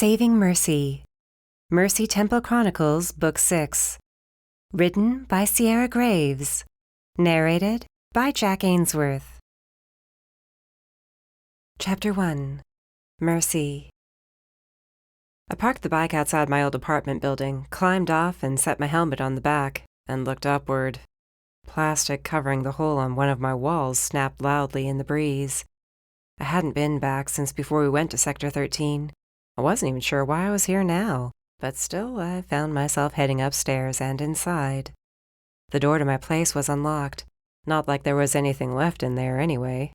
Saving Mercy. Mercy Temple Chronicles, Book 6. Written by Sierra Graves. Narrated by Jack Ainsworth. Chapter 1. Mercy. I parked the bike outside my old apartment building, climbed off and set my helmet on the back, and looked upward. Plastic covering the hole on one of my walls snapped loudly in the breeze. I hadn't been back since before we went to Sector 13. I wasn't even sure why I was here now, but still I found myself heading upstairs and inside. The door to my place was unlocked, not like there was anything left in there anyway.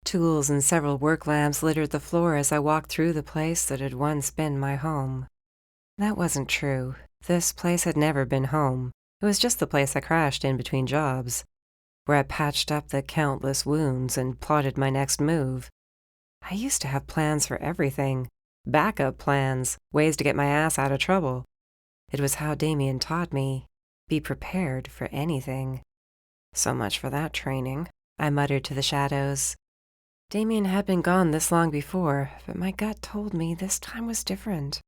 Tools and several work lamps littered the floor as I walked through the place that had once been my home. That wasn't true. This place had never been home. It was just the place I crashed in between jobs, where I patched up the countless wounds and plotted my next move. I used to have plans for everything. Backup plans, ways to get my ass out of trouble. It was how Damien taught me. Be prepared for anything. So much for that training, I muttered to the shadows. Damien had been gone this long before, but my gut told me this time was different.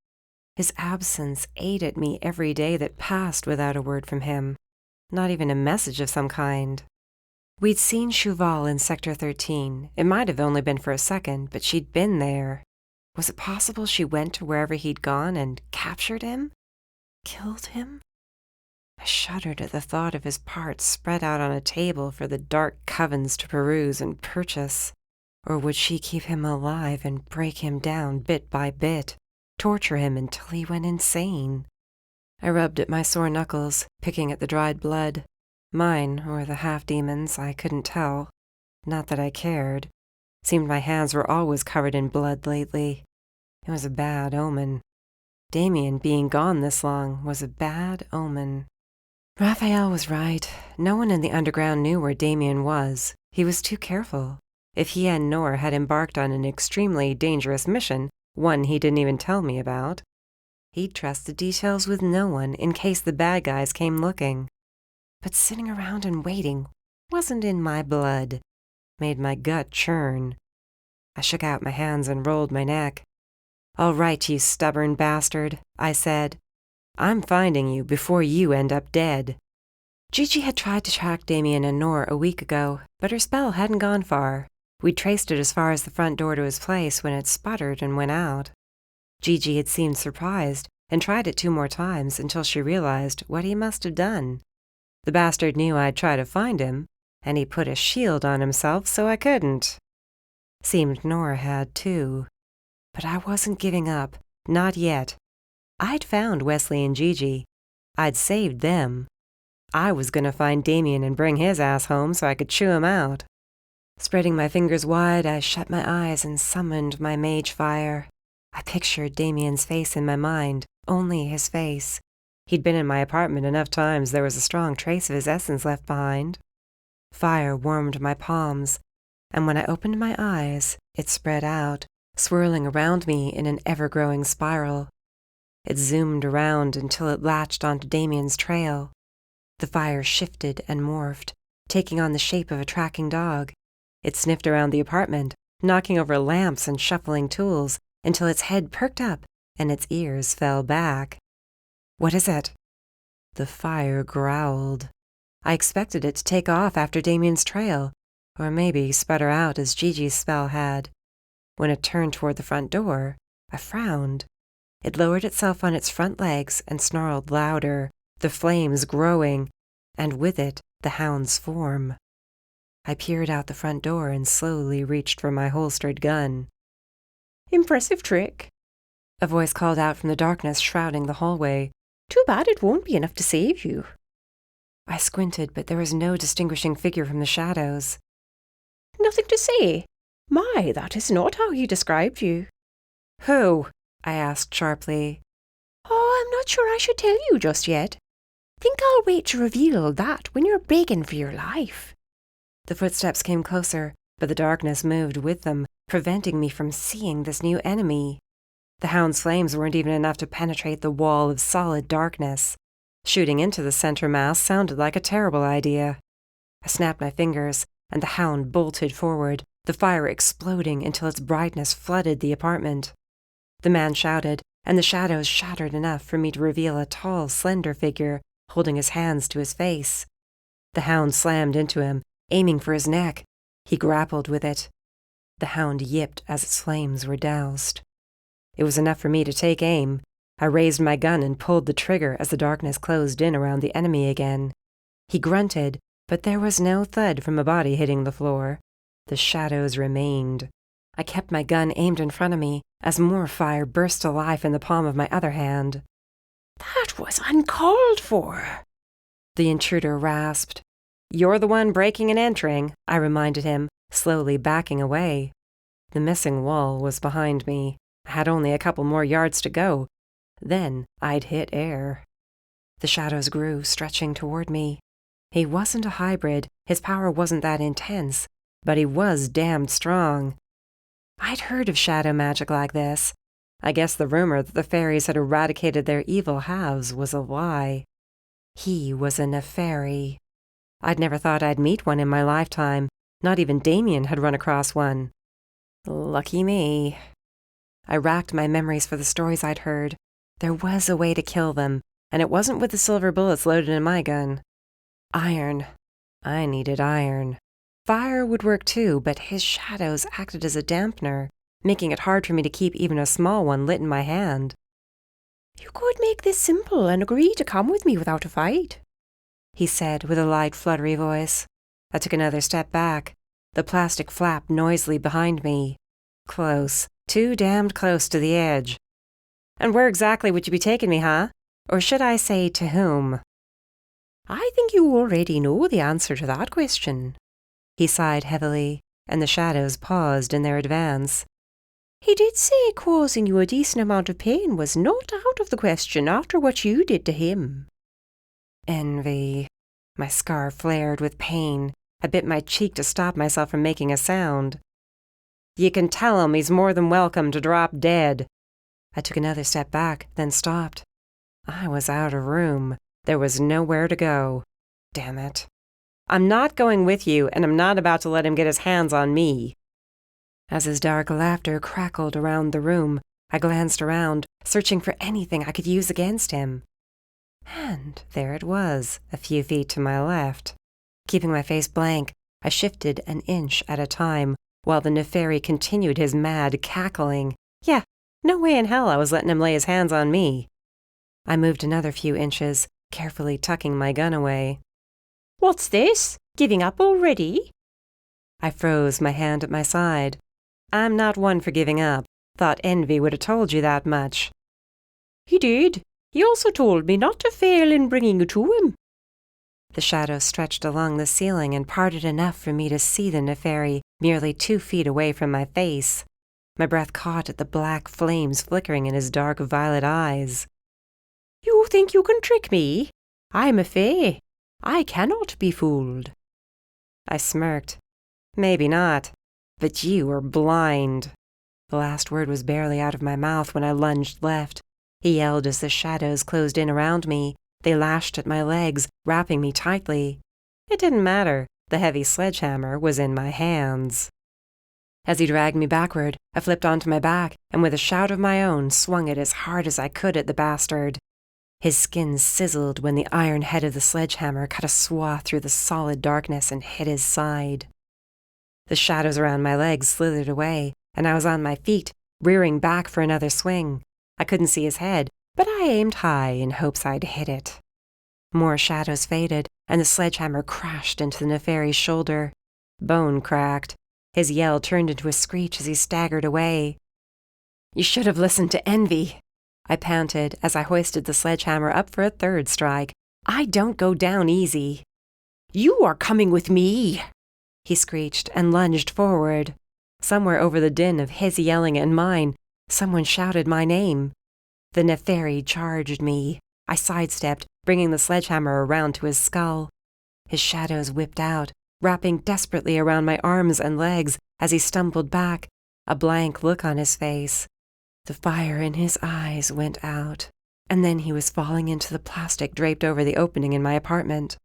His absence ate at me every day that passed without a word from him. Not even a message of some kind. We'd seen Shuval in Sector 13. It might have only been for a second, but she'd been there. Was it possible she went to wherever he'd gone and captured him? Killed him? I shuddered at the thought of his parts spread out on a table for the dark covens to peruse and purchase. Or would she keep him alive and break him down bit by bit, torture him until he went insane? I rubbed at my sore knuckles, picking at the dried blood. Mine or the half-demons, I couldn't tell. Not that I cared. Seemed my hands were always covered in blood lately. It was a bad omen. Damien being gone this long was a bad omen. Rafael was right. No one in the underground knew where Damien was. He was too careful. If he and Nor had embarked on an extremely dangerous mission, one he didn't even tell me about, he'd trust the details with no one in case the bad guys came looking. But sitting around and waiting wasn't in my blood. Made my gut churn. I shook out my hands and rolled my neck. "All right, you stubborn bastard," I said. "I'm finding you before you end up dead." Gigi had tried to track Damien and Nor a week ago, but her spell hadn't gone far. We'd traced it as far as the front door to his place when it sputtered and went out. Gigi had seemed surprised and tried it 2 more times until she realized what he must have done. The bastard knew I'd try to find him, and he put a shield on himself so I couldn't. Seemed Nora had, too. But I wasn't giving up. Not yet. I'd found Wesley and Gigi. I'd saved them. I was gonna find Damien and bring his ass home so I could chew him out. Spreading my fingers wide, I shut my eyes and summoned my mage fire. I pictured Damien's face in my mind, only his face. He'd been in my apartment enough times there was a strong trace of his essence left behind. Fire warmed my palms, and when I opened my eyes, it spread out, swirling around me in an ever-growing spiral. It zoomed around until it latched onto Damien's trail. The fire shifted and morphed, taking on the shape of a tracking dog. It sniffed around the apartment, knocking over lamps and shuffling tools, until its head perked up and its ears fell back. "What is it?" The fire growled. I expected it to take off after Damien's trail, or maybe sputter out as Gigi's spell had. When it turned toward the front door, I frowned. It lowered itself on its front legs and snarled louder, the flames growing, and with it the hound's form. I peered out the front door and slowly reached for my holstered gun. "Impressive trick," a voice called out from the darkness shrouding the hallway. "Too bad it won't be enough to save you." I squinted, but there was no distinguishing figure from the shadows. "Nothing to say. My, that is not how he described you." "Who?" I asked sharply. "Oh, I'm not sure I should tell you just yet. Think I'll wait to reveal that when you're begging for your life." The footsteps came closer, but the darkness moved with them, preventing me from seeing this new enemy. The hound's flames weren't even enough to penetrate the wall of solid darkness. Shooting into the center mass sounded like a terrible idea. I snapped my fingers, and the hound bolted forward, the fire exploding until its brightness flooded the apartment. The man shouted, and the shadows shattered enough for me to reveal a tall, slender figure holding his hands to his face. The hound slammed into him, aiming for his neck. He grappled with it. The hound yipped as its flames were doused. It was enough for me to take aim. I raised my gun and pulled the trigger as the darkness closed in around the enemy again. He grunted, but there was no thud from a body hitting the floor. The shadows remained. I kept my gun aimed in front of me as more fire burst to life in the palm of my other hand. "That was uncalled for," the intruder rasped. "You're the one breaking and entering," I reminded him, slowly backing away. The missing wall was behind me. I had only a couple more yards to go. Then I'd hit air. The shadows grew, stretching toward me. He wasn't a hybrid. His power wasn't that intense, but he was damned strong. I'd heard of shadow magic like this. I guess the rumor that the fairies had eradicated their evil halves was a lie. He was a nefari. I'd never thought I'd meet one in my lifetime. Not even Damien had run across one. Lucky me. I racked my memories for the stories I'd heard. There was a way to kill them, and it wasn't with the silver bullets loaded in my gun. Iron. I needed iron. Fire would work too, but his shadows acted as a dampener, making it hard for me to keep even a small one lit in my hand. "You could make this simple and agree to come with me without a fight," he said with a light, fluttery voice. I took another step back. The plastic flapped noisily behind me. Close. Too damned close to the edge. "And where exactly would you be taking me, huh? Or should I say to whom?" "I think you already know the answer to that question." He sighed heavily, and the shadows paused in their advance. "He did say causing you a decent amount of pain was not out of the question after what you did to him." Envy. My scar flared with pain. I bit my cheek to stop myself from making a sound. "You can tell him he's more than welcome to drop dead." I took another step back, then stopped. I was out of room. There was nowhere to go. Damn it. "I'm not going with you, and I'm not about to let him get his hands on me." As his dark laughter crackled around the room, I glanced around, searching for anything I could use against him. And there it was, a few feet to my left. Keeping my face blank, I shifted an inch at a time, while the nefari continued his mad cackling. Yeah, no way in hell I was letting him lay his hands on me. I moved another few inches, carefully tucking my gun away. "What's this? Giving up already?" I froze, my hand at my side. I'm not one for giving up. Thought Envy would have told you that much. "He did. He also told me not to fail in bringing you to him." The shadow stretched along the ceiling and parted enough for me to see the nefari merely 2 feet away from my face. My breath caught at the black flames flickering in his dark violet eyes. "You think you can trick me? I'm a fae. I cannot be fooled." I smirked. Maybe not, but you are blind. The last word was barely out of my mouth when I lunged left. He yelled as the shadows closed in around me. They lashed at my legs, wrapping me tightly. It didn't matter. The heavy sledgehammer was in my hands. As he dragged me backward, I flipped onto my back and with a shout of my own swung it as hard as I could at the bastard. His skin sizzled when the iron head of the sledgehammer cut a swath through the solid darkness and hit his side. The shadows around my legs slithered away, and I was on my feet, rearing back for another swing. I couldn't see his head, but I aimed high in hopes I'd hit it. More shadows faded, and the sledgehammer crashed into the nefari's shoulder. Bone cracked. His yell turned into a screech as he staggered away. "You should have listened to Envy," I panted as I hoisted the sledgehammer up for a third strike. "I don't go down easy." "You are coming with me," he screeched and lunged forward. Somewhere over the din of his yelling and mine, someone shouted my name. The nefari charged me. I sidestepped, bringing the sledgehammer around to his skull. His shadows whipped out, wrapping desperately around my arms and legs as he stumbled back, a blank look on his face. The fire in his eyes went out, and then he was falling into the plastic draped over the opening in my apartment.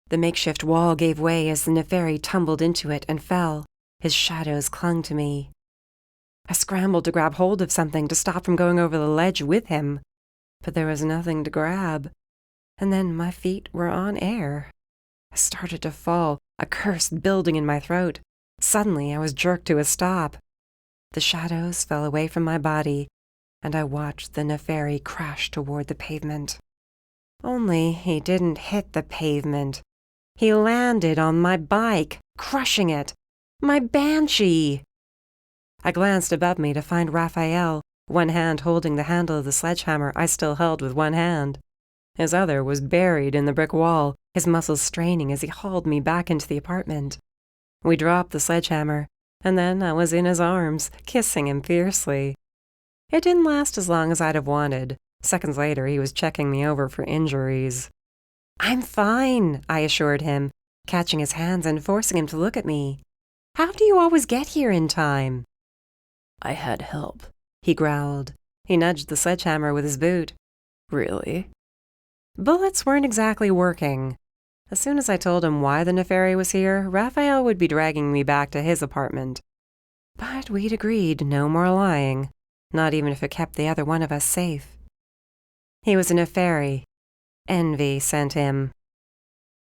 The makeshift wall gave way as the nefari tumbled into it and fell. His shadows clung to me. I scrambled to grab hold of something to stop from going over the ledge with him, but there was nothing to grab, and then my feet were on air. I started to fall, a curse building in my throat. Suddenly, I was jerked to a stop. The shadows fell away from my body, and I watched the nefari crash toward the pavement. Only he didn't hit the pavement. He landed on my bike, crushing it. My banshee! I glanced above me to find Rafael, one hand holding the handle of the sledgehammer I still held with one hand. His other was buried in the brick wall, his muscles straining as he hauled me back into the apartment. We dropped the sledgehammer, and then I was in his arms, kissing him fiercely. It didn't last as long as I'd have wanted. Seconds later, he was checking me over for injuries. "I'm fine," I assured him, catching his hands and forcing him to look at me. "How do you always get here in time?" "I had help," he growled. He nudged the sledgehammer with his boot. "Really?" Bullets weren't exactly working. As soon as I told him why the nefari was here, Rafael would be dragging me back to his apartment. But we'd agreed no more lying, not even if it kept the other one of us safe. He was a nefari. Envy sent him.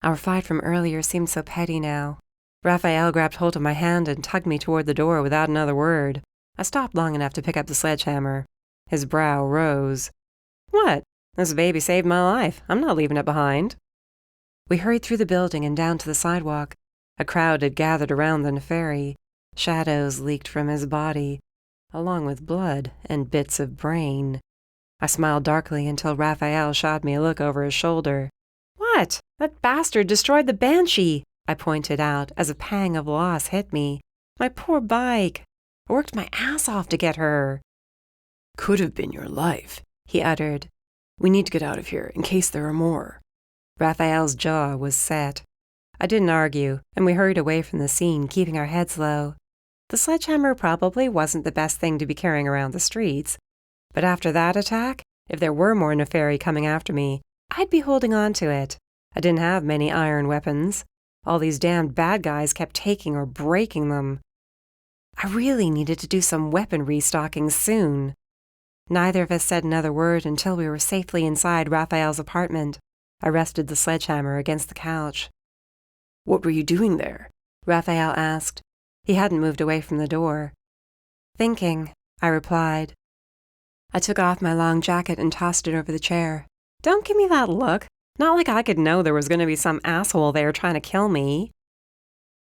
Our fight from earlier seemed so petty now. Rafael grabbed hold of my hand and tugged me toward the door without another word. I stopped long enough to pick up the sledgehammer. His brow rose. "What? This baby saved my life. I'm not leaving it behind." We hurried through the building and down to the sidewalk. A crowd had gathered around the nefari. Shadows leaked from his body, along with blood and bits of brain. I smiled darkly until Rafael shot me a look over his shoulder. "What? That bastard destroyed the banshee," I pointed out as a pang of loss hit me. "My poor bike. I worked my ass off to get her." "Could have been your life," he uttered. "We need to get out of here in case there are more." Raphael's jaw was set. I didn't argue, and we hurried away from the scene, keeping our heads low. The sledgehammer probably wasn't the best thing to be carrying around the streets, but after that attack, if there were more nefari coming after me, I'd be holding on to it. I didn't have many iron weapons. All these damned bad guys kept taking or breaking them. I really needed to do some weapon restocking soon. Neither of us said another word until we were safely inside Raphael's apartment. I rested the sledgehammer against the couch. "What were you doing there?" Raphael asked. He hadn't moved away from the door. "Thinking," I replied. I took off my long jacket and tossed it over the chair. "Don't give me that look. Not like I could know there was going to be some asshole there trying to kill me."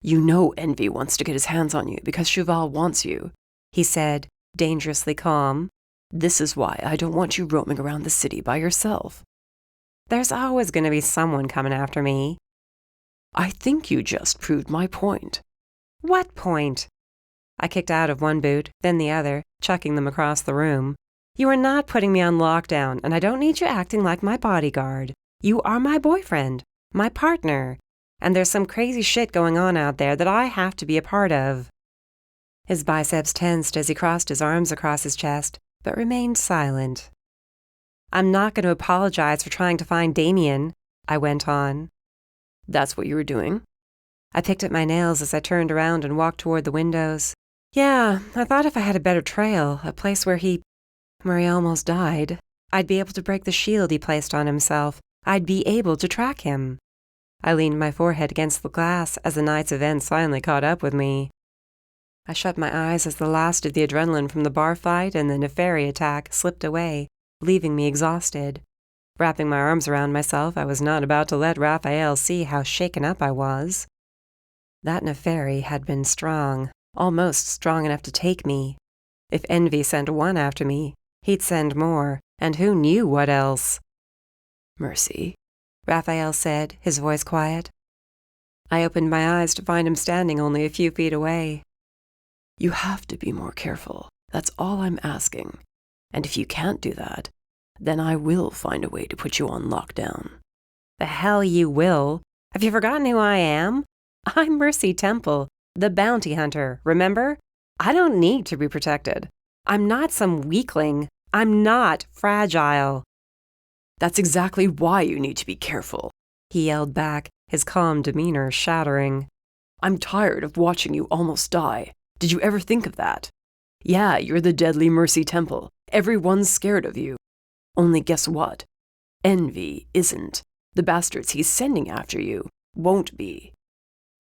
"You know Envy wants to get his hands on you because Shuval wants you," he said, dangerously calm. "This is why I don't want you roaming around the city by yourself." "There's always going to be someone coming after me." "I think you just proved my point." "What point?" I kicked out of one boot, then the other, chucking them across the room. "You are not putting me on lockdown, and I don't need you acting like my bodyguard. You are my boyfriend, my partner, and there's some crazy shit going on out there that I have to be a part of." His biceps tensed as he crossed his arms across his chest, but remained silent. "I'm not going to apologize for trying to find Damien," I went on. "That's what you were doing?" I picked at my nails as I turned around and walked toward the windows. "Yeah, I thought if I had a better trail, a place where he almost died, I'd be able to break the shield he placed on himself. I'd be able to track him." I leaned my forehead against the glass as the night's events finally caught up with me. I shut my eyes as the last of the adrenaline from the bar fight and the nefari attack slipped away, leaving me exhausted. Wrapping my arms around myself, I was not about to let Rafael see how shaken up I was. That nefari had been strong, almost strong enough to take me. If Envy sent one after me, he'd send more, and who knew what else? "Mercy," Rafael said, his voice quiet. I opened my eyes to find him standing only a few feet away. "You have to be more careful. That's all I'm asking. And if you can't do that, then I will find a way to put you on lockdown." "The hell you will. Have you forgotten who I am? I'm Mercy Temple, the bounty hunter, remember? I don't need to be protected. I'm not some weakling. I'm not fragile." "That's exactly why you need to be careful," he yelled back, his calm demeanor shattering. "I'm tired of watching you almost die. Did you ever think of that?" Yeah, you're the deadly Mercy Temple. Everyone's scared of you. Only guess what? Envy isn't. The bastards he's sending after you won't be.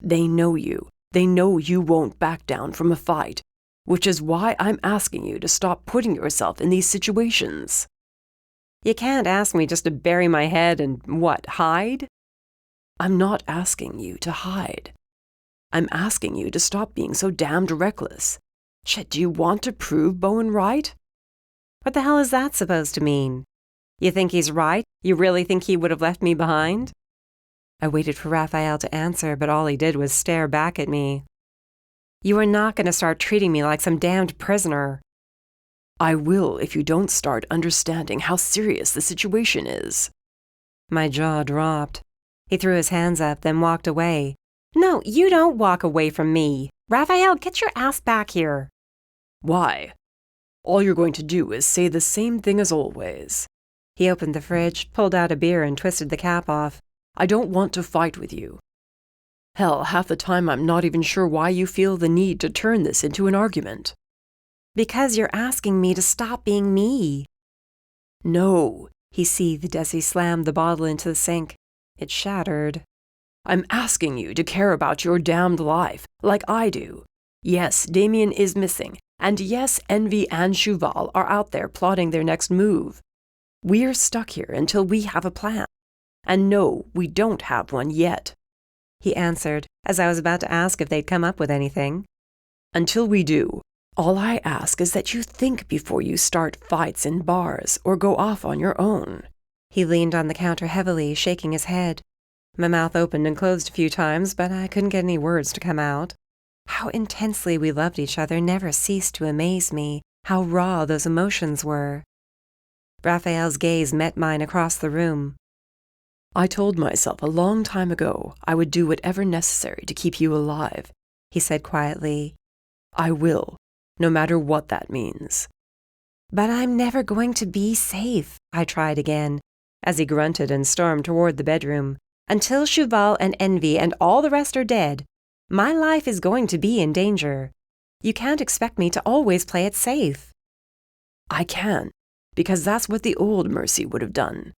They know you. They know you won't back down from a fight, which is why I'm asking you to stop putting yourself in these situations. You can't ask me just to bury my head and, hide? I'm not asking you to hide. I'm asking you to stop being so damned reckless. Shit, do you want to prove Bowen right? What the hell is that supposed to mean? You think he's right? You really think he would have left me behind? I waited for Rafael to answer, but all he did was stare back at me. You are not going to start treating me like some damned prisoner. I will if you don't start understanding how serious the situation is. My jaw dropped. He threw his hands up, then walked away. No, you don't walk away from me. Rafael, get your ass back here. Why? All you're going to do is say the same thing as always. He opened the fridge, pulled out a beer, and twisted the cap off. I don't want to fight with you. Hell, half the time I'm not even sure why you feel the need to turn this into an argument. Because you're asking me to stop being me. No, he seethed as he slammed the bottle into the sink. It shattered. I'm asking you to care about your damned life, like I do. Yes, Damien is missing, and yes, Envy and Shuval are out there plotting their next move. We're stuck here until we have a plan. And no, we don't have one yet. He answered, as I was about to ask if they'd come up with anything. Until we do, all I ask is that you think before you start fights in bars or go off on your own. He leaned on the counter heavily, shaking his head. My mouth opened and closed a few times, but I couldn't get any words to come out. How intensely we loved each other never ceased to amaze me, how raw those emotions were. Raphael's gaze met mine across the room. I told myself a long time ago I would do whatever necessary to keep you alive, he said quietly. I will, no matter what that means. But I'm never going to be safe, I tried again, as he grunted and stormed toward the bedroom. Until Shuval and Envy and all the rest are dead, my life is going to be in danger. You can't expect me to always play it safe. I can, because that's what the old Mercy would have done.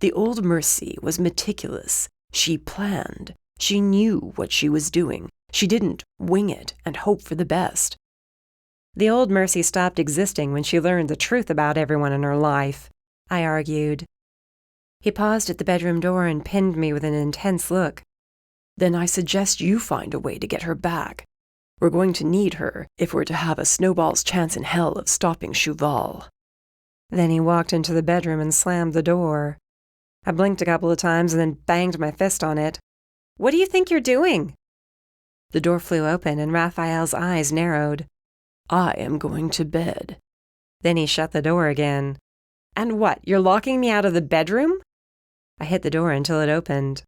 The old Mercy was meticulous. She planned. She knew what she was doing. She didn't wing it and hope for the best. The old Mercy stopped existing when she learned the truth about everyone in her life, I argued. He paused at the bedroom door and pinned me with an intense look. Then I suggest you find a way to get her back. We're going to need her if we're to have a snowball's chance in hell of stopping Shuval. Then he walked into the bedroom and slammed the door. I blinked a couple of times and then banged my fist on it. What do you think you're doing? The door flew open and Raphael's eyes narrowed. I am going to bed. Then he shut the door again. And what, you're locking me out of the bedroom? I hit the door until it opened.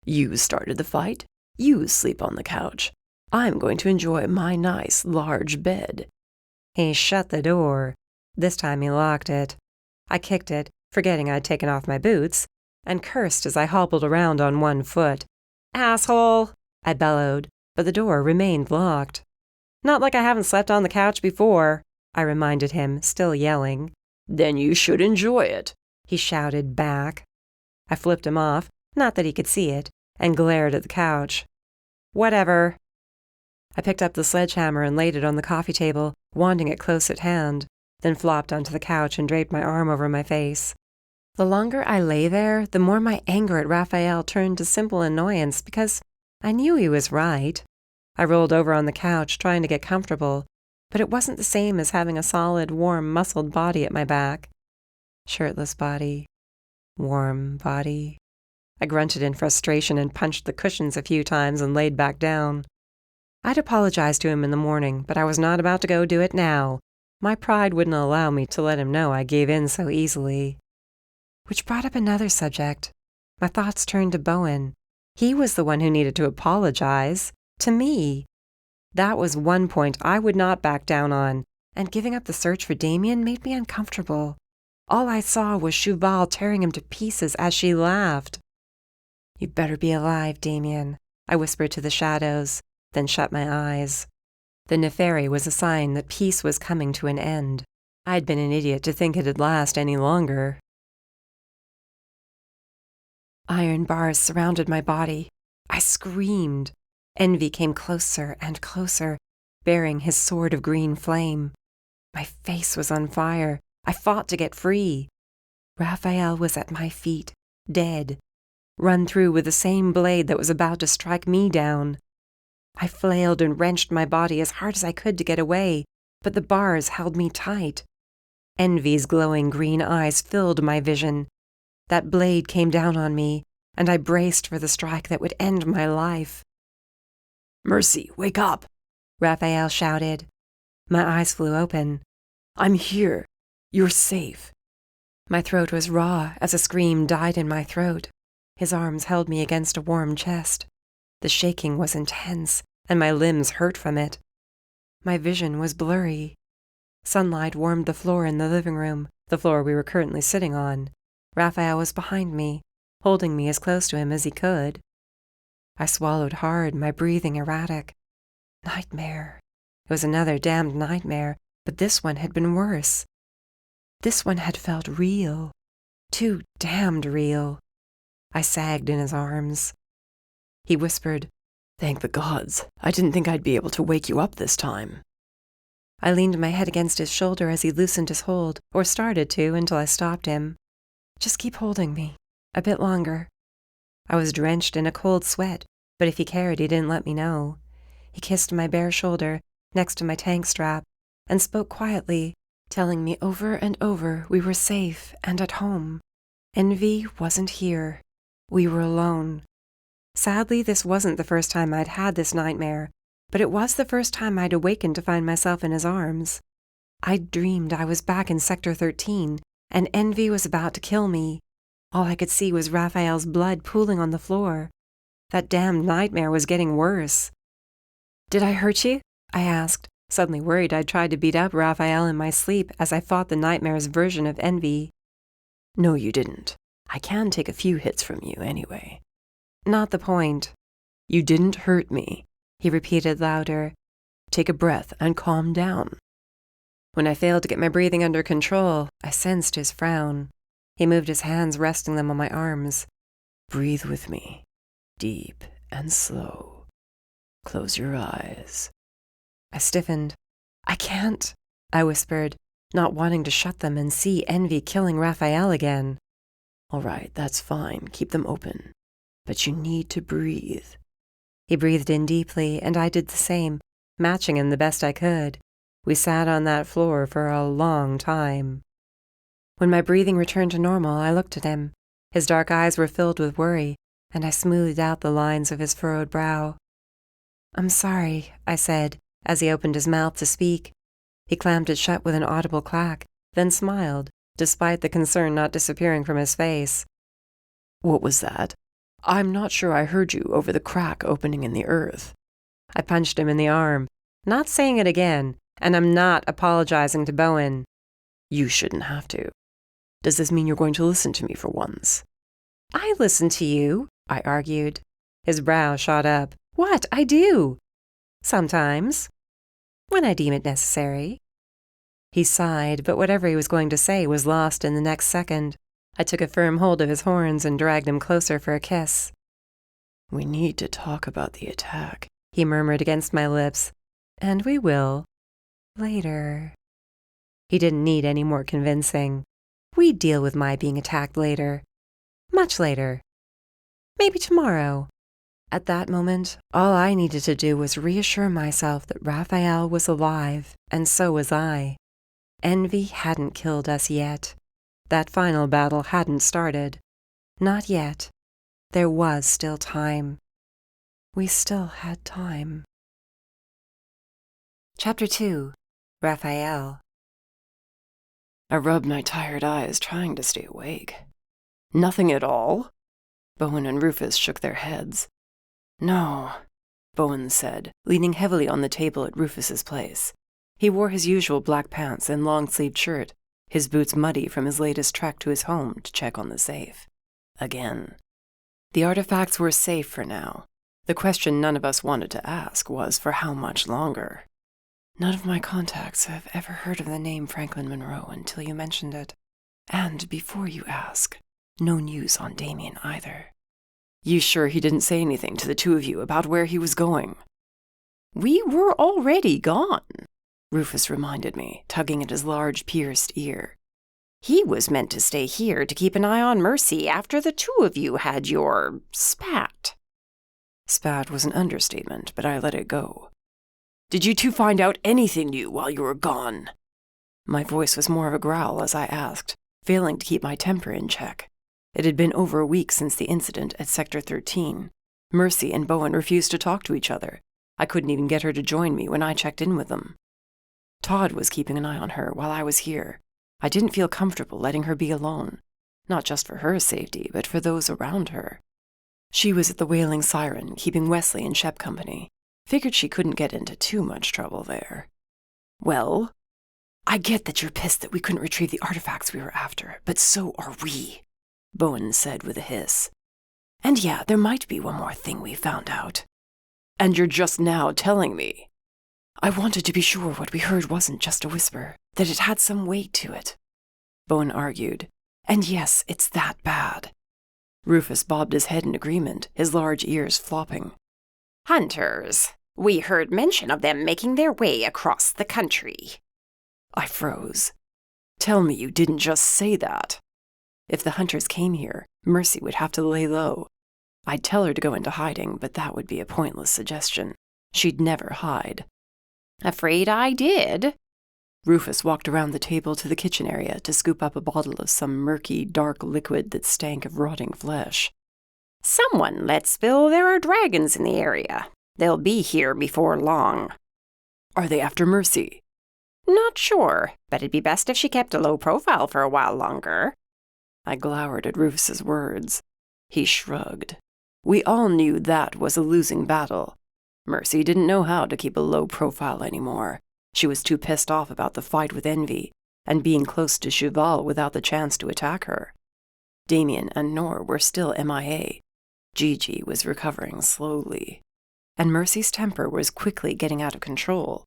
You started the fight. You sleep on the couch. I'm going to enjoy my nice, large bed. He shut the door. This time he locked it. I kicked it, forgetting I'd taken off my boots, and cursed as I hobbled around on one foot. Asshole! I bellowed, but the door remained locked. Not like I haven't slept on the couch before, I reminded him, still yelling. Then you should enjoy it, he shouted back. I flipped him off, not that he could see it, and glared at the couch. Whatever. I picked up the sledgehammer and laid it on the coffee table, wanting it close at hand, then flopped onto the couch and draped my arm over my face. The longer I lay there, the more my anger at Rafael turned to simple annoyance because I knew he was right. I rolled over on the couch, trying to get comfortable, but it wasn't the same as having a solid, warm, muscled body at my back. Shirtless body. Warm body. I grunted in frustration and punched the cushions a few times and laid back down. I'd apologized to him in the morning, but I was not about to go do it now. My pride wouldn't allow me to let him know I gave in so easily. Which brought up another subject. My thoughts turned to Bowen. He was the one who needed to apologize. To me. That was one point I would not back down on, and giving up the search for Damien made me uncomfortable. All I saw was Shuval tearing him to pieces as she laughed. "You'd better be alive, Damien," I whispered to the shadows, then shut my eyes. The nefary was a sign that peace was coming to an end. I'd been an idiot to think it'd last any longer. Iron bars surrounded my body. I screamed. Envy came closer and closer, bearing his sword of green flame. My face was on fire. I fought to get free. Rafael was at my feet, dead, run through with the same blade that was about to strike me down. I flailed and wrenched my body as hard as I could to get away, but the bars held me tight. Envy's glowing green eyes filled my vision. That blade came down on me, and I braced for the strike that would end my life. "Mercy, wake up!" Rafael shouted. My eyes flew open. "I'm here. You're safe." My throat was raw as a scream died in my throat. His arms held me against a warm chest. The shaking was intense, and my limbs hurt from it. My vision was blurry. Sunlight warmed the floor in the living room, the floor we were currently sitting on. Rafael was behind me, holding me as close to him as he could. I swallowed hard, my breathing erratic. Nightmare. It was another damned nightmare, but this one had been worse. This one had felt real. Too damned real. I sagged in his arms. He whispered, "Thank the gods. I didn't think I'd be able to wake you up this time." I leaned my head against his shoulder as he loosened his hold, or started to until I stopped him. "Just keep holding me. A bit longer." I was drenched in a cold sweat, but if he cared, he didn't let me know. He kissed my bare shoulder, next to my tank strap, and spoke quietly, telling me over and over we were safe and at home. Envy wasn't here. We were alone. Sadly, this wasn't the first time I'd had this nightmare, but it was the first time I'd awakened to find myself in his arms. I'd dreamed I was back in Sector 13, and Envy was about to kill me. All I could see was Rafael's blood pooling on the floor. That damned nightmare was getting worse. "Did I hurt you?" I asked, suddenly worried I'd tried to beat up Rafael in my sleep as I fought the nightmare's version of Envy. "No, you didn't. I can take a few hits from you anyway." "Not the point." "You didn't hurt me," he repeated louder. "Take a breath and calm down." When I failed to get my breathing under control, I sensed his frown. He moved his hands, resting them on my arms. "Breathe with me, deep and slow. Close your eyes." I stiffened. "I can't," I whispered, not wanting to shut them and see Envy killing Rafael again. "All right, that's fine. Keep them open. But you need to breathe." He breathed in deeply, and I did the same, matching him the best I could. We sat on that floor for a long time. When my breathing returned to normal, I looked at him. His dark eyes were filled with worry, and I smoothed out the lines of his furrowed brow. "I'm sorry," I said, as he opened his mouth to speak. He clamped it shut with an audible clack, then smiled, despite the concern not disappearing from his face. "What was that? I'm not sure I heard you over the crack opening in the earth." I punched him in the arm. Not saying it again, and I'm not apologizing to Bowen. "You shouldn't have to. Does this mean you're going to listen to me for once?" "I listen to you," I argued. His brow shot up. "What? I do." "Sometimes. When I deem it necessary." He sighed, but whatever he was going to say was lost in the next second. I took a firm hold of his horns and dragged him closer for a kiss. "We need to talk about the attack," he murmured against my lips. "And we will. Later." He didn't need any more convincing. We'd deal with my being attacked later. Much later. Maybe tomorrow. At that moment, all I needed to do was reassure myself that Rafael was alive, and so was I. Envy hadn't killed us yet. That final battle hadn't started. Not yet. There was still time. We still had time. Chapter 2. Rafael. I rubbed my tired eyes, trying to stay awake. "Nothing at all?" Bowen and Rufus shook their heads. "No," Bowen said, leaning heavily on the table at Rufus's place. He wore his usual black pants and long-sleeved shirt, his boots muddy from his latest trek to his home to check on the safe. Again. The artifacts were safe for now. The question none of us wanted to ask was for how much longer. None of my contacts have ever heard of the name Franklin Monroe until you mentioned it. And before you ask, no news on Damien either. You sure he didn't say anything to the two of you about where he was going? We were already gone, Rufus reminded me, tugging at his large pierced ear. He was meant to stay here to keep an eye on Mercy after the two of you had your spat. Spat was an understatement, but I let it go. Did you two find out anything new while you were gone? My voice was more of a growl as I asked, failing to keep my temper in check. It had been over a week since the incident at Sector 13. Mercy and Bowen refused to talk to each other. I couldn't even get her to join me when I checked in with them. Todd was keeping an eye on her while I was here. I didn't feel comfortable letting her be alone, not just for her safety, but for those around her. She was at the Wailing Siren, keeping Wesley and Shep company. Figured she couldn't get into too much trouble there. Well, I get that you're pissed that we couldn't retrieve the artifacts we were after, but so are we, Bowen said with a hiss. And yeah, there might be one more thing we found out. And you're just now telling me. I wanted to be sure what we heard wasn't just a whisper, that it had some weight to it, Bowen argued. And yes, it's that bad. Rufus bobbed his head in agreement, his large ears flopping. Hunters. We heard mention of them making their way across the country. I froze. Tell me you didn't just say that. If the hunters came here, Mercy would have to lay low. I'd tell her to go into hiding, but that would be a pointless suggestion. She'd never hide. Afraid I did. Rufus walked around the table to the kitchen area to scoop up a bottle of some murky, dark liquid that stank of rotting flesh. Someone let spill there are dragons in the area. They'll be here before long. Are they after Mercy? Not sure, but it'd be best if she kept a low profile for a while longer. I glowered at Rufus's words. He shrugged. We all knew that was a losing battle. Mercy didn't know how to keep a low profile anymore. She was too pissed off about the fight with Envy, and being close to Shuval without the chance to attack her. Damien and Nor were still MIA. Gigi was recovering slowly. And Mercy's temper was quickly getting out of control.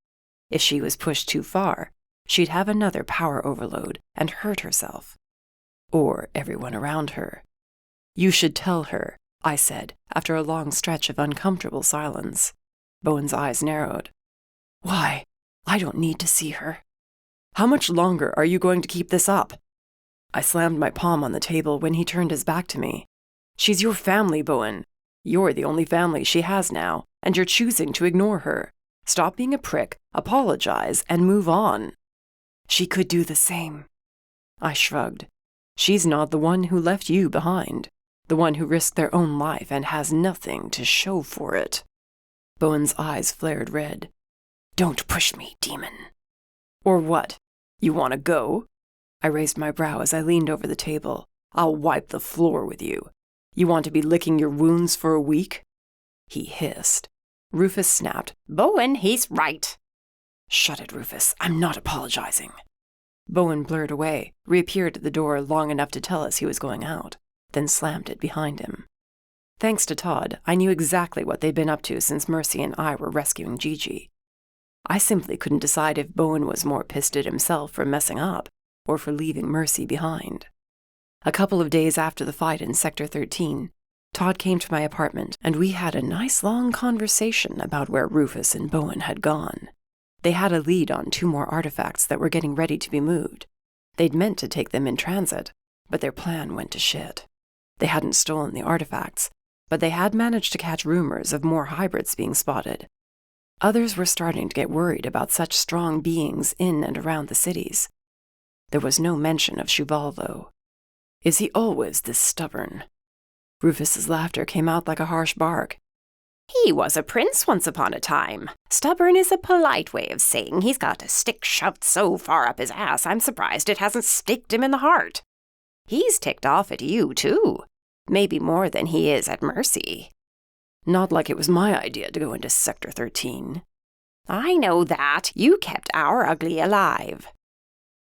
If she was pushed too far, she'd have another power overload and hurt herself. Or everyone around her. You should tell her, I said, after a long stretch of uncomfortable silence. Bowen's eyes narrowed. Why? I don't need to see her. How much longer are you going to keep this up? I slammed my palm on the table when he turned his back to me. She's your family, Bowen. You're the only family she has now, and you're choosing to ignore her. Stop being a prick, apologize, and move on. She could do the same. I shrugged. She's not the one who left you behind. The one who risked their own life and has nothing to show for it. Bowen's eyes flared red. Don't push me, demon. Or what? You want to go? I raised my brow as I leaned over the table. I'll wipe the floor with you. You want to be licking your wounds for a week? He hissed. Rufus snapped. Bowen, he's right. Shut it, Rufus. I'm not apologizing. Bowen blurred away, reappeared at the door long enough to tell us he was going out, then slammed it behind him. Thanks to Todd, I knew exactly what they'd been up to since Mercy and I were rescuing Gigi. I simply couldn't decide if Bowen was more pissed at himself for messing up or for leaving Mercy behind. A couple of days after the fight in Sector 13, Todd came to my apartment and we had a nice long conversation about where Rufus and Bowen had gone. They had a lead on 2 more artifacts that were getting ready to be moved. They'd meant to take them in transit, but their plan went to shit. They hadn't stolen the artifacts, but they had managed to catch rumors of more hybrids being spotted. Others were starting to get worried about such strong beings in and around the cities. There was no mention of Shuval, though. Is he always this stubborn? Rufus's laughter came out like a harsh bark. He was a prince once upon a time. Stubborn is a polite way of saying he's got a stick shoved so far up his ass I'm surprised it hasn't sticked him in the heart. He's ticked off at you, too. Maybe more than he is at Mercy. Not like it was my idea to go into Sector 13. I know that. You kept our ugly alive.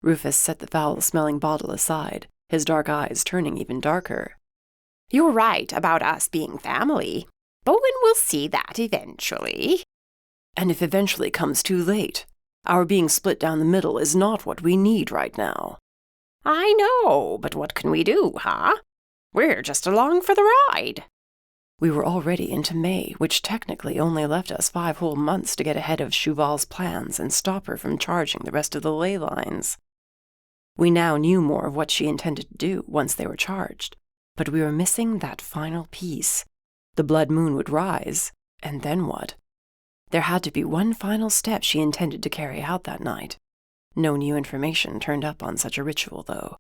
Rufus set the foul-smelling bottle aside, his dark eyes turning even darker. You're right about us being family. Bowen will see that eventually. And if eventually comes too late, Our being split down the middle is not what we need right now. I know, but what can we do, huh? We're just along for the ride. We were already into May, which technically only left us 5 whole months to get ahead of Shuval's plans and stop her from charging the rest of the ley lines. We now knew more of what she intended to do once they were charged, but we were missing that final piece. The blood moon would rise, and then what? There had to be one final step she intended to carry out that night. No new information turned up on such a ritual, though.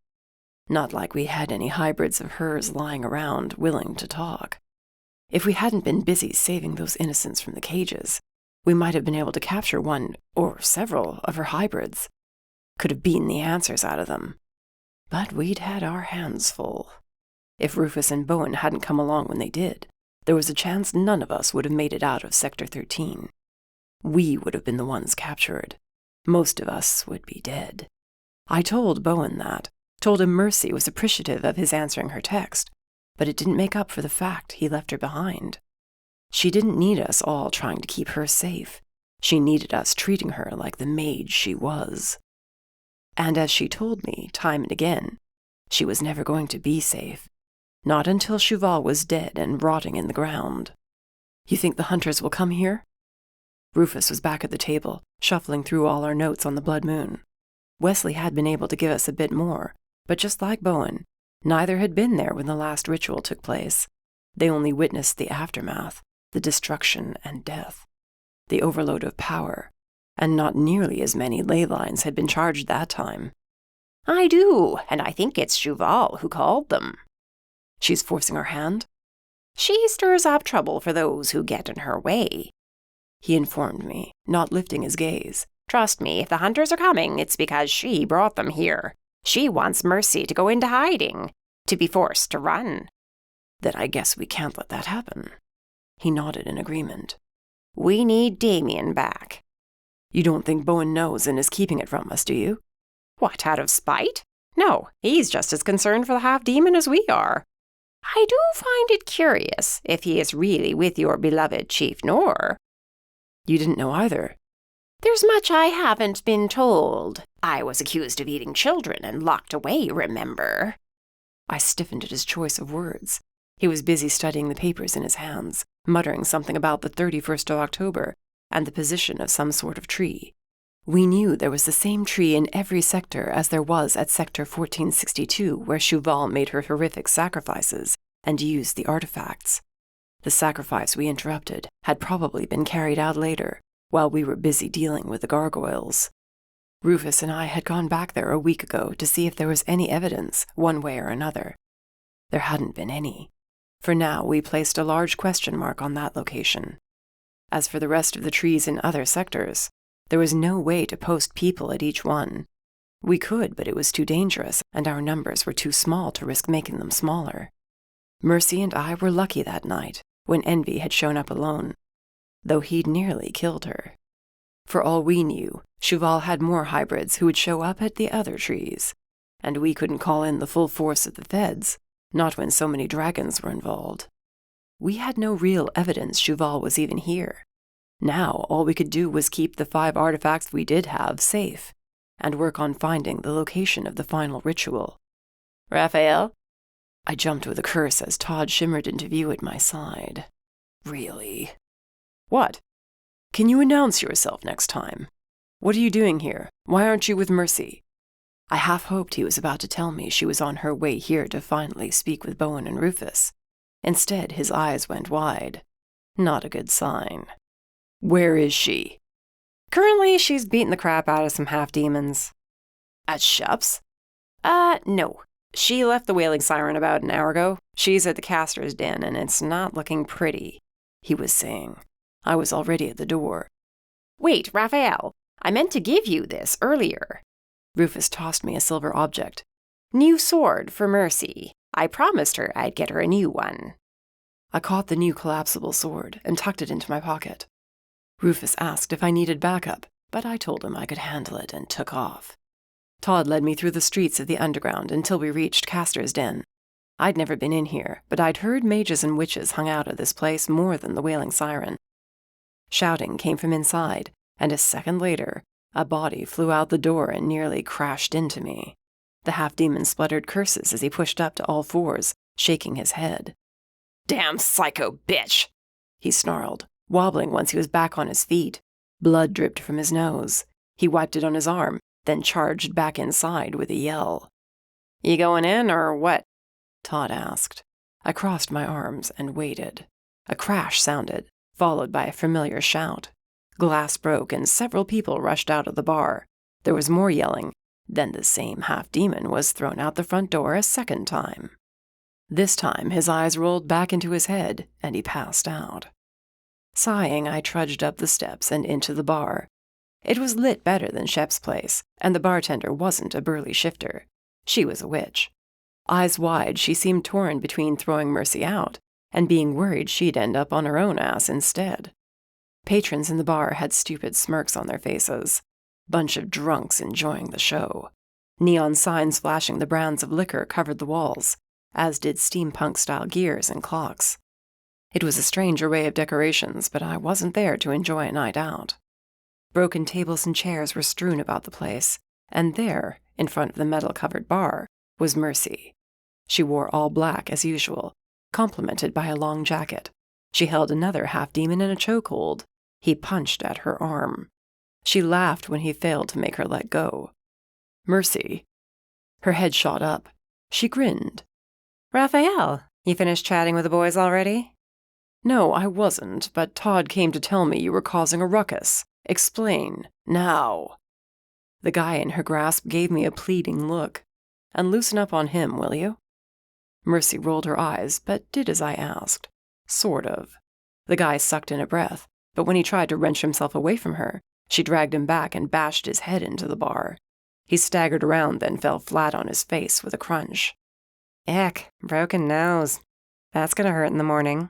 Not like we had any hybrids of hers lying around willing to talk. If we hadn't been busy saving those innocents from the cages, we might have been able to capture one or several of her hybrids. Could have beaten the answers out of them. But we'd had our hands full. If Rufus and Bowen hadn't come along when they did, there was a chance none of us would have made it out of Sector 13. We would have been the ones captured. Most of us would be dead. I told Bowen that, told him Mercy was appreciative of his answering her text, but it didn't make up for the fact he left her behind. She didn't need us all trying to keep her safe. She needed us treating her like the mage she was. And as she told me time and again, she was never going to be safe. Not until Shuval was dead and rotting in the ground. You think the hunters will come here? Rufus was back at the table, shuffling through all our notes on the blood moon. Wesley had been able to give us a bit more, but just like Bowen, neither had been there when the last ritual took place. They only witnessed the aftermath, the destruction and death, the overload of power, and not nearly as many ley lines had been charged that time. I do, and I think it's Shuval who called them. She's forcing our hand? She stirs up trouble for those who get in her way. He informed me, not lifting his gaze. Trust me, if the hunters are coming, it's because she brought them here. She wants Mercy to go into hiding, to be forced to run. Then I guess we can't let that happen. He nodded in agreement. We need Damien back. You don't think Bowen knows and is keeping it from us, do you? What, out of spite? No, he's just as concerned for the half-demon as we are. I do find it curious if he is really with your beloved Chief Noor. You didn't know either. There's much I haven't been told. I was accused of eating children and locked away, remember? I stiffened at his choice of words. He was busy studying the papers in his hands, muttering something about the 31st of October and the position of some sort of tree. We knew there was the same tree in every sector as there was at Sector 1462, where Shuval made her horrific sacrifices and used the artifacts. The sacrifice we interrupted had probably been carried out later, while we were busy dealing with the gargoyles. Rufus and I had gone back there a week ago to see if there was any evidence, one way or another. There hadn't been any. For now, we placed a large question mark on that location. As for the rest of the trees in other sectors, there was no way to post people at each one. We could, but it was too dangerous, and our numbers were too small to risk making them smaller. Mercy and I were lucky that night, when Envy had shown up alone, though he'd nearly killed her. For all we knew, Shuval had more hybrids who would show up at the other trees, and we couldn't call in the full force of the feds, not when so many dragons were involved. We had no real evidence Shuval was even here. Now all we could do was keep the 5 artifacts we did have safe, and work on finding the location of the final ritual. Rafael? I jumped with a curse as Todd shimmered into view at my side. Really? What? Can you announce yourself next time? What are you doing here? Why aren't you with Mercy? I half hoped he was about to tell me she was on her way here to finally speak with Bowen and Rufus. Instead, his eyes went wide. Not a good sign. Where is she? Currently, she's beating the crap out of some half-demons. At Shup's? No. She left the Wailing Siren about an hour ago. She's at the Caster's Den, and it's not looking pretty, he was saying. I was already at the door. Wait, Rafael. I meant to give you this earlier. Rufus tossed me a silver object. New sword for Mercy. I promised her I'd get her a new one. I caught the new collapsible sword and tucked it into my pocket. Rufus asked if I needed backup, but I told him I could handle it and took off. Todd led me through the streets of the underground until we reached Caster's Den. I'd never been in here, but I'd heard mages and witches hung out at this place more than the Wailing Siren. Shouting came from inside, and a second later, A body flew out the door and nearly crashed into me. The half-demon spluttered curses as he pushed up to all fours, shaking his head. "Damn psycho bitch!" he snarled, wobbling once he was back on his feet. Blood dripped from his nose. He wiped it on his arm, then charged back inside with a yell. "You going in, or what?" Todd asked. I crossed my arms and waited. A crash sounded, followed by a familiar shout. Glass broke and several people rushed out of the bar. There was more yelling. Then the same half-demon was thrown out the front door a second time. This time his eyes rolled back into his head, and he passed out. Sighing, I trudged up the steps and into the bar. It was lit better than Shep's place, and the bartender wasn't a burly shifter. She was a witch. Eyes wide, she seemed torn between throwing Mercy out and being worried she'd end up on her own ass instead. Patrons in the bar had stupid smirks on their faces. Bunch of drunks enjoying the show. Neon signs flashing the brands of liquor covered the walls, as did steampunk-style gears and clocks. It was a strange array of decorations, but I wasn't there to enjoy a night out. Broken tables and chairs were strewn about the place, and there, in front of the metal-covered bar, was Mercy. She wore all black as usual, complemented by a long jacket. She held another half-demon in a chokehold. He punched at her arm. She laughed when he failed to make her let go. "Mercy." Her head shot up. She grinned. "Rafael, you finished chatting with the boys already?" "No, I wasn't, but Todd came to tell me you were causing a ruckus. Explain, now." The guy in her grasp gave me a pleading look. "And loosen up on him, will you?" Mercy rolled her eyes, but did as I asked. Sort of. The guy sucked in a breath, but when he tried to wrench himself away from her, she dragged him back and bashed his head into the bar. He staggered around, then fell flat on his face with a crunch. "Eck, broken nose. That's gonna hurt in the morning."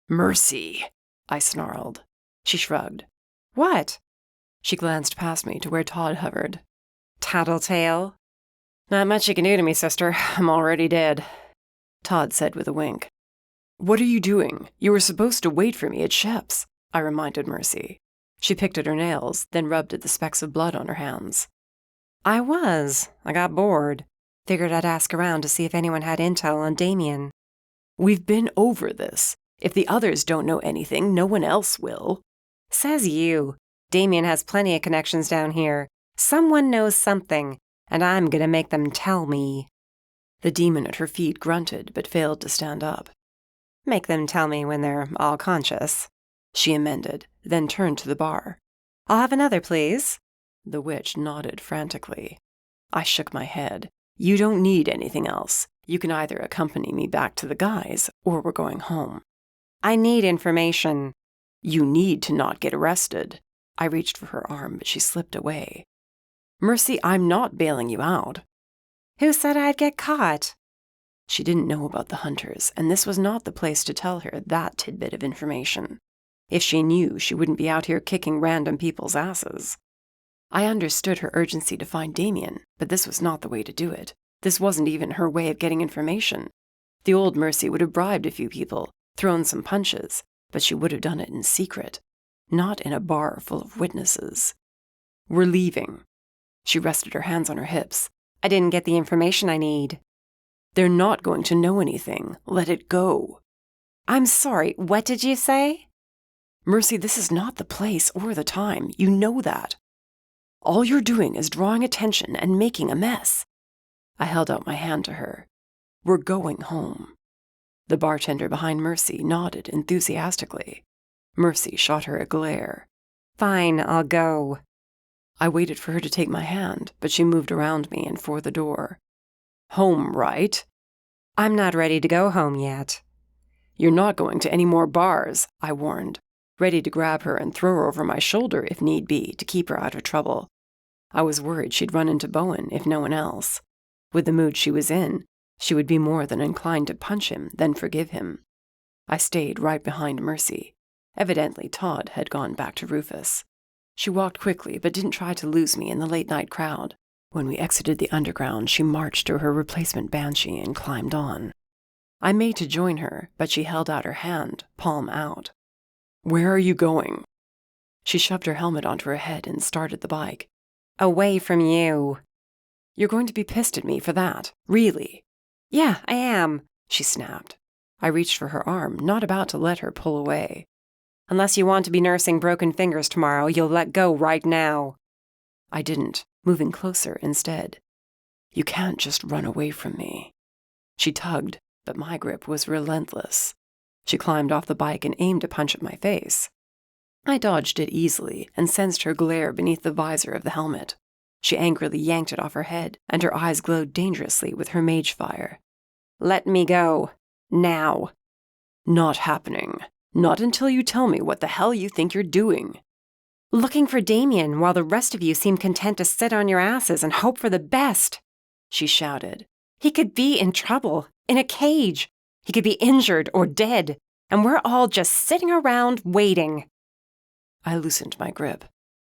"Mercy," I snarled. She shrugged. "What?" She glanced past me to where Todd hovered. "Tattletale?" "Not much you can do to me, sister. I'm already dead," Todd said with a wink. "What are you doing? You were supposed to wait for me at Shep's," I reminded Mercy. She picked at her nails, then rubbed at the specks of blood on her hands. "I was. I got bored. Figured I'd ask around to see if anyone had intel on Damien." "We've been over this. If the others don't know anything, no one else will." "Says you. Damien has plenty of connections down here. Someone knows something, and I'm gonna make them tell me." The demon at her feet grunted, but failed to stand up. "Make them tell me when they're all conscious," she amended, then turned to the bar. "I'll have another, please." The witch nodded frantically. I shook my head. "You don't need anything else. You can either accompany me back to the guys, or we're going home." "I need information." "You need to not get arrested." I reached for her arm, but she slipped away. "Mercy, I'm not bailing you out." "Who said I'd get caught?" She didn't know about the hunters, and this was not the place to tell her that tidbit of information. If she knew, she wouldn't be out here kicking random people's asses. I understood her urgency to find Damien, but this was not the way to do it. This wasn't even her way of getting information. The old Mercy would have bribed a few people, thrown some punches, but she would have done it in secret, not in a bar full of witnesses. "We're leaving." She rested her hands on her hips. "I didn't get the information I need." "They're not going to know anything. Let it go." "I'm sorry, what did you say?" "Mercy, this is not the place or the time. You know that. All you're doing is drawing attention and making a mess." I held out my hand to her. "We're going home." The bartender behind Mercy nodded enthusiastically. Mercy shot her a glare. "Fine, I'll go." I waited for her to take my hand, but she moved around me and for the door. "Home, right?" "I'm not ready to go home yet." "You're not going to any more bars," I warned, ready to grab her and throw her over my shoulder if need be to keep her out of trouble. I was worried she'd run into Bowen if no one else. With the mood she was in, she would be more than inclined to punch him than forgive him. I stayed right behind Mercy. Evidently Todd had gone back to Rufus. She walked quickly but didn't try to lose me in the late-night crowd. When we exited the underground, she marched to her replacement banshee and climbed on. I made to join her, but she held out her hand, palm out. "Where are you going?" She shoved her helmet onto her head and started the bike. Away from you. You're going to be pissed at me for that, really? Yeah, I am, she snapped. I reached for her arm, not about to let her pull away. Unless you want to be nursing broken fingers tomorrow, you'll let go right now. I didn't, moving closer instead. You can't just run away from me. She tugged, but my grip was relentless. She climbed off the bike and aimed a punch at my face. I dodged it easily and sensed her glare beneath the visor of the helmet. She angrily yanked it off her head, and her eyes glowed dangerously with her mage fire. Let me go. Now. Not happening. Not until you tell me what the hell you think you're doing. Looking for Damien while the rest of you seem content to sit on your asses and hope for the best, she shouted. He could be in trouble, in a cage. He could be injured or dead, and we're all just sitting around waiting. I loosened my grip.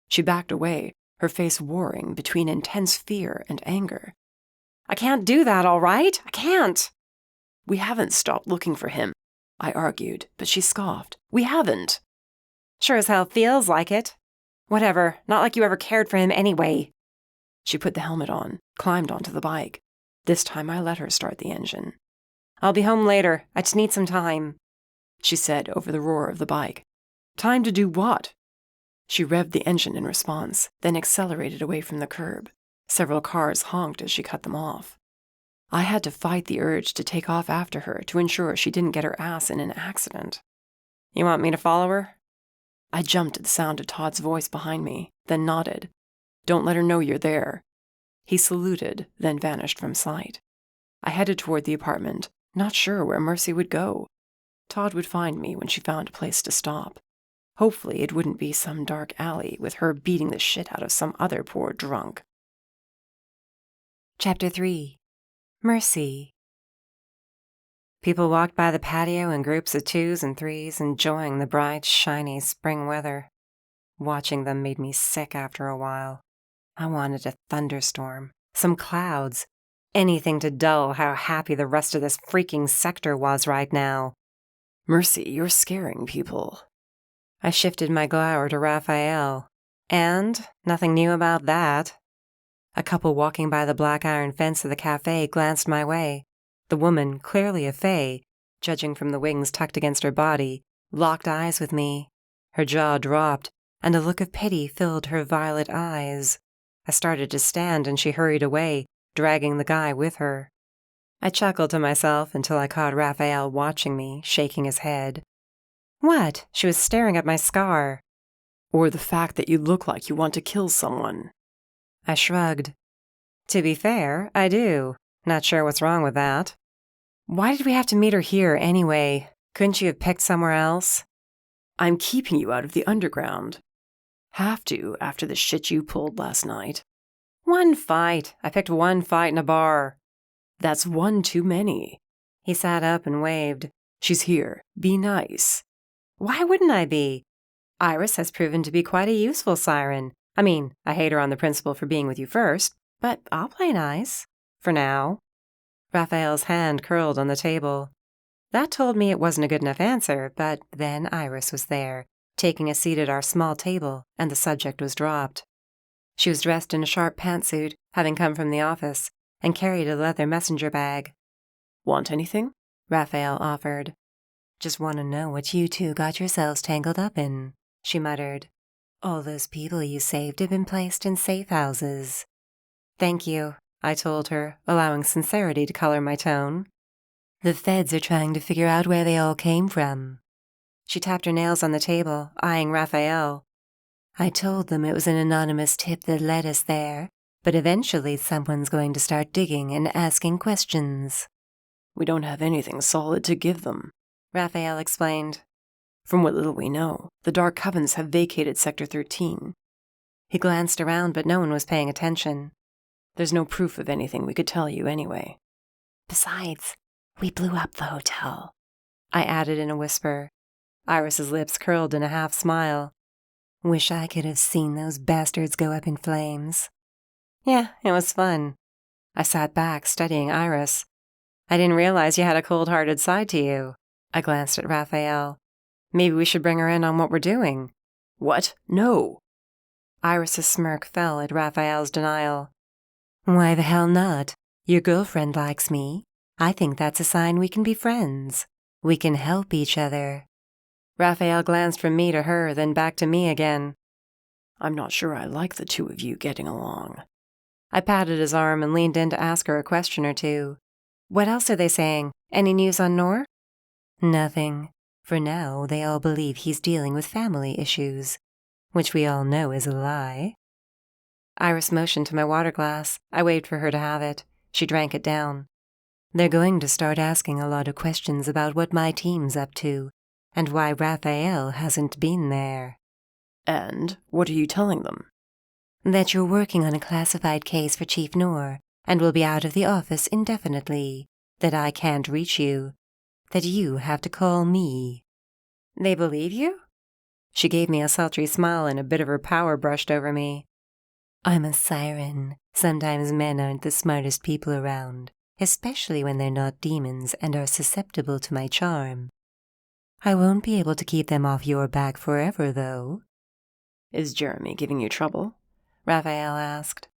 She backed away, her face warring between intense fear and anger. I can't do that, all right? I can't. We haven't stopped looking for him, I argued, but she scoffed. We haven't. Sure as hell feels like it. Whatever, not like you ever cared for him anyway. She put the helmet on, climbed onto the bike. This time I let her start the engine. I'll be home later. I just need some time, she said over the roar of the bike. Time to do what? She revved the engine in response, then accelerated away from the curb. Several cars honked as she cut them off. I had to fight the urge to take off after her to ensure she didn't get her ass in an accident. You want me to follow her? I jumped at the sound of Todd's voice behind me, then nodded. Don't let her know you're there. He saluted, then vanished from sight. I headed toward the apartment, not sure where Mercy would go. Todd would find me when she found a place to stop. Hopefully it wouldn't be some dark alley with her beating the shit out of some other poor drunk. Chapter 3. Mercy. People walked by the patio in groups of 2s and 3s, enjoying the bright, shiny spring weather. Watching them made me sick after a while. I wanted a thunderstorm, some clouds, anything to dull how happy the rest of this freaking sector was right now. Mercy, you're scaring people. I shifted my glower to Rafael. And nothing new about that. A couple walking by the black iron fence of the cafe glanced my way. The woman, clearly a fae, judging from the wings tucked against her body, locked eyes with me. Her jaw dropped, and a look of pity filled her violet eyes. I started to stand, and she hurried away, dragging the guy with her. I chuckled to myself until I caught Rafael watching me, shaking his head. What? She was staring at my scar. Or the fact that you look like you want to kill someone. I shrugged. To be fair, I do. Not sure what's wrong with that. Why did we have to meet her here anyway? Couldn't you have picked somewhere else? I'm keeping you out of the underground. Have to after the shit you pulled last night. One fight. I picked one fight in a bar. That's one too many. He sat up and waved. She's here. Be nice. Why wouldn't I be? Iris has proven to be quite a useful siren. I mean, I hate her on the principle for being with you first, but I'll play nice. For now. Raphael's hand curled on the table. That told me it wasn't a good enough answer, but then Iris was there, taking a seat at our small table, and the subject was dropped. She was dressed in a sharp pantsuit, having come from the office, and carried a leather messenger bag. Want anything? Raphael offered. Just want to know what you two got yourselves tangled up in, she muttered. All those people you saved have been placed in safe houses. Thank you, I told her, allowing sincerity to color my tone. The feds are trying to figure out where they all came from. She tapped her nails on the table, eyeing Raphael. I told them it was an anonymous tip that led us there, but eventually someone's going to start digging and asking questions. We don't have anything solid to give them, Raphael explained. From what little we know, the Dark Covens have vacated Sector 13. He glanced around, but no one was paying attention. There's no proof of anything we could tell you anyway. Besides, we blew up the hotel, I added in a whisper. Iris's lips curled in a half smile. Wish I could have seen those bastards go up in flames. Yeah, it was fun. I sat back, studying Iris. I didn't realize you had a cold-hearted side to you. I glanced at Raphael. Maybe we should bring her in on what we're doing. What? No. Iris's smirk fell at Rafael's denial. Why the hell not? Your girlfriend likes me. I think that's a sign we can be friends. We can help each other. Rafael glanced from me to her, then back to me again. I'm not sure I like the two of you getting along. I patted his arm and leaned in to ask her a question or two. What else are they saying? Any news on Nor? Nothing. For now, they all believe he's dealing with family issues, which we all know is a lie. Iris motioned to my water glass. I waved for her to have it. She drank it down. They're going to start asking a lot of questions about what my team's up to, and why Rafael hasn't been there. And what are you telling them? That you're working on a classified case for Chief Nor, and will be out of the office indefinitely, that I can't reach you, that you have to call me. They believe you? She gave me a sultry smile and a bit of her power brushed over me. I'm a siren. Sometimes men aren't the smartest people around, especially when they're not demons and are susceptible to my charm. I won't be able to keep them off your back forever, though. Is Jeremy giving you trouble? Rafael asked.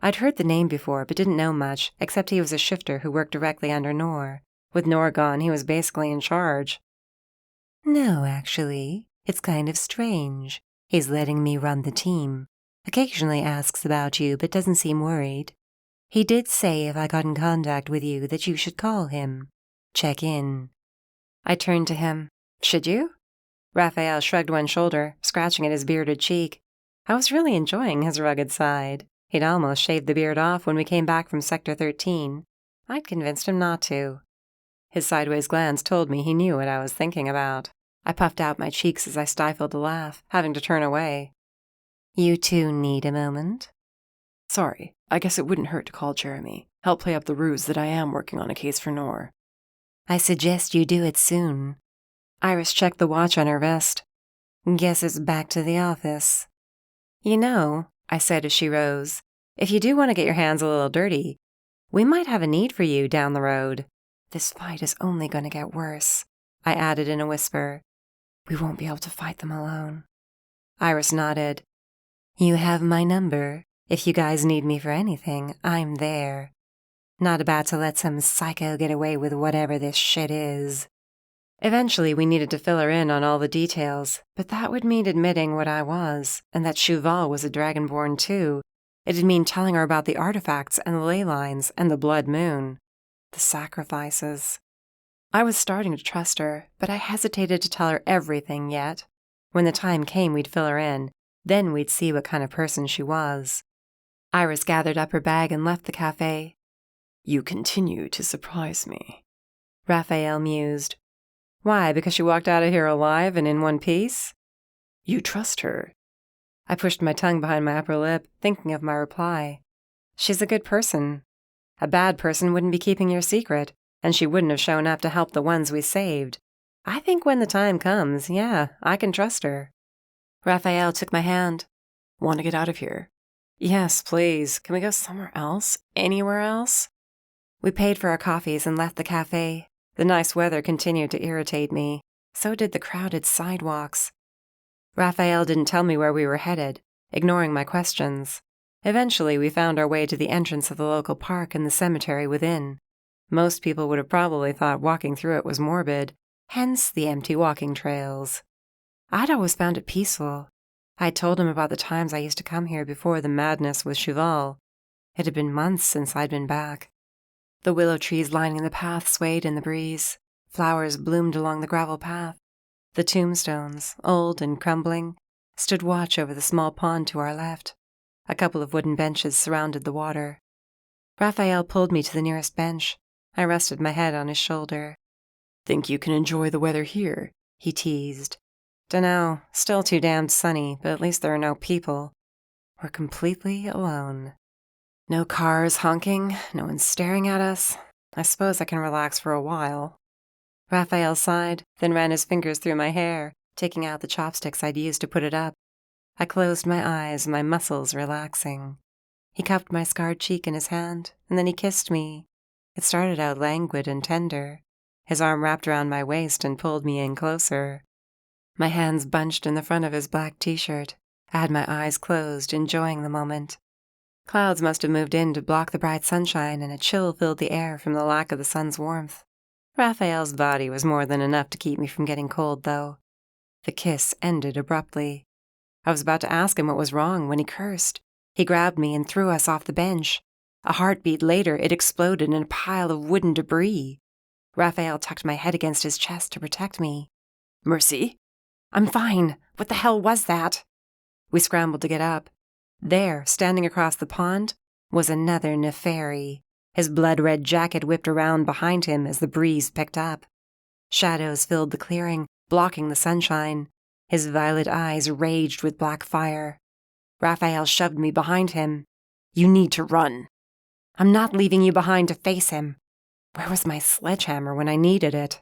I'd heard the name before, but didn't know much, except he was a shifter who worked directly under Nor. With Nor gone, he was basically in charge. No, actually. It's kind of strange. He's letting me run the team. Occasionally asks about you, but doesn't seem worried. He did say if I got in contact with you that you should call him. Check in. I turned to him. Should you? Rafael shrugged one shoulder, scratching at his bearded cheek. I was really enjoying his rugged side. He'd almost shaved the beard off when we came back from Sector 13. I'd convinced him not to. His sideways glance told me he knew what I was thinking about. I puffed out my cheeks as I stifled a laugh, having to turn away. You two need a moment? Sorry, I guess it wouldn't hurt to call Jeremy. Help play up the ruse that I am working on a case for Nor. I suggest you do it soon. Iris checked the watch on her wrist. Guess it's back to the office. You know, I said as she rose, if you do want to get your hands a little dirty, we might have a need for you down the road. This fight is only going to get worse, I added in a whisper. We won't be able to fight them alone. Iris nodded. You have my number. If you guys need me for anything, I'm there. Not about to let some psycho get away with whatever this shit is. Eventually, we needed to fill her in on all the details, but that would mean admitting what I was, and that Shuval was a dragonborn too. It'd mean telling her about the artifacts and the ley lines and the blood moon. The sacrifices. I was starting to trust her, but I hesitated to tell her everything yet. When the time came, we'd fill her in. Then we'd see what kind of person she was. Iris gathered up her bag and left the cafe. You continue to surprise me. Rafael mused. Why, because she walked out of here alive and in one piece? You trust her. I pushed my tongue behind my upper lip, thinking of my reply. She's a good person. A bad person wouldn't be keeping your secret, and she wouldn't have shown up to help the ones we saved. I think when the time comes, yeah, I can trust her. Rafael took my hand. Want to get out of here? Yes, please. Can we go somewhere else? Anywhere else? We paid for our coffees and left the cafe. The nice weather continued to irritate me. So did the crowded sidewalks. Rafael didn't tell me where we were headed, ignoring my questions. Eventually, we found our way to the entrance of the local park and the cemetery within. Most people would have probably thought walking through it was morbid, hence the empty walking trails. I'd always found it peaceful. I'd told him about the times I used to come here before the madness with Shuval. It had been months since I'd been back. The willow trees lining the path swayed in the breeze. Flowers bloomed along the gravel path. The tombstones, old and crumbling, stood watch over the small pond to our left. A couple of wooden benches surrounded the water. Rafael pulled me to the nearest bench. I rested my head on his shoulder. Think you can enjoy the weather here? He teased. Dunno, still too damned sunny, but at least there are no people. We're completely alone. No cars honking, no one staring at us. I suppose I can relax for a while. Rafael sighed, then ran his fingers through my hair, taking out the chopsticks I'd used to put it up. I closed my eyes, my muscles relaxing. He cupped my scarred cheek in his hand, and then he kissed me. It started out languid and tender. His arm wrapped around my waist and pulled me in closer. My hands bunched in the front of his black t-shirt. I had my eyes closed, enjoying the moment. Clouds must have moved in to block the bright sunshine, and a chill filled the air from the lack of the sun's warmth. Rafael's body was more than enough to keep me from getting cold, though. The kiss ended abruptly. I was about to ask him what was wrong when he cursed. He grabbed me and threw us off the bench. A heartbeat later, it exploded in a pile of wooden debris. Rafael tucked my head against his chest to protect me. Mercy? I'm fine. What the hell was that? We scrambled to get up. There, standing across the pond, was another nefari. His blood-red jacket whipped around behind him as the breeze picked up. Shadows filled the clearing, blocking the sunshine. His violet eyes raged with black fire. Rafael shoved me behind him. You need to run. I'm not leaving you behind to face him. Where was my sledgehammer when I needed it?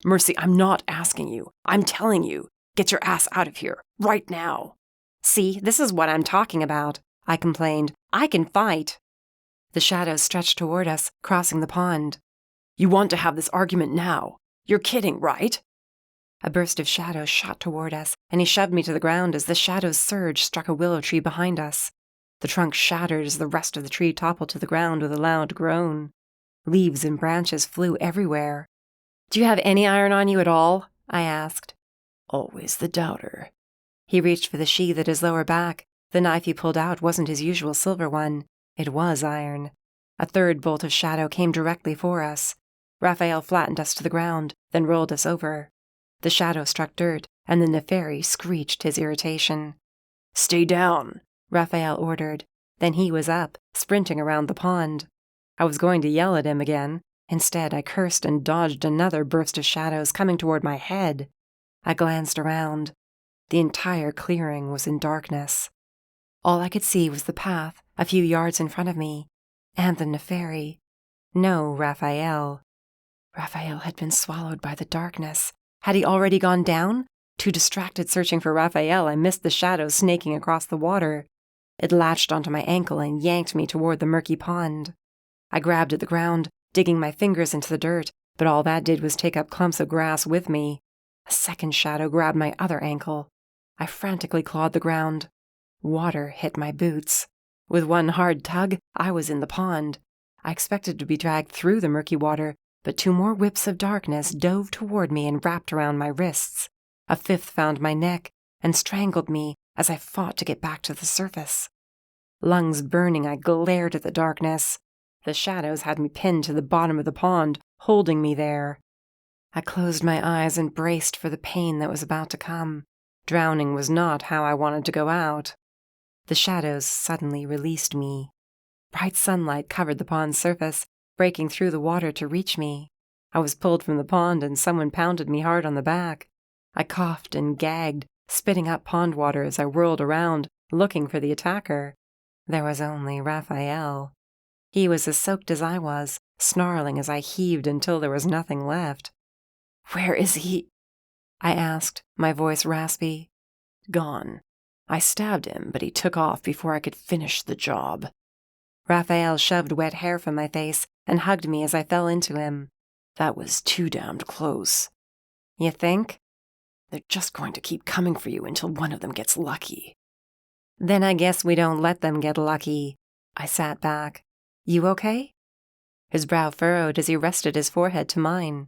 Mercy, I'm not asking you. I'm telling you. Get your ass out of here, right now. See, this is what I'm talking about, I complained. I can fight. The shadows stretched toward us, crossing the pond. You want to have this argument now? You're kidding, right? A burst of shadows shot toward us, and he shoved me to the ground as the shadow's surge struck a willow tree behind us. The trunk shattered as the rest of the tree toppled to the ground with a loud groan. Leaves and branches flew everywhere. Do you have any iron on you at all? I asked. Always the doubter. He reached for the sheath at his lower back. The knife he pulled out wasn't his usual silver one. It was iron. A third bolt of shadow came directly for us. Rafael flattened us to the ground, then rolled us over. The shadow struck dirt, and the nefari screeched his irritation. Stay down, Rafael ordered. Then he was up, sprinting around the pond. I was going to yell at him again. Instead, I cursed and dodged another burst of shadows coming toward my head. I glanced around. The entire clearing was in darkness. All I could see was the path, a few yards in front of me, and the nefari. No Rafael. Rafael had been swallowed by the darkness. Had he already gone down? Too distracted searching for Rafael, I missed the shadow snaking across the water. It latched onto my ankle and yanked me toward the murky pond. I grabbed at the ground, digging my fingers into the dirt, but all that did was take up clumps of grass with me. A second shadow grabbed my other ankle. I frantically clawed the ground. Water hit my boots. With one hard tug, I was in the pond. I expected to be dragged through the murky water, but two more whips of darkness dove toward me and wrapped around my wrists. A fifth found my neck and strangled me as I fought to get back to the surface. Lungs burning, I glared at the darkness. The shadows had me pinned to the bottom of the pond, holding me there. I closed my eyes and braced for the pain that was about to come. Drowning was not how I wanted to go out. The shadows suddenly released me. Bright sunlight covered the pond's surface, breaking through the water to reach me. I was pulled from the pond and someone pounded me hard on the back. I coughed and gagged, spitting up pond water as I whirled around, looking for the attacker. There was only Rafael. He was as soaked as I was, snarling as I heaved until there was nothing left. Where is he? I asked, my voice raspy. Gone. I stabbed him, but he took off before I could finish the job. Rafael shoved wet hair from my face and hugged me as I fell into him. That was too damned close. You think? They're just going to keep coming for you until one of them gets lucky. Then I guess we don't let them get lucky. I sat back. You okay? His brow furrowed as he rested his forehead to mine.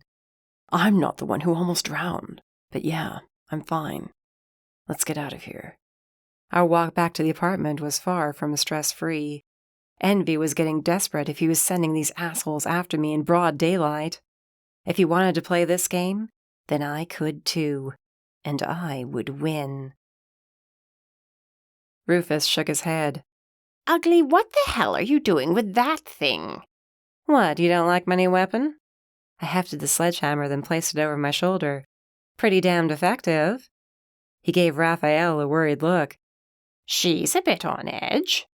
I'm not the one who almost drowned, but yeah, I'm fine. Let's get out of here. Our walk back to the apartment was far from stress-free. Envy was getting desperate if he was sending these assholes after me in broad daylight. If he wanted to play this game, then I could too, and I would win. Rufus shook his head. Ugly, what the hell are you doing with that thing? What, you don't like my new weapon? I hefted the sledgehammer, then placed it over my shoulder. Pretty damned effective. He gave Rafael a worried look. She's a bit on edge.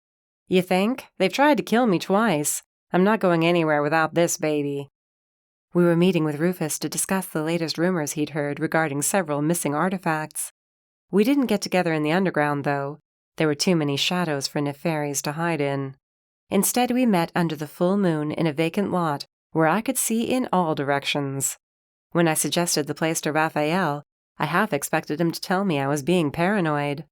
You think? They've tried to kill me twice. I'm not going anywhere without this baby. We were meeting with Rufus to discuss the latest rumors he'd heard regarding several missing artifacts. We didn't get together in the underground, though. There were too many shadows for nefaries to hide in. Instead, we met under the full moon in a vacant lot where I could see in all directions. When I suggested the place to Rafael, I half expected him to tell me I was being paranoid.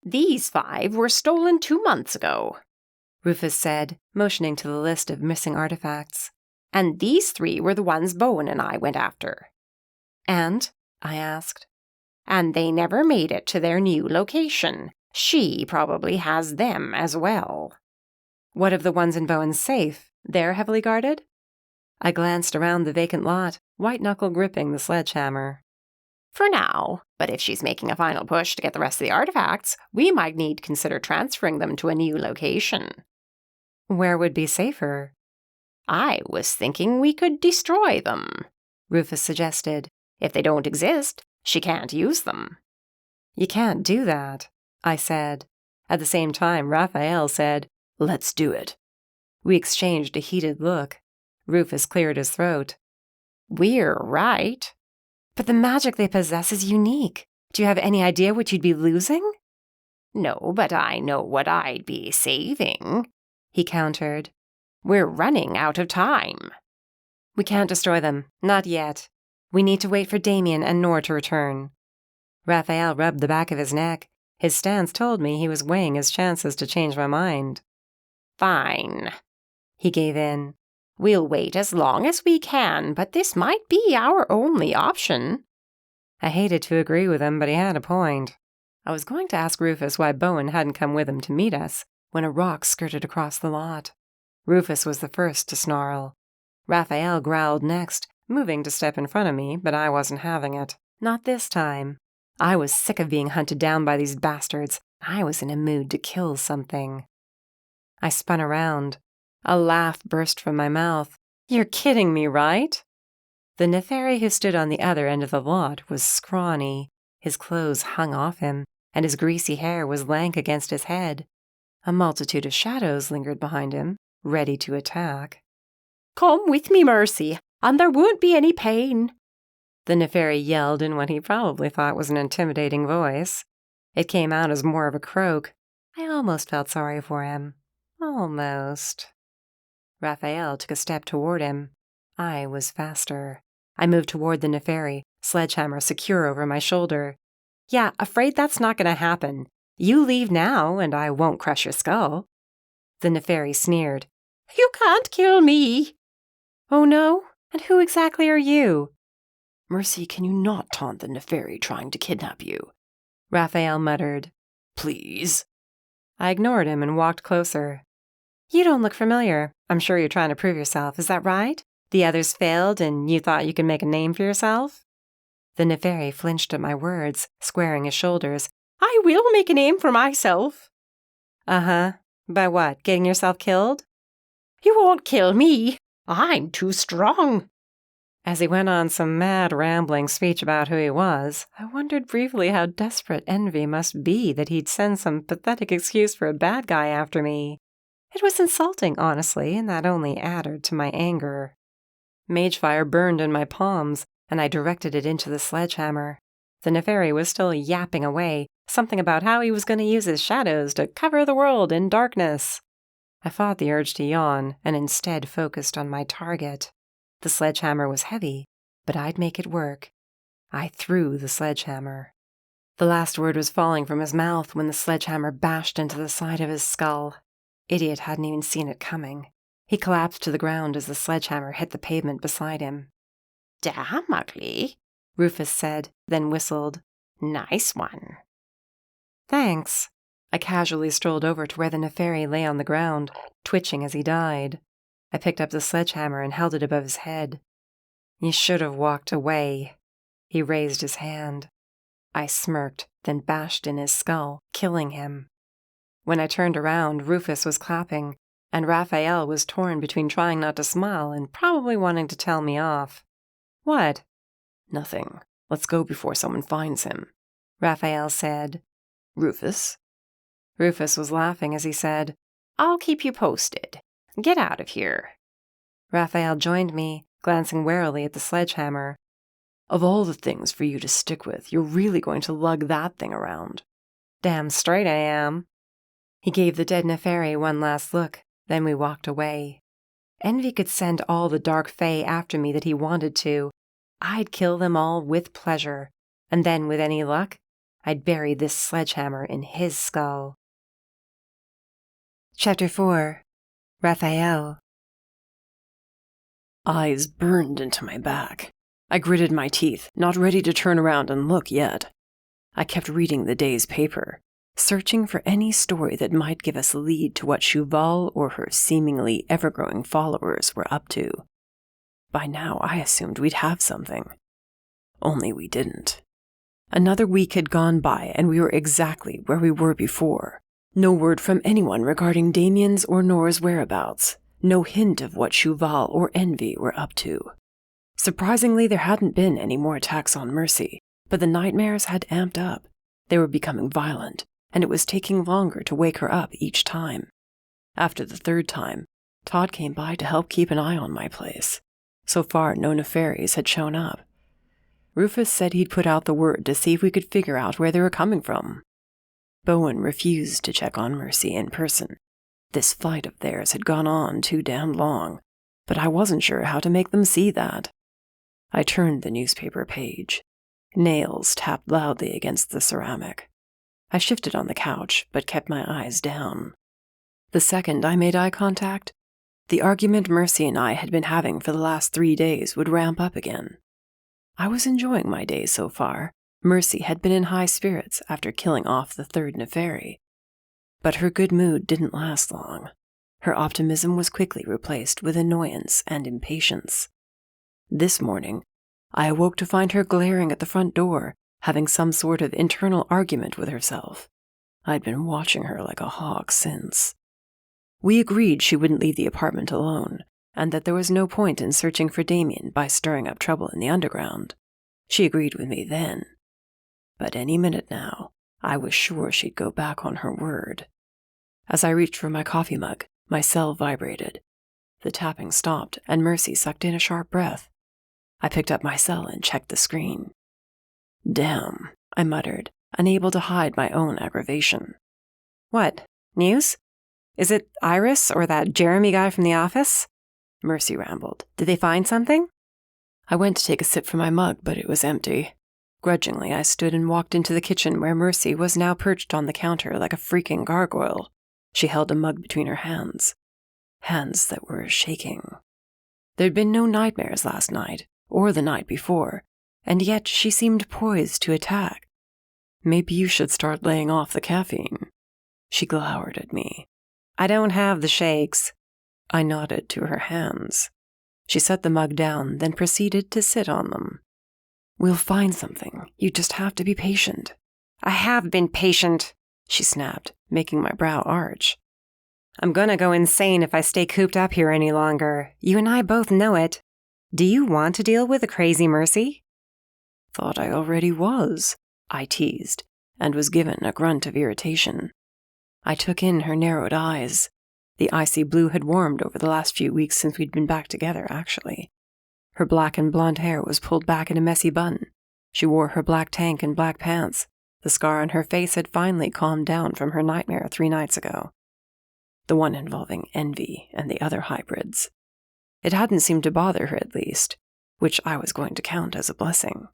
"These 5 were stolen 2 months ago," Rufus said, motioning to the list of missing artifacts. "and these 3 were the ones Bowen and I went after." And? I asked. "And they never made it to their new location. She probably has them as well." What of the ones in Bowen's safe? They're heavily guarded? I glanced around the vacant lot, white-knuckle gripping the sledgehammer. "For now, but if she's making a final push to get the rest of the artifacts, we might need to consider transferring them to a new location." Where would be safer? "I was thinking we could destroy them," Rufus suggested. "If they don't exist, she can't use them." You can't do that, I said. At the same time, Rafael said, Let's do it. We exchanged a heated look. Rufus cleared his throat. "We're right." But the magic they possess is unique. Do you have any idea what you'd be losing? "No, but I know what I'd be saving," he countered. "We're running out of time." We can't destroy them. Not yet. We need to wait for Damien and Nor to return. Rafael rubbed the back of his neck. His stance told me he was weighing his chances to change my mind. "Fine." He gave in. "We'll wait as long as we can, but this might be our only option." I hated to agree with him, but he had a point. I was going to ask Rufus why Bowen hadn't come with him to meet us when a rock skirted across the lot. Rufus was the first to snarl. Rafael growled next, moving to step in front of me, but I wasn't having it. Not this time. I was sick of being hunted down by these bastards. I was in a mood to kill something. I spun around. A laugh burst from my mouth. You're kidding me, right? The nefary who stood on the other end of the lot was scrawny. His clothes hung off him, and his greasy hair was lank against his head. A multitude of shadows lingered behind him, ready to attack. "Come with me, Mercy, and there won't be any pain," the nefary yelled in what he probably thought was an intimidating voice. It came out as more of a croak. I almost felt sorry for him. Almost. Rafael took a step toward him. I was faster. I moved toward the nefary, sledgehammer secure over my shoulder. Yeah, afraid that's not going to happen. You leave now, and I won't crush your skull. The nefary sneered. "You can't kill me." Oh no? And who exactly are you? Mercy, can you not taunt the nefary trying to kidnap you? Rafael muttered. Please. I ignored him and walked closer. You don't look familiar. I'm sure you're trying to prove yourself, is that right? The others failed and you thought you could make a name for yourself? The nefary flinched at my words, squaring his shoulders. "I will make a name for myself." Uh-huh. By what, getting yourself killed? "You won't kill me. I'm too strong." As he went on some mad, rambling speech about who he was, I wondered briefly how desperate envy must be that he'd send some pathetic excuse for a bad guy after me. It was insulting, honestly, and that only added to my anger. Magefire burned in my palms, and I directed it into the sledgehammer. The nefary was still yapping away, something about how he was going to use his shadows to cover the world in darkness. I fought the urge to yawn, and instead focused on my target. The sledgehammer was heavy, but I'd make it work. I threw the sledgehammer. The last word was falling from his mouth when the sledgehammer bashed into the side of his skull. Idiot hadn't even seen it coming. He collapsed to the ground as the sledgehammer hit the pavement beside him. "Damn ugly," Rufus said, then whistled. "Nice one." Thanks. I casually strolled over to where the nefary lay on the ground, twitching as he died. I picked up the sledgehammer and held it above his head. You should have walked away. He raised his hand. I smirked, then bashed in his skull, killing him. When I turned around, Rufus was clapping, and Rafael was torn between trying not to smile and probably wanting to tell me off. What? Nothing. Let's go before someone finds him, Rafael said. Rufus? Rufus was laughing as he said, "I'll keep you posted. Get out of here." Rafael joined me, glancing warily at the sledgehammer. Of all the things for you to stick with, you're really going to lug that thing around. Damn straight I am. He gave the dead nefary one last look, then we walked away. Envy could send all the dark fae after me that he wanted to. I'd kill them all with pleasure, And then, with any luck, I'd bury this sledgehammer in his skull. Chapter 4. Rafael. Eyes burned into my back. I gritted my teeth, not ready to turn around and look yet. I kept reading the day's paper, searching for any story that might give us a lead to what Shuval or her seemingly ever-growing followers were up to. By now, I assumed we'd have something. Only we didn't. Another week had gone by, and we were exactly where we were before. No word from anyone regarding Damien's or Nora's whereabouts. No hint of what Shuval or Envy were up to. Surprisingly, there hadn't been any more attacks on Mercy, but the nightmares had amped up. They were becoming violent, and it was taking longer to wake her up each time. After the third time, Todd came by to help keep an eye on my place. So far, no nefaries had shown up. Rufus said he'd put out the word to see if we could figure out where they were coming from. Bowen refused to check on Mercy in person. This fight of theirs had gone on too damn long, but I wasn't sure how to make them see that. I turned the newspaper page. Nails tapped loudly against the ceramic. I shifted on the couch, but kept my eyes down. The second I made eye contact, the argument Mercy and I had been having for the last 3 days would ramp up again. I was enjoying my day so far. Mercy had been in high spirits after killing off the third nefari. But her good mood didn't last long. Her optimism was quickly replaced with annoyance and impatience. This morning, I awoke to find her glaring at the front door, having some sort of internal argument with herself. I'd been watching her like a hawk since. We agreed she wouldn't leave the apartment alone, and that there was no point in searching for Damien by stirring up trouble in the underground. She agreed with me then. But any minute now, I was sure she'd go back on her word. As I reached for my coffee mug, my cell vibrated. The tapping stopped, and Mercy sucked in a sharp breath. I picked up my cell and checked the screen. Damn, I muttered, unable to hide my own aggravation. What? News? Is it Iris or that Jeremy guy from the office? Mercy rambled. Did they find something? I went to take a sip from my mug, but it was empty. Grudgingly, I stood and walked into the kitchen where Mercy was now perched on the counter like a freaking gargoyle. She held a mug between her hands. Hands that were shaking. There'd been no nightmares last night, or the night before, and yet she seemed poised to attack. Maybe you should start laying off the caffeine. She glowered at me. I don't have the shakes. I nodded to her hands. She set the mug down, then proceeded to sit on them. We'll find something. You just have to be patient. I have been patient, she snapped, making my brow arch. I'm gonna go insane if I stay cooped up here any longer. You and I both know it. Do you want to deal with a crazy Mercy? Thought I already was, I teased, and was given a grunt of irritation. I took in her narrowed eyes. The icy blue had warmed over the last few weeks since we'd been back together, actually. Her black and blonde hair was pulled back in a messy bun. She wore her black tank and black pants. The scar on her face had finally calmed down from her nightmare 3 nights ago. The one involving Envy and the other hybrids. It hadn't seemed to bother her, at least, which I was going to count as a blessing.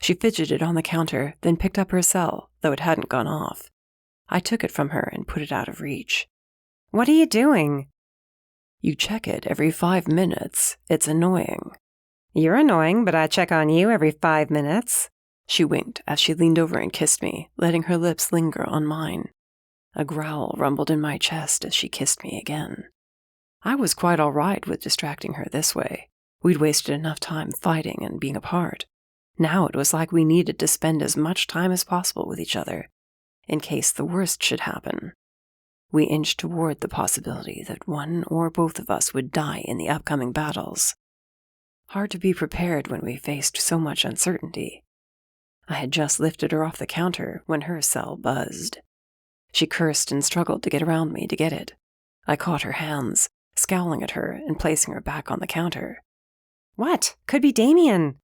She fidgeted on the counter, then picked up her cell, though it hadn't gone off. I took it from her and put it out of reach. What are you doing? You check it every 5 minutes. It's annoying. You're annoying, but I check on you every 5 minutes. She winked as she leaned over and kissed me, letting her lips linger on mine. A growl rumbled in my chest as she kissed me again. I was quite all right with distracting her this way. We'd wasted enough time fighting and being apart. Now it was like we needed to spend as much time as possible with each other, in case the worst should happen. We inched toward the possibility that one or both of us would die in the upcoming battles. Hard to be prepared when we faced so much uncertainty. I had just lifted her off the counter when her cell buzzed. She cursed and struggled to get around me to get it. I caught her hands, scowling at her and placing her back on the counter. What? Could be Damien.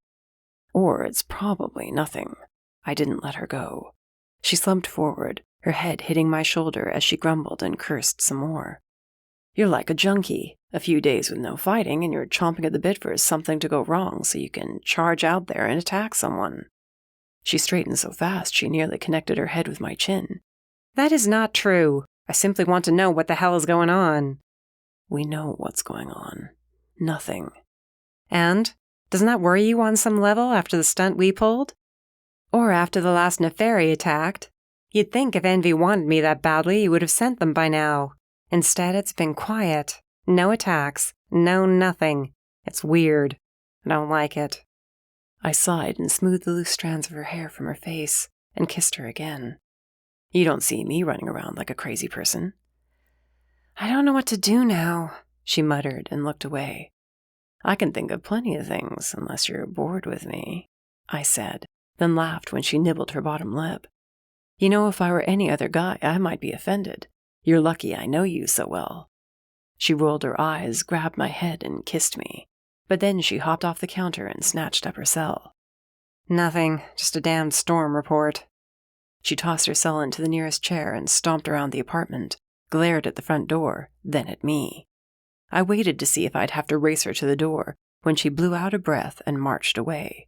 Or it's probably nothing. I didn't let her go. She slumped forward, her head hitting my shoulder as she grumbled and cursed some more. You're like a junkie. A few days with no fighting and you're chomping at the bit for something to go wrong so you can charge out there and attack someone. She straightened so fast she nearly connected her head with my chin. That is not true. I simply want to know what the hell is going on. We know what's going on. Nothing. And? Doesn't that worry you on some level after the stunt we pulled? Or after the last nefari attacked? You'd think if Envy wanted me that badly, you would have sent them by now. Instead, it's been quiet. No attacks. No nothing. It's weird. I don't like it. I sighed and smoothed the loose strands of her hair from her face and kissed her again. You don't see me running around like a crazy person. I don't know what to do now, she muttered and looked away. I can think of plenty of things unless you're bored with me, I said, then laughed when she nibbled her bottom lip. You know, if I were any other guy, I might be offended. You're lucky I know you so well. She rolled her eyes, grabbed my head, and kissed me. But then she hopped off the counter and snatched up her cell. Nothing, just a damned storm report. She tossed her cell into the nearest chair and stomped around the apartment, glared at the front door, then at me. I waited to see if I'd have to race her to the door when she blew out a breath and marched away.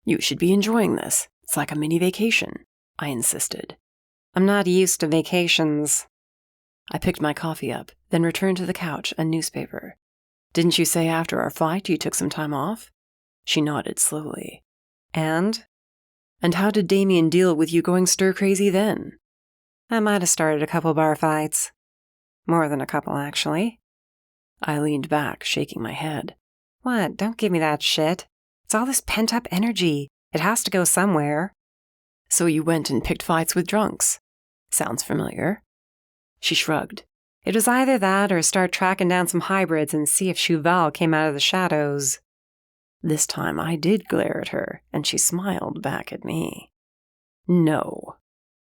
You should be enjoying this. It's like a mini vacation, I insisted. I'm not used to vacations. I picked my coffee up, then returned to the couch and newspaper. Didn't you say after our flight you took some time off? She nodded slowly. And? And how did Damien deal with you going stir-crazy then? I might have started a couple bar fights. More than a couple, actually. I leaned back, shaking my head. What? Don't give me that shit. It's all this pent-up energy. It has to go somewhere. So you went and picked fights with drunks. Sounds familiar. She shrugged. It was either that or start tracking down some hybrids and see if Shuval came out of the shadows. This time I did glare at her, and she smiled back at me. No.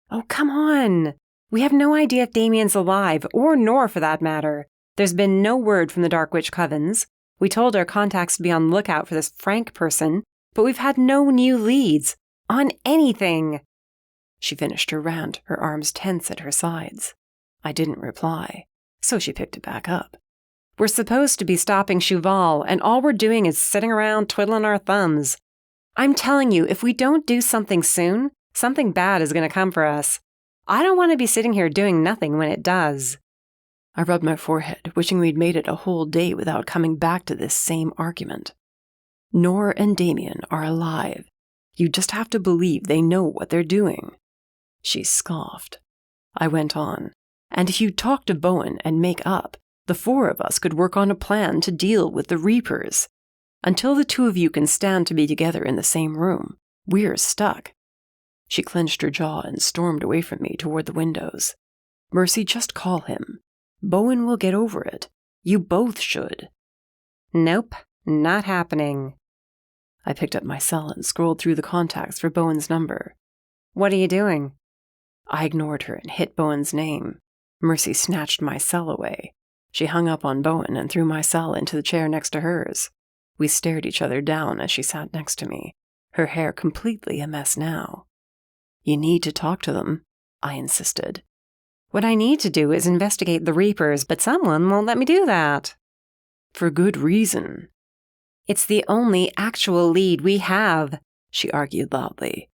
Oh, come on. We have no idea if Damien's alive, or Nor for that matter. There's been no word from the Dark Witch covens. We told our contacts to be on the lookout for this Frank person, but we've had no new leads. On anything. She finished her rant, her arms tense at her sides. I didn't reply, so she picked it back up. We're supposed to be stopping Shuval, and all we're doing is sitting around twiddling our thumbs. I'm telling you, if we don't do something soon, something bad is going to come for us. I don't want to be sitting here doing nothing when it does. I rubbed my forehead, wishing we'd made it a whole day without coming back to this same argument. Nor and Damien are alive. You just have to believe they know what they're doing. She scoffed. I went on. And if you talk to Bowen and make up, the four of us could work on a plan to deal with the Reapers. Until the two of you can stand to be together in the same room, we're stuck. She clenched her jaw and stormed away from me toward the windows. Mercy, just call him. Bowen will get over it. You both should. Nope, not happening. I picked up my cell and scrolled through the contacts for Bowen's number. What are you doing? I ignored her and hit Bowen's name. Mercy snatched my cell away. She hung up on Bowen and threw my cell into the chair next to hers. We stared each other down as she sat next to me, her hair completely a mess now. You need to talk to them, I insisted. What I need to do is investigate the Reapers, but someone won't let me do that. For good reason. It's the only actual lead we have, she argued loudly.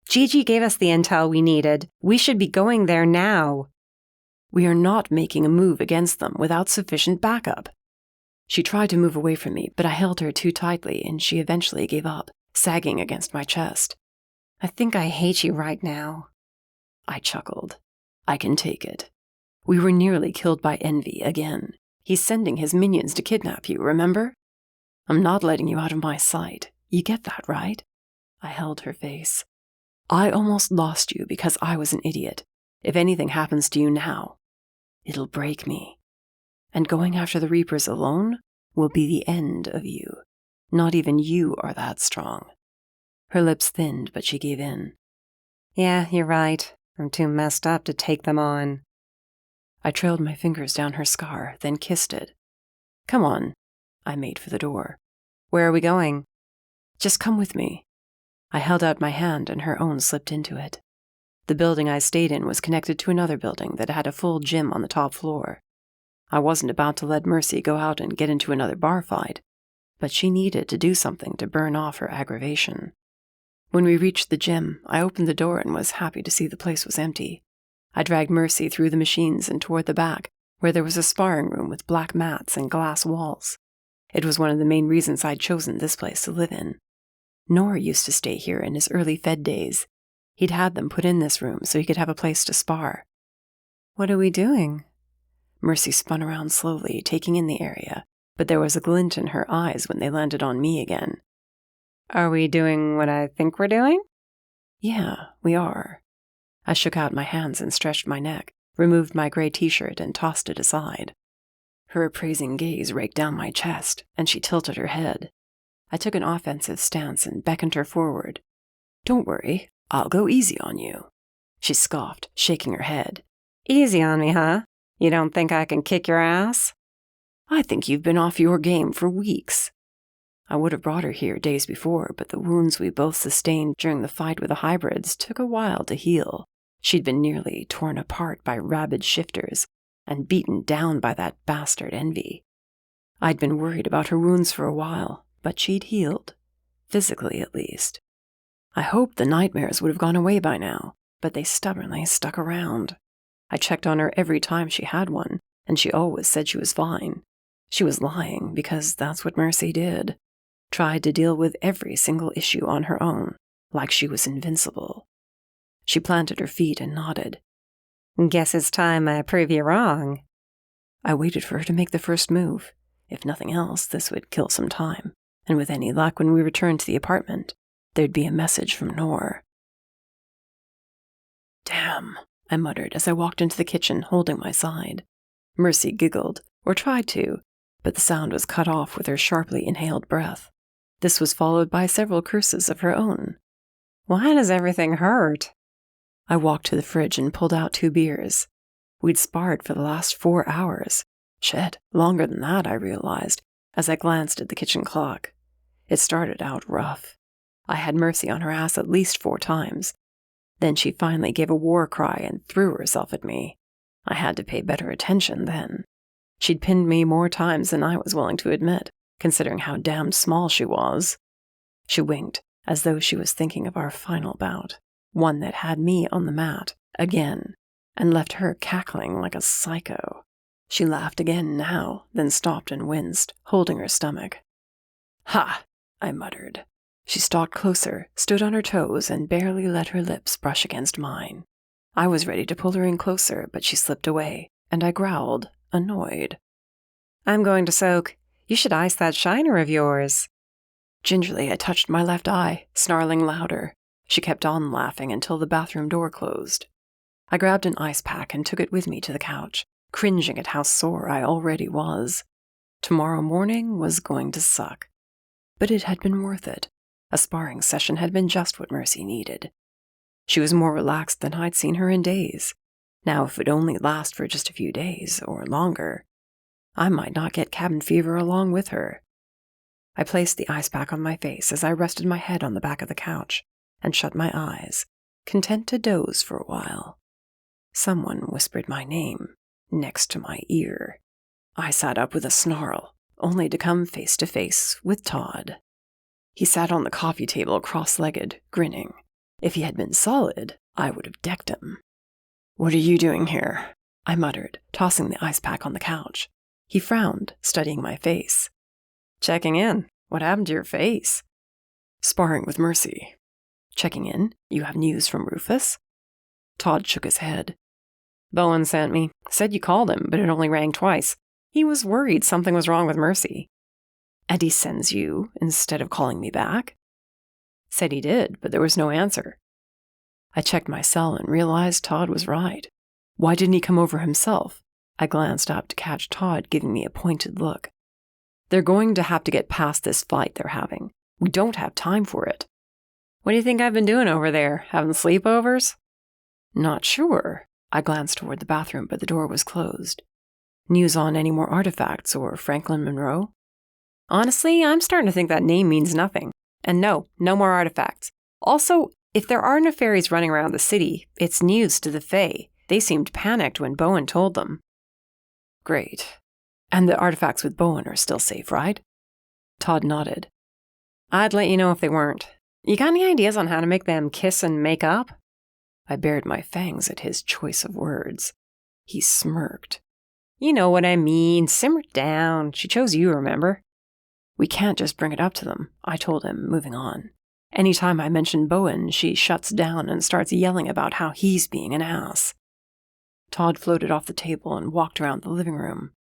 Gigi gave us the intel we needed. We should be going there now. We are not making a move against them without sufficient backup. She tried to move away from me, but I held her too tightly, and she eventually gave up, sagging against my chest. I think I hate you right now. I chuckled. I can take it. We were nearly killed by Envy again. He's sending his minions to kidnap you, remember? I'm not letting you out of my sight. You get that, right? I held her face. I almost lost you because I was an idiot. If anything happens to you now, it'll break me. And going after the Reapers alone will be the end of you. Not even you are that strong. Her lips thinned, but she gave in. Yeah, you're right. I'm too messed up to take them on. I trailed my fingers down her scar, then kissed it. Come on. I made for the door. Where are we going? Just come with me. I held out my hand and her own slipped into it. The building I stayed in was connected to another building that had a full gym on the top floor. I wasn't about to let Mercy go out and get into another bar fight, but she needed to do something to burn off her aggravation. When we reached the gym, I opened the door and was happy to see the place was empty. I dragged Mercy through the machines and toward the back, where there was a sparring room with black mats and glass walls. It was one of the main reasons I'd chosen this place to live in. Nor used to stay here in his early Fed days. He'd had them put in this room so he could have a place to spar. What are we doing? Mercy spun around slowly, taking in the area, but there was a glint in her eyes when they landed on me again. Are we doing what I think we're doing? Yeah, we are. I shook out my hands and stretched my neck, removed my gray t-shirt and tossed it aside. Her appraising gaze raked down my chest, and she tilted her head. I took an offensive stance and beckoned her forward. Don't worry, I'll go easy on you. She scoffed, shaking her head. Easy on me, huh? You don't think I can kick your ass? I think you've been off your game for weeks. I would have brought her here days before, but the wounds we both sustained during the fight with the hybrids took a while to heal. She'd been nearly torn apart by rabid shifters and beaten down by that bastard Envy. I'd been worried about her wounds for a while, but she'd healed, physically at least. I hoped the nightmares would have gone away by now, but they stubbornly stuck around. I checked on her every time she had one, and she always said she was fine. She was lying because that's what Mercy did. Tried to deal with every single issue on her own, like she was invincible. She planted her feet and nodded. Guess it's time I prove you wrong. I waited for her to make the first move. If nothing else, this would kill some time, and with any luck when we returned to the apartment, there'd be a message from Nor. Damn, I muttered as I walked into the kitchen holding my side. Mercy giggled, or tried to, but the sound was cut off with her sharply inhaled breath. This was followed by several curses of her own. Why does everything hurt? I walked to the fridge and pulled out 2 beers. We'd sparred for the last 4 hours. Shit, longer than that, I realized, as I glanced at the kitchen clock. It started out rough. I had Mercy on her ass at least 4 times. Then she finally gave a war cry and threw herself at me. I had to pay better attention then. She'd pinned me more times than I was willing to admit, considering how damned small she was. She winked, as though she was thinking of our final bout, one that had me on the mat, again, and left her cackling like a psycho. She laughed again now, then stopped and winced, holding her stomach. Ha! I muttered. She stalked closer, stood on her toes, and barely let her lips brush against mine. I was ready to pull her in closer, but she slipped away, and I growled, annoyed. I'm going to soak. You should ice that shiner of yours. Gingerly, I touched my left eye, snarling louder. She kept on laughing until the bathroom door closed. I grabbed an ice pack and took it with me to the couch, cringing at how sore I already was. Tomorrow morning was going to suck. But it had been worth it. A sparring session had been just what Mercy needed. She was more relaxed than I'd seen her in days. Now, if it only last for just a few days, or longer, I might not get cabin fever along with her. I placed the ice pack on my face as I rested my head on the back of the couch and shut my eyes, content to doze for a while. Someone whispered my name, next to my ear. I sat up with a snarl, only to come face to face with Todd. He sat on the coffee table cross-legged, grinning. If he had been solid, I would have decked him. "What are you doing here?" I muttered, tossing the ice pack on the couch. He frowned, studying my face. Checking in. What happened to your face? Sparring with Mercy. Checking in? You have news from Rufus? Todd shook his head. Bowen sent me. Said you called him, but it only rang twice. He was worried something was wrong with Mercy. And he sends you instead of calling me back? Said he did, but there was no answer. I checked my cell and realized Todd was right. Why didn't he come over himself? I glanced up to catch Todd giving me a pointed look. They're going to have to get past this fight they're having. We don't have time for it. What do you think I've been doing over there? Having sleepovers? Not sure. I glanced toward the bathroom, but the door was closed. News on any more artifacts or Franklin Monroe? Honestly, I'm starting to think that name means nothing. And no more artifacts. Also, if there are nefaries running around the city, it's news to the Fae. They seemed panicked when Bowen told them. Great. And the artifacts with Bowen are still safe, right? Todd nodded. I'd let you know if they weren't. You got any ideas on how to make them kiss and make up? I bared my fangs at his choice of words. He smirked. You know what I mean. Simmer down. She chose you, remember? We can't just bring it up to them, I told him, moving on. Anytime I mention Bowen, she shuts down and starts yelling about how he's being an ass. Todd floated off the table and walked around the living room.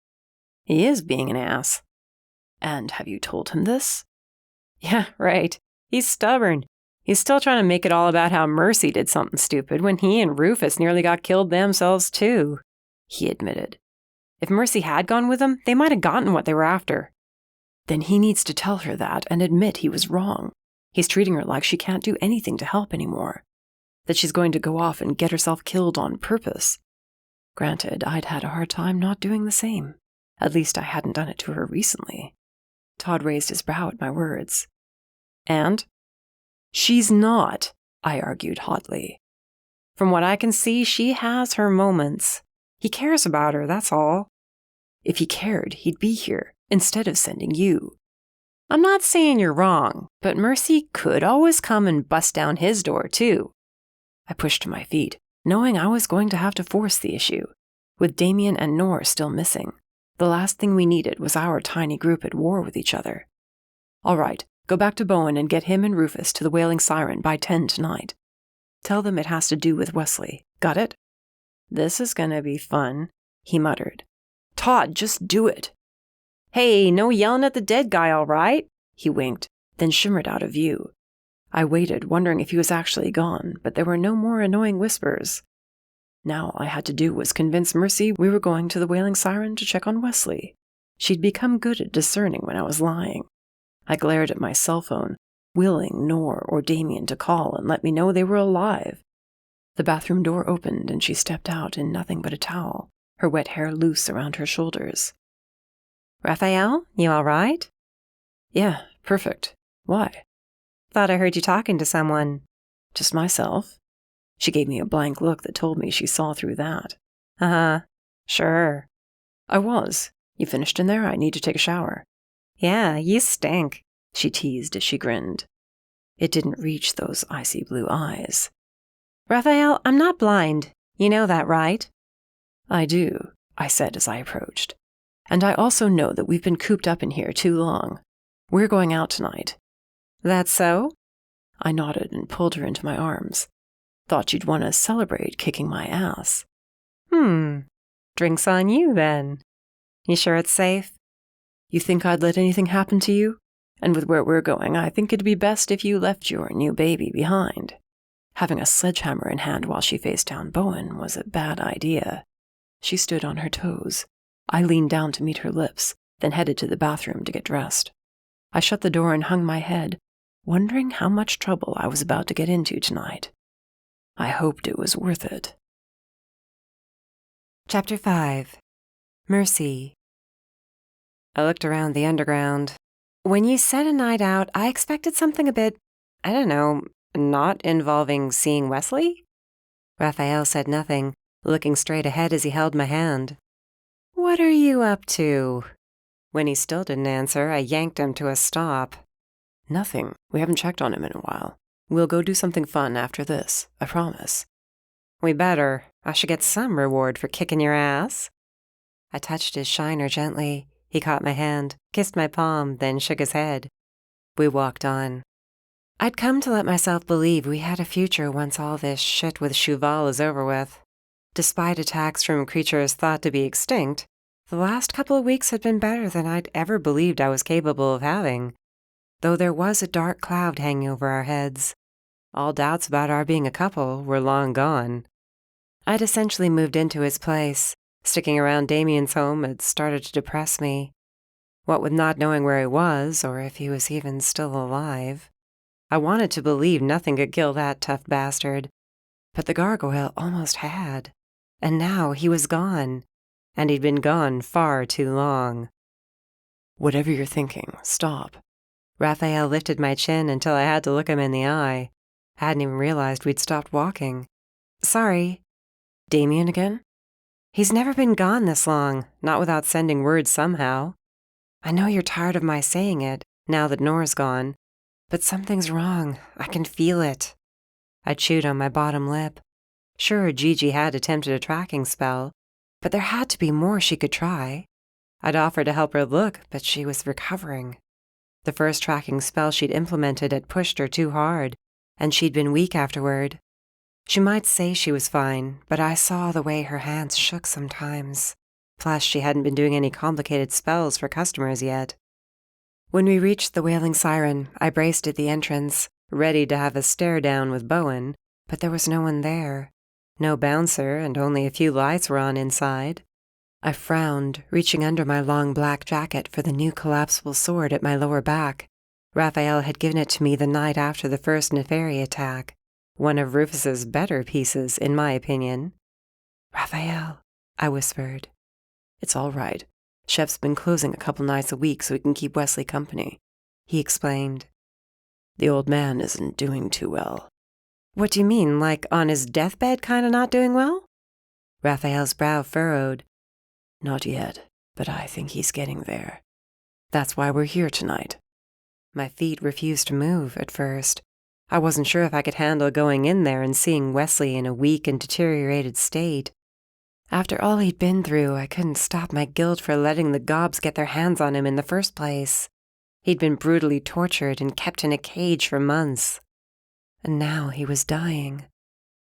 He is being an ass. And have you told him this? Yeah, right. He's stubborn. He's still trying to make it all about how Mercy did something stupid when he and Rufus nearly got killed themselves too, he admitted. If Mercy had gone with them, they might have gotten what they were after. Then he needs to tell her that and admit he was wrong. He's treating her like she can't do anything to help anymore. That she's going to go off and get herself killed on purpose. Granted, I'd had a hard time not doing the same. At least I hadn't done it to her recently. Todd raised his brow at my words. And? She's not, I argued hotly. From what I can see, she has her moments. He cares about her, that's all. If he cared, he'd be here, instead of sending you. I'm not saying you're wrong, but Mercy could always come and bust down his door, too. I pushed to my feet, knowing I was going to have to force the issue. With Damien and Nor still missing, the last thing we needed was our tiny group at war with each other. All right, go back to Bowen and get him and Rufus to the Wailing Siren by 10 tonight. Tell them it has to do with Wesley. Got it? This is gonna be fun, he muttered. Todd, just do it. Hey, no yelling at the dead guy, all right? He winked, then shimmered out of view. I waited, wondering if he was actually gone, but there were no more annoying whispers. Now all I had to do was convince Mercy we were going to the Wailing Siren to check on Wesley. She'd become good at discerning when I was lying. I glared at my cell phone, willing Nor or Damien to call and let me know they were alive. The bathroom door opened and she stepped out in nothing but a towel, her wet hair loose around her shoulders. Rafael, you all right? Yeah, perfect. Why? Thought I heard you talking to someone. Just myself? She gave me a blank look that told me she saw through that. Uh-huh. Sure. I was. You finished in there? I need to take a shower. Yeah, you stink, she teased as she grinned. It didn't reach those icy blue eyes. Rafael, I'm not blind. You know that, right? I do, I said as I approached. And I also know that we've been cooped up in here too long. We're going out tonight. That's so? I nodded and pulled her into my arms. Thought you'd want to celebrate kicking my ass. Drinks on you, then. You sure it's safe? You think I'd let anything happen to you? And with where we're going, I think it'd be best if you left your new baby behind. Having a sledgehammer in hand while she faced down Bowen was a bad idea. She stood on her toes. I leaned down to meet her lips, then headed to the bathroom to get dressed. I shut the door and hung my head, wondering how much trouble I was about to get into tonight. I hoped it was worth it. Chapter 5. Mercy. I looked around the underground. When you said a night out, I expected something a bit, I don't know, not involving seeing Wesley? Rafael said nothing, looking straight ahead as he held my hand. What are you up to? When he still didn't answer, I yanked him to a stop. Nothing. We haven't checked on him in a while. We'll go do something fun after this, I promise. We better. I should get some reward for kicking your ass. I touched his shiner gently. He caught my hand, kissed my palm, then shook his head. We walked on. I'd come to let myself believe we had a future once all this shit with Shuval is over with. Despite attacks from creatures thought to be extinct, the last couple of weeks had been better than I'd ever believed I was capable of having, though there was a dark cloud hanging over our heads. All doubts about our being a couple were long gone. I'd essentially moved into his place. Sticking around Damien's home had started to depress me. What with not knowing where he was, or if he was even still alive. I wanted to believe nothing could kill that tough bastard, but the gargoyle almost had. And now he was gone, and he'd been gone far too long. Whatever you're thinking, stop. Rafael lifted my chin until I had to look him in the eye. I hadn't even realized we'd stopped walking. Sorry. Damien again? He's never been gone this long, not without sending word somehow. I know you're tired of my saying it, now that Nora's gone, But something's wrong. I can feel it. I chewed on my bottom lip. Sure, Gigi had attempted a tracking spell, but there had to be more she could try. I'd offered to help her look, but she was recovering. The first tracking spell she'd implemented had pushed her too hard, and she'd been weak afterward. She might say she was fine, but I saw the way her hands shook sometimes. Plus, she hadn't been doing any complicated spells for customers yet. When we reached the Wailing Siren, I braced at the entrance, ready to have a stare down with Bowen, but there was no one there. No bouncer, and only a few lights were on inside. I frowned, reaching under my long black jacket for the new collapsible sword at my lower back. Rafael had given it to me the night after the first nefaries attack. One of Rufus's better pieces, in my opinion. "Rafael," I whispered. "It's all right. Chef's been closing a couple nights a week so we can keep Wesley company," he explained. "The old man isn't doing too well." "What do you mean, like on his deathbed kinda not doing well?" Rafael's brow furrowed. "Not yet, but I think he's getting there. That's why we're here tonight." My feet refused to move at first. I wasn't sure if I could handle going in there and seeing Wesley in a weak and deteriorated state. After all he'd been through, I couldn't stop my guilt for letting the gobs get their hands on him in the first place. He'd been brutally tortured and kept in a cage for months. And now he was dying.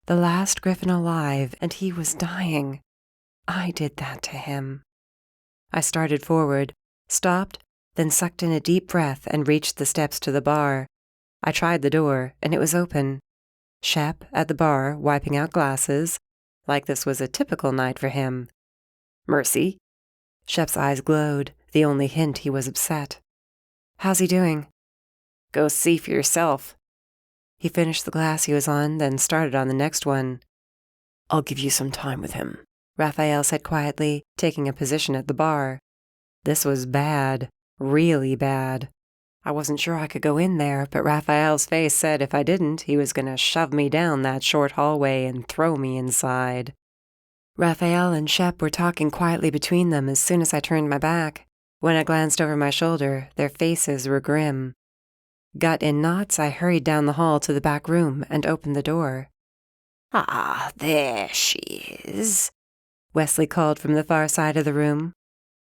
The last Gryphon alive, and he was dying. I did that to him. I started forward, stopped, then sucked in a deep breath and reached the steps to the bar. I tried the door, and it was open. Shep at the bar, wiping out glasses, like this was a typical night for him. "Mercy?" Shep's eyes glowed, the only hint he was upset. "How's he doing?" "Go see for yourself." He finished the glass he was on, then started on the next one. "I'll give you some time with him," Rafael said quietly, taking a position at the bar. This was bad, really bad. I wasn't sure I could go in there, but Rafael's face said if I didn't, he was going to shove me down that short hallway and throw me inside. Rafael and Shep were talking quietly between them as soon as I turned my back. When I glanced over my shoulder, their faces were grim. Gut in knots, I hurried down the hall to the back room and opened the door. "Ah, there she is," Wesley called from the far side of the room.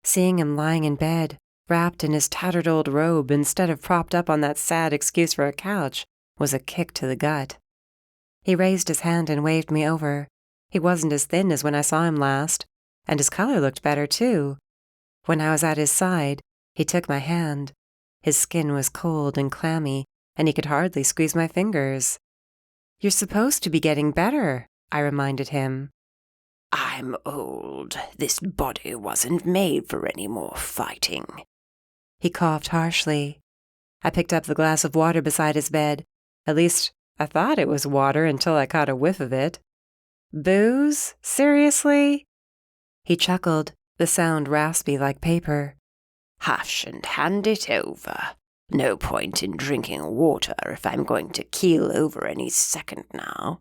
Seeing him lying in bed, wrapped in his tattered old robe instead of propped up on that sad excuse for a couch, was a kick to the gut. He raised his hand and waved me over. He wasn't as thin as when I saw him last, and his color looked better too. When I was at his side, he took my hand. His skin was cold and clammy, and he could hardly squeeze my fingers. "You're supposed to be getting better," I reminded him. "I'm old. This body wasn't made for any more fighting." He coughed harshly. I picked up the glass of water beside his bed. At least, I thought it was water until I caught a whiff of it. "Booze? Seriously?" He chuckled, the sound raspy like paper. "Hush and hand it over. No point in drinking water if I'm going to keel over any second now."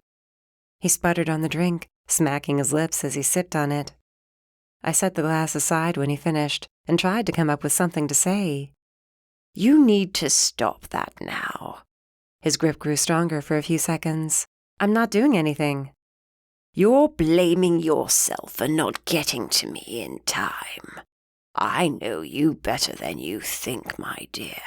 He sputtered on the drink, smacking his lips as he sipped on it. I set the glass aside when he finished and tried to come up with something to say. "You need to stop that now." His grip grew stronger for a few seconds. "I'm not doing anything." "You're blaming yourself for not getting to me in time. I know you better than you think, my dear.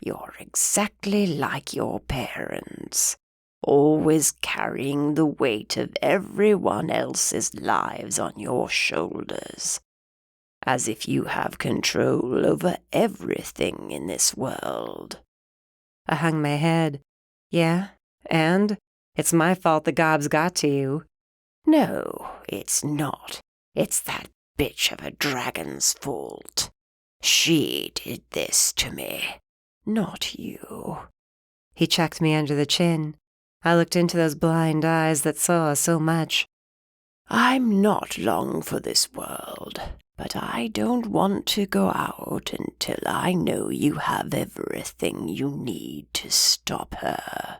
You're exactly like your parents, always carrying the weight of everyone else's lives on your shoulders, as if you have control over everything in this world." I hung my head. "Yeah, and? It's my fault the gobs got to you." "No, it's not. It's that bitch of a dragon's fault. She did this to me, not you." He checked me under the chin. I looked into those blind eyes that saw so much. "I'm not long for this world, but I don't want to go out until I know you have everything you need to stop her."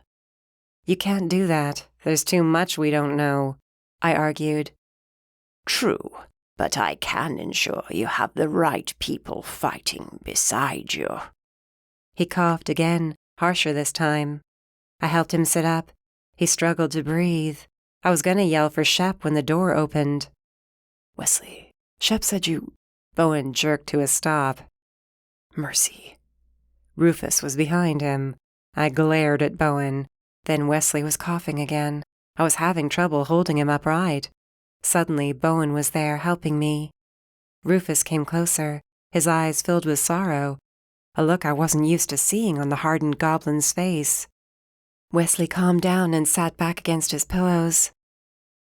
"You can't do that. There's too much we don't know," I argued. "True, but I can ensure you have the right people fighting beside you." He coughed again, harsher this time. I helped him sit up. He struggled to breathe. I was gonna yell for Shep when the door opened. Wesley, Shep said you... Bowen jerked to a stop. Mercy. Rufus was behind him. I glared at Bowen. Then Wesley was coughing again. I was having trouble holding him upright. Suddenly, Bowen was there, helping me. Rufus came closer, his eyes filled with sorrow, a look I wasn't used to seeing on the hardened goblin's face. Wesley calmed down and sat back against his pillows.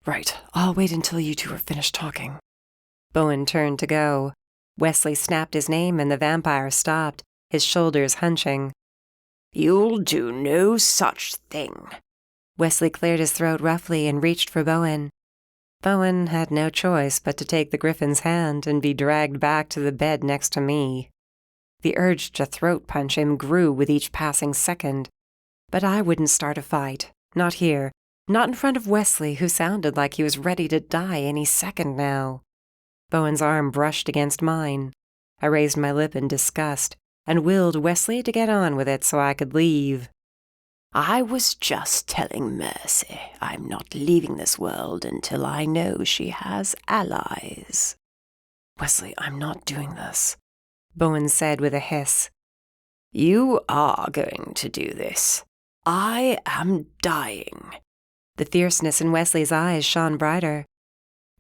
Right, I'll wait until you two are finished talking. Bowen turned to go. Wesley snapped his name and the vampire stopped, his shoulders hunching. You'll do no such thing. Wesley cleared his throat roughly and reached for Bowen. Bowen had no choice but to take the Gryphon's hand and be dragged back to the bed next to me. The urge to throat punch him grew with each passing second. But I wouldn't start a fight. Not here. Not in front of Wesley, who sounded like he was ready to die any second now. Bowen's arm brushed against mine. I raised my lip in disgust and willed Wesley to get on with it so I could leave. I was just telling Mercy I'm not leaving this world until I know she has allies. Wesley, I'm not doing this, Bowen said with a hiss. You are going to do this. I am dying. The fierceness in Wesley's eyes shone brighter.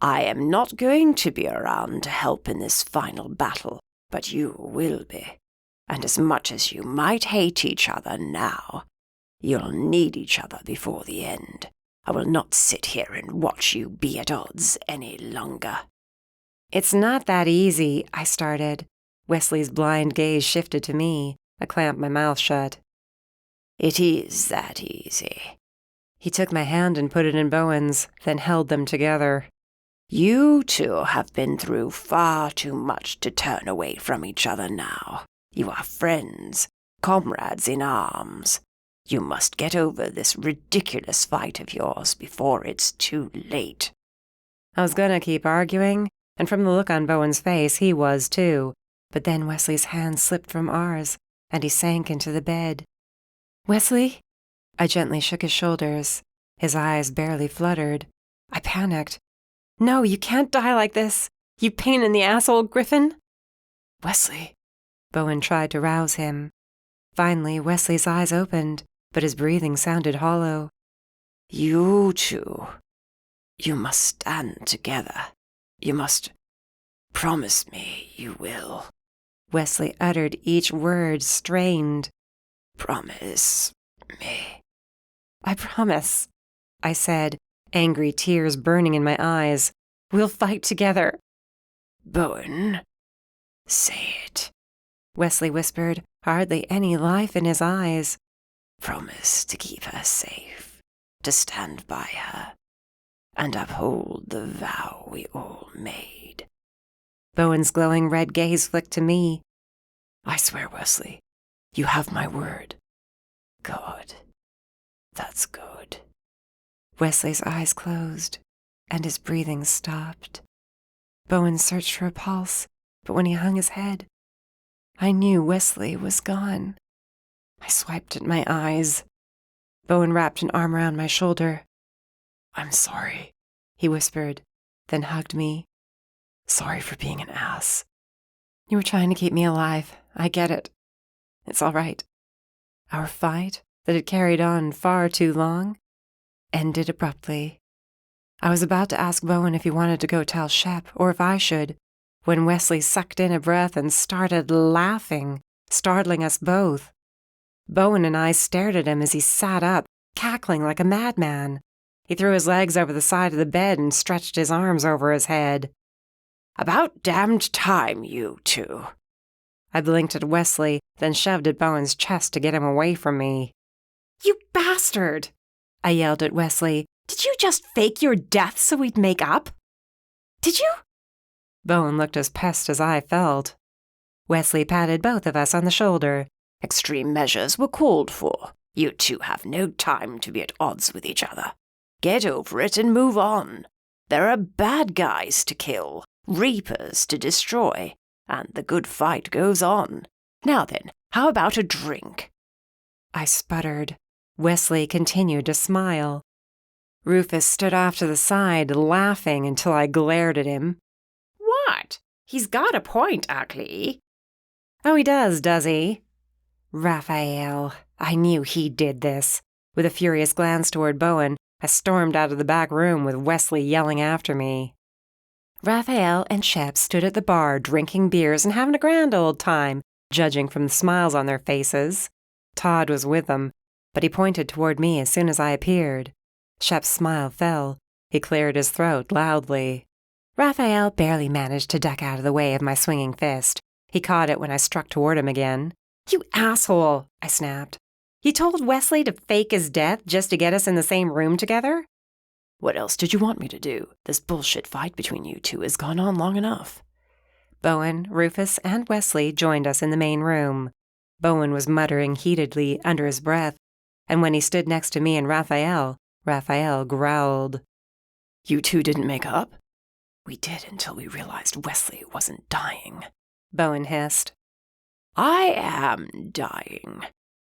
I am not going to be around to help in this final battle, but you will be. And as much as you might hate each other now, you'll need each other before the end. I will not sit here and watch you be at odds any longer. It's not that easy, I started. Wesley's blind gaze shifted to me. I clamped my mouth shut. It is that easy. He took my hand and put it in Bowen's, then held them together. You two have been through far too much to turn away from each other now. You are friends, comrades in arms. You must get over this ridiculous fight of yours before it's too late. I was gonna keep arguing, and from the look on Bowen's face, he was too. But then Wesley's hand slipped from ours, and he sank into the bed. Wesley? I gently shook his shoulders. His eyes barely fluttered. I panicked. No, you can't die like this. You pain in the ass, old Gryphon. Wesley. Bowen tried to rouse him. Finally, Wesley's eyes opened, but his breathing sounded hollow. You two. You must stand together. You must promise me you will. Wesley uttered each word strained. Promise me. I promise, I said, angry tears burning in my eyes. We'll fight together. Bowen, say it, Wesley whispered, hardly any life in his eyes. Promise to keep her safe, to stand by her, and uphold the vow we all made. Bowen's glowing red gaze flicked to me. I swear, Wesley, you have my word. Good. That's good. Wesley's eyes closed, and his breathing stopped. Bowen searched for a pulse, but when he hung his head, I knew Wesley was gone. I swiped at my eyes. Bowen wrapped an arm around my shoulder. I'm sorry, he whispered, then hugged me. Sorry for being an ass. You were trying to keep me alive. I get it. It's all right. Our fight, that had carried on far too long, ended abruptly. I was about to ask Bowen if he wanted to go tell Shep, or if I should, when Wesley sucked in a breath and started laughing, startling us both. Bowen and I stared at him as he sat up, cackling like a madman. He threw his legs over the side of the bed and stretched his arms over his head. About damned time, you two. I blinked at Wesley, then shoved at Bowen's chest to get him away from me. You bastard! I yelled at Wesley. Did you just fake your death so we'd make up? Did you? Bowen looked as pissed as I felt. Wesley patted both of us on the shoulder. Extreme measures were called for. You two have no time to be at odds with each other. Get over it and move on. There are bad guys to kill, reapers to destroy, and the good fight goes on. Now then, how about a drink? I sputtered. Wesley continued to smile. Rufus stood off to the side, laughing until I glared at him. What? He's got a point, Ackley. Oh, he does he? Rafael, I knew he did this. With a furious glance toward Bowen, I stormed out of the back room with Wesley yelling after me. Rafael and Shep stood at the bar drinking beers and having a grand old time, judging from the smiles on their faces. Todd was with them, but he pointed toward me as soon as I appeared. Shep's smile fell. He cleared his throat loudly. Rafael barely managed to duck out of the way of my swinging fist. He caught it when I struck toward him again. You asshole, I snapped. You told Wesley to fake his death just to get us in the same room together? What else did you want me to do? This bullshit fight between you two has gone on long enough. Bowen, Rufus, and Wesley joined us in the main room. Bowen was muttering heatedly under his breath, and when he stood next to me and Rafael growled. You two didn't make up? We did until we realized Wesley wasn't dying, Bowen hissed. I am dying,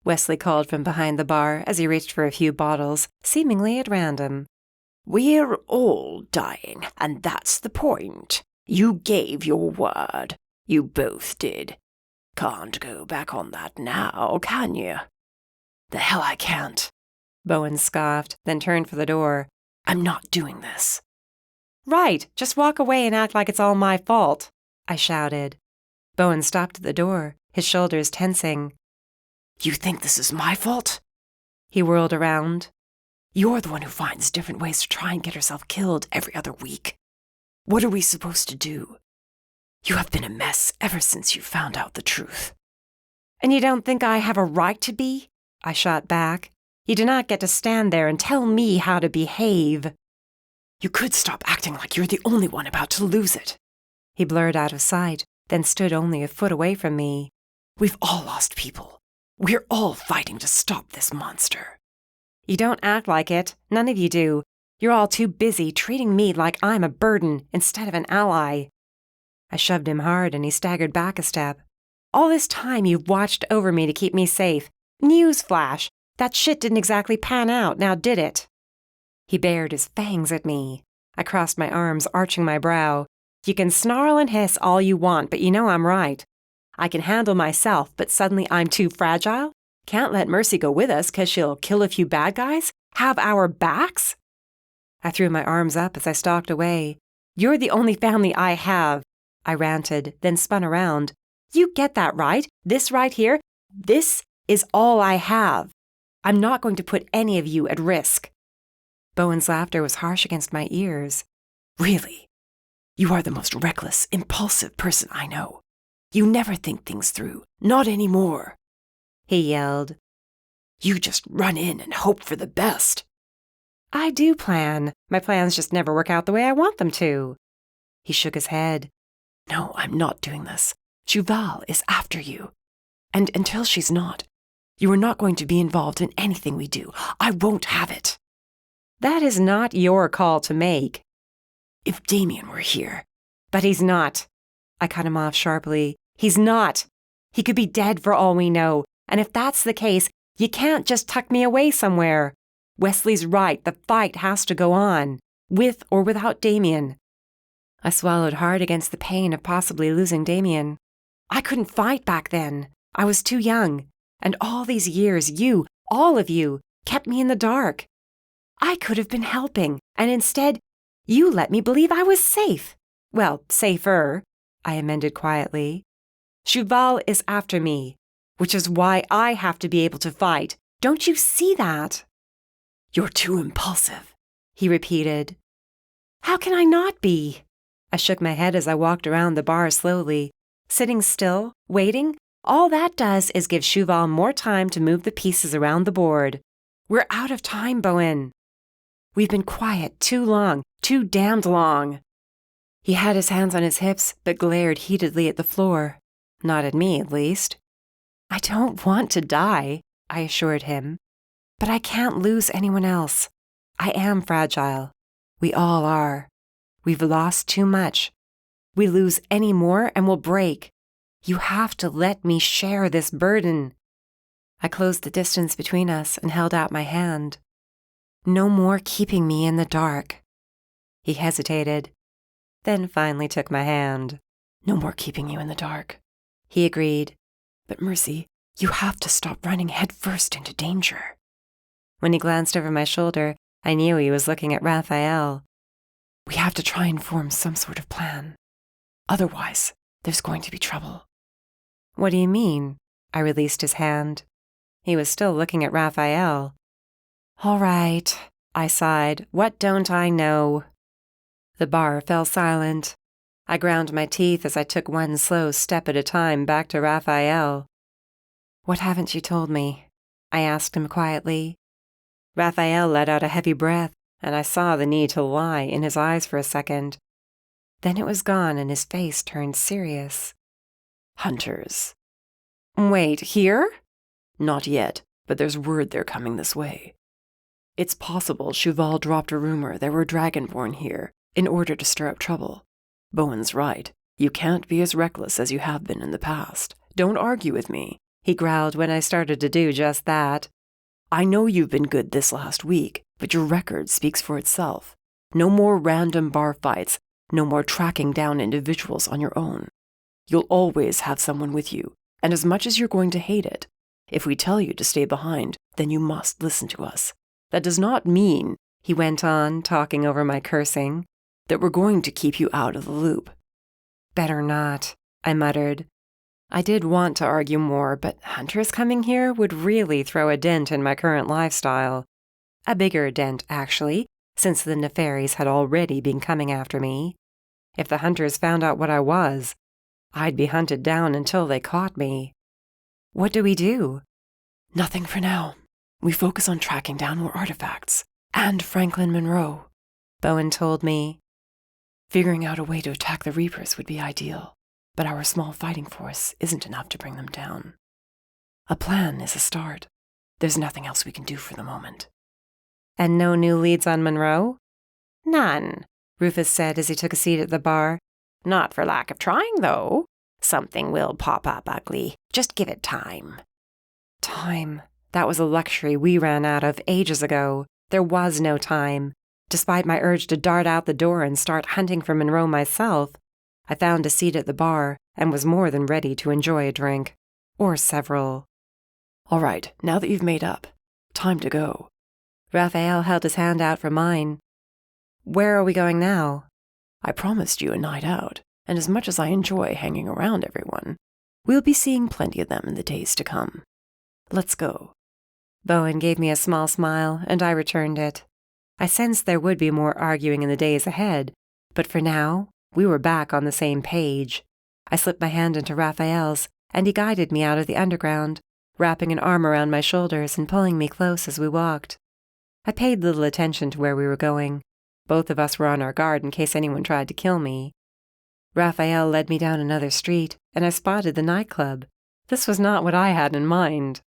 Wesley called from behind the bar as he reached for a few bottles, seemingly at random. We're all dying, and that's the point. You gave your word. You both did. Can't go back on that now, can you? The hell I can't, Bowen scoffed, then turned for the door. I'm not doing this. Right, just walk away and act like it's all my fault, I shouted. Bowen stopped at the door, his shoulders tensing. You think this is my fault? He whirled around. You're the one who finds different ways to try and get herself killed every other week. What are we supposed to do? You have been a mess ever since you found out the truth. And you don't think I have a right to be? I shot back. You do not get to stand there and tell me how to behave. You could stop acting like you're the only one about to lose it. He blurred out of sight, then stood only a foot away from me. We've all lost people. We're all fighting to stop this monster. You don't act like it. None of you do. You're all too busy treating me like I'm a burden instead of an ally. I shoved him hard and he staggered back a step. All this time you've watched over me to keep me safe. Newsflash! That shit didn't exactly pan out, now did it? He bared his fangs at me. I crossed my arms, arching my brow. You can snarl and hiss all you want, but you know I'm right. I can handle myself, but suddenly I'm too fragile? Can't let Mercy go with us 'cause she'll kill a few bad guys? Have our backs? I threw my arms up as I stalked away. You're the only family I have, I ranted, then spun around. You get that right? This right here? This is all I have. I'm not going to put any of you at risk. Bowen's laughter was harsh against my ears. Really? You are the most reckless, impulsive person I know. You never think things through. Not anymore. He yelled. You just run in and hope for the best. I do plan. My plans just never work out the way I want them to. He shook his head. No, I'm not doing this. Shuval is after you. And until she's not, you are not going to be involved in anything we do. I won't have it. That is not your call to make. If Damien were here. But he's not. I cut him off sharply. He's not. He could be dead for all we know. And if that's the case, you can't just tuck me away somewhere. Wesley's right. The fight has to go on, with or without Damien. I swallowed hard against the pain of possibly losing Damien. I couldn't fight back then. I was too young. And all these years, you, all of you, kept me in the dark. I could have been helping, and instead, you let me believe I was safe. Well, safer, I amended quietly. Shuval is after me, which is why I have to be able to fight. Don't you see that? You're too impulsive, he repeated. How can I not be? I shook my head as I walked around the bar slowly. Sitting still, waiting, all that does is give Shuval more time to move the pieces around the board. We're out of time, Bowen. We've been quiet too long, too damned long. He had his hands on his hips, but glared heatedly at the floor. Not at me, at least. I don't want to die, I assured him. But I can't lose anyone else. I am fragile. We all are. We've lost too much. We lose any more and we'll break. You have to let me share this burden. I closed the distance between us and held out my hand. No more keeping me in the dark. He hesitated, then finally took my hand. No more keeping you in the dark. He agreed. But Mercy, you have to stop running headfirst into danger. When he glanced over my shoulder, I knew he was looking at Rafael. We have to try and form some sort of plan. Otherwise, there's going to be trouble. What do you mean? I released his hand. He was still looking at Rafael. All right, I sighed. What don't I know? The bar fell silent. I ground my teeth as I took one slow step at a time back to Rafael. What haven't you told me? I asked him quietly. Rafael let out a heavy breath, and I saw the need to lie in his eyes for a second. Then it was gone and his face turned serious. Hunters. Wait, here? Not yet, but there's word they're coming this way. It's possible Shuval dropped a rumor there were dragonborn here in order to stir up trouble. Bowen's right. You can't be as reckless as you have been in the past. Don't argue with me, he growled when I started to do just that. I know you've been good this last week, but your record speaks for itself. No more random bar fights, no more tracking down individuals on your own. You'll always have someone with you, and as much as you're going to hate it, if we tell you to stay behind, then you must listen to us. That does not mean, he went on, talking over my cursing, that we're going to keep you out of the loop. Better not, I muttered. I did want to argue more, but hunters coming here would really throw a dent in my current lifestyle. A bigger dent, actually, since the nefaries had already been coming after me. If the hunters found out what I was, I'd be hunted down until they caught me. What do we do? Nothing for now. We focus on tracking down more artifacts. And Franklin Monroe, Bowen told me. Figuring out a way to attack the Reapers would be ideal, but our small fighting force isn't enough to bring them down. A plan is a start. There's nothing else we can do for the moment. And no new leads on Monroe? None, Rufus said as he took a seat at the bar. Not for lack of trying, though. Something will pop up ugly. Just give it time. Time. That was a luxury we ran out of ages ago. There was no time. Despite my urge to dart out the door and start hunting for Monroe myself, I found a seat at the bar and was more than ready to enjoy a drink. Or several. All right, now that you've made up, time to go. Rafael held his hand out for mine. Where are we going now? I promised you a night out, and as much as I enjoy hanging around everyone, we'll be seeing plenty of them in the days to come. Let's go. Bowen gave me a small smile, and I returned it. I sensed there would be more arguing in the days ahead, but for now, we were back on the same page. I slipped my hand into Rafael's, and he guided me out of the underground, wrapping an arm around my shoulders and pulling me close as we walked. I paid little attention to where we were going. Both of us were on our guard in case anyone tried to kill me. Rafael led me down another street, and I spotted the nightclub. This was not what I had in mind.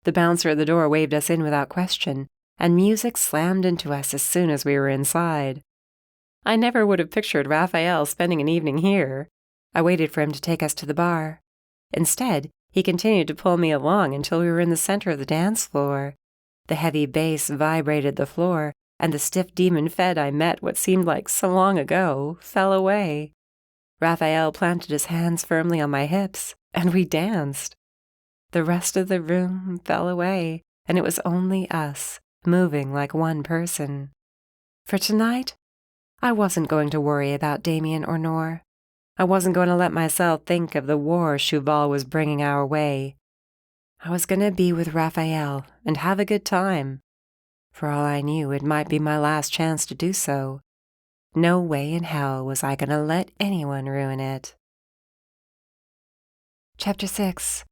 The bouncer at the door waved us in without question, and music slammed into us as soon as we were inside. I never would have pictured Rafael spending an evening here. I waited for him to take us to the bar. Instead, he continued to pull me along until we were in the center of the dance floor. The heavy bass vibrated the floor, and the stiff demon Fed I met what seemed like so long ago fell away. Rafael planted his hands firmly on my hips, and we danced. The rest of the room fell away, and it was only us, moving like one person. For tonight, I wasn't going to worry about Damien or Nor. I wasn't going to let myself think of the war Shuval was bringing our way. I was going to be with Rafael and have a good time. For all I knew, it might be my last chance to do so. No way in hell was I going to let anyone ruin it. Chapter 6.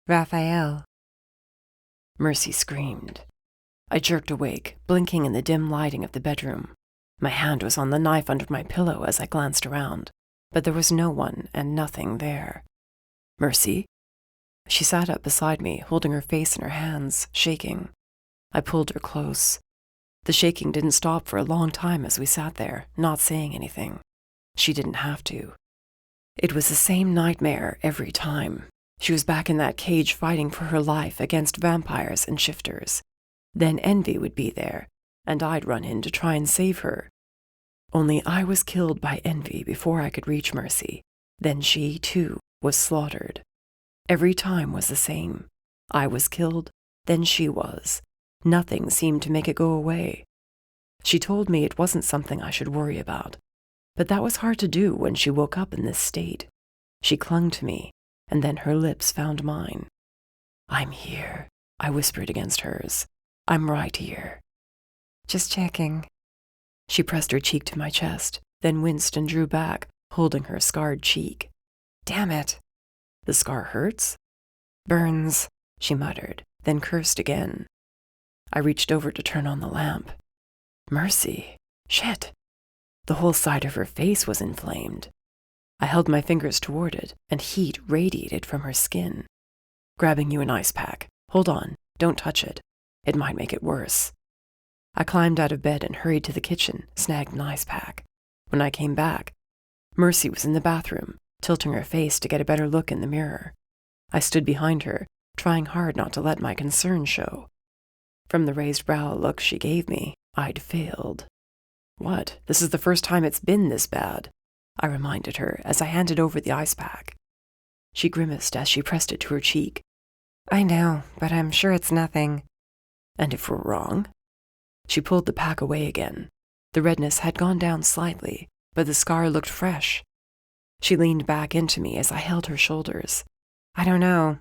Rafael. Mercy screamed. I jerked awake, blinking in the dim lighting of the bedroom. My hand was on the knife under my pillow as I glanced around, but there was no one and nothing there. Mercy? She sat up beside me, holding her face in her hands, shaking. I pulled her close. The shaking didn't stop for a long time as we sat there, not saying anything. She didn't have to. It was the same nightmare every time. She was back in that cage fighting for her life against vampires and shifters. Then Envy would be there, and I'd run in to try and save her. Only I was killed by Envy before I could reach Mercy. Then she, too, was slaughtered. Every time was the same. I was killed, then she was. Nothing seemed to make it go away. She told me it wasn't something I should worry about, but that was hard to do when she woke up in this state. She clung to me, and then her lips found mine. "I'm here," I whispered against hers. "I'm right here." Just checking. She pressed her cheek to my chest, then winced and drew back, holding her scarred cheek. Damn it. "The scar hurts?" Burns, she muttered, then cursed again. I reached over to turn on the lamp. Mercy. Shit. The whole side of her face was inflamed. I held my fingers toward it, and heat radiated from her skin. "Grabbing you an ice pack. Hold on, don't touch it. It might make it worse." I climbed out of bed and hurried to the kitchen, snagged an ice pack. When I came back, Mercy was in the bathroom, tilting her face to get a better look in the mirror. I stood behind her, trying hard not to let my concern show. From the raised brow look she gave me, I'd failed. "What? This is the first time it's been this bad," I reminded her as I handed over the ice pack. She grimaced as she pressed it to her cheek. I know, but I'm sure it's nothing. "And if we're wrong?" She pulled the pack away again. The redness had gone down slightly, but the scar looked fresh. She leaned back into me as I held her shoulders. I don't know.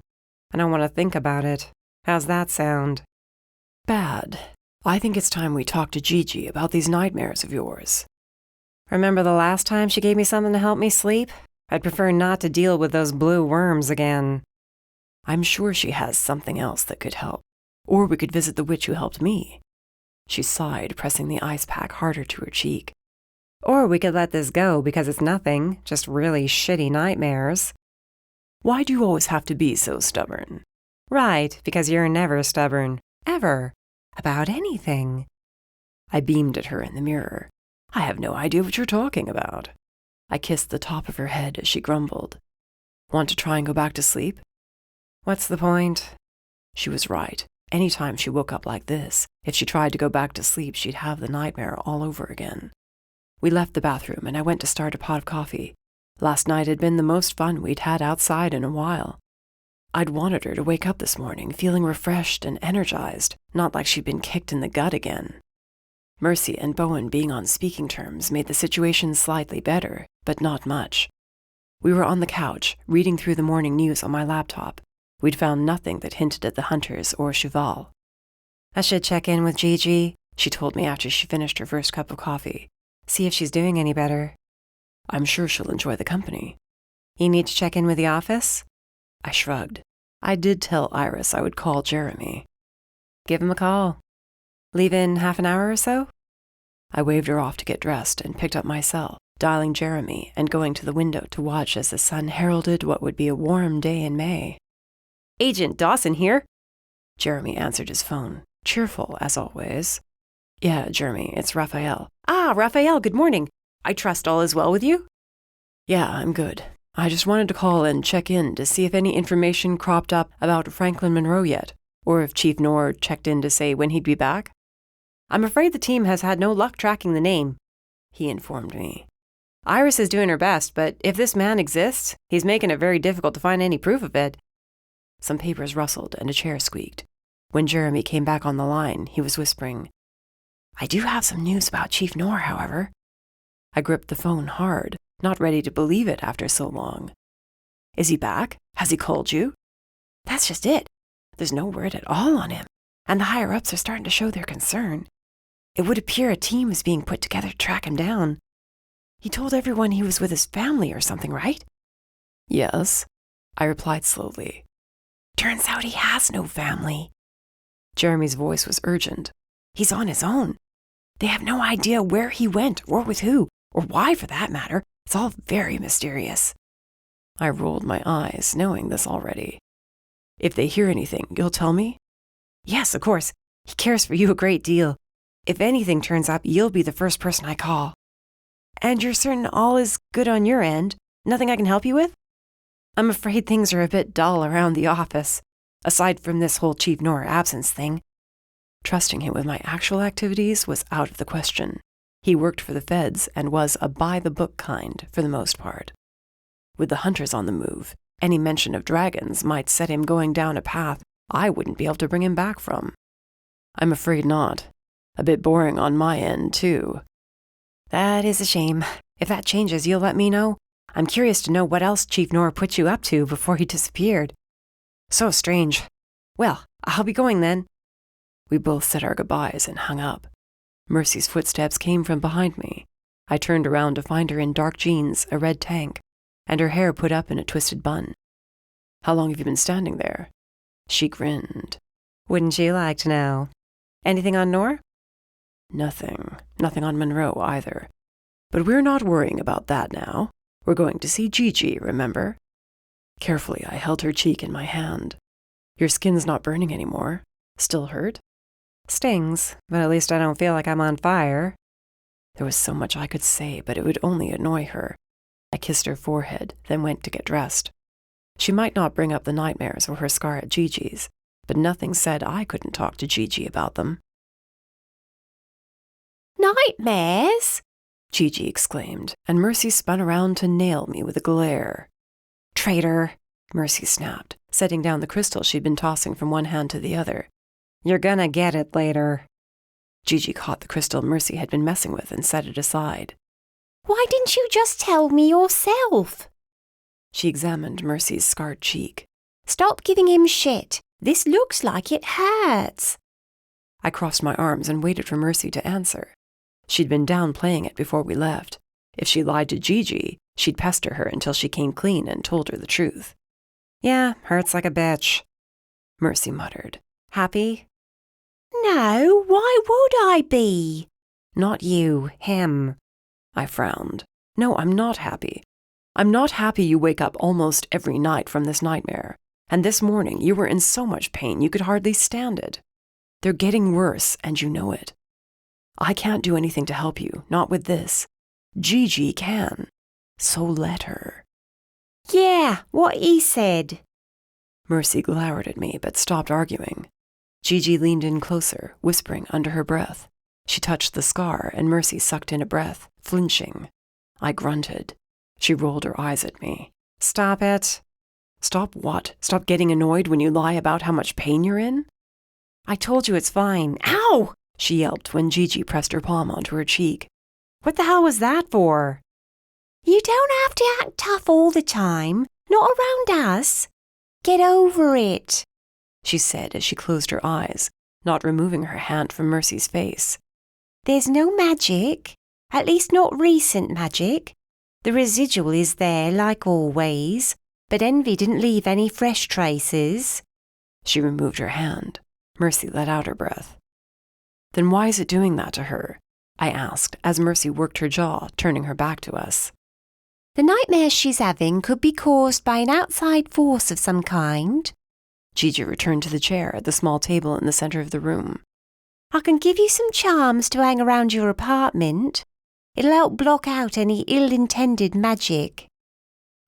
I don't want to think about it. How's that sound? "Bad. I think it's time we talk to Gigi about these nightmares of yours." Remember the last time she gave me something to help me sleep? I'd prefer not to deal with those blue worms again. "I'm sure she has something else that could help. Or we could visit the witch who helped me." She sighed, pressing the ice pack harder to her cheek. Or we could let this go because it's nothing, just really shitty nightmares. "Why do you always have to be so stubborn?" Right, because you're never stubborn. Ever. About anything. I beamed at her in the mirror. "I have no idea what you're talking about." I kissed the top of her head as she grumbled. "Want to try and go back to sleep?" What's the point? She was right. Any time she woke up like this, if she tried to go back to sleep, she'd have the nightmare all over again. We left the bathroom, and I went to start a pot of coffee. Last night had been the most fun we'd had outside in a while. I'd wanted her to wake up this morning feeling refreshed and energized, not like she'd been kicked in the gut again. Mercy and Bowen being on speaking terms made the situation slightly better, but not much. We were on the couch, reading through the morning news on my laptop. We'd found nothing that hinted at the Hunters or Shuval. I should check in with Gigi, she told me after she finished her first cup of coffee. See if she's doing any better. I'm sure she'll enjoy the company. You need to check in with the office? I shrugged. I did tell Iris I would call Jeremy. Give him a call. Leave in half an hour or so? I waved her off to get dressed and picked up my cell, dialing Jeremy and going to the window to watch as the sun heralded what would be a warm day in May. Agent Dawson here. Jeremy answered his phone, cheerful as always. "Yeah, Jeremy, it's Rafael." "Ah, Rafael, good morning. I trust all is well with you?" "Yeah, I'm good. I just wanted to call and check in to see if any information cropped up about Franklin Monroe yet, or if Chief Knorr checked in to say when he'd be back." I'm afraid the team has had no luck tracking the name, he informed me. Iris is doing her best, but if this man exists, he's making it very difficult to find any proof of it. Some papers rustled and a chair squeaked. When Jeremy came back on the line, he was whispering, "I do have some news about Chief Knorr, however." I gripped the phone hard, not ready to believe it after so long. "Is he back? Has he called you?" "That's just it. There's no word at all on him, and the higher-ups are starting to show their concern. It would appear a team is being put together to track him down. He told everyone he was with his family or something, right?" "Yes," I replied slowly. "Turns out he has no family." Jeremy's voice was urgent. "He's on his own. They have no idea where he went, or with who, or why for that matter. It's all very mysterious." I rolled my eyes, knowing this already. "If they hear anything, you'll tell me?" "Yes, of course. He cares for you a great deal. If anything turns up, you'll be the first person I call." "And you're certain all is good on your end? Nothing I can help you with?" I'm afraid things are a bit dull around the office, aside from this whole Chief Nora absence thing. Trusting him with my actual activities was out of the question. He worked for the feds and was a by-the-book kind for the most part. With the hunters on the move, any mention of dragons might set him going down a path I wouldn't be able to bring him back from. I'm afraid not. A bit boring on my end, too. That is a shame. If that changes, you'll let me know. I'm curious to know what else Chief Nora put you up to before he disappeared. So strange. Well, I'll be going then. We both said our goodbyes and hung up. Mercy's footsteps came from behind me. I turned around to find her in dark jeans, a red tank, and her hair put up in a twisted bun. How long have you been standing there? She grinned. Wouldn't you like to know? Anything on Nora? Nothing. Nothing on Monroe either. But we're not worrying about that now. We're going to see Gigi, remember? Carefully, I held her cheek in my hand. Your skin's not burning anymore. Still hurt? Stings, but at least I don't feel like I'm on fire. There was so much I could say, but it would only annoy her. I kissed her forehead, then went to get dressed. She might not bring up the nightmares or her scar at Gigi's, but nothing said I couldn't talk to Gigi about them. Nightmares? Gigi exclaimed, and Mercy spun around to nail me with a glare. Traitor, Mercy snapped, setting down the crystal she'd been tossing from one hand to the other. You're gonna get it later. Gigi caught the crystal Mercy had been messing with and set it aside. Why didn't you just tell me yourself? She examined Mercy's scarred cheek. Stop giving him shit. This looks like it hurts. I crossed my arms and waited for Mercy to answer. She'd been downplaying it before we left. If she lied to Gigi, she'd pester her until she came clean and told her the truth. Yeah, hurts like a bitch. Mercy muttered. Happy? No, why would I be? Not you, him. I frowned. No, I'm not happy. I'm not happy you wake up almost every night from this nightmare. And this morning you were in so much pain you could hardly stand it. They're getting worse, and you know it. I can't do anything to help you, not with this. Gigi can. So let her. Yeah, what he said. Mercy glowered at me, but stopped arguing. Gigi leaned in closer, whispering under her breath. She touched the scar, and Mercy sucked in a breath, flinching. I grunted. She rolled her eyes at me. Stop it. Stop what? Stop getting annoyed when you lie about how much pain you're in? I told you it's fine. Ow! She yelped when Gigi pressed her palm onto her cheek. What the hell was that for? You don't have to act tough all the time. Not around us. Get over it, she said as she closed her eyes, not removing her hand from Mercy's face. There's no magic. At least not recent magic. The residual is there, like always, but envy didn't leave any fresh traces. She removed her hand. Mercy let out her breath. Then why is it doing that to her? I asked, as Mercy worked her jaw, turning her back to us. The nightmares she's having could be caused by an outside force of some kind. Gigi returned to the chair at the small table in the center of the room. I can give you some charms to hang around your apartment. It'll help block out any ill-intended magic.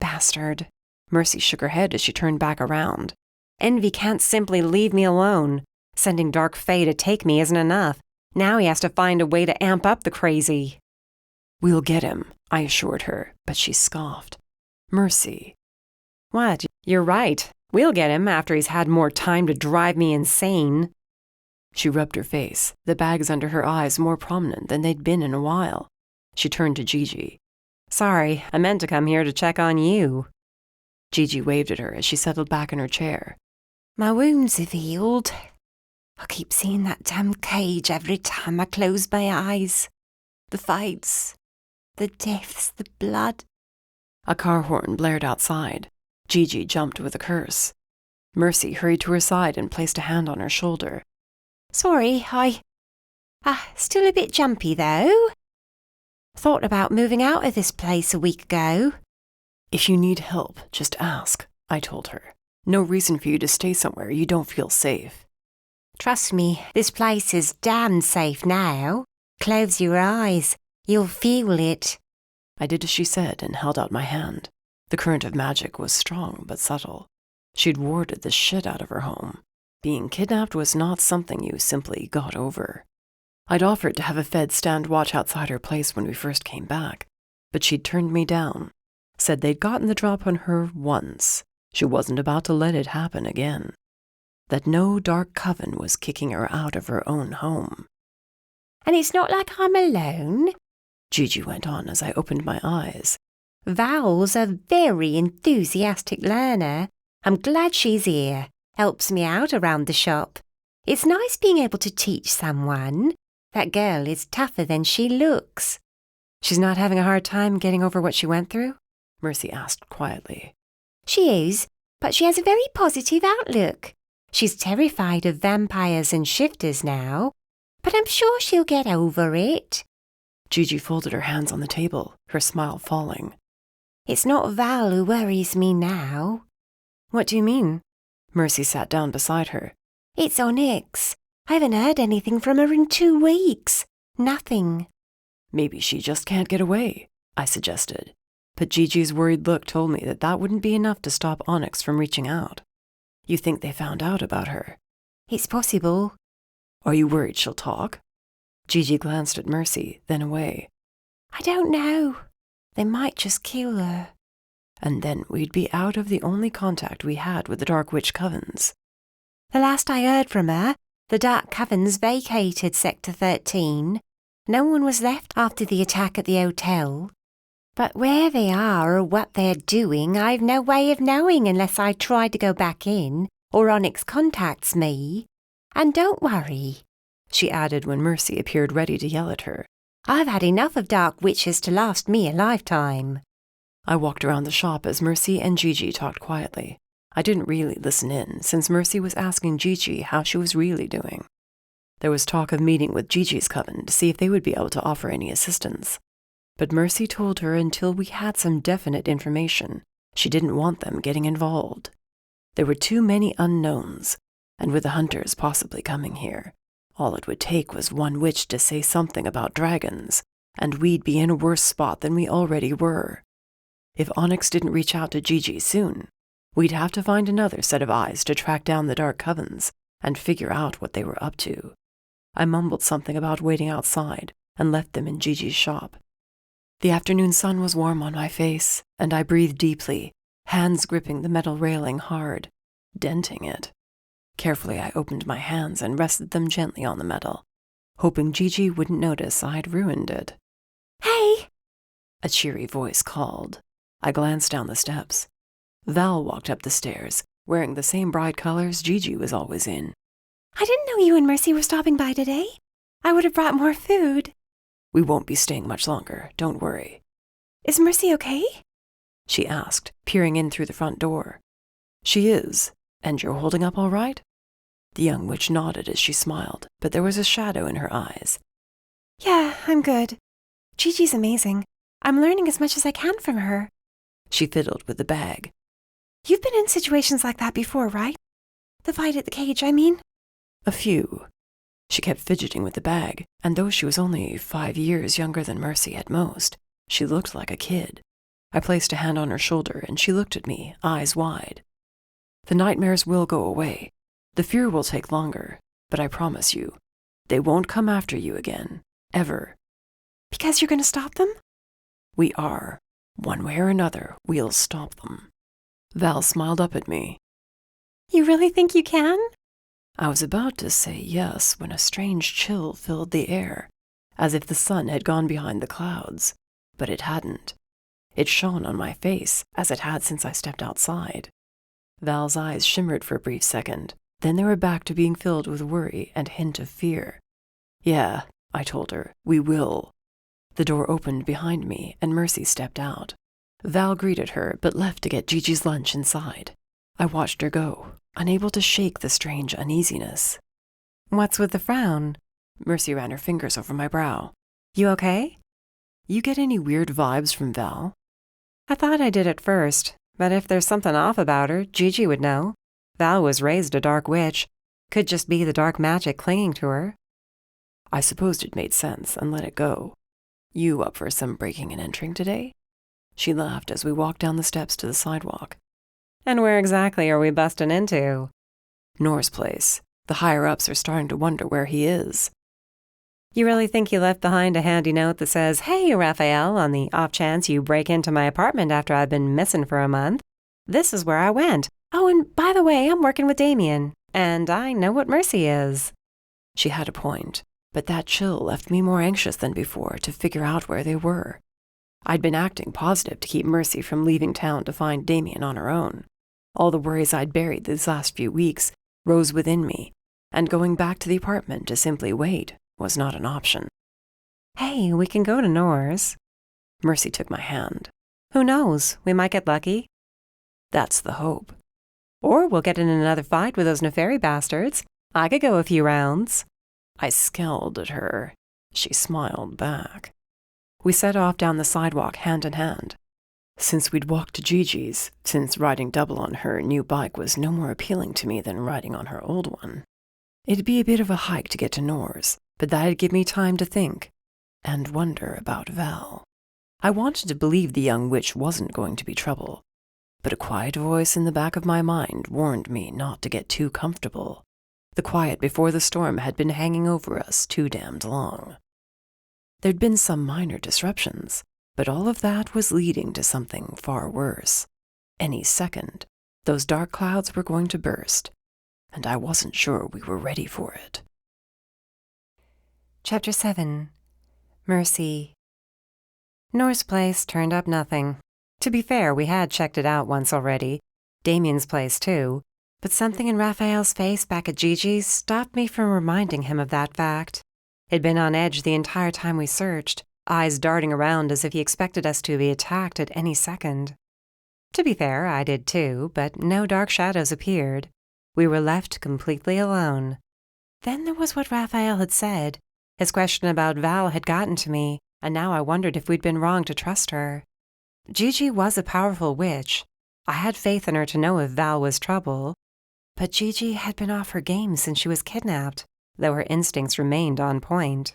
Bastard. Mercy shook her head as she turned back around. Envy can't simply leave me alone. Sending Dark Fae to take me isn't enough. Now he has to find a way to amp up the crazy. We'll get him, I assured her, but she scoffed. Mercy. What? You're right. We'll get him after he's had more time to drive me insane. She rubbed her face, the bags under her eyes more prominent than they'd been in a while. She turned to Gigi. Sorry, I meant to come here to check on you. Gigi waved at her as she settled back in her chair. My wounds have healed. I keep seeing that damn cage every time I close my eyes. The fights, the deaths, the blood. A car horn blared outside. Gigi jumped with a curse. Mercy hurried to her side and placed a hand on her shoulder. Sorry, still a bit jumpy though. Thought about moving out of this place a week ago. If you need help, just ask, I told her. No reason for you to stay somewhere you don't feel safe. Trust me, this place is damn safe now. Close your eyes. You'll feel it. I did as she said and held out my hand. The current of magic was strong but subtle. She'd warded the shit out of her home. Being kidnapped was not something you simply got over. I'd offered to have a Fed stand watch outside her place when we first came back, but she'd turned me down, said they'd gotten the drop on her once. She wasn't about to let it happen again. That no dark coven was kicking her out of her own home. And it's not like I'm alone, Gigi went on as I opened my eyes. Val's a very enthusiastic learner. I'm glad she's here. Helps me out around the shop. It's nice being able to teach someone. That girl is tougher than she looks. She's not having a hard time getting over what she went through? Mercy asked quietly. She is, but she has a very positive outlook. She's terrified of vampires and shifters now, but I'm sure she'll get over it. Gigi folded her hands on the table, her smile falling. It's not Val who worries me now. What do you mean? Mercy sat down beside her. It's Onyx. I haven't heard anything from her in 2 weeks. Nothing. Maybe she just can't get away, I suggested. But Gigi's worried look told me that wouldn't be enough to stop Onyx from reaching out. You think they found out about her? It's possible. Are you worried she'll talk? Gigi glanced at Mercy, then away. I don't know. They might just kill her. And then we'd be out of the only contact we had with the Dark Witch covens. The last I heard from her, the Dark Covens vacated Sector 13. No one was left after the attack at the hotel. But where they are or what they're doing, I've no way of knowing unless I try to go back in or Onyx contacts me. And don't worry, she added when Mercy appeared ready to yell at her. I've had enough of dark witches to last me a lifetime. I walked around the shop as Mercy and Gigi talked quietly. I didn't really listen in, since Mercy was asking Gigi how she was really doing. There was talk of meeting with Gigi's coven to see if they would be able to offer any assistance. But Mercy told her until we had some definite information, she didn't want them getting involved. There were too many unknowns, and with the hunters possibly coming here, all it would take was one witch to say something about dragons, and we'd be in a worse spot than we already were. If Onyx didn't reach out to Gigi soon, we'd have to find another set of eyes to track down the Dark Covens and figure out what they were up to. I mumbled something about waiting outside and left them in Gigi's shop. The afternoon sun was warm on my face, and I breathed deeply, hands gripping the metal railing hard, denting it. Carefully, I opened my hands and rested them gently on the metal, hoping Gigi wouldn't notice I'd ruined it. Hey! A cheery voice called. I glanced down the steps. Val walked up the stairs, wearing the same bright colors Gigi was always in. I didn't know you and Mercy were stopping by today. I would have brought more food. We won't be staying much longer, don't worry. Is Mercy okay? She asked, peering in through the front door. She is. And you're holding up all right? The young witch nodded as she smiled, but there was a shadow in her eyes. Yeah, I'm good. Gigi's amazing. I'm learning as much as I can from her. She fiddled with the bag. You've been in situations like that before, right? The fight at the cage, I mean? A few. She kept fidgeting with the bag, and though she was only 5 years younger than Mercy at most, she looked like a kid. I placed a hand on her shoulder, and she looked at me, eyes wide. The nightmares will go away. The fear will take longer, but I promise you, they won't come after you again, ever. Because you're going to stop them? We are. One way or another, we'll stop them. Val smiled up at me. You really think you can? I was about to say yes when a strange chill filled the air, as if the sun had gone behind the clouds, but it hadn't. It shone on my face, as it had since I stepped outside. Val's eyes shimmered for a brief second, then they were back to being filled with worry and hint of fear. Yeah, I told her, we will. The door opened behind me, and Mercy stepped out. Val greeted her, but left to get Gigi's lunch inside. I watched her go, unable to shake the strange uneasiness. What's with the frown? Mercy ran her fingers over my brow. You okay? You get any weird vibes from Val? I thought I did at first, but if there's something off about her, Gigi would know. Val was raised a dark witch. Could just be the dark magic clinging to her. I supposed it made sense and let it go. You up for some breaking and entering today? She laughed as we walked down the steps to the sidewalk. And where exactly are we busting into? Nor's place. The higher-ups are starting to wonder where he is. You really think he left behind a handy note that says, "Hey, Rafael, on the off chance you break into my apartment after I've been missing for a month, this is where I went. Oh, and by the way, I'm working with Damien, and I know what mercy is." She had a point, but that chill left me more anxious than before to figure out where they were. I'd been acting positive to keep Mercy from leaving town to find Damien on her own. All the worries I'd buried these last few weeks rose within me, and going back to the apartment to simply wait was not an option. "Hey, we can go to Nor's." Mercy took my hand. "Who knows? We might get lucky. That's the hope. Or we'll get in another fight with those nefary bastards. I could go a few rounds." I scowled at her. She smiled back. We set off down the sidewalk hand in hand. Since we'd walked to Gigi's, since riding double on her new bike was no more appealing to me than riding on her old one, it'd be a bit of a hike to get to Nor's, but that'd give me time to think and wonder about Val. I wanted to believe the young witch wasn't going to be trouble, but a quiet voice in the back of my mind warned me not to get too comfortable. The quiet before the storm had been hanging over us too damned long. There'd been some minor disruptions, but all of that was leading to something far worse. Any second, those dark clouds were going to burst, and I wasn't sure we were ready for it. Chapter 7. Mercy. Nor's place turned up nothing. To be fair, we had checked it out once already. Damien's place, too. But something in Rafael's face back at Gigi's stopped me from reminding him of that fact. He'd been on edge the entire time we searched, eyes darting around as if he expected us to be attacked at any second. To be fair, I did too, but no dark shadows appeared. We were left completely alone. Then there was what Rafael had said. His question about Val had gotten to me, and now I wondered if we'd been wrong to trust her. Gigi was a powerful witch. I had faith in her to know if Val was trouble. But Gigi had been off her game since she was kidnapped, though her instincts remained on point.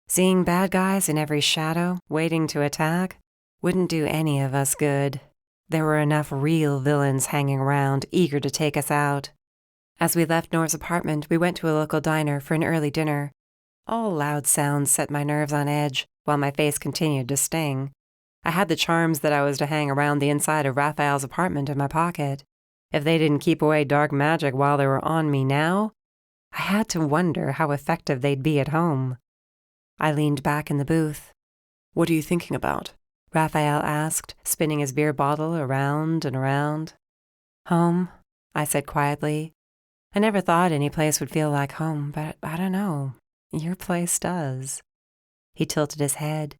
Seeing bad guys in every shadow, waiting to attack, wouldn't do any of us good. There were enough real villains hanging around, eager to take us out. As we left Nor's apartment, we went to a local diner for an early dinner. All loud sounds set my nerves on edge, while my face continued to sting. I had the charms that I was to hang around the inside of Rafael's apartment in my pocket. If they didn't keep away dark magic while they were on me now, I had to wonder how effective they'd be at home. I leaned back in the booth. "What are you thinking about?" Rafael asked, spinning his beer bottle around and around. "Home," I said quietly. I never thought any place would feel like home, but I don't know. Your place does. He tilted his head.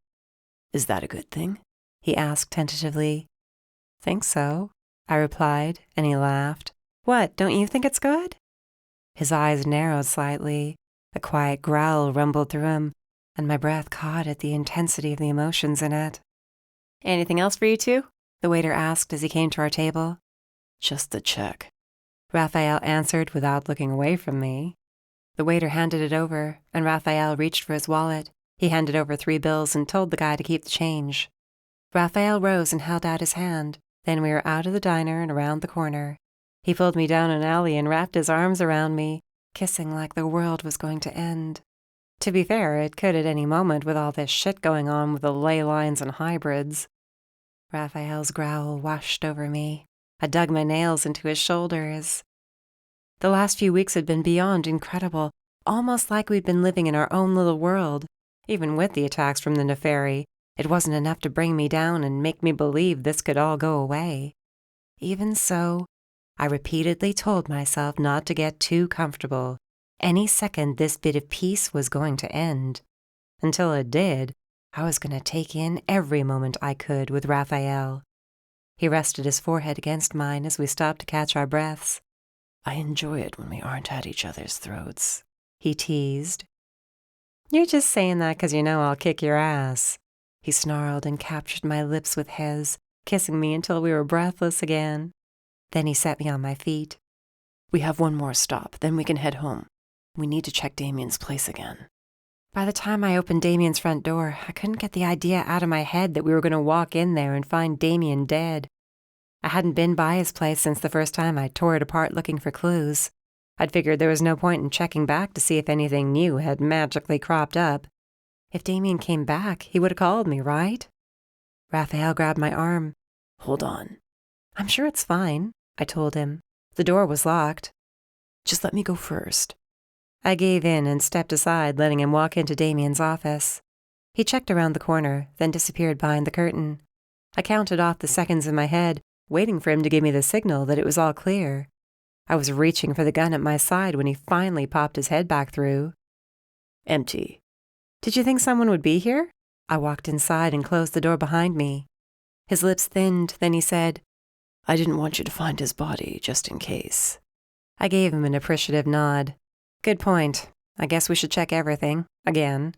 "Is that a good thing?" he asked tentatively. "Think so," I replied, and he laughed. "What, don't you think it's good?" His eyes narrowed slightly. A quiet growl rumbled through him, and my breath caught at the intensity of the emotions in it. "Anything else for you two?" the waiter asked as he came to our table. "Just the check," Rafael answered without looking away from me. The waiter handed it over, and Rafael reached for his wallet. He handed over 3 bills and told the guy to keep the change. Rafael rose and held out his hand. Then we were out of the diner and around the corner. He pulled me down an alley and wrapped his arms around me, kissing like the world was going to end. To be fair, it could at any moment with all this shit going on with the ley lines and hybrids. Rafael's growl washed over me. I dug my nails into his shoulders. The last few weeks had been beyond incredible, almost like we'd been living in our own little world. Even with the attacks from the nefari, it wasn't enough to bring me down and make me believe this could all go away. Even so, I repeatedly told myself not to get too comfortable. Any second this bit of peace was going to end. Until it did, I was going to take in every moment I could with Rafael. He rested his forehead against mine as we stopped to catch our breaths. "I enjoy it when we aren't at each other's throats," he teased. "You're just saying that 'cause you know I'll kick your ass." He snarled and captured my lips with his, kissing me until we were breathless again. Then he set me on my feet. "We have one more stop, then we can head home. We need to check Damien's place again." By the time I opened Damien's front door, I couldn't get the idea out of my head that we were going to walk in there and find Damien dead. I hadn't been by his place since the first time I tore it apart looking for clues. I'd figured there was no point in checking back to see if anything new had magically cropped up. If Damien came back, he would have called me, right? Rafael grabbed my arm. Hold on. I'm sure it's fine, I told him. The door was locked. Just let me go first. I gave in and stepped aside, letting him walk into Damien's office. He checked around the corner, then disappeared behind the curtain. I counted off the seconds in my head, waiting for him to give me the signal that it was all clear. I was reaching for the gun at my side when he finally popped his head back through. Empty. Did you think someone would be here? I walked inside and closed the door behind me. His lips thinned, then he said, I didn't want you to find his body, just in case. I gave him an appreciative nod. Good point. I guess we should check everything, again.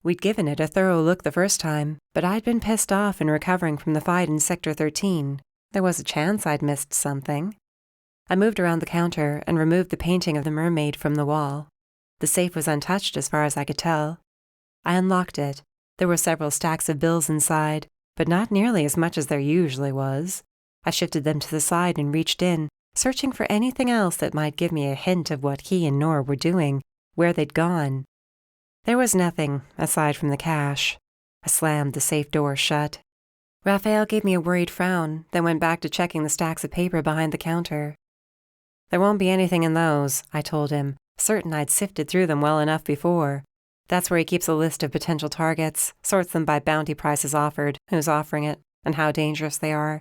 We'd given it a thorough look the first time, but I'd been pissed off and recovering from the fight in Sector 13. There was a chance I'd missed something. I moved around the counter and removed the painting of the mermaid from the wall. The safe was untouched as far as I could tell. I unlocked it. There were several stacks of bills inside, but not nearly as much as there usually was. I shifted them to the side and reached in, searching for anything else that might give me a hint of what he and Nora were doing, where they'd gone. There was nothing, aside from the cash. I slammed the safe door shut. Rafael gave me a worried frown, then went back to checking the stacks of paper behind the counter. There won't be anything in those, I told him, certain I'd sifted through them well enough before. That's where he keeps a list of potential targets, sorts them by bounty prices offered, who's offering it, and how dangerous they are.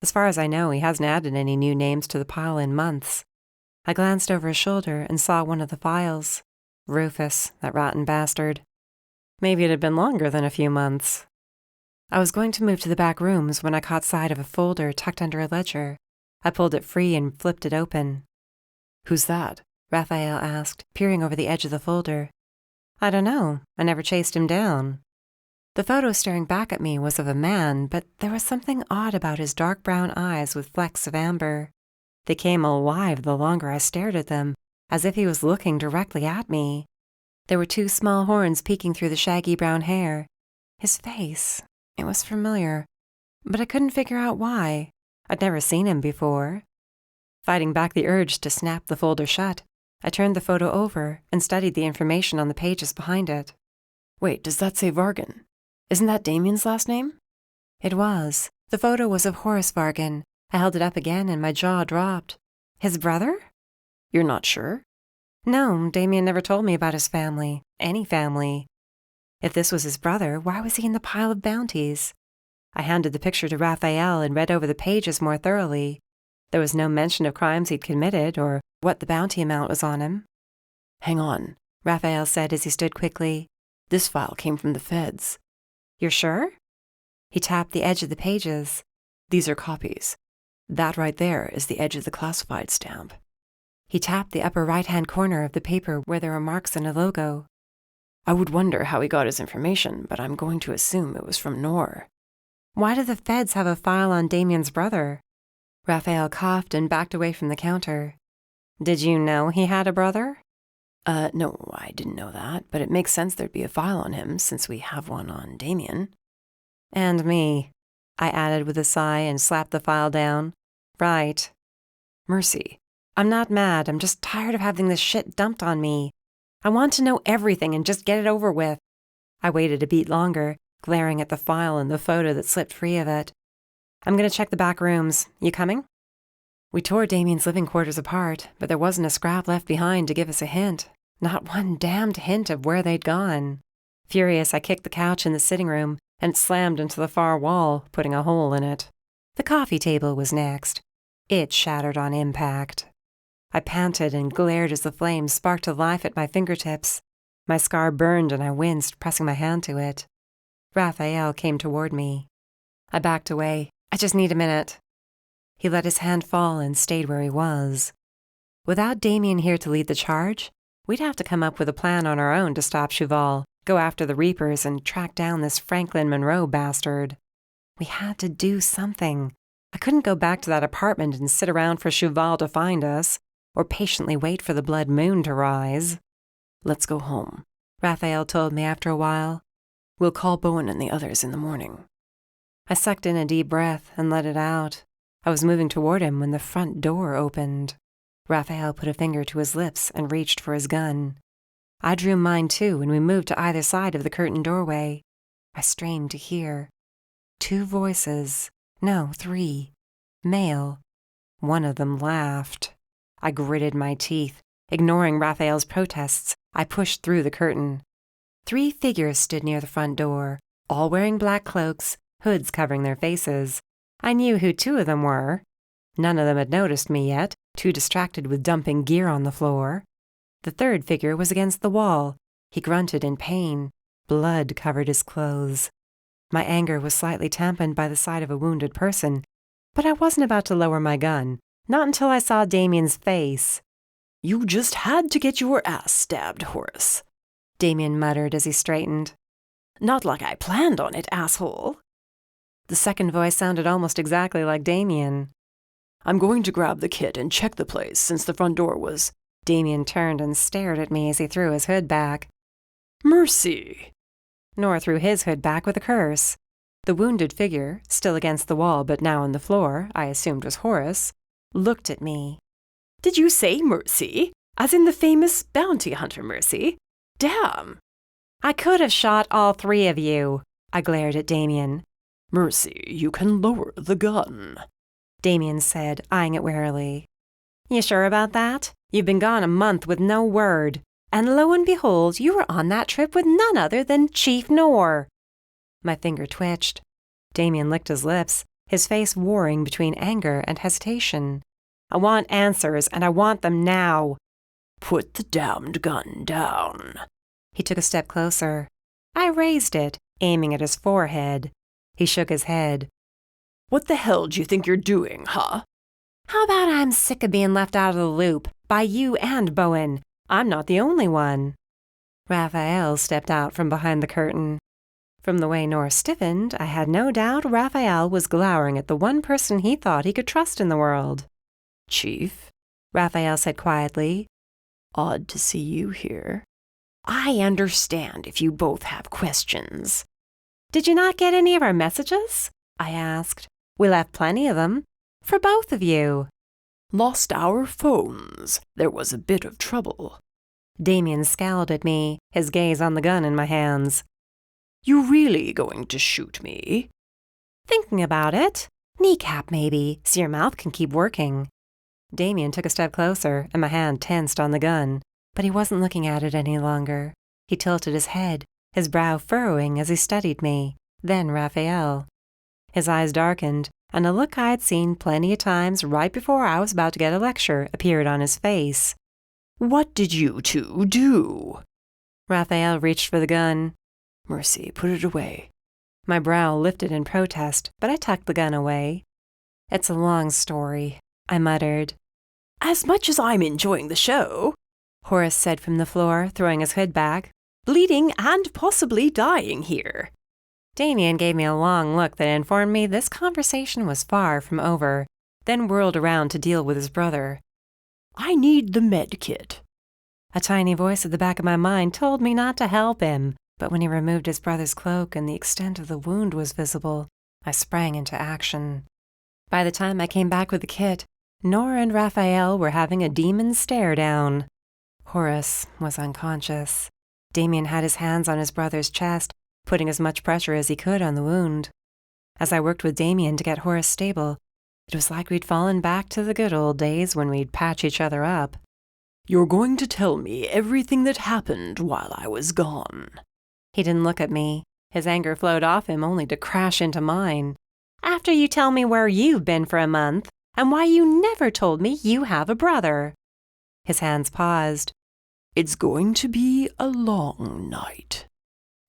As far as I know, he hasn't added any new names to the pile in months. I glanced over his shoulder and saw one of the files. Rufus, that rotten bastard. Maybe it had been longer than a few months. I was going to move to the back rooms when I caught sight of a folder tucked under a ledger. I pulled it free and flipped it open. Who's that? Rafael asked, peering over the edge of the folder. I don't know. I never chased him down. The photo staring back at me was of a man, but there was something odd about his dark brown eyes with flecks of amber. They came alive the longer I stared at them, as if he was looking directly at me. There were two small horns peeking through the shaggy brown hair. His face, it was familiar, but I couldn't figure out why. I'd never seen him before. Fighting back the urge to snap the folder shut, I turned the photo over and studied the information on the pages behind it. Wait, does that say Vargan? Isn't that Damien's last name? It was. The photo was of Horace Vargan. I held it up again and my jaw dropped. His brother? You're not sure? No, Damien never told me about his family. Any family. If this was his brother, why was he in the pile of bounties? I handed the picture to Rafael and read over the pages more thoroughly. There was no mention of crimes he'd committed or what the bounty amount was on him. Hang on, Rafael said as he stood quickly. This file came from the feds. You're sure? He tapped the edge of the pages. These are copies. That right there is the edge of the classified stamp. He tapped the upper right-hand corner of the paper where there were marks and a logo. I would wonder how he got his information, but I'm going to assume it was from Nor. Why do the feds have a file on Damien's brother? Rafael coughed and backed away from the counter. Did you know he had a brother? No, I didn't know that, but it makes sense there'd be a file on him since we have one on Damien. And me, I added with a sigh and slapped the file down. Right. Mercy. I'm not mad, I'm just tired of having this shit dumped on me. I want to know everything and just get it over with. I waited a beat longer, glaring at the file and the photo that slipped free of it. I'm going to check the back rooms. You coming? We tore Damien's living quarters apart, but there wasn't a scrap left behind to give us a hint. Not one damned hint of where they'd gone. Furious, I kicked the couch in the sitting room and slammed into the far wall, putting a hole in it. The coffee table was next. It shattered on impact. I panted and glared as the flames sparked to life at my fingertips. My scar burned and I winced, pressing my hand to it. Rafael came toward me. I backed away. I just need a minute. He let his hand fall and stayed where he was. Without Damien here to lead the charge, we'd have to come up with a plan on our own to stop Shuval, go after the Reapers, and track down this Franklin Monroe bastard. We had to do something. I couldn't go back to that apartment and sit around for Shuval to find us, or patiently wait for the blood moon to rise. Let's go home. Rafael told me after a while. We'll call Bowen and the others in the morning. I sucked in a deep breath and let it out. I was moving toward him when the front door opened. Rafael put a finger to his lips and reached for his gun. I drew mine too, and we moved to either side of the curtained doorway. I strained to hear. 2 voices. No, 3. Male. One of them laughed. I gritted my teeth. Ignoring Rafael's protests, I pushed through the curtain. 3 figures stood near the front door, all wearing black cloaks, hoods covering their faces. I knew who 2 of them were. None of them had noticed me yet, too distracted with dumping gear on the floor. The 3rd figure was against the wall. He grunted in pain. Blood covered his clothes. My anger was slightly dampened by the sight of a wounded person, but I wasn't about to lower my gun, not until I saw Damien's face. You just had to get your ass stabbed, Horace, Damien muttered as he straightened. Not like I planned on it, asshole. The second voice sounded almost exactly like Damien. I'm going to grab the kit and check the place since the front door was... Damien turned and stared at me as he threw his hood back. Mercy! Nor threw his hood back with a curse. The wounded figure, still against the wall but now on the floor, I assumed was Horace, looked at me. Did you say Mercy? As in the famous bounty hunter Mercy? Damn! I could have shot all 3 of you, I glared at Damien. Mercy, you can lower the gun, Damien said, eyeing it warily. You sure about that? You've been gone a month with no word. And lo and behold, you were on that trip with none other than Chief Nor. My finger twitched. Damien licked his lips, his face warring between anger and hesitation. I want answers, and I want them now. Put the damned gun down. He took a step closer. I raised it, aiming at his forehead. He shook his head. What the hell do you think you're doing, huh? How about I'm sick of being left out of the loop, by you and Bowen? I'm not the only one. Rafael stepped out from behind the curtain. From the way Nor stiffened, I had no doubt Rafael was glowering at the one person he thought he could trust in the world. Chief, Rafael said quietly. Odd to see you here. I understand if you both have questions. Did you not get any of our messages? I asked. We left plenty of them. For both of you. Lost our phones. There was a bit of trouble. Damien scowled at me, his gaze on the gun in my hands. You really going to shoot me? Thinking about it. Kneecap, maybe, so your mouth can keep working. Damien took a step closer, and my hand tensed on the gun, but he wasn't looking at it any longer. He tilted his head, his brow furrowing as he studied me, then Rafael. His eyes darkened, and a look I'd seen plenty of times right before I was about to get a lecture appeared on his face. What did you 2 do? Rafael reached for the gun. Mercy, put it away. My brow lifted in protest, but I tucked the gun away. It's a long story, I muttered. As much as I'm enjoying the show, Horace said from the floor, throwing his hood back, bleeding and possibly dying here. Damien gave me a long look that informed me this conversation was far from over, then whirled around to deal with his brother. I need the med kit. A tiny voice at the back of my mind told me not to help him, but when he removed his brother's cloak and the extent of the wound was visible, I sprang into action. By the time I came back with the kit, Nor and Rafael were having a demon stare down. Horace was unconscious. Damien had his hands on his brother's chest, putting as much pressure as he could on the wound. As I worked with Damien to get Horace stable, it was like we'd fallen back to the good old days when we'd patch each other up. You're going to tell me everything that happened while I was gone. He didn't look at me. His anger flowed off him only to crash into mine. After you tell me where you've been for a month, and why you never told me you have a brother. His hands paused. It's going to be a long night.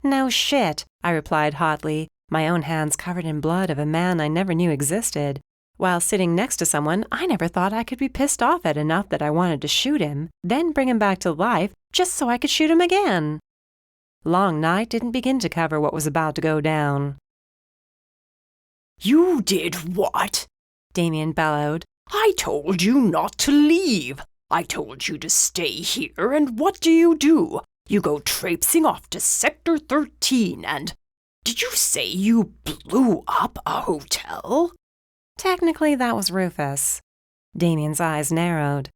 No shit, I replied hotly, my own hands covered in blood of a man I never knew existed. While sitting next to someone I never thought I could be pissed off at enough that I wanted to shoot him, then bring him back to life just so I could shoot him again. Long night didn't begin to cover what was about to go down. You did what? Damien bellowed. I told you not to leave. I told you to stay here, and what do? You go traipsing off to Sector 13 and... Did you say you blew up a hotel? Technically, that was Rufus. Damien's eyes narrowed.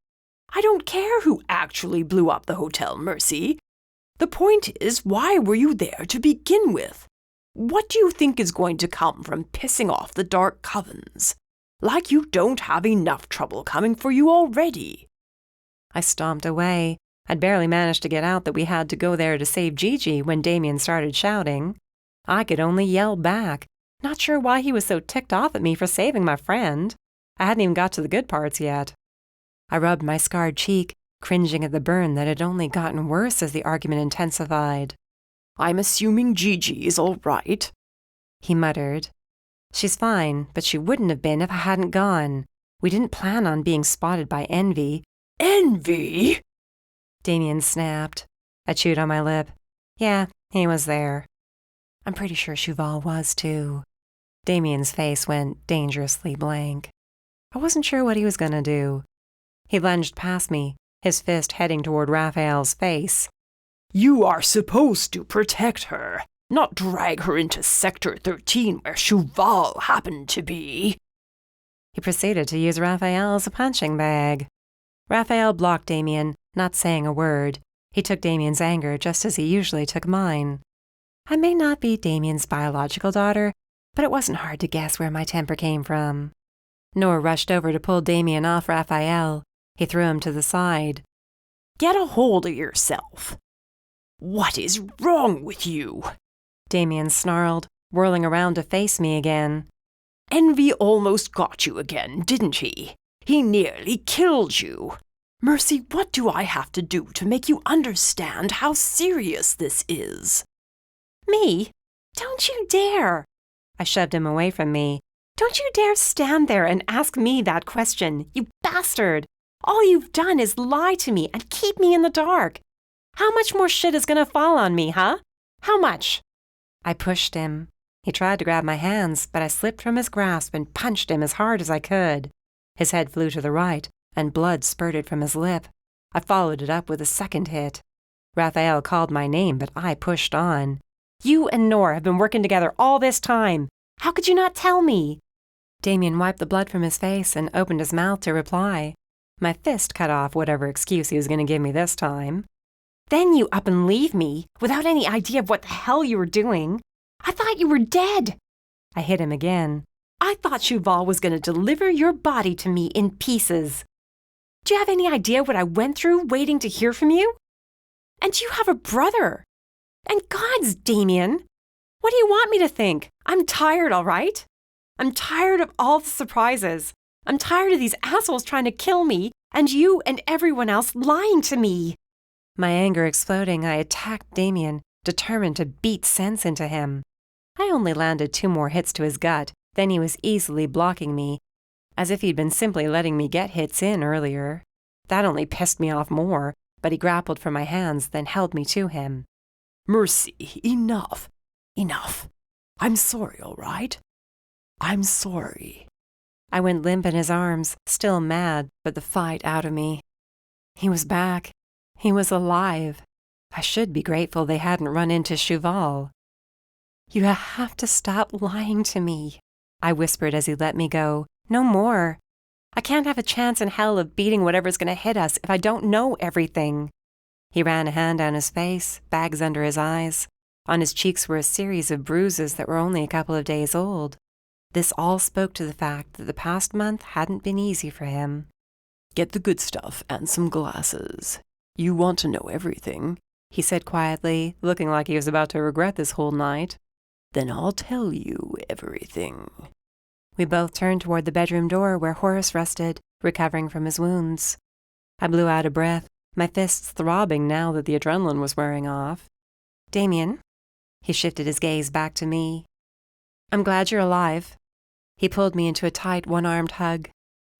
I don't care who actually blew up the hotel, Mercy. The point is, why were you there to begin with? What do you think is going to come from pissing off the Dark Covens? Like you don't have enough trouble coming for you already. I stomped away. I'd barely managed to get out that we had to go there to save Gigi when Damien started shouting. I could only yell back, not sure why he was so ticked off at me for saving my friend. I hadn't even got to the good parts yet. I rubbed my scarred cheek, cringing at the burn that had only gotten worse as the argument intensified. I'm assuming Gigi is all right, he muttered. She's fine, but she wouldn't have been if I hadn't gone. We didn't plan on being spotted by Envy. Envy? Damien snapped. I chewed on my lip. Yeah, he was there. I'm pretty sure Shuval was too. Damien's face went dangerously blank. I wasn't sure what he was going to do. He lunged past me, his fist heading toward Rafael's face. You are supposed to protect her, not drag her into Sector 13 where Shuval happened to be. He proceeded to use Rafael as a punching bag. Rafael blocked Damien, not saying a word. He took Damien's anger just as he usually took mine. I may not be Damien's biological daughter, but it wasn't hard to guess where my temper came from. Noah rushed over to pull Damien off Rafael. He threw him to the side. Get a hold of yourself. What is wrong with you? Damien snarled, whirling around to face me again. Envy almost got you again, didn't he? He nearly killed you. Mercy, what do I have to do to make you understand how serious this is? Me? Don't you dare! I shoved him away from me. Don't you dare stand there and ask me that question, you bastard! All you've done is lie to me and keep me in the dark. How much more shit is gonna fall on me, huh? How much? I pushed him. He tried to grab my hands, but I slipped from his grasp and punched him as hard as I could. His head flew to the right, and blood spurted from his lip. I followed it up with a second hit. Rafael called my name, but I pushed on. You and Nor have been working together all this time. How could you not tell me? Damien wiped the blood from his face and opened his mouth to reply. My fist cut off whatever excuse he was going to give me this time. Then you up and leave me, without any idea of what the hell you were doing. I thought you were dead. I hit him again. I thought Shuval was going to deliver your body to me in pieces. Do you have any idea what I went through waiting to hear from you? And you have a brother. And gods, Damien, what do you want me to think? I'm tired, all right? I'm tired of all the surprises. I'm tired of these assholes trying to kill me, and you and everyone else lying to me. My anger exploding, I attacked Damien, determined to beat sense into him. I only landed 2 more hits to his gut, then he was easily blocking me, as if he'd been simply letting me get hits in earlier. That only pissed me off more, but he grappled for my hands, then held me to him. Mercy, enough. Enough. I'm sorry, all right? I'm sorry. I went limp in his arms, still mad, but the fight out of me. He was back. He was alive. I should be grateful they hadn't run into Shuval. You have to stop lying to me, I whispered as he let me go. No more. I can't have a chance in hell of beating whatever's going to hit us if I don't know everything. He ran a hand down his face, bags under his eyes. On his cheeks were a series of bruises that were only a couple of days old. This all spoke to the fact that the past month hadn't been easy for him. Get the good stuff and some glasses. You want to know everything, he said quietly, looking like he was about to regret this whole night. Then I'll tell you everything. We both turned toward the bedroom door where Horace rested, recovering from his wounds. I blew out a breath, my fists throbbing now that the adrenaline was wearing off. Damien? He shifted his gaze back to me. I'm glad you're alive. He pulled me into a tight, one-armed hug.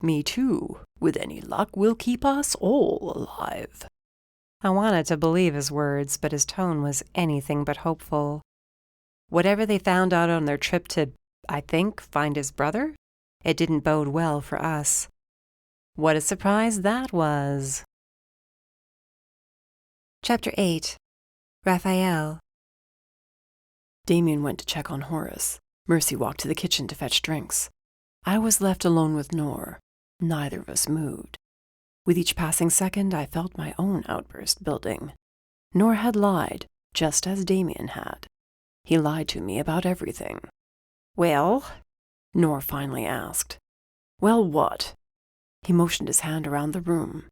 Me too. With any luck, we'll keep us all alive. I wanted to believe his words, but his tone was anything but hopeful. Whatever they found out on their trip to, I think, find his brother, it didn't bode well for us. What a surprise that was. Chapter 8. Rafael. Damien went to check on Horace. Mercy walked to the kitchen to fetch drinks. I was left alone with Nor. Neither of us moved. With each passing second, I felt my own outburst building. Nor had lied, just as Damien had. He lied to me about everything. Well? Nor finally asked. Well, what? He motioned his hand around the room.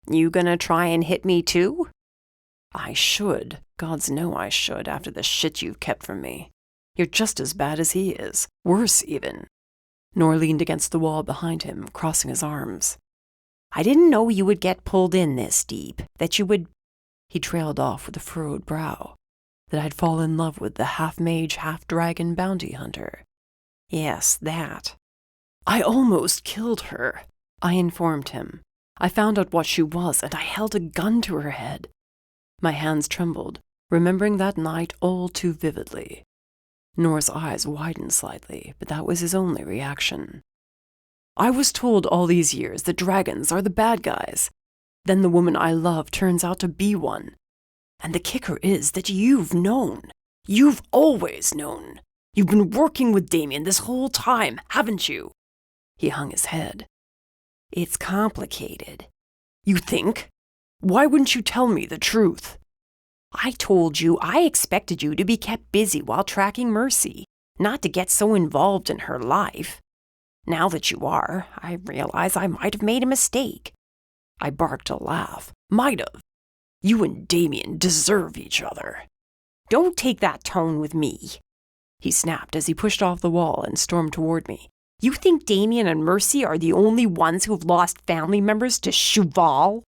You gonna try and hit me too? I should. Gods know I should, after the shit you've kept from me. You're just as bad as he is. Worse, even. Nor leaned against the wall behind him, crossing his arms. I didn't know you would get pulled in this deep, that you would... He trailed off with a furrowed brow. That I'd fall in love with the half-mage, half-dragon bounty hunter. Yes, that. I almost killed her, I informed him. I found out what she was, and I held a gun to her head. My hands trembled, remembering that night all too vividly. Nor's eyes widened slightly, but that was his only reaction. I was told all these years that dragons are the bad guys. Then the woman I love turns out to be one. And the kicker is that you've known. You've always known. You've been working with Damien this whole time, haven't you? He hung his head. It's complicated. You think? Why wouldn't you tell me the truth? I told you I expected you to be kept busy while tracking Mercy, not to get so involved in her life. Now that you are, I realize I might have made a mistake. I barked a laugh. Might have. You and Damien deserve each other. Don't take that tone with me. He snapped as he pushed off the wall and stormed toward me. You think Damien and Mercy are the only ones who've lost family members to Shuval?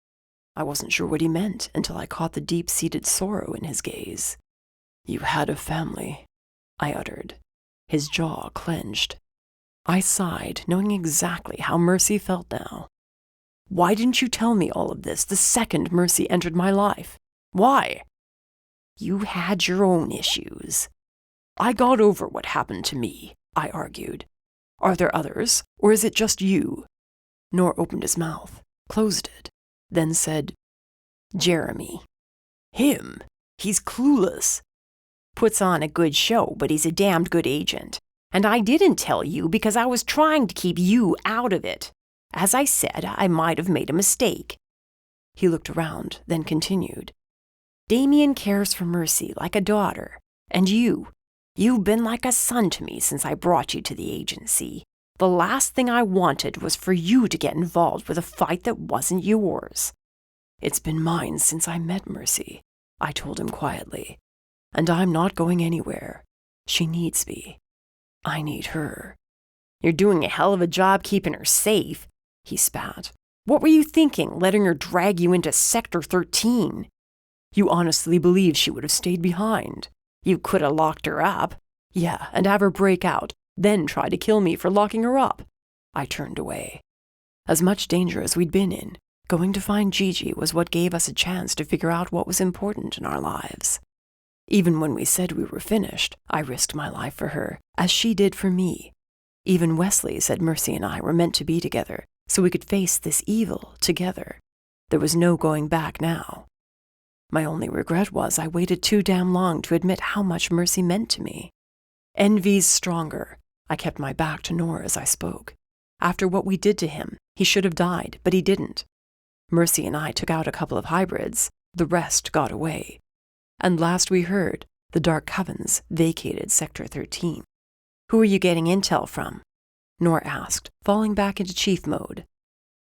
I wasn't sure what he meant until I caught the deep-seated sorrow in his gaze. You had a family, I uttered. His jaw clenched. I sighed, knowing exactly how Mercy felt now. Why didn't you tell me all of this the second Mercy entered my life? Why? You had your own issues. I got over what happened to me, I argued. Are there others, or is it just you? Nor opened his mouth, closed it, then said, Jeremy. Him? He's clueless. Puts on a good show, but he's a damned good agent. And I didn't tell you because I was trying to keep you out of it. As I said, I might have made a mistake. He looked around, then continued. Damien cares for Mercy like a daughter. And you've been like a son to me since I brought you to the agency. The last thing I wanted was for you to get involved with a fight that wasn't yours. It's been mine since I met Mercy, I told him quietly. And I'm not going anywhere. She needs me. I need her. You're doing a hell of a job keeping her safe, he spat. What were you thinking, letting her drag you into Sector 13? You honestly believe she would have stayed behind? You could have locked her up. Yeah, and have her break out, then try to kill me for locking her up. I turned away. As much danger as we'd been in, going to find Gigi was what gave us a chance to figure out what was important in our lives. Even when we said we were finished, I risked my life for her, as she did for me. Even Wesley said Mercy and I were meant to be together, so we could face this evil together. There was no going back now. My only regret was I waited too damn long to admit how much Mercy meant to me. Envy's stronger. I kept my back to Nor as I spoke. After what we did to him, he should have died, but he didn't. Mercy and I took out a couple of hybrids. The rest got away. And last we heard, the Dark Covens vacated Sector 13. Who are you getting intel from? Nor asked, falling back into chief mode.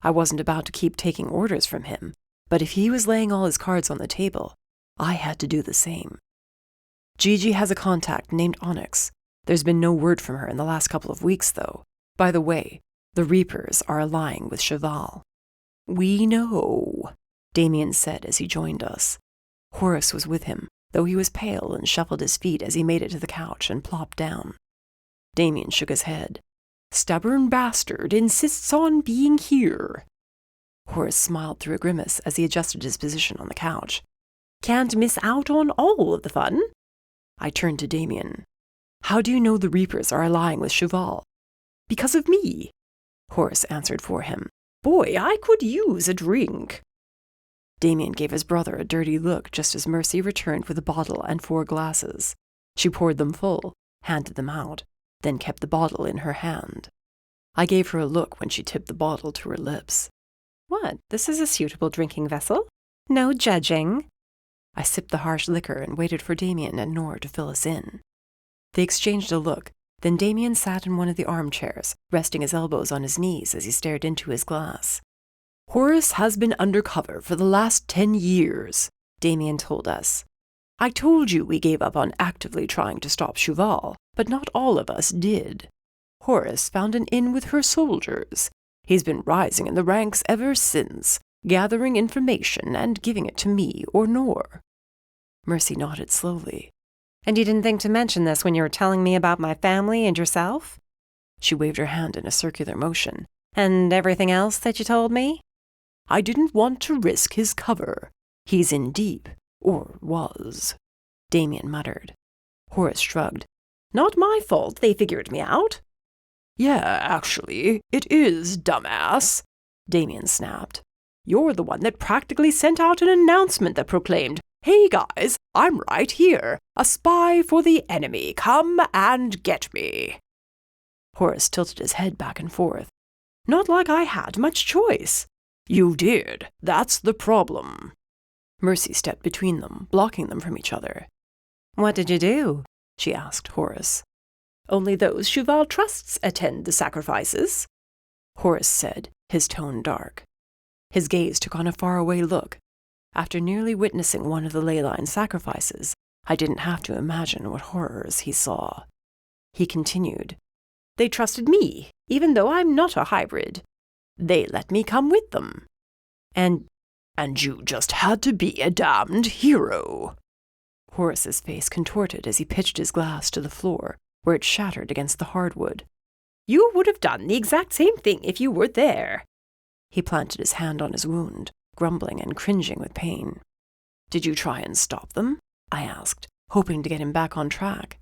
I wasn't about to keep taking orders from him, but if he was laying all his cards on the table, I had to do the same. Gigi has a contact named Onyx. There's been no word from her in the last couple of weeks, though. By the way, the Reapers are allying with Shuval. We know, Damien said as he joined us. Horace was with him, though he was pale and shuffled his feet as he made it to the couch and plopped down. Damien shook his head. Stubborn bastard insists on being here. Horace smiled through a grimace as he adjusted his position on the couch. Can't miss out on all of the fun. I turned to Damien. How do you know the Reapers are allying with Shuval? Because of me, Horace answered for him. Boy, I could use a drink. Damien gave his brother a dirty look just as Mercy returned with a bottle and 4 glasses. She poured them full, handed them out, then kept the bottle in her hand. I gave her a look when she tipped the bottle to her lips. What, this is a suitable drinking vessel? No judging. I sipped the harsh liquor and waited for Damien and Nor to fill us in. They exchanged a look, then Damien sat in one of the armchairs, resting his elbows on his knees as he stared into his glass. "Horace has been undercover for the last 10 years, Damien told us. I told you we gave up on actively trying to stop Shuval, but not all of us did. Horace found an inn with her soldiers. He's been rising in the ranks ever since, gathering information and giving it to me or Nor." Mercy nodded slowly. And you didn't think to mention this when you were telling me about my family and yourself? She waved her hand in a circular motion. And everything else that you told me? I didn't want to risk his cover. He's in deep, or was, Damien muttered. Horace shrugged. Not my fault they figured me out. Yeah, actually, it is, dumbass, Damien snapped. You're the one that practically sent out an announcement that proclaimed, "Hey guys, I'm right here, a spy for the enemy, come and get me." Horace tilted his head back and forth. Not like I had much choice. You did, that's the problem. Mercy stepped between them, blocking them from each other. What did you do? She asked Horace. Only those Shuval trusts attend the sacrifices, Horace said, his tone dark. His gaze took on a faraway look. After nearly witnessing one of the ley line sacrifices, I didn't have to imagine what horrors he saw. He continued, They trusted me, even though I'm not a hybrid. They let me come with them. And you just had to be a damned hero. Horace's face contorted as he pitched his glass to the floor, where it shattered against the hardwood. You would have done the exact same thing if you were there. He planted his hand on his wound, grumbling and cringing with pain. Did you try and stop them? I asked, hoping to get him back on track.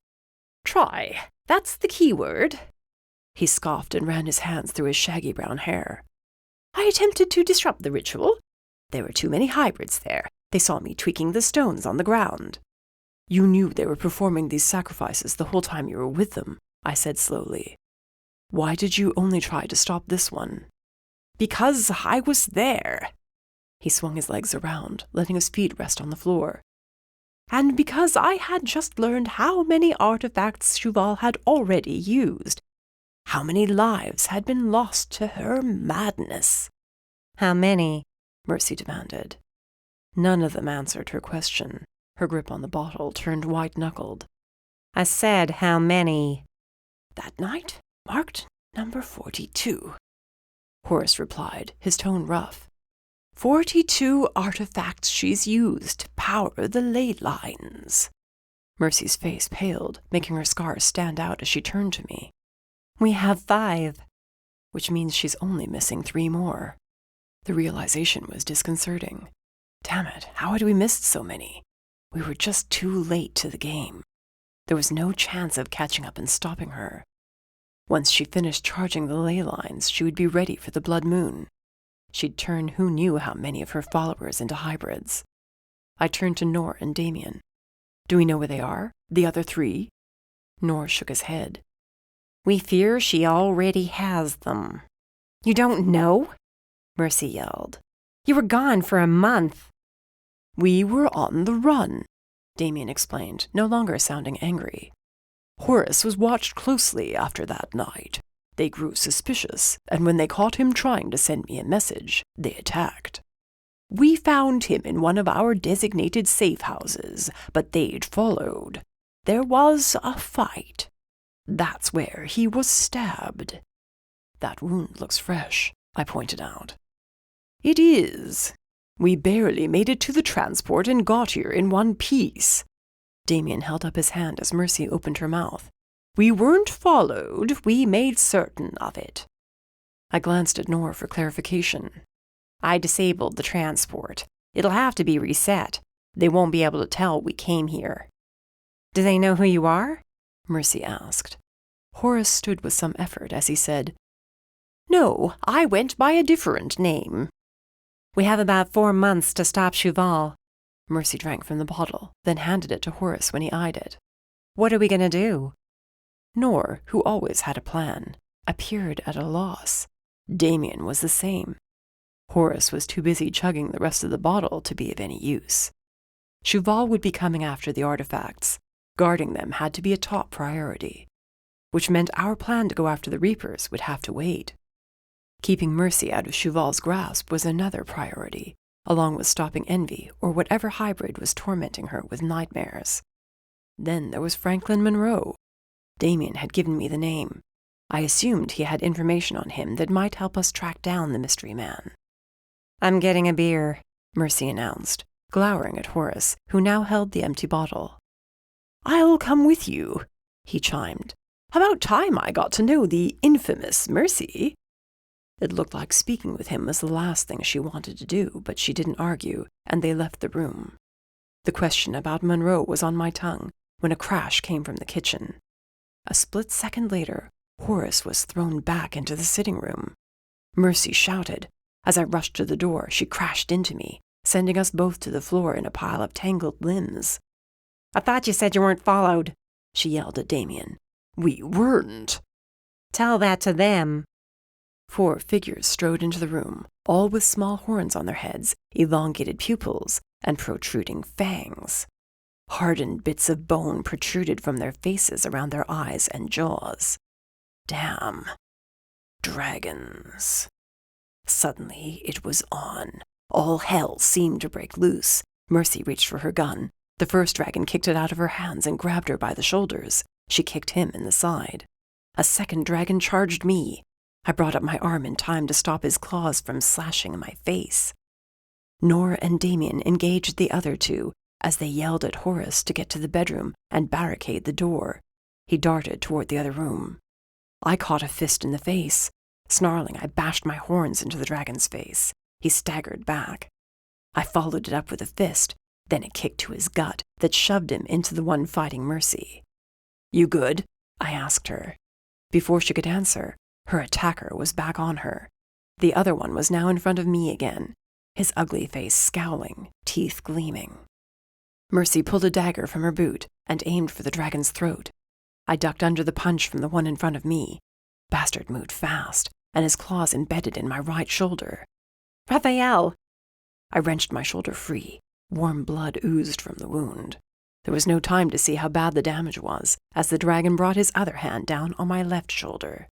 Try. That's the key word. He scoffed and ran his hands through his shaggy brown hair. I attempted to disrupt the ritual. There were too many hybrids there. They saw me tweaking the stones on the ground. You knew they were performing these sacrifices the whole time you were with them, I said slowly. Why did you only try to stop this one? Because I was there. He swung his legs around, letting his feet rest on the floor. And because I had just learned how many artifacts Shuval had already used. How many lives had been lost to her madness? How many? Mercy demanded. None of them answered her question. Her grip on the bottle turned white-knuckled. I said how many? That night marked number 42. Horace replied, his tone rough. 42 artifacts she's used to power the ley lines. Mercy's face paled, making her scars stand out as she turned to me. We have 5. Which means she's only missing 3 more. The realization was disconcerting. Damn it, how had we missed so many? We were just too late to the game. There was no chance of catching up and stopping her. Once she finished charging the ley lines, she would be ready for the blood moon. She'd turn who knew how many of her followers into hybrids. I turned to Nor and Damien. Do we know where they are? The other 3? Nor shook his head. We fear she already has them. You don't know? Mercy yelled. You were gone for a month. We were on the run, Damien explained, no longer sounding angry. Horace was watched closely after that night. They grew suspicious, and when they caught him trying to send me a message, they attacked. We found him in one of our designated safe houses, but they'd followed. There was a fight. That's where he was stabbed. That wound looks fresh, I pointed out. It is. We barely made it to the transport and got here in one piece. Damien held up his hand as Mercy opened her mouth. We weren't followed, we made certain of it. I glanced at Nor for clarification. I disabled the transport. It'll have to be reset. They won't be able to tell we came here. Do they know who you are? Mercy asked. Horace stood with some effort as he said, No, I went by a different name. We have about 4 months to stop Shuval. Mercy drank from the bottle, then handed it to Horace when he eyed it. What are we going to do? Nor, who always had a plan, appeared at a loss. Damien was the same. Horace was too busy chugging the rest of the bottle to be of any use. Shuval would be coming after the artifacts. Guarding them had to be a top priority, which meant our plan to go after the Reapers would have to wait. Keeping Mercy out of Shuval's grasp was another priority, along with stopping Envy or whatever hybrid was tormenting her with nightmares. Then there was Franklin Monroe. Damien had given me the name. I assumed he had information on him that might help us track down the mystery man. I'm getting a beer, Mercy announced, glowering at Horace, who now held the empty bottle. I'll come with you, he chimed. About time I got to know the infamous Mercy. It looked like speaking with him was the last thing she wanted to do, but she didn't argue, and they left the room. The question about Monroe was on my tongue when a crash came from the kitchen. A split second later, Horace was thrown back into the sitting room. Mercy shouted. As I rushed to the door, she crashed into me, sending us both to the floor in a pile of tangled limbs. I thought you said you weren't followed, she yelled at Damien. We weren't. Tell that to them. 4 figures strode into the room, all with small horns on their heads, elongated pupils, and protruding fangs. Hardened bits of bone protruded from their faces around their eyes and jaws. Damn. Dragons. Suddenly, it was on. All hell seemed to break loose. Mercy reached for her gun. The first dragon kicked it out of her hands and grabbed her by the shoulders. She kicked him in the side. A second dragon charged me. I brought up my arm in time to stop his claws from slashing my face. Nora and Damien engaged the other 2 as they yelled at Horace to get to the bedroom and barricade the door. He darted toward the other room. I caught a fist in the face. Snarling, I bashed my horns into the dragon's face. He staggered back. I followed it up with a fist, then a kick to his gut that shoved him into the one fighting Mercy. You good? I asked her. Before she could answer, her attacker was back on her. The other one was now in front of me again, his ugly face scowling, teeth gleaming. Mercy pulled a dagger from her boot and aimed for the dragon's throat. I ducked under the punch from the one in front of me. Bastard moved fast, and his claws embedded in my right shoulder. Rafael! I wrenched my shoulder free. Warm blood oozed from the wound. There was no time to see how bad the damage was, as the dragon brought his other hand down on my left shoulder.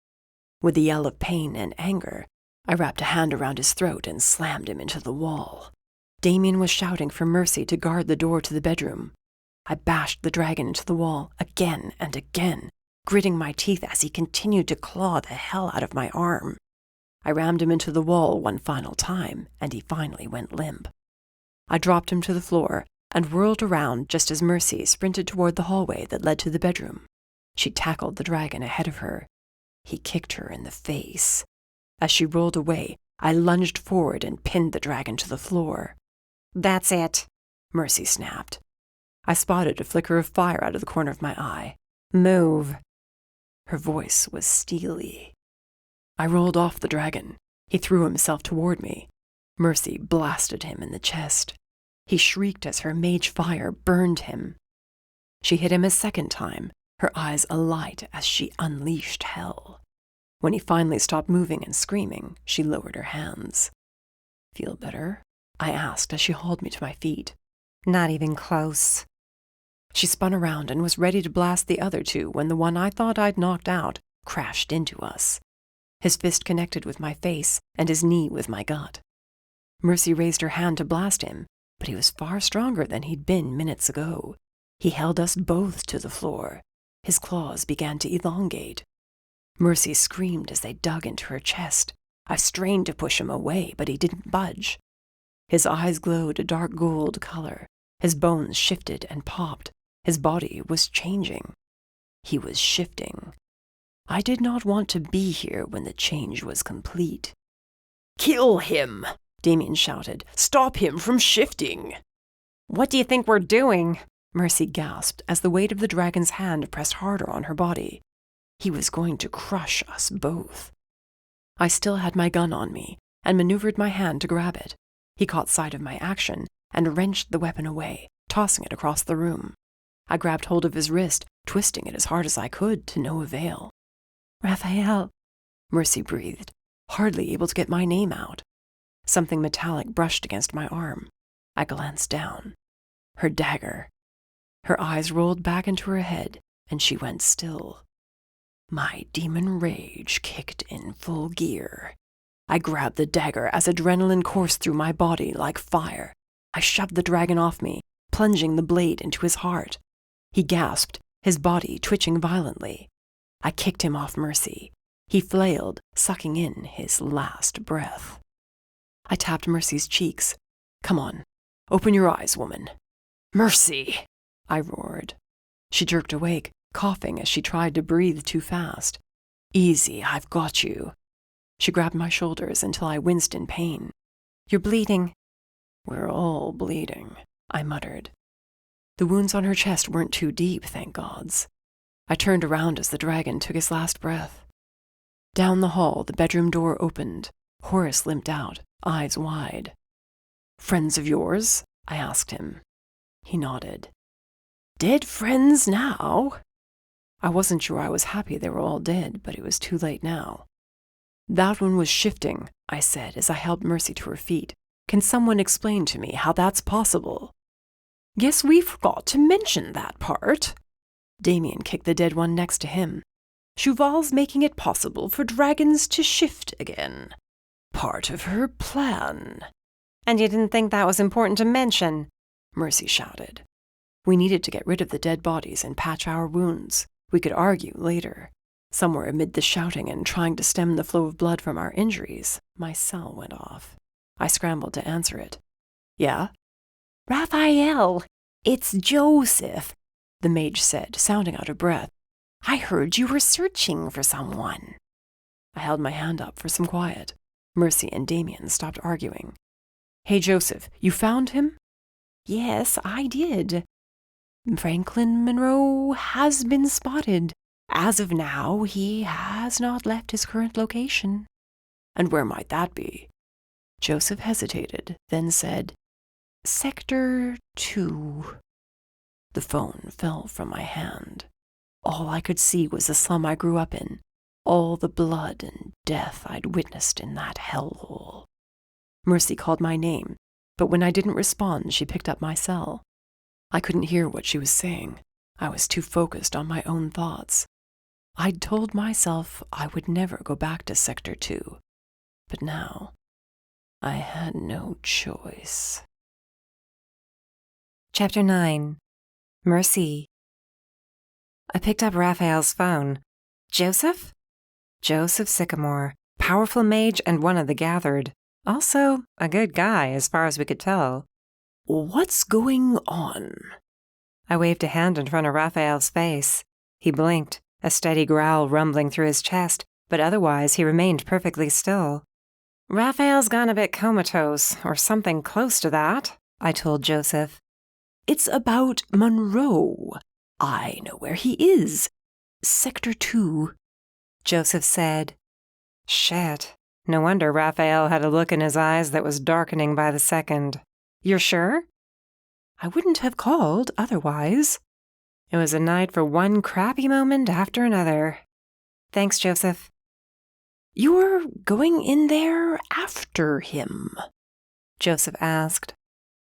With a yell of pain and anger, I wrapped a hand around his throat and slammed him into the wall. Damien was shouting for Mercy to guard the door to the bedroom. I bashed the dragon into the wall again and again, gritting my teeth as he continued to claw the hell out of my arm. I rammed him into the wall one final time, and he finally went limp. I dropped him to the floor and whirled around just as Mercy sprinted toward the hallway that led to the bedroom. She tackled the dragon ahead of her. He kicked her in the face. As she rolled away, I lunged forward and pinned the dragon to the floor. That's it, Mercy snapped. I spotted a flicker of fire out of the corner of my eye. Move. Her voice was steely. I rolled off the dragon. He threw himself toward me. Mercy blasted him in the chest. He shrieked as her mage fire burned him. She hit him a second time, her eyes alight as she unleashed hell. When he finally stopped moving and screaming, she lowered her hands. Feel better? I asked as she hauled me to my feet. Not even close. She spun around and was ready to blast the other 2 when the one I thought I'd knocked out crashed into us. His fist connected with my face and his knee with my gut. Mercy raised her hand to blast him, but he was far stronger than he'd been minutes ago. He held us both to the floor. His claws began to elongate. Mercy screamed as they dug into her chest. I strained to push him away, but he didn't budge. His eyes glowed a dark gold color. His bones shifted and popped. His body was changing. He was shifting. I did not want to be here when the change was complete. "Kill him!" Damien shouted. "Stop him from shifting!" "What do you think we're doing?" Mercy gasped as the weight of the dragon's hand pressed harder on her body. He was going to crush us both. I still had my gun on me and maneuvered my hand to grab it. He caught sight of my action and wrenched the weapon away, tossing it across the room. I grabbed hold of his wrist, twisting it as hard as I could, to no avail. Rafael, Mercy breathed, hardly able to get my name out. Something metallic brushed against my arm. I glanced down. Her dagger. Her eyes rolled back into her head, and she went still. My demon rage kicked in full gear. I grabbed the dagger as adrenaline coursed through my body like fire. I shoved the dragon off me, plunging the blade into his heart. He gasped, his body twitching violently. I kicked him off Mercy. He flailed, sucking in his last breath. I tapped Mercy's cheeks. "Come on, open your eyes, woman." "Mercy!" I roared. She jerked awake, coughing as she tried to breathe too fast. "Easy, I've got you." She grabbed my shoulders until I winced in pain. "You're bleeding." "We're all bleeding," I muttered. The wounds on her chest weren't too deep, thank gods. I turned around as the dragon took his last breath. Down the hall, the bedroom door opened. Horace limped out, eyes wide. "Friends of yours?" I asked him. He nodded. "Dead friends now?" I wasn't sure I was happy they were all dead, but it was too late now. "That one was shifting," I said as I helped Mercy to her feet. "Can someone explain to me how that's possible?" "Guess we forgot to mention that part." Damien kicked the dead one next to him. "Shuval's making it possible for dragons to shift again. Part of her plan." "And you didn't think that was important to mention?" Mercy shouted. We needed to get rid of the dead bodies and patch our wounds. We could argue later. Somewhere amid the shouting and trying to stem the flow of blood from our injuries, my cell went off. I scrambled to answer it. "Yeah?" "Rafael, it's Joseph," the mage said, sounding out of breath. "I heard you were searching for someone." I held my hand up for some quiet. Mercy and Damien stopped arguing. "Hey, Joseph, you found him?" "Yes, I did. Franklin Monroe has been spotted. As of now, he has not left his current location." "And where might that be?" Joseph hesitated, then said, "Sector 2. The phone fell from my hand. All I could see was the slum I grew up in, all the blood and death I'd witnessed in that hellhole. Mercy called my name, but when I didn't respond, she picked up my cell. I couldn't hear what she was saying. I was too focused on my own thoughts. I'd told myself I would never go back to Sector 2, but now I had no choice. Chapter 9. Mercy. I picked up Rafael's phone. "Joseph?" Joseph Sycamore, powerful mage and one of the gathered. Also, a good guy as far as we could tell. "What's going on?" I waved a hand in front of Rafael's face. He blinked, a steady growl rumbling through his chest, but otherwise he remained perfectly still. "Rafael's gone a bit comatose, or something close to that," I told Joseph. "It's about Monroe. I know where he is. Sector 2. Joseph said. "Shit. No wonder Rafael had a look in his eyes that was darkening by the second. You're sure?" "I wouldn't have called otherwise." It was a night for one crappy moment after another. "Thanks, Joseph." "You're going in there after him?" Joseph asked.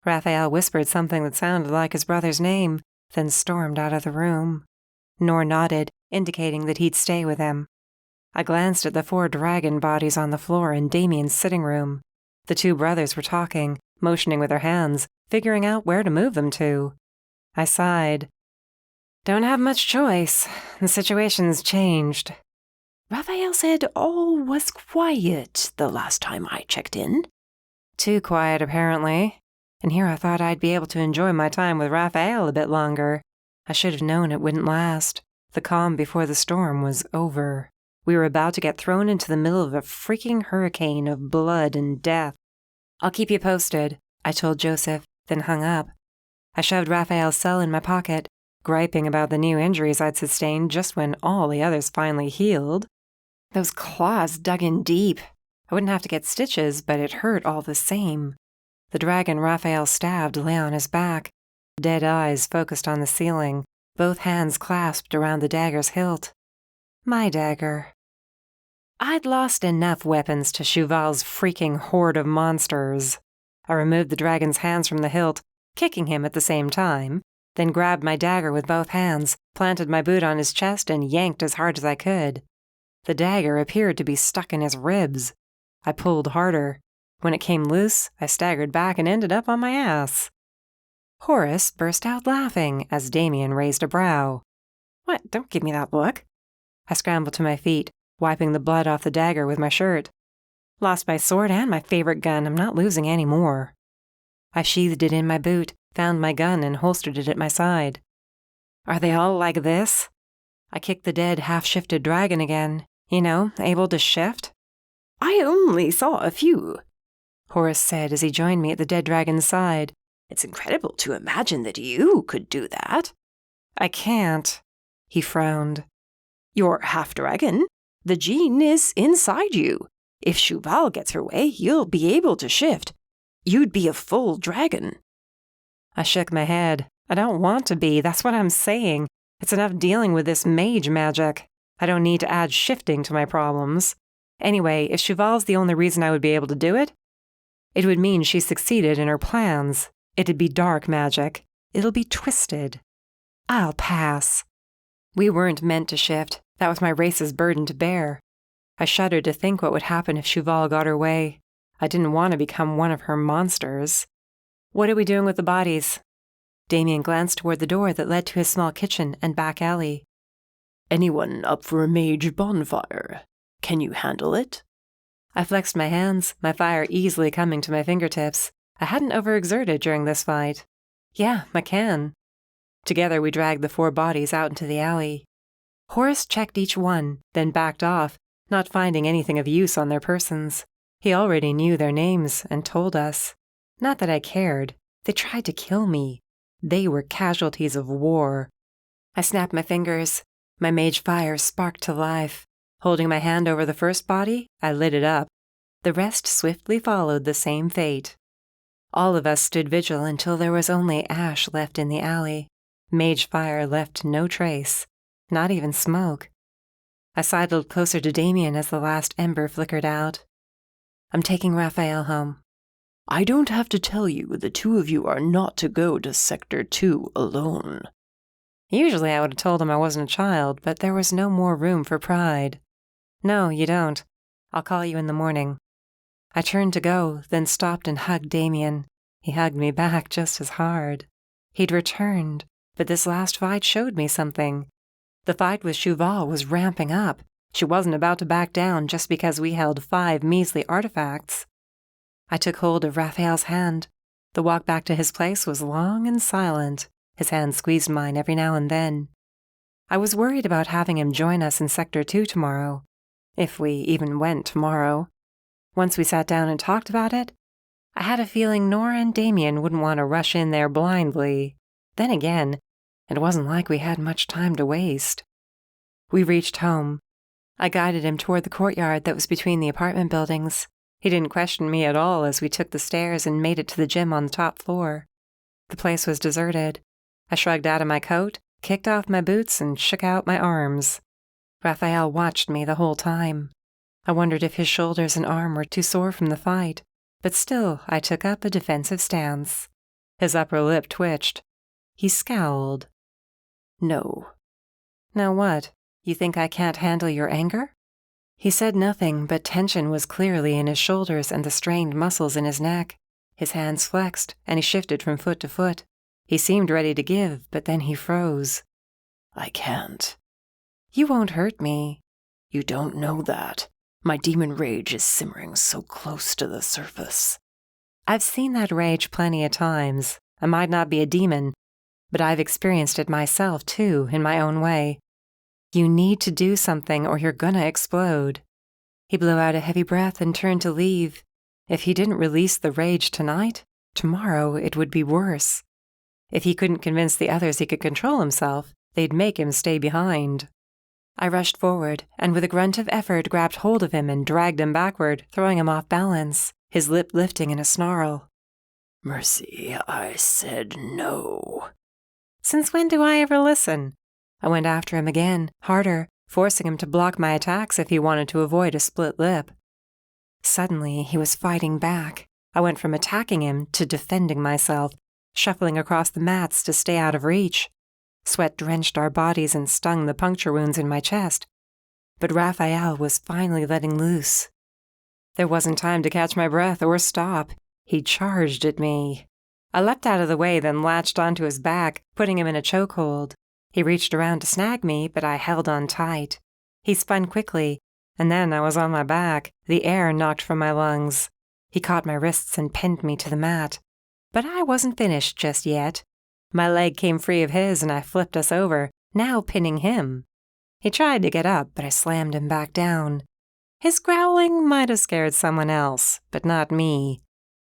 Rafael whispered something that sounded like his brother's name, then stormed out of the room. Nor nodded, indicating that he'd stay with him. I glanced at the 4 dragon bodies on the floor in Damien's sitting room. The 2 brothers were talking, motioning with their hands, figuring out where to move them to. I sighed. Don't have much choice. The situation's changed. "Rafael said all was quiet the last time I checked in." Too quiet, apparently. And here I thought I'd be able to enjoy my time with Rafael a bit longer. I should have known it wouldn't last. The calm before the storm was over. We were about to get thrown into the middle of a freaking hurricane of blood and death. "I'll keep you posted," I told Joseph, then hung up. I shoved Rafael's cell in my pocket, griping about the new injuries I'd sustained just when all the others finally healed. Those claws dug in deep. I wouldn't have to get stitches, but it hurt all the same. The dragon Rafael stabbed lay on his back, dead eyes focused on the ceiling, both hands clasped around the dagger's hilt. My dagger. I'd lost enough weapons to Shuval's freaking horde of monsters. I removed the dragon's hands from the hilt, kicking him at the same time, then grabbed my dagger with both hands, planted my boot on his chest, and yanked as hard as I could. The dagger appeared to be stuck in his ribs. I pulled harder. When it came loose, I staggered back and ended up on my ass. Horace burst out laughing as Damien raised a brow. What? Don't give me that look. I scrambled to my feet, wiping the blood off the dagger with my shirt. Lost my sword and my favorite gun. I'm not losing any more. I sheathed it in my boot, found my gun, and holstered it at my side. Are they all like this? I kicked the dead, half-shifted dragon again. You know, able to shift? I only saw a few, Horace said as he joined me at the dead dragon's side. It's incredible to imagine that you could do that. I can't. He frowned. You're half-dragon. The gene is inside you. If Shuval gets her way, you'll be able to shift. You'd be a full dragon. I shook my head. I don't want to be, that's what I'm saying. It's enough dealing with this mage magic. I don't need to add shifting to my problems. Anyway, if Shuval's the only reason I would be able to do it, it would mean she succeeded in her plans. It'd be dark magic. It'll be twisted. I'll pass. We weren't meant to shift. That was my race's burden to bear. I shuddered to think what would happen if Shuval got her way. I didn't want to become one of her monsters. What are we doing with the bodies? Damien glanced toward the door that led to his small kitchen and back alley. Anyone up for a mage bonfire? Can you handle it? I flexed my hands, my fire easily coming to my fingertips. I hadn't overexerted during this fight. Yeah, I can. Together we dragged the 4 bodies out into the alley. Horace checked each one, then backed off, not finding anything of use on their persons. He already knew their names and told us. Not that I cared. They tried to kill me. They were casualties of war. I snapped my fingers. My mage fire sparked to life. Holding my hand over the first body, I lit it up. The rest swiftly followed the same fate. All of us stood vigil until there was only ash left in the alley. Mage fire left no trace, not even smoke. I sidled closer to Damien as the last ember flickered out. I'm taking Rafael home. I don't have to tell you the 2 of you are not to go to Sector 2 alone. Usually I would have told him I wasn't a child, but there was no more room for pride. No, you don't. I'll call you in the morning. I turned to go, then stopped and hugged Damien. He hugged me back just as hard. He'd returned, but this last fight showed me something. The fight with Shuval was ramping up. She wasn't about to back down just because we held 5 measly artifacts. I took hold of Rafael's hand. The walk back to his place was long and silent. His hand squeezed mine every now and then. I was worried about having him join us in Sector 2 tomorrow. If we even went tomorrow. Once we sat down and talked about it, I had a feeling Nora and Damien wouldn't want to rush in there blindly. Then again, it wasn't like we had much time to waste. We reached home. I guided him toward the courtyard that was between the apartment buildings. He didn't question me at all as we took the stairs and made it to the gym on the top floor. The place was deserted. I shrugged out of my coat, kicked off my boots, and shook out my arms. Rafael watched me the whole time. I wondered if his shoulders and arm were too sore from the fight, but still I took up a defensive stance. His upper lip twitched. He scowled. No. Now what? You think I can't handle your anger? He said nothing, but tension was clearly in his shoulders and the strained muscles in his neck. His hands flexed, and he shifted from foot to foot. He seemed ready to give, but then he froze. I can't. You won't hurt me. You don't know that. My demon rage is simmering so close to the surface. I've seen that rage plenty of times. I might not be a demon, but I've experienced it myself, too, in my own way. You need to do something or you're gonna explode. He blew out a heavy breath and turned to leave. If he didn't release the rage tonight, tomorrow it would be worse. If he couldn't convince the others he could control himself, they'd make him stay behind. I rushed forward, and with a grunt of effort grabbed hold of him and dragged him backward, throwing him off balance, his lip lifting in a snarl. Mercy, I said no. Since when do I ever listen? I went after him again, harder, forcing him to block my attacks if he wanted to avoid a split lip. Suddenly, he was fighting back. I went from attacking him to defending myself, shuffling across the mats to stay out of reach. Sweat drenched our bodies and stung the puncture wounds in my chest. But Rafael was finally letting loose. There wasn't time to catch my breath or stop. He charged at me. I leapt out of the way, then latched onto his back, putting him in a chokehold. He reached around to snag me, but I held on tight. He spun quickly, and then I was on my back, the air knocked from my lungs. He caught my wrists and pinned me to the mat. But I wasn't finished just yet. My leg came free of his, and I flipped us over, now pinning him. He tried to get up, but I slammed him back down. His growling might have scared someone else, but not me.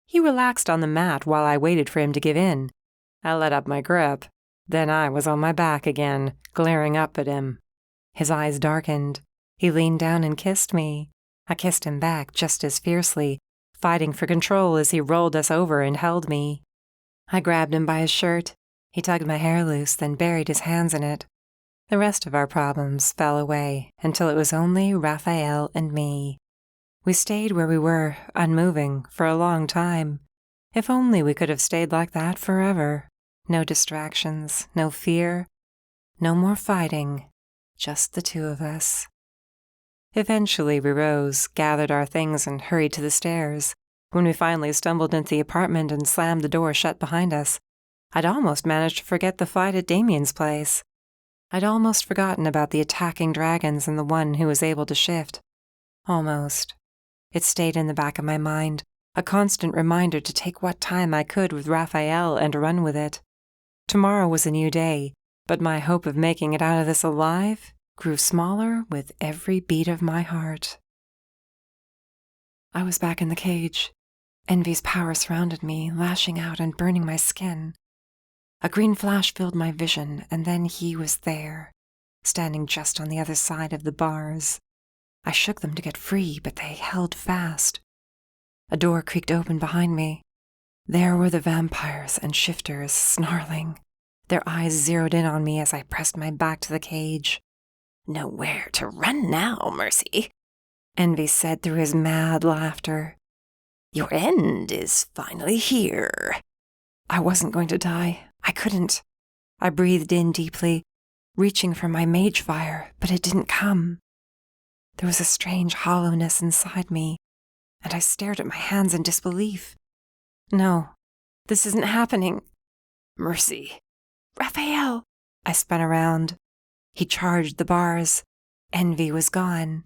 He relaxed on the mat while I waited for him to give in. I let up my grip. Then I was on my back again, glaring up at him. His eyes darkened. He leaned down and kissed me. I kissed him back just as fiercely, fighting for control as he rolled us over and held me. I grabbed him by his shirt. He tugged my hair loose, then buried his hands in it. The rest of our problems fell away until it was only Rafael and me. We stayed where we were, unmoving, for a long time. If only we could have stayed like that forever. No distractions, no fear, no more fighting, just the two of us. Eventually we rose, gathered our things, and hurried to the stairs. When we finally stumbled into the apartment and slammed the door shut behind us, I'd almost managed to forget the fight at Damien's place. I'd almost forgotten about the attacking dragons and the one who was able to shift. Almost. It stayed in the back of my mind, a constant reminder to take what time I could with Rafael and run with it. Tomorrow was a new day, but my hope of making it out of this alive grew smaller with every beat of my heart. I was back in the cage. Envy's power surrounded me, lashing out and burning my skin. A green flash filled my vision, and then he was there, standing just on the other side of the bars. I shook them to get free, but they held fast. A door creaked open behind me. There were the vampires and shifters, snarling. Their eyes zeroed in on me as I pressed my back to the cage. "Nowhere to run now, Mercy," Envy said through his mad laughter. "Your end is finally here." I wasn't going to die. I couldn't. I breathed in deeply, reaching for my mage fire, but it didn't come. There was a strange hollowness inside me, and I stared at my hands in disbelief. No, this isn't happening. "Mercy." Rafael! I spun around. He charged the bars. Envy was gone.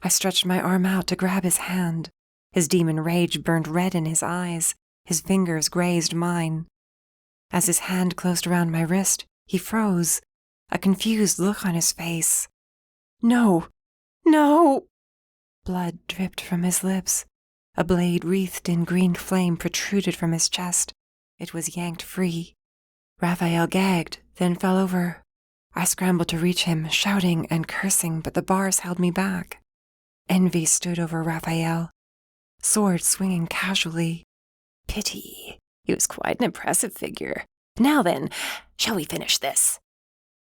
I stretched my arm out to grab his hand. His demon rage burned red in his eyes. His fingers grazed mine. As his hand closed around my wrist, he froze, a confused look on his face. No! No! Blood dripped from his lips. A blade wreathed in green flame protruded from his chest. It was yanked free. Rafael gagged, then fell over. I scrambled to reach him, shouting and cursing, but the bars held me back. Envy stood over Rafael, sword swinging casually. Pity. He was quite an impressive figure. Now then, shall we finish this?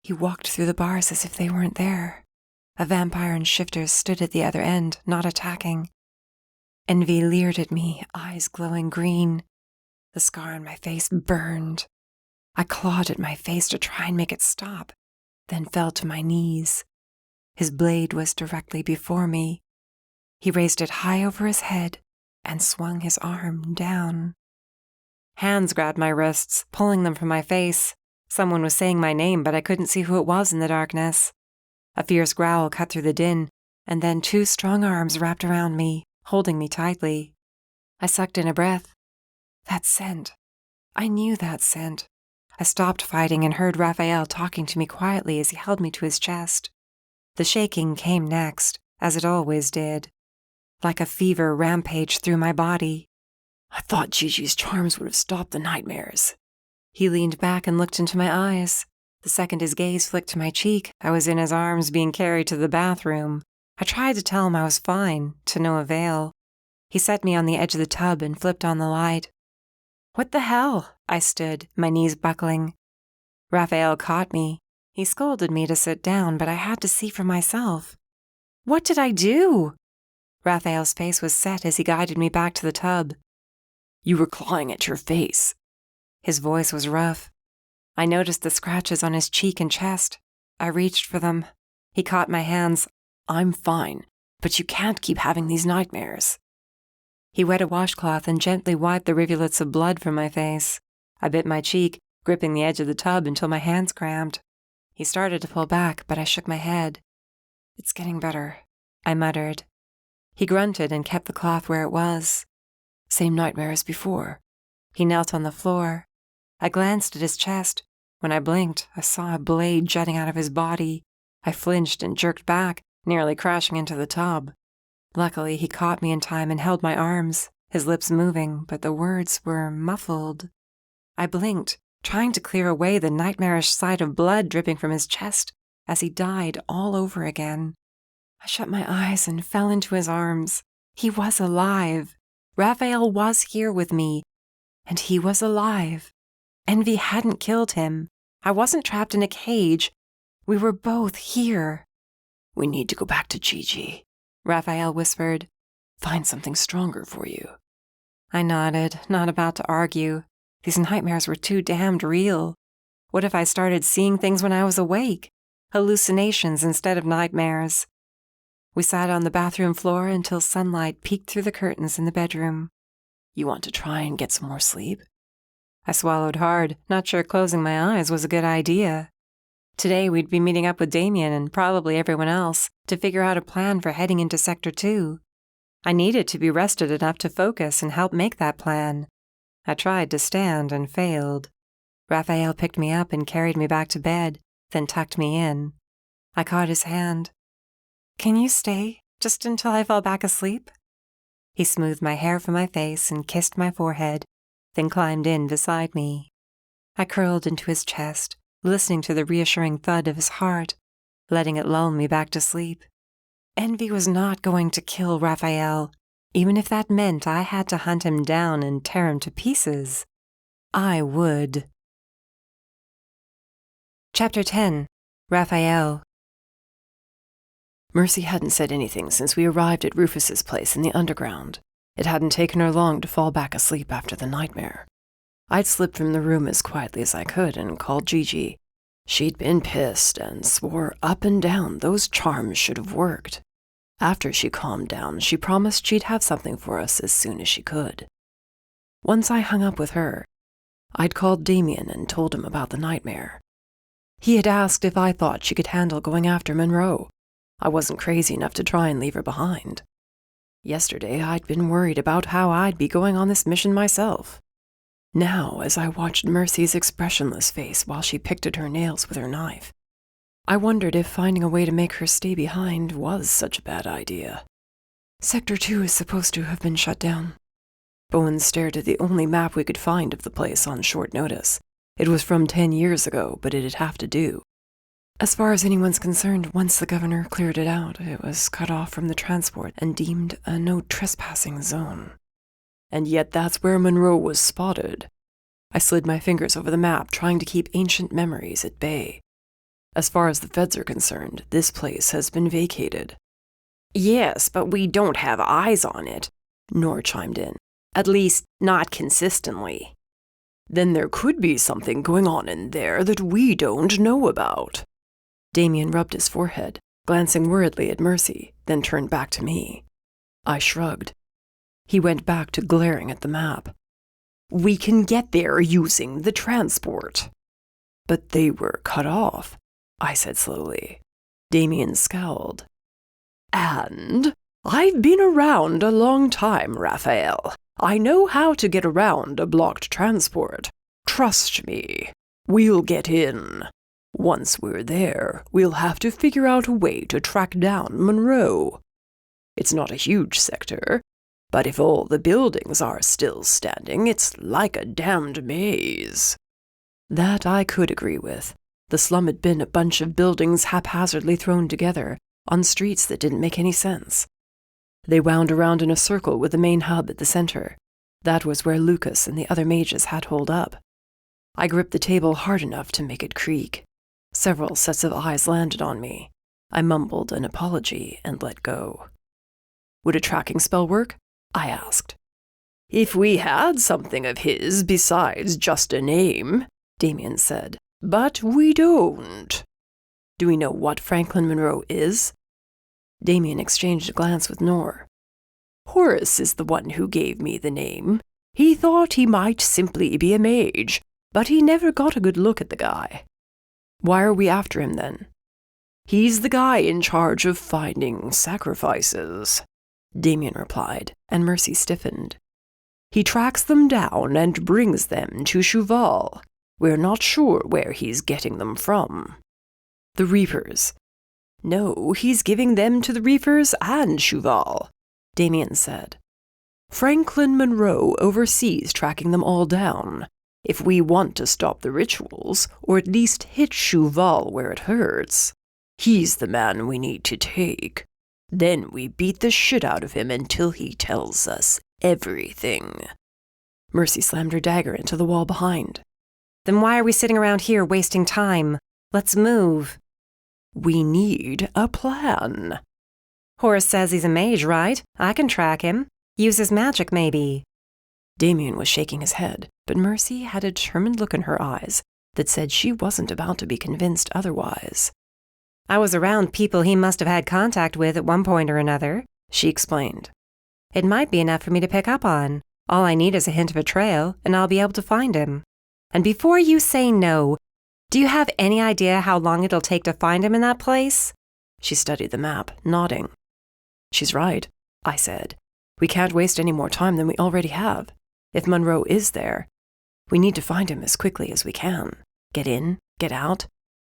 He walked through the bars as if they weren't there. A vampire and shifters stood at the other end, not attacking. Envy leered at me, eyes glowing green. The scar on my face burned. I clawed at my face to try and make it stop, then fell to my knees. His blade was directly before me. He raised it high over his head and swung his arm down. Hands grabbed my wrists, pulling them from my face. Someone was saying my name, but I couldn't see who it was in the darkness. A fierce growl cut through the din, and then 2 strong arms wrapped around me, holding me tightly. I sucked in a breath. That scent. I knew that scent. I stopped fighting and heard Rafael talking to me quietly as he held me to his chest. The shaking came next, as it always did. Like a fever rampaged through my body. I thought Gigi's charms would have stopped the nightmares. He leaned back and looked into my eyes. The second his gaze flicked to my cheek, I was in his arms being carried to the bathroom. I tried to tell him I was fine, to no avail. He set me on the edge of the tub and flipped on the light. What the hell? I stood, my knees buckling. Rafael caught me. He scolded me to sit down, but I had to see for myself. What did I do? Rafael's face was set as he guided me back to the tub. You were clawing at your face. His voice was rough. I noticed the scratches on his cheek and chest. I reached for them. He caught my hands. I'm fine, but you can't keep having these nightmares. He wet a washcloth and gently wiped the rivulets of blood from my face. I bit my cheek, gripping the edge of the tub until my hands cramped. He started to pull back, but I shook my head. It's getting better, I muttered. He grunted and kept the cloth where it was. Same nightmare as before. He knelt on the floor. I glanced at his chest. When I blinked, I saw a blade jutting out of his body. I flinched and jerked back, nearly crashing into the tub. Luckily, he caught me in time and held my arms, his lips moving, but the words were muffled. I blinked, trying to clear away the nightmarish sight of blood dripping from his chest as he died all over again. I shut my eyes and fell into his arms. He was alive. Rafael was here with me, and he was alive. Envy hadn't killed him. I wasn't trapped in a cage. We were both here. We need to go back to Gigi, Rafael whispered. Find something stronger for you. I nodded, not about to argue. These nightmares were too damned real. What if I started seeing things when I was awake? Hallucinations instead of nightmares. We sat on the bathroom floor until sunlight peeked through the curtains in the bedroom. You want to try and get some more sleep? I swallowed hard, not sure closing my eyes was a good idea. Today we'd be meeting up with Damien and probably everyone else to figure out a plan for heading into Sector 2. I needed to be rested enough to focus and help make that plan. I tried to stand and failed. Rafael picked me up and carried me back to bed, then tucked me in. I caught his hand. Can you stay, just until I fall back asleep? He smoothed my hair from my face and kissed my forehead, then climbed in beside me. I curled into his chest, listening to the reassuring thud of his heart, letting it lull me back to sleep. Envy was not going to kill Rafael, even if that meant I had to hunt him down and tear him to pieces. I would. Chapter 10. Rafael. Mercy hadn't said anything since we arrived at Rufus's place in the underground. It hadn't taken her long to fall back asleep after the nightmare. I'd slipped from the room as quietly as I could and called Gigi. She'd been pissed and swore up and down those charms should have worked. After she calmed down, she promised she'd have something for us as soon as she could. Once I hung up with her, I'd called Damien and told him about the nightmare. He had asked if I thought she could handle going after Monroe. I wasn't crazy enough to try and leave her behind. Yesterday, I'd been worried about how I'd be going on this mission myself. Now, as I watched Mercy's expressionless face while she picked at her nails with her knife, I wondered if finding a way to make her stay behind was such a bad idea. Sector 2 is supposed to have been shut down. Bowen stared at the only map we could find of the place on short notice. It was from 10 years ago, but it'd have to do. As far as anyone's concerned, once the governor cleared it out, it was cut off from the transport and deemed a no trespassing zone. And yet that's where Monroe was spotted. I slid my fingers over the map, trying to keep ancient memories at bay. As far as the feds are concerned, this place has been vacated. Yes, but we don't have eyes on it, Nor chimed in. At least, not consistently. Then there could be something going on in there that we don't know about. Damien rubbed his forehead, glancing worriedly at Mercy, then turned back to me. I shrugged. He went back to glaring at the map. We can get there using the transport. But they were cut off, I said slowly. Damien scowled. And I've been around a long time, Rafael. I know how to get around a blocked transport. Trust me. We'll get in. Once we're there, we'll have to figure out a way to track down Monroe. It's not a huge sector, but if all the buildings are still standing, it's like a damned maze. That I could agree with. The slum had been a bunch of buildings haphazardly thrown together, on streets that didn't make any sense. They wound around in a circle with the main hub at the center. That was where Lucas and the other mages had holed up. I gripped the table hard enough to make it creak. Several sets of eyes landed on me. I mumbled an apology and let go. Would a tracking spell work? I asked. If we had something of his besides just a name, Damien said. But we don't. Do we know what Franklin Monroe is? Damien exchanged a glance with Nor. Horace is the one who gave me the name. He thought he might simply be a mage, but he never got a good look at the guy. Why are we after him then? He's the guy in charge of finding sacrifices, Damien replied, and Mercy stiffened. He tracks them down and brings them to Shuval. We're not sure where he's getting them from. The Reapers. No, he's giving them to the Reapers and Shuval, Damien said. Franklin Monroe oversees tracking them all down. If we want to stop the rituals, or at least hit Shuval where it hurts, he's the man we need to take. Then we beat the shit out of him until he tells us everything. Mercy slammed her dagger into the wall behind. Then why are we sitting around here wasting time? Let's move. We need a plan. Horace says he's a mage, right? I can track him. Use his magic, maybe. Damien was shaking his head, but Mercy had a determined look in her eyes that said she wasn't about to be convinced otherwise. I was around people he must have had contact with at one point or another, she explained. It might be enough for me to pick up on. All I need is a hint of a trail, and I'll be able to find him. And before you say no, do you have any idea how long it'll take to find him in that place? She studied the map, nodding. She's right, I said. We can't waste any more time than we already have. If Monroe is there, we need to find him as quickly as we can. Get in, get out,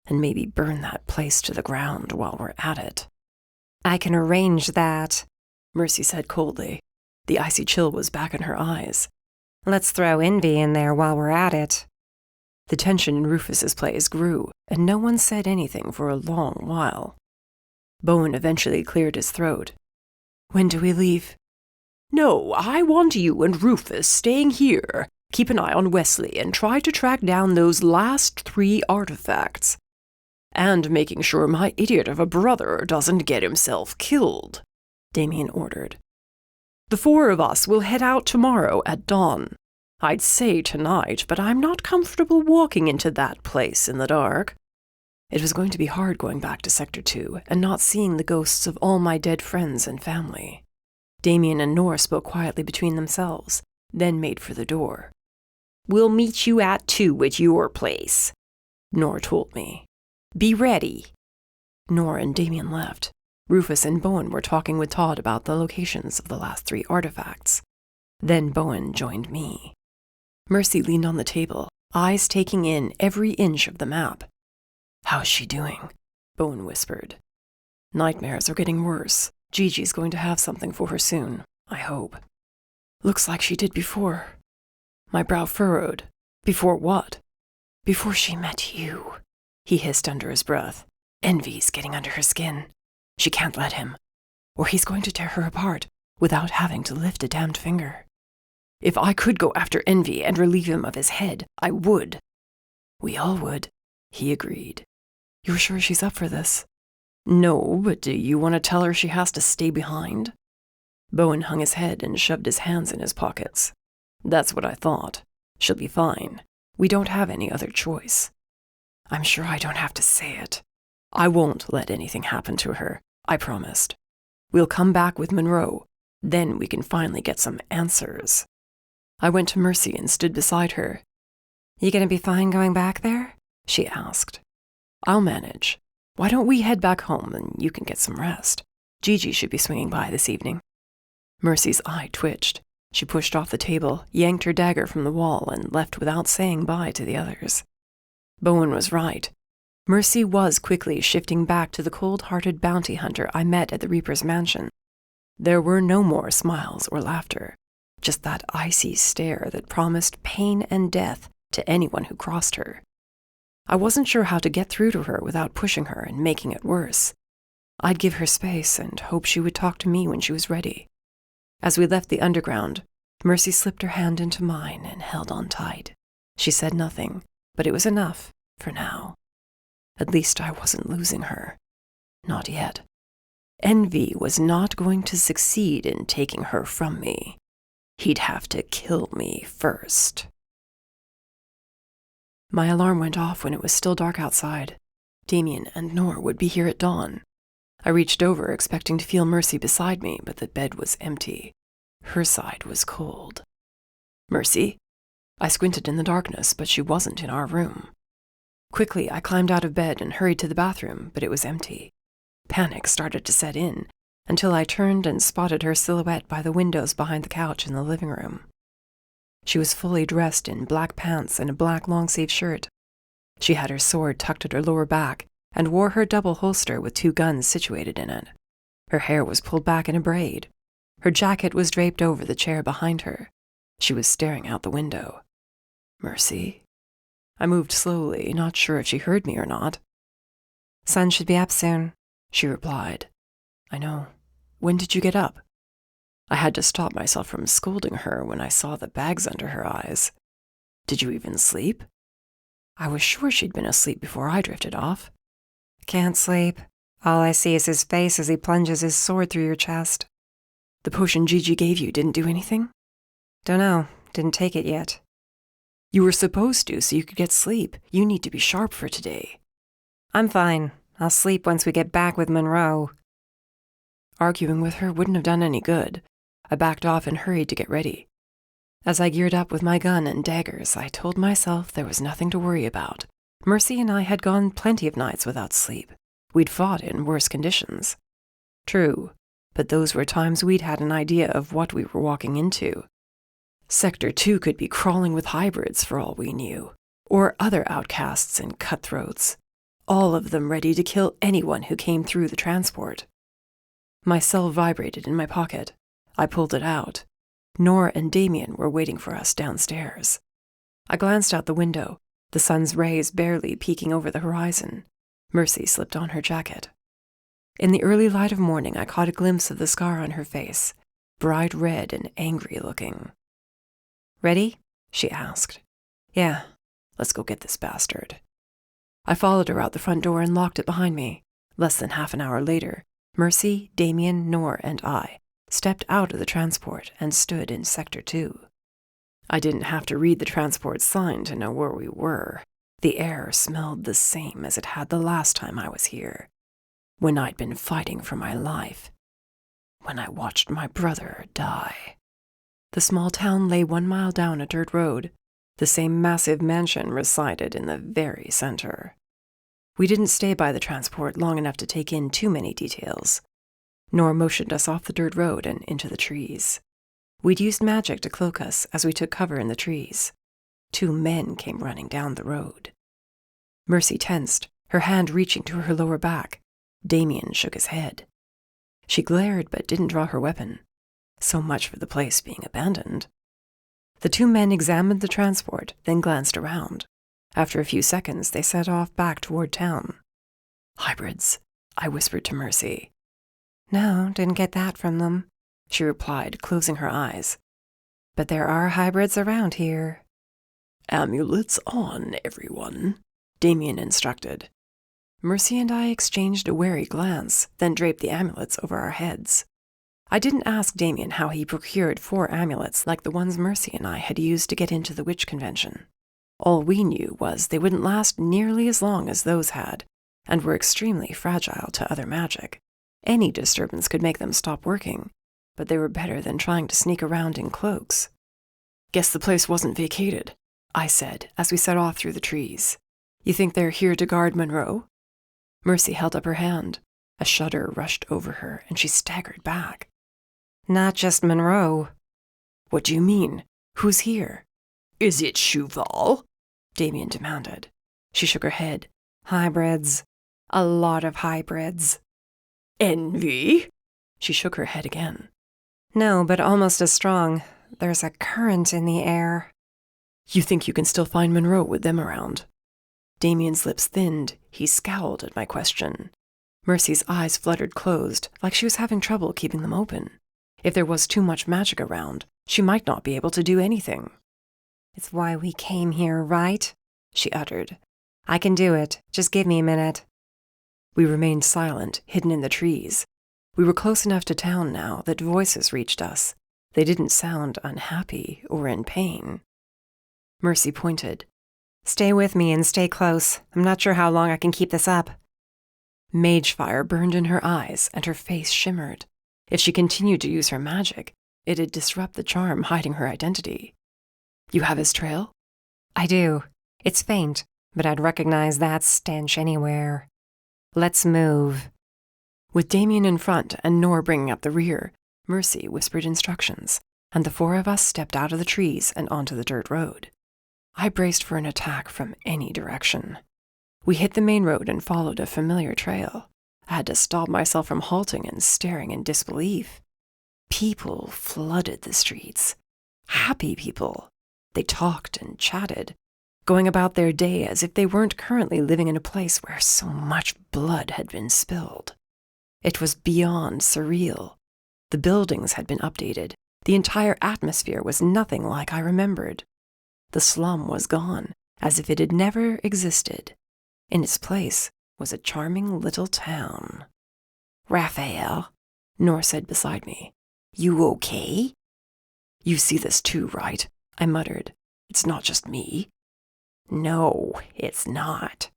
and maybe burn that place to the ground while we're at it. I can arrange that, Mercy said coldly. The icy chill was back in her eyes. Let's throw envy in there while we're at it. The tension in Rufus's plays grew, and no one said anything for a long while. Bowen eventually cleared his throat. When do we leave? No, I want you and Rufus staying here. Keep an eye on Wesley and try to track down those last 3 artifacts. And making sure my idiot of a brother doesn't get himself killed, Damien ordered. The 4 of us will head out tomorrow at dawn. I'd say tonight, but I'm not comfortable walking into that place in the dark. It was going to be hard going back to Sector 2 and not seeing the ghosts of all my dead friends and family. Damien and Nor spoke quietly between themselves, then made for the door. We'll meet you at 2 at your place, Nor told me. Be ready. Nor and Damien left. Rufus and Bowen were talking with Todd about the locations of the last 3 artifacts. Then Bowen joined me. Mercy leaned on the table, eyes taking in every inch of the map. How's she doing? Bowen whispered. Nightmares are getting worse. Gigi's going to have something for her soon, I hope. Looks like she did before. My brow furrowed. Before what? Before she met you, he hissed under his breath. Envy's getting under her skin. She can't let him, or he's going to tear her apart without having to lift a damned finger. If I could go after Envy and relieve him of his head, I would. We all would, he agreed. You're sure she's up for this? No, but do you want to tell her she has to stay behind? Bowen hung his head and shoved his hands in his pockets. That's what I thought. She'll be fine. We don't have any other choice. I'm sure I don't have to say it. I won't let anything happen to her, I promised. We'll come back with Monroe. Then we can finally get some answers. I went to Mercy and stood beside her. You gonna be fine going back there? She asked. I'll manage. Why don't we head back home and you can get some rest? Gigi should be swinging by this evening. Mercy's eye twitched. She pushed off the table, yanked her dagger from the wall, and left without saying bye to the others. Bowen was right. Mercy was quickly shifting back to the cold-hearted bounty hunter I met at the Reaper's mansion. There were no more smiles or laughter, just that icy stare that promised pain and death to anyone who crossed her. I wasn't sure how to get through to her without pushing her and making it worse. I'd give her space and hope she would talk to me when she was ready. As we left the underground, Mercy slipped her hand into mine and held on tight. She said nothing, but it was enough for now. At least I wasn't losing her. Not yet. Envy was not going to succeed in taking her from me. He'd have to kill me first. My alarm went off when it was still dark outside. Damien and Nor would be here at dawn. I reached over, expecting to feel Mercy beside me, but the bed was empty. Her side was cold. Mercy? I squinted in the darkness, but she wasn't in our room. Quickly, I climbed out of bed and hurried to the bathroom, but it was empty. Panic started to set in, until I turned and spotted her silhouette by the windows behind the couch in the living room. She was fully dressed in black pants and a black long-sleeve shirt. She had her sword tucked at her lower back and wore her double holster with 2 guns situated in it. Her hair was pulled back in a braid. Her jacket was draped over the chair behind her. She was staring out the window. Mercy? I moved slowly, not sure if she heard me or not. Sun should be up soon, she replied. I know. When did you get up? I had to stop myself from scolding her when I saw the bags under her eyes. Did you even sleep? I was sure she'd been asleep before I drifted off. Can't sleep. All I see is his face as he plunges his sword through your chest. The potion Gigi gave you didn't do anything? Dunno. Didn't take it yet. You were supposed to, so you could get sleep. You need to be sharp for today. I'm fine. I'll sleep once we get back with Monroe. Arguing with her wouldn't have done any good. I backed off and hurried to get ready. As I geared up with my gun and daggers, I told myself there was nothing to worry about. Mercy and I had gone plenty of nights without sleep. We'd fought in worse conditions. True, but those were times we'd had an idea of what we were walking into. Sector 2 could be crawling with hybrids for all we knew, or other outcasts and cutthroats, all of them ready to kill anyone who came through the transport. My cell vibrated in my pocket. I pulled it out. Nor and Damien were waiting for us downstairs. I glanced out the window, the sun's rays barely peeking over the horizon. Mercy slipped on her jacket. In the early light of morning, I caught a glimpse of the scar on her face, bright red and angry looking. Ready? She asked. Yeah. Let's go get this bastard. I followed her out the front door and locked it behind me. Less than half an hour later, Mercy, Damien, Nor, and I stepped out of the transport and stood in Sector 2. I didn't have to read the transport sign to know where we were. The air smelled the same as it had the last time I was here, when I'd been fighting for my life, when I watched my brother die. The small town lay 1 mile down a dirt road. The same massive mansion resided in the very center. We didn't stay by the transport long enough to take in too many details. Nor motioned us off the dirt road and into the trees. We'd used magic to cloak us as we took cover in the trees. 2 men came running down the road. Mercy tensed, her hand reaching to her lower back. Damien shook his head. She glared but didn't draw her weapon. So much for the place being abandoned. The 2 men examined the transport, then glanced around. After a few seconds, they set off back toward town. Hybrids, I whispered to Mercy. No, didn't get that from them, she replied, closing her eyes. But there are hybrids around here. Amulets on, everyone, Damien instructed. Mercy and I exchanged a wary glance, then draped the amulets over our heads. I didn't ask Damien how he procured 4 amulets like the ones Mercy and I had used to get into the witch convention. All we knew was they wouldn't last nearly as long as those had, and were extremely fragile to other magic. Any disturbance could make them stop working, but they were better than trying to sneak around in cloaks. Guess the place wasn't vacated, I said as we set off through the trees. You think they're here to guard Monroe? Mercy held up her hand. A shudder rushed over her, and she staggered back. Not just Monroe. What do you mean? Who's here? Is it Shuval? Damien demanded. She shook her head. Hybrids. A lot of hybrids. Envy? She shook her head again. No, but almost as strong. There's a current in the air. You think you can still find Monroe with them around? Damien's lips thinned. He scowled at my question. Mercy's eyes fluttered closed, like she was having trouble keeping them open. If there was too much magic around, She might not be able to do anything. It's why we came here, right? She uttered. I can do it. Just give me a minute. We remained silent, hidden in the trees. We were close enough to town now that voices reached us. They didn't sound unhappy or in pain. Mercy pointed. Stay with me and stay close. I'm not sure how long I can keep this up. Mage fire burned in her eyes and her face shimmered. If she continued to use her magic, it'd disrupt the charm hiding her identity. You have his trail? I do. It's faint, but I'd recognize that stench anywhere. Let's move. With Damien in front and Nor bringing up the rear, Mercy whispered instructions, and the four of us stepped out of the trees and onto the dirt road. I braced for an attack from any direction. We hit the main road and followed a familiar trail. I had to stop myself from halting and staring in disbelief. People flooded the streets. Happy people. They talked and chatted, going about their day as if they weren't currently living in a place where so much blood had been spilled. It was beyond surreal. The buildings had been updated. The entire atmosphere was nothing like I remembered. The slum was gone, as if it had never existed. In its place was a charming little town. Rafael, Nor said beside me. You okay? You see this too, right? I muttered. It's not just me. No, it's not.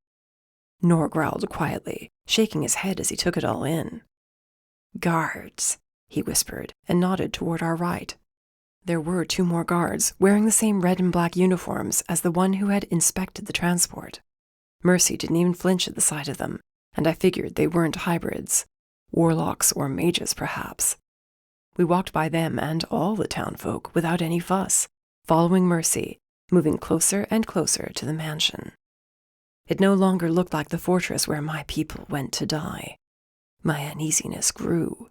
Nor growled quietly, shaking his head as he took it all in. Guards, he whispered, and nodded toward our right. There were 2 more guards, wearing the same red and black uniforms as the one who had inspected the transport. Mercy didn't even flinch at the sight of them, and I figured they weren't hybrids. Warlocks or mages, perhaps. We walked by them and all the townfolk without any fuss, following Mercy, moving closer and closer to the mansion. It no longer looked like the fortress where my people went to die. My uneasiness grew.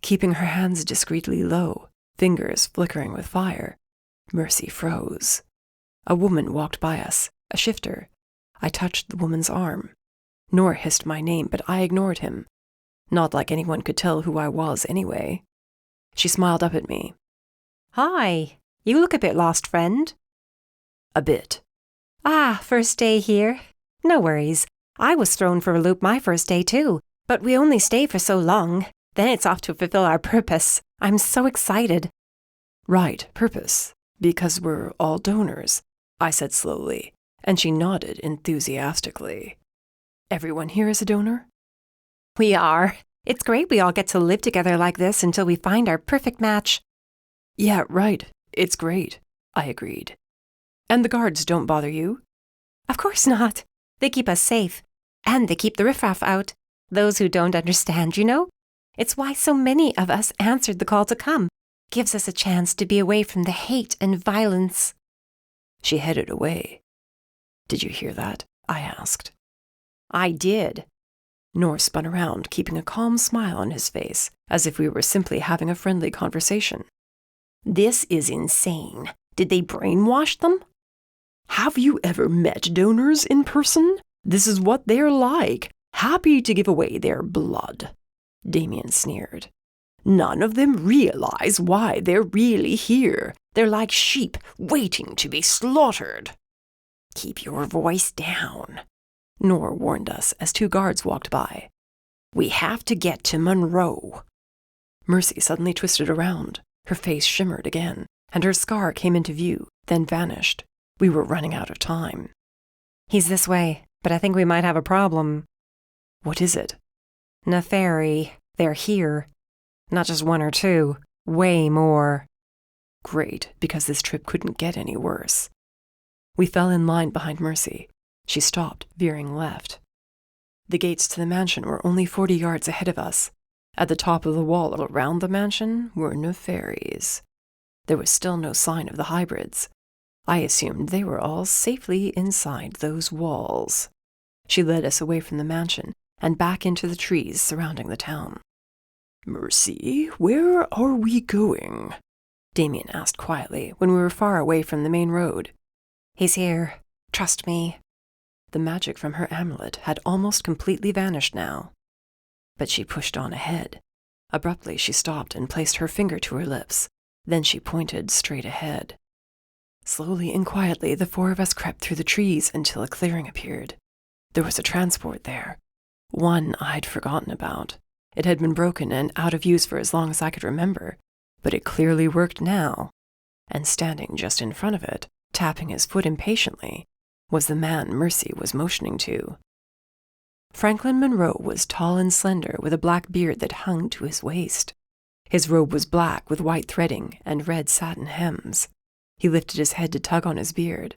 Keeping her hands discreetly low, fingers flickering with fire, Mercy froze. A woman walked by us, a shifter. I touched the woman's arm. Nor hissed my name, but I ignored him. Not like anyone could tell who I was anyway. She smiled up at me. Hi, you look a bit lost, friend. A bit. Ah, first day here. No worries. I was thrown for a loop my first day too, but we only stay for so long. Then it's off to fulfill our purpose. I'm so excited. Right, purpose. Because we're all donors, I said slowly, and she nodded enthusiastically. Everyone here is a donor? We are. It's great we all get to live together like this until we find our perfect match. Yeah, right. It's great, I agreed. And the guards don't bother you? Of course not. They keep us safe. And they keep the riffraff out. Those who don't understand, you know? It's why so many of us answered the call to come. Gives us a chance to be away from the hate and violence. She headed away. Did you hear that? I asked. I did. Nor spun around, keeping a calm smile on his face, as if we were simply having a friendly conversation. This is insane. Did they brainwash them? Have you ever met donors in person? This is what they're like, happy to give away their blood. Damien sneered. None of them realize why they're really here. They're like sheep waiting to be slaughtered. Keep your voice down, Nor warned us as 2 guards walked by. We have to get to Monroe. Mercy suddenly twisted around. Her face shimmered again, and her scar came into view, then vanished. We were running out of time. He's this way, but I think we might have a problem. What is it? Nefari. They're here. Not just 1 or 2. Way more. Great, because this trip couldn't get any worse. We fell in line behind Mercy. She stopped, veering left. The gates to the mansion were only 40 yards ahead of us. At the top of the wall around the mansion were nefaries. There was still no sign of the hybrids. I assumed they were all safely inside those walls. She led us away from the mansion and back into the trees surrounding the town. Mercy, where are we going? Damien asked quietly when we were far away from the main road. He's here. Trust me. The magic from her amulet had almost completely vanished now. But she pushed on ahead. Abruptly, she stopped and placed her finger to her lips. Then she pointed straight ahead. Slowly and quietly, the four of us crept through the trees until a clearing appeared. There was a transport there, one I'd forgotten about. It had been broken and out of use for as long as I could remember, but it clearly worked now. And standing just in front of it, tapping his foot impatiently, was the man Mercy was motioning to. Franklin Monroe was tall and slender with a black beard that hung to his waist. His robe was black with white threading and red satin hems. He lifted his head to tug on his beard.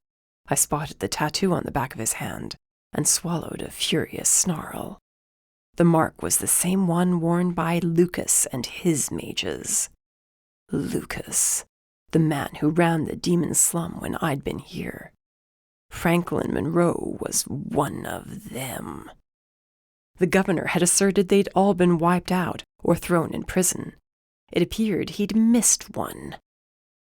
I spotted the tattoo on the back of his hand and swallowed a furious snarl. The mark was the same one worn by Lucas and his mages. Lucas, the man who ran the demon slum when I'd been here. Franklin Monroe was one of them. The governor had asserted they'd all been wiped out or thrown in prison. It appeared he'd missed one.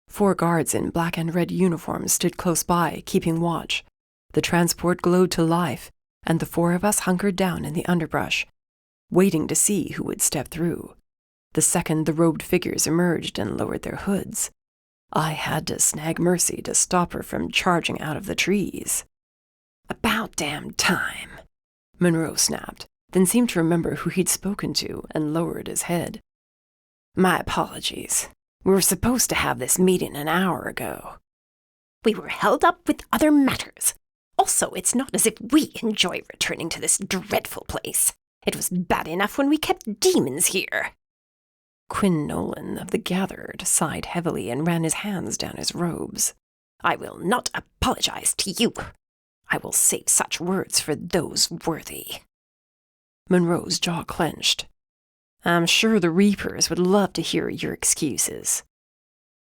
4 guards in black and red uniforms stood close by, keeping watch. The transport glowed to life, and the 4 of us hunkered down in the underbrush, waiting to see who would step through. The second the robed figures emerged and lowered their hoods, I had to snag Mercy to stop her from charging out of the trees. "About damn time," Monroe snapped, then seemed to remember who he'd spoken to and lowered his head. "My apologies. We were supposed to have this meeting an hour ago." "We were held up with other matters. Also, it's not as if we enjoy returning to this dreadful place. It was bad enough when we kept demons here." Quinn Nolan of the Gathered sighed heavily and ran his hands down his robes. "I will not apologize to you. I will save such words for those worthy." Monroe's jaw clenched. "I'm sure the Reapers would love to hear your excuses."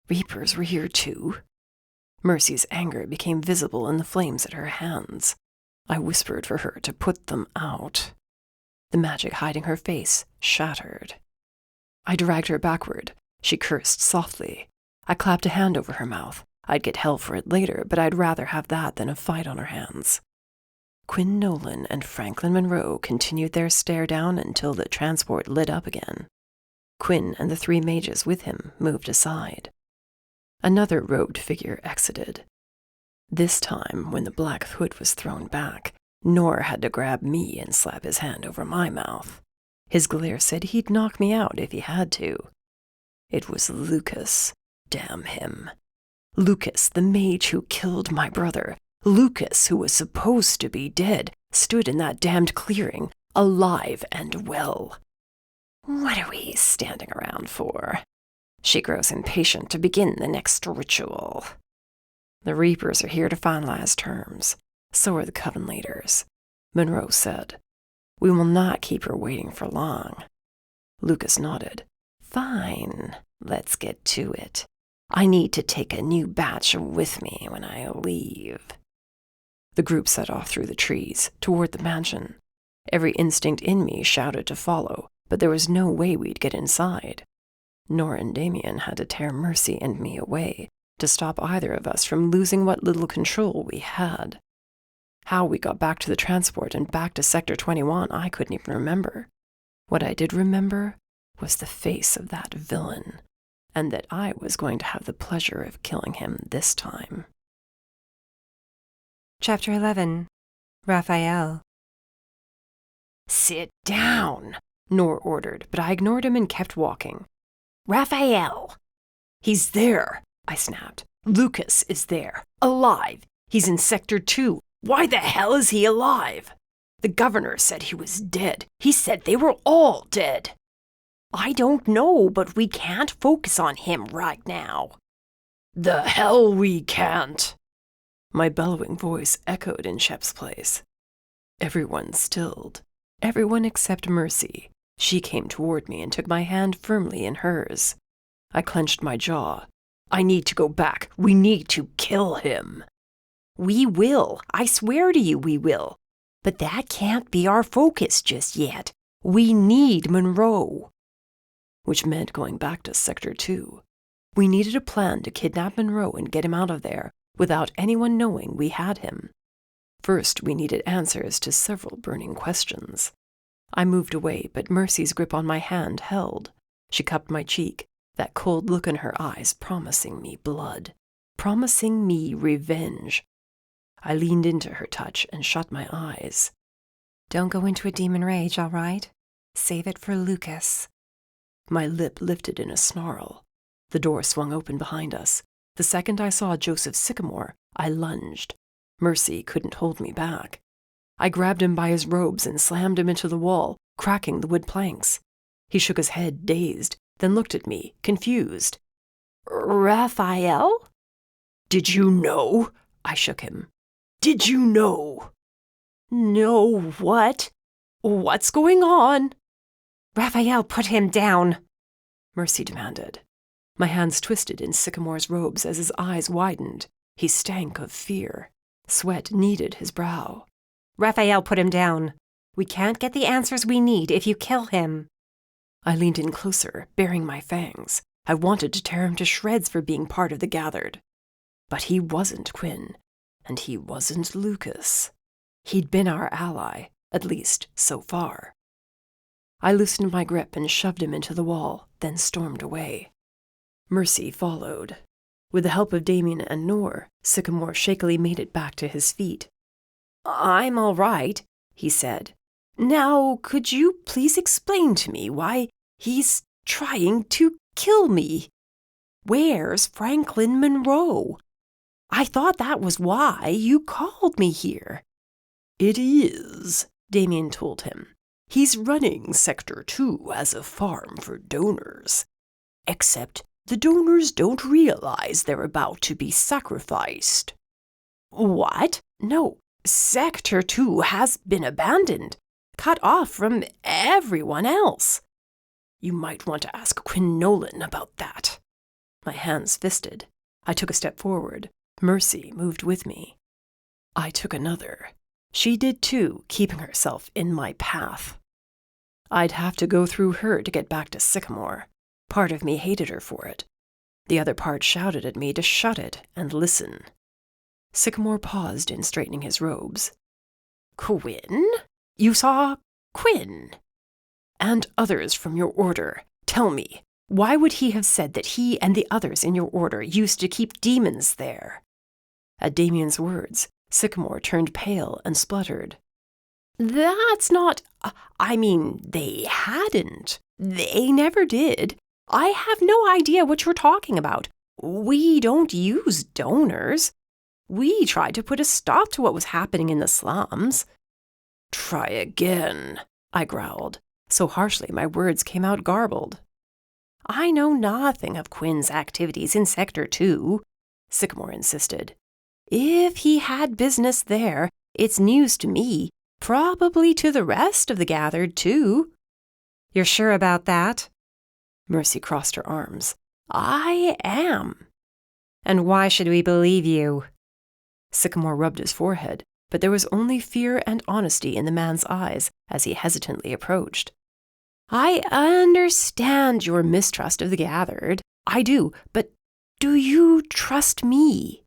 Reapers were here too? Mercy's anger became visible in the flames at her hands. I whispered for her to put them out. The magic hiding her face shattered. I dragged her backward. She cursed softly. I clapped a hand over her mouth. I'd get hell for it later, but I'd rather have that than a fight on our hands. Quinn Nolan and Franklin Monroe continued their stare down until the transport lit up again. Quinn and the 3 mages with him moved aside. Another robed figure exited. This time, when the black hood was thrown back, Nor had to grab me and slap his hand over my mouth. His glare said he'd knock me out if he had to. It was Lucas, damn him. Lucas, the mage who killed my brother. Lucas, who was supposed to be dead, stood in that damned clearing, alive and well. "What are we standing around for?" She grows impatient to begin the next ritual. "The Reapers are here to finalize terms. So are the Coven leaders," Monroe said. "We will not keep her waiting for long." Lucas nodded. "Fine, let's get to it. I need to take a new batch with me when I leave." The group set off through the trees, toward the mansion. Every instinct in me shouted to follow, but there was no way we'd get inside. Nor and Damien had to tear Mercy and me away to stop either of us from losing what little control we had. How we got back to the transport and back to Sector 21, I couldn't even remember. What I did remember was the face of that villain, and that I was going to have the pleasure of killing him this time. Chapter 11. Rafael. "Sit down," Nor ordered, but I ignored him and kept walking. "Rafael." "He's there," I snapped. "Lucas is there, alive. He's in Sector 2. Why the hell is he alive? The governor said he was dead. He said they were all dead." "I don't know, but we can't focus on him right now." "The hell we can't!" My bellowing voice echoed in Shep's place. Everyone stilled. Everyone except Mercy. She came toward me and took my hand firmly in hers. I clenched my jaw. "I need to go back. We need to kill him." "We will. I swear to you we will. But that can't be our focus just yet. We need Monroe." Which meant going back to Sector 2. We needed a plan to kidnap Monroe and get him out of there without anyone knowing we had him. First, we needed answers to several burning questions. I moved away, but Mercy's grip on my hand held. She cupped my cheek, that cold look in her eyes promising me blood, promising me revenge. I leaned into her touch and shut my eyes. Don't go into a demon rage, all right? Save it for Lucas. My lip lifted in a snarl. The door swung open behind us. The second I saw Joseph Sycamore, I lunged. Mercy couldn't hold me back. I grabbed him by his robes and slammed him into the wall, cracking the wood planks. He shook his head, dazed, then looked at me, confused. Rafael? Did you know? I shook him. Did you know? No, what? What's going on? Rafael, put him down, Mercy demanded. My hands twisted in Sycamore's robes as his eyes widened. He stank of fear. Sweat kneaded his brow. Rafael, put him down. We can't get the answers we need if you kill him. I leaned in closer, baring my fangs. I wanted to tear him to shreds for being part of the gathered. But he wasn't Quinn, and he wasn't Lucas. He'd been our ally, at least so far. I loosened my grip and shoved him into the wall, then stormed away. Mercy followed. With the help of Damien and Noor, Sycamore shakily made it back to his feet. I'm all right, he said. Now, could you please explain to me why he's trying to kill me? Where's Franklin Monroe? I thought that was why you called me here. It is, Damien told him. He's running Sector 2 as a farm for donors. Except the donors don't realize they're about to be sacrificed. What? No, Sector 2 has been abandoned, cut off from everyone else. You might want to ask Quinn Nolan about that. My hands fisted. I took a step forward. Mercy moved with me. I took another. She did too, keeping herself in my path. I'd have to go through her to get back to Sycamore. Part of me hated her for it. The other part shouted at me to shut it and listen. Sycamore paused in straightening his robes. Quinn? You saw Quinn? And others from your order. Tell me, why would he have said that he and the others in your order used to keep demons there? At Damien's words, Sycamore turned pale and spluttered. That's not... I mean, they hadn't. They never did. I have no idea what you're talking about. We don't use donors. We tried to put a stop to what was happening in the slums. Try again, I growled, so harshly my words came out garbled. I know nothing of Quinn's activities in Sector 2, Sycamore insisted. If he had business there, it's news to me, probably to the rest of the gathered, too. You're sure about that? Mercy crossed her arms. I am. And why should we believe you? Sycamore rubbed his forehead, but there was only fear and honesty in the man's eyes as he hesitantly approached. I understand your mistrust of the gathered. I do, but do you trust me?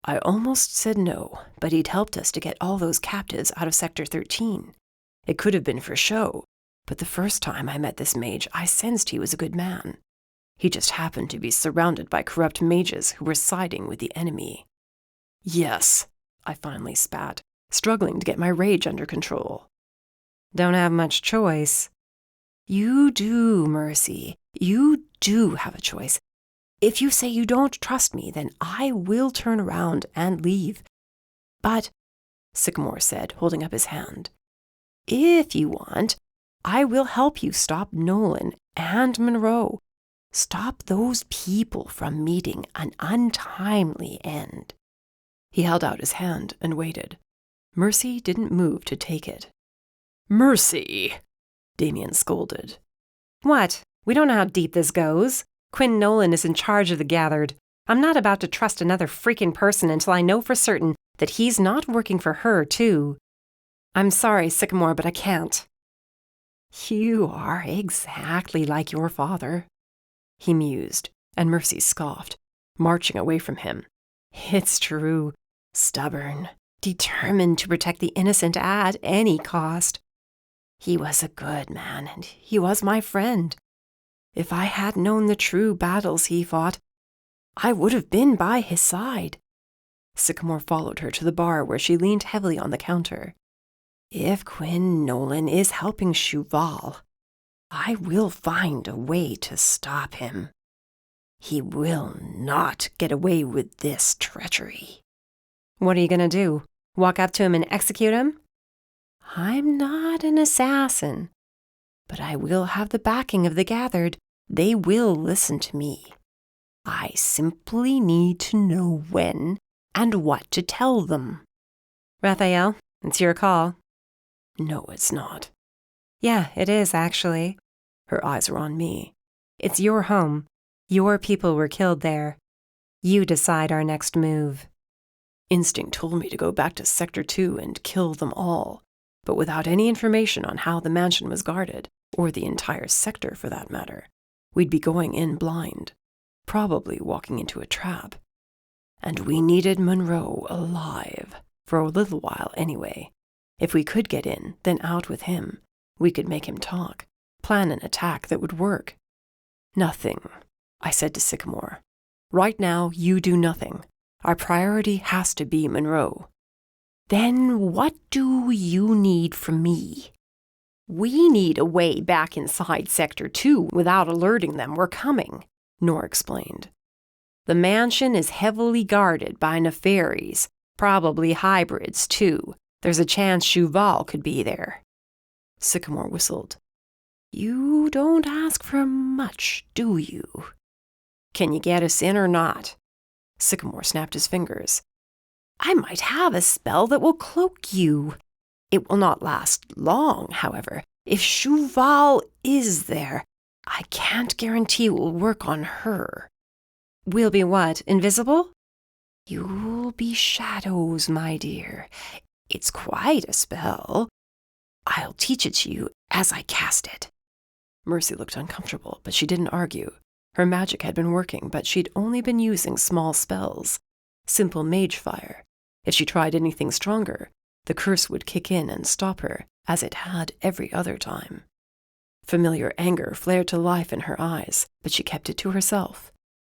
I almost said no, but he'd helped us to get all those captives out of Sector 13. It could have been for show, but the first time I met this mage, I sensed he was a good man. He just happened to be surrounded by corrupt mages who were siding with the enemy. Yes, I finally spat, struggling to get my rage under control. Don't have much choice. You do, Mercy. You do have a choice. If you say you don't trust me, then I will turn around and leave. But, Sycamore said, holding up his hand, if you want, I will help you stop Nolan and Monroe. Stop those people from meeting an untimely end. He held out his hand and waited. Mercy didn't move to take it. Mercy! Damien scolded. What? We don't know how deep this goes. Quinn Nolan is in charge of the gathered. I'm not about to trust another freaking person until I know for certain that he's not working for her, too. I'm sorry, Sycamore, but I can't. You are exactly like your father, he mused, and Mercy scoffed, marching away from him. It's true. Stubborn, determined to protect the innocent at any cost. He was a good man, and he was my friend. If I had known the true battles he fought, I would have been by his side. Sycamore followed her to the bar where she leaned heavily on the counter. If Quinn Nolan is helping Shuval, I will find a way to stop him. He will not get away with this treachery. What are you going to do? Walk up to him and execute him? I'm not an assassin, but I will have the backing of the gathered. They will listen to me. I simply need to know when and what to tell them. Rafael, it's your call. No, it's not. Yeah, it is, actually. Her eyes were on me. It's your home. Your people were killed there. You decide our next move. Instinct told me to go back to Sector 2 and kill them all, but without any information on how the mansion was guarded, or the entire sector for that matter, we'd be going in blind, probably walking into a trap. And we needed Monroe alive, for a little while anyway. If we could get in, then out with him, we could make him talk, plan an attack that would work. Nothing, I said to Sycamore. Right now, you do nothing. Our priority has to be Monroe. Then what do you need from me? We need a way back inside Sector 2 without alerting them we're coming, Nor explained. The mansion is heavily guarded by nefaries, probably hybrids too. There's a chance Shuval could be there. Sycamore whistled. You don't ask for much, do you? Can you get us in or not? Sycamore snapped his fingers. I might have a spell that will cloak you. It will not last long, however. If Shuval is there, I can't guarantee it will work on her. We'll be what, invisible? You'll be shadows, my dear. It's quite a spell. I'll teach it to you as I cast it. Mercy looked uncomfortable, but she didn't argue. Her magic had been working, but she'd only been using small spells. Simple mage fire. If she tried anything stronger, the curse would kick in and stop her, as it had every other time. Familiar anger flared to life in her eyes, but she kept it to herself.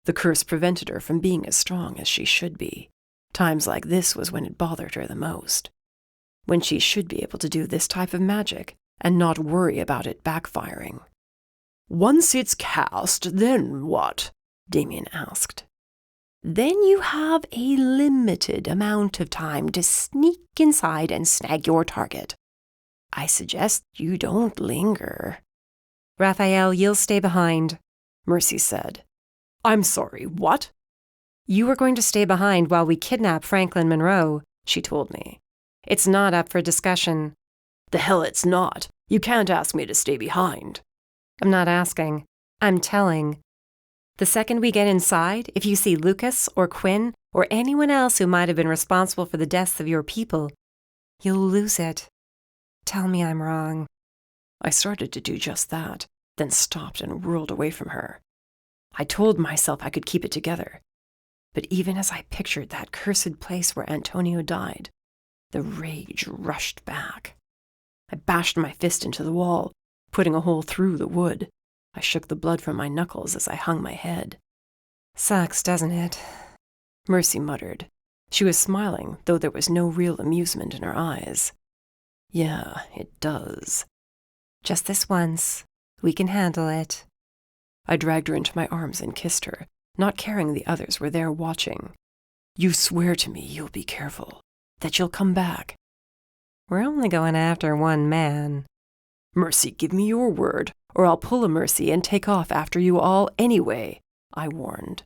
The curse prevented her from being as strong as she should be. Times like this was when it bothered her the most. When she should be able to do this type of magic and not worry about it backfiring. Once it's cast, then what? Damien asked. Then you have a limited amount of time to sneak inside and snag your target. I suggest you don't linger. Rafael, you'll stay behind, Mercy said. I'm sorry, what? You are going to stay behind while we kidnap Franklin Monroe, she told me. It's not up for discussion. The hell it's not. You can't ask me to stay behind. I'm not asking. I'm telling. The second we get inside, if you see Lucas or Quinn or anyone else who might have been responsible for the deaths of your people, you'll lose it. Tell me I'm wrong. I started to do just that, then stopped and whirled away from her. I told myself I could keep it together. But even as I pictured that cursed place where Antonio died, the rage rushed back. I bashed my fist into the wall, putting a hole through the wood. I shook the blood from my knuckles as I hung my head. Sucks, doesn't it? Mercy muttered. She was smiling, though there was no real amusement in her eyes. Yeah, it does. Just this once. We can handle it. I dragged her into my arms and kissed her, not caring the others were there watching. You swear to me you'll be careful, that you'll come back. We're only going after one man. Mercy, give me your word, or I'll pull a Mercy and take off after you all anyway, I warned.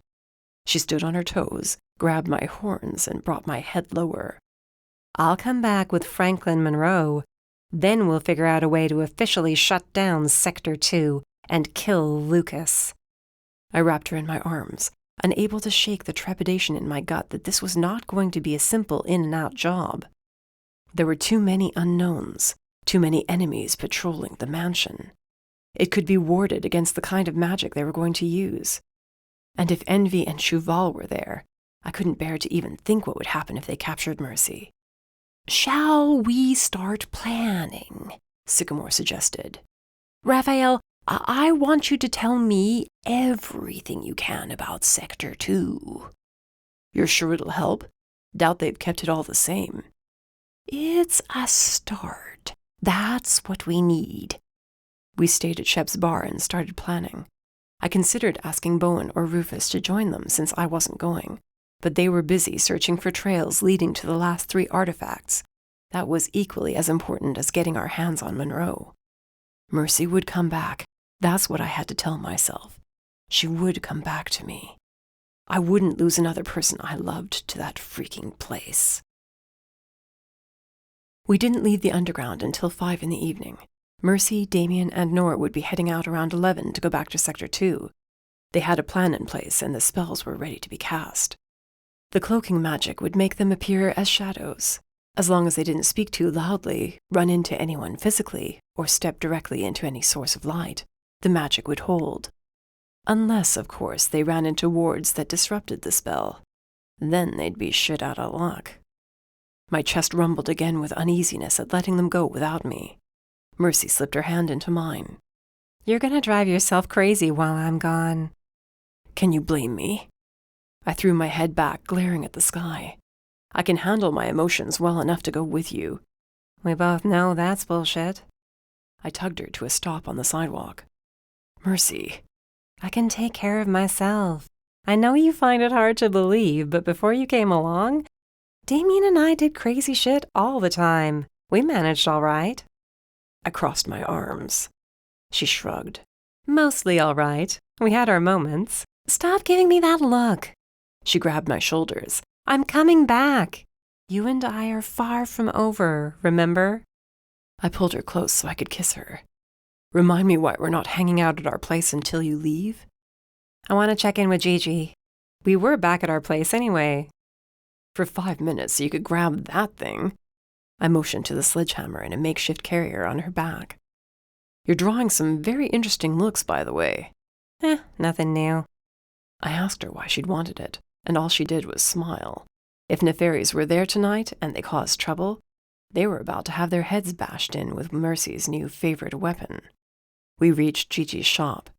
She stood on her toes, grabbed my horns, and brought my head lower. I'll come back with Franklin Monroe. Then we'll figure out a way to officially shut down Sector 2 and kill Lucas. I wrapped her in my arms, unable to shake the trepidation in my gut that this was not going to be a simple in-and-out job. There were too many unknowns, too many enemies patrolling the mansion. It could be warded against the kind of magic they were going to use. And if Envy and Shuval were there, I couldn't bear to even think what would happen if they captured Mercy. Shall we start planning? Sycamore suggested. Rafael, I want you to tell me everything you can about Sector 2. You're sure it'll help? Doubt they've kept it all the same. It's a start. That's what we need. We stayed at Shep's bar and started planning. I considered asking Bowen or Rufus to join them since I wasn't going, but they were busy searching for trails leading to the last 3 artifacts. That was equally as important as getting our hands on Monroe. Mercy would come back. That's what I had to tell myself. She would come back to me. I wouldn't lose another person I loved to that freaking place. We didn't leave the underground until 5 in the evening. Mercy, Damien, and Nora would be heading out around 11 to go back to Sector 2. They had a plan in place and the spells were ready to be cast. The cloaking magic would make them appear as shadows. As long as they didn't speak too loudly, run into anyone physically, or step directly into any source of light, the magic would hold. Unless, of course, they ran into wards that disrupted the spell. Then they'd be shit out of luck. My chest rumbled again with uneasiness at letting them go without me. Mercy slipped her hand into mine. You're gonna drive yourself crazy while I'm gone. Can you blame me? I threw my head back, glaring at the sky. I can handle my emotions well enough to go with you. We both know that's bullshit. I tugged her to a stop on the sidewalk. Mercy. I can take care of myself. I know you find it hard to believe, but before you came along, Damien and I did crazy shit all the time. We managed all right. I crossed my arms. She shrugged. Mostly all right. We had our moments. Stop giving me that look. She grabbed my shoulders. I'm coming back. You and I are far from over, remember? I pulled her close so I could kiss her. Remind me why we're not hanging out at our place until you leave? I want to check in with Gigi. We were back at our place anyway. For 5 minutes so you could grab that thing. I motioned to the sledgehammer and a makeshift carrier on her back. You're drawing some very interesting looks, by the way. Nothing new. I asked her why she'd wanted it, and all she did was smile. If nefaries were there tonight and they caused trouble, they were about to have their heads bashed in with Mercy's new favorite weapon. We reached Gigi's shop.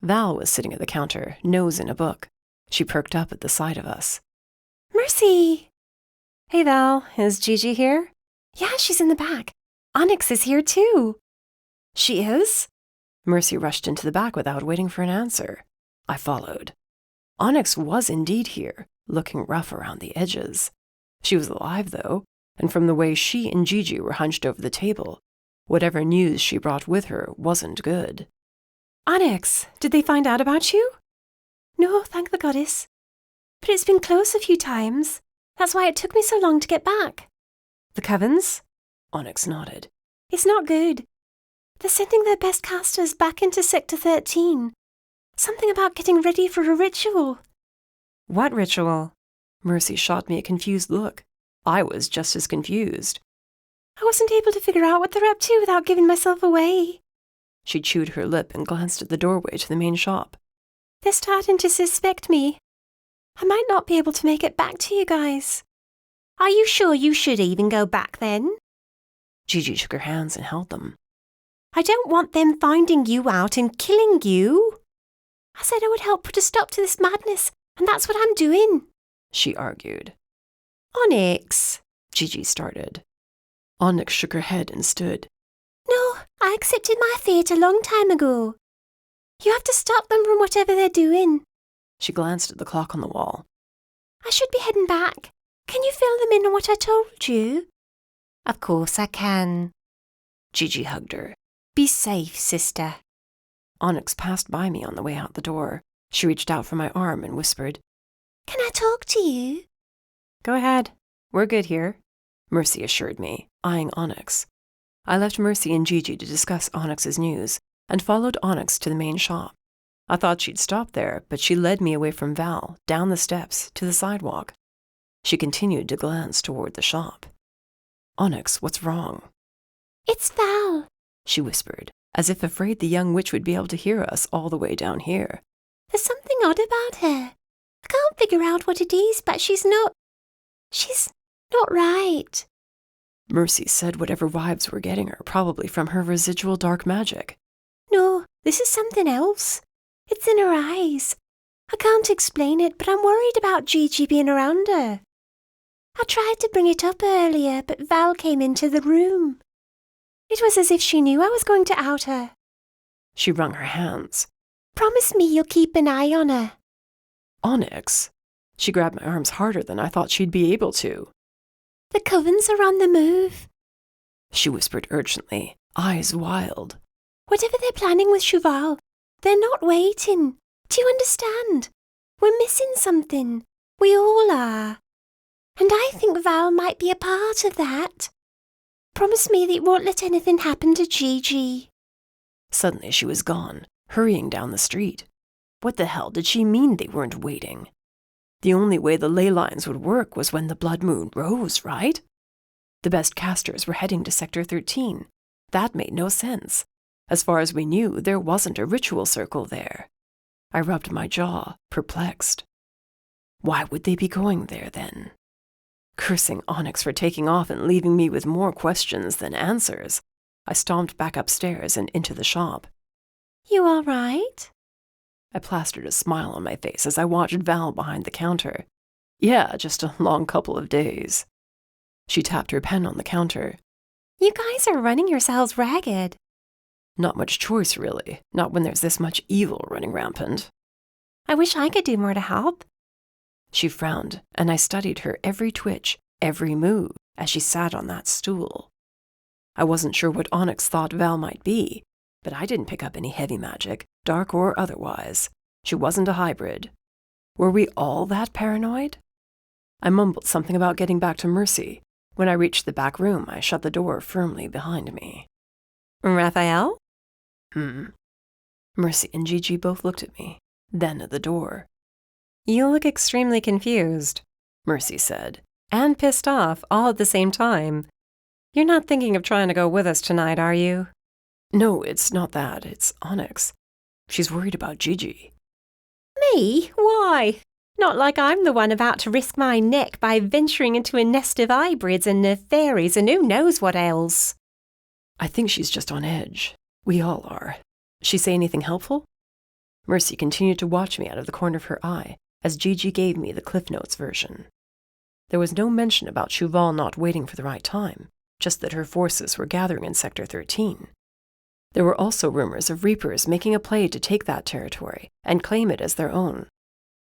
Val was sitting at the counter, nose in a book. She perked up at the sight of us. Mercy! Hey Val, is Gigi here? Yeah, she's in the back. Onyx is here too. She is? Mercy rushed into the back without waiting for an answer. I followed. Onyx was indeed here, looking rough around the edges. She was alive, though, and from the way she and Gigi were hunched over the table, whatever news she brought with her wasn't good. Onyx, did they find out about you? No, thank the goddess. But it's been close a few times. That's why it took me so long to get back. The Covens? Onyx nodded. It's not good. They're sending their best casters back into Sector 13. Something about getting ready for a ritual. What ritual? Mercy shot me a confused look. I was just as confused. I wasn't able to figure out what they're up to without giving myself away. She chewed her lip and glanced at the doorway to the main shop. They're starting to suspect me. I might not be able to make it back to you guys. Are you sure you should even go back then? Gigi shook her hands and held them. I don't want them finding you out and killing you. I said I would help put a stop to this madness, and that's what I'm doing, she argued. Onyx, Gigi started. Onyx shook her head and stood. No, I accepted my fate a long time ago. You have to stop them from whatever they're doing. She glanced at the clock on the wall. I should be heading back. Can you fill them in on what I told you? Of course I can. Gigi hugged her. Be safe, sister. Onyx passed by me on the way out the door. She reached out for my arm and whispered, Can I talk to you? Go ahead. We're good here, Mercy assured me, eyeing Onyx. I left Mercy and Gigi to discuss Onyx's news and followed Onyx to the main shop. I thought she'd stop there, but she led me away from Val, down the steps, to the sidewalk. She continued to glance toward the shop. Onyx, what's wrong? It's Val, she whispered, as if afraid the young witch would be able to hear us all the way down here. There's something odd about her. I can't figure out what it is, but she's not right. Mercy said whatever vibes were getting her, probably from her residual dark magic. No, This is something else. It's in her eyes. I can't explain it, but I'm worried about Gigi being around her. I tried to bring it up earlier, but Val came into the room. It was as if she knew I was going to out her. She wrung her hands. Promise me you'll keep an eye on her. Onyx? She grabbed my arms harder than I thought she'd be able to. The covens are on the move, She whispered urgently, eyes wild. Whatever they're planning with Shuval, they're not waiting. Do you understand? We're missing something. We all are. And I think Val might be a part of that. Promise me that you won't let anything happen to Gigi. Suddenly she was gone, hurrying down the street. What the hell did she mean they weren't waiting? The only way the ley lines would work was when the blood moon rose, right? The best casters were heading to Sector 13. That made no sense. As far as we knew, there wasn't a ritual circle there. I rubbed my jaw, perplexed. Why would they be going there, then? Cursing Onyx for taking off and leaving me with more questions than answers, I stomped back upstairs and into the shop. You all right? I plastered a smile on my face as I watched Val behind the counter. Yeah, just a long couple of days. She tapped her pen on the counter. You guys are running yourselves ragged. Not much choice, really. Not when there's this much evil running rampant. I wish I could do more to help. She frowned, and I studied her every twitch, every move, as she sat on that stool. I wasn't sure what Onyx thought Val might be, but I didn't pick up any heavy magic, dark or otherwise. She wasn't a hybrid. Were we all that paranoid? I mumbled something about getting back to Mercy. When I reached the back room, I shut the door firmly behind me. Rafael? Mercy and Gigi both looked at me, then at the door. You look extremely confused, Mercy said. and pissed off all at the same time. You're not thinking of trying to go with us tonight, are you? No, it's not that. It's Onyx. She's worried about Gigi. Me? Why? Not like I'm the one about to risk my neck by venturing into a nest of hybrids and nefaries and who knows what else. I think she's just on edge. We all are. She say anything helpful? Mercy continued to watch me out of the corner of her eye as Gigi gave me the Cliff Notes version. There was no mention about Shuval not waiting for the right time, just that her forces were gathering in Sector 13. There were also rumors of Reapers making a play to take that territory and claim it as their own,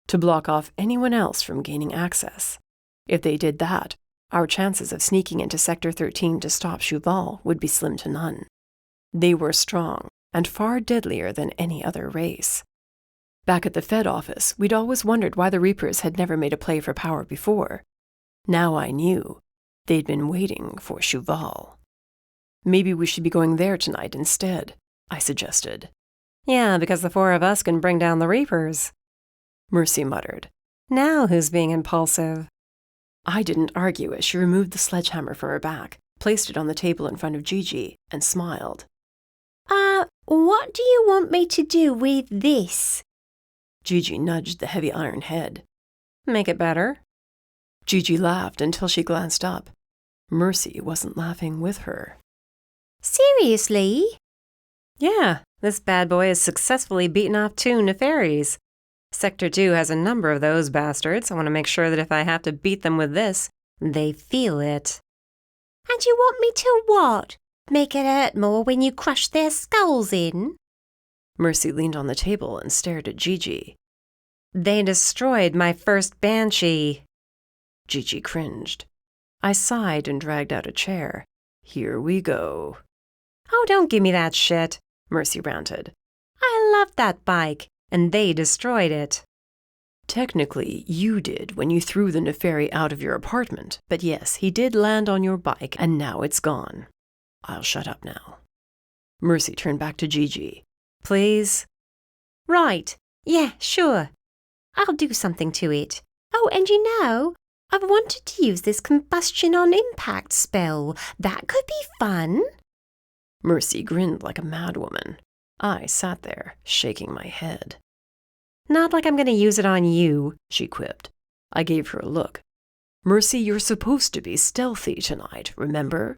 to block off anyone else from gaining access. If they did that, our chances of sneaking into Sector 13 to stop Shuval would be slim to none. They were strong and far deadlier than any other race. Back at the Fed office, we'd always wondered why the Reapers had never made a play for power before. Now I knew. They'd been waiting for Shuval. Maybe we should be going there tonight instead, I suggested. Yeah, because the four of us can bring down the Reapers. Mercy muttered. Now who's being impulsive? I didn't argue as she removed the sledgehammer from her back, placed it on the table in front of Gigi, and smiled. What do you want me to do with this? Gigi nudged the heavy iron head. Make it better. Gigi laughed until she glanced up. Mercy wasn't laughing with her. Seriously? Yeah, this bad boy has successfully beaten off 2 nefaries. Sector 2 has a number of those bastards. I want to make sure that if I have to beat them with this, they feel it. And you want me to what? Make it hurt more when you crush their skulls in? Mercy leaned on the table and stared at Gigi. They destroyed my first banshee. Gigi cringed. I sighed and dragged out a chair. Here we go. Oh, don't give me that shit, Mercy ranted. I loved that bike, and they destroyed it. Technically, you did when you threw the nefari out of your apartment, but yes, he did land on your bike, and now it's gone. I'll shut up now. Mercy turned back to Gigi. Please? Right. Yeah, sure. I'll do something to it. Oh, and you know, I've wanted to use this combustion on impact spell. That could be fun. Mercy grinned like a madwoman. I sat there, shaking my head. Not like I'm going to use it on you, she quipped. I gave her a look. Mercy, you're supposed to be stealthy tonight, remember?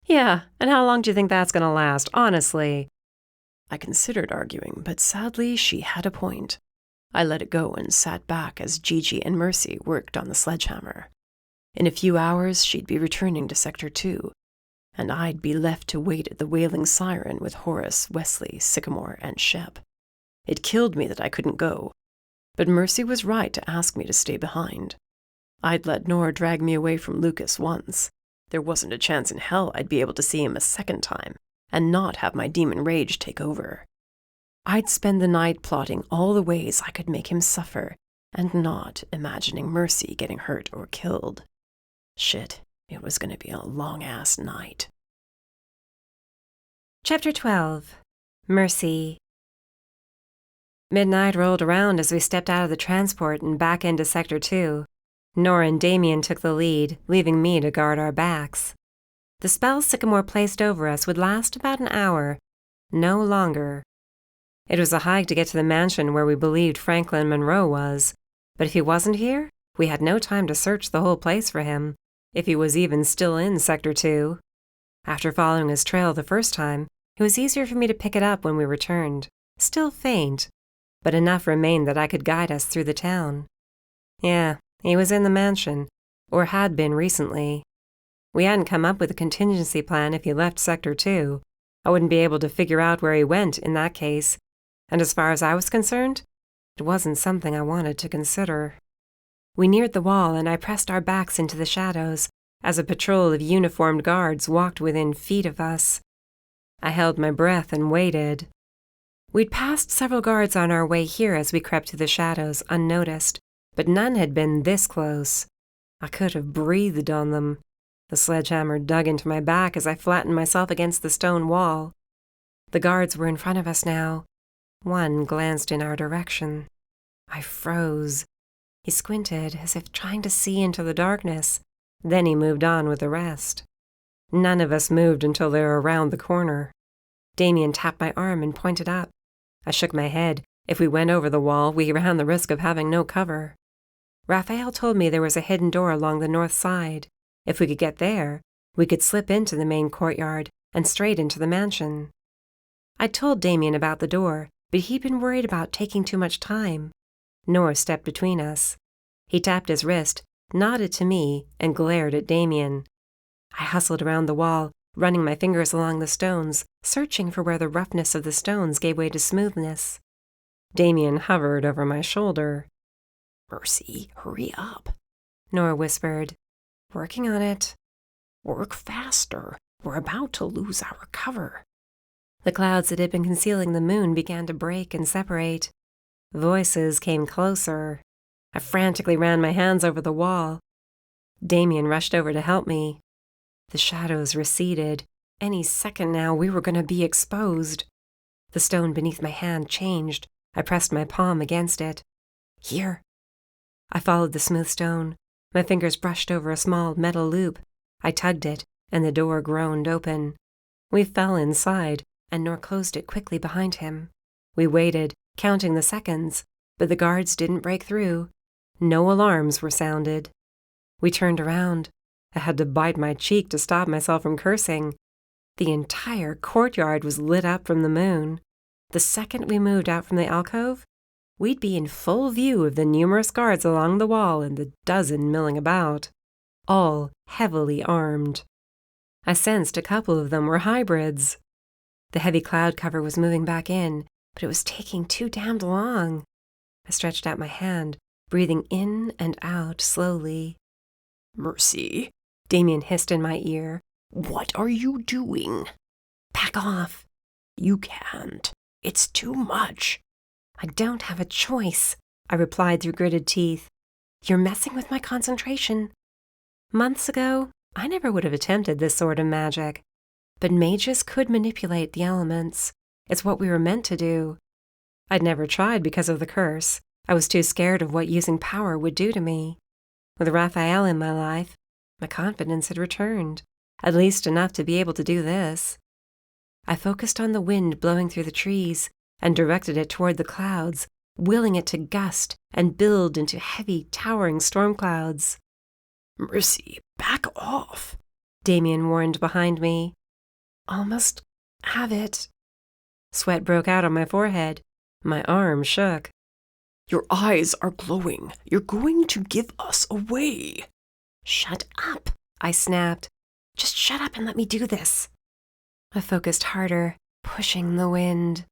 Yeah, and how long do you think that's going to last, honestly? I considered arguing, but sadly she had a point. I let it go and sat back as Gigi and Mercy worked on the sledgehammer. In a few hours, she'd be returning to Sector 2, and I'd be left to wait at the Wailing Siren with Horace, Wesley, Sycamore, and Shep. It killed me that I couldn't go, but Mercy was right to ask me to stay behind. I'd let Nora drag me away from Lucas once. There wasn't a chance in hell I'd be able to see him a second time and not have my demon rage take over. I'd spend the night plotting all the ways I could make him suffer and not imagining Mercy getting hurt or killed. Shit, it was going to be a long-ass night. Chapter 12. Mercy. Midnight rolled around as we stepped out of the transport and back into Sector 2. Nora and Damien took the lead, leaving me to guard our backs. The spell Sycamore placed over us would last about an hour, no longer. It was a hike to get to the mansion where we believed Franklin Monroe was, but if he wasn't here, we had no time to search the whole place for him, if he was even still in Sector 2. After following his trail the first time, it was easier for me to pick it up when we returned, still faint, but enough remained that I could guide us through the town. Yeah, he was in the mansion, or had been recently. We hadn't come up with a contingency plan if he left Sector 2. I wouldn't be able to figure out where he went in that case, and as far as I was concerned, it wasn't something I wanted to consider. We neared the wall and I pressed our backs into the shadows as a patrol of uniformed guards walked within feet of us. I held my breath and waited. We'd passed several guards on our way here as we crept through the shadows unnoticed, but none had been this close. I could have breathed on them. The sledgehammer dug into my back as I flattened myself against the stone wall. The guards were in front of us now. One glanced in our direction. I froze. He squinted as if trying to see into the darkness. Then he moved on with the rest. None of us moved until they were around the corner. Damien tapped my arm and pointed up. I shook my head. If we went over the wall, we ran the risk of having no cover. Rafael told me there was a hidden door along the north side. If we could get there, we could slip into the main courtyard and straight into the mansion. I'd told Damien about the door, but he'd been worried about taking too much time. Nora stepped between us. He tapped his wrist, nodded to me, and glared at Damien. I hustled around the wall, running my fingers along the stones, searching for where the roughness of the stones gave way to smoothness. Damien hovered over my shoulder. Mercy, hurry up, Nora whispered. Working on it. Work faster. We're about to lose our cover. The clouds that had been concealing the moon began to break and separate. Voices came closer. I frantically ran my hands over the wall. Damien rushed over to help me. The shadows receded. Any second now we were going to be exposed. The stone beneath my hand changed. I pressed my palm against it. Here. I followed the smooth stone. My fingers brushed over a small metal loop. I tugged it, and the door groaned open. We fell inside, and Nor closed it quickly behind him. We waited, counting the seconds, but the guards didn't break through. No alarms were sounded. We turned around. I had to bite my cheek to stop myself from cursing. The entire courtyard was lit up from the moon. The second we moved out from the alcove, we'd be in full view of the numerous guards along the wall and the dozen milling about, all heavily armed. I sensed a couple of them were hybrids. The heavy cloud cover was moving back in, but it was taking too damned long. I stretched out my hand, breathing in and out slowly. Mercy, Damien hissed in my ear. What are you doing? Back off. You can't. It's too much. I don't have a choice, I replied through gritted teeth. You're messing with my concentration. Months ago, I never would have attempted this sort of magic. But mages could manipulate the elements. It's what we were meant to do. I'd never tried because of the curse. I was too scared of what using power would do to me. With Rafael in my life, my confidence had returned, at least enough to be able to do this. I focused on the wind blowing through the trees and directed it toward the clouds, willing it to gust and build into heavy, towering storm clouds. Mercy, back off, Damien warned behind me. Almost have it. Sweat broke out on my forehead. My arm shook. Your eyes are glowing. You're going to give us away. Shut up, I snapped. Just shut up and let me do this. I focused harder, pushing the wind.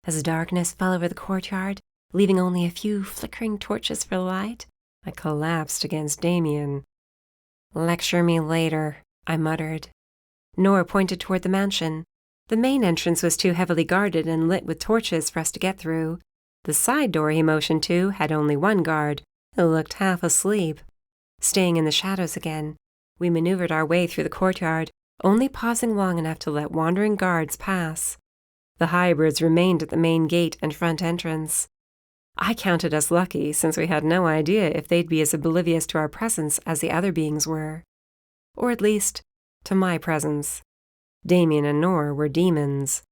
As darkness fell over the courtyard, leaving only a few flickering torches for light, I collapsed against Damien. Lecture me later, I muttered. Nora pointed toward the mansion. The main entrance was too heavily guarded and lit with torches for us to get through. The side door he motioned to had only one guard, who looked half asleep. Staying in the shadows again, we maneuvered our way through the courtyard, only pausing long enough to let wandering guards pass. The hybrids remained at the main gate and front entrance. I counted us lucky, since we had no idea if they'd be as oblivious to our presence as the other beings were. Or at least, to my presence. Damien and Nora were demons.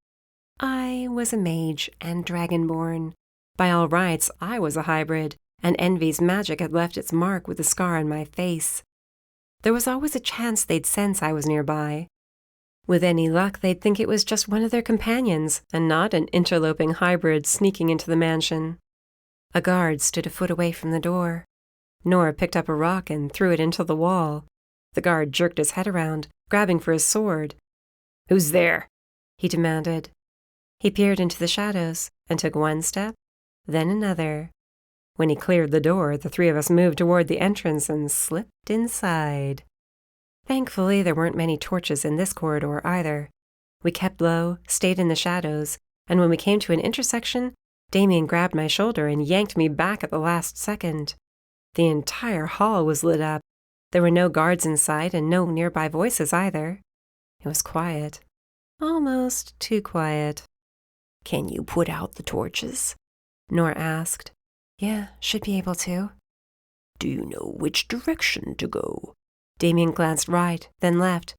I was a mage and dragonborn. By all rights, I was a hybrid, and Envy's magic had left its mark with the scar on my face. There was always a chance they'd sense I was nearby. With any luck, they'd think it was just one of their companions, and not an interloping hybrid sneaking into the mansion. A guard stood a foot away from the door. Nora picked up a rock and threw it into the wall. The guard jerked his head around, grabbing for his sword. "Who's there?" he demanded. He peered into the shadows and took one step, then another. When he cleared the door, the three of us moved toward the entrance and slipped inside. Thankfully, there weren't many torches in this corridor either. We kept low, stayed in the shadows, and when we came to an intersection, Damien grabbed my shoulder and yanked me back at the last second. The entire hall was lit up. There were no guards in sight and no nearby voices either. It was quiet. Almost too quiet. "Can you put out the torches?" Nora asked. "Yeah, should be able to." "Do you know which direction to go?" Damien glanced right, then left.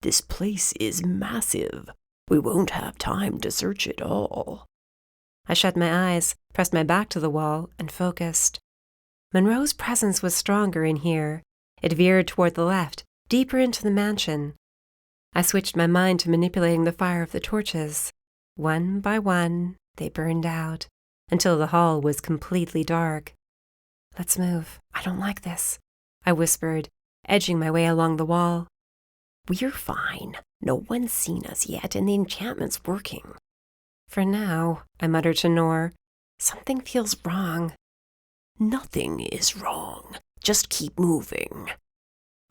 "This place is massive. We won't have time to search it all." I shut my eyes, pressed my back to the wall, and focused. Monroe's presence was stronger in here. It veered toward the left, deeper into the mansion. I switched my mind to manipulating the fire of the torches. One by one, they burned out, until the hall was completely dark. "Let's move. I don't like this," I whispered, edging my way along the wall. "We're fine. No one's seen us yet, and the enchantment's working." "For now," I muttered to Nor. "Something feels wrong." "Nothing is wrong. Just keep moving."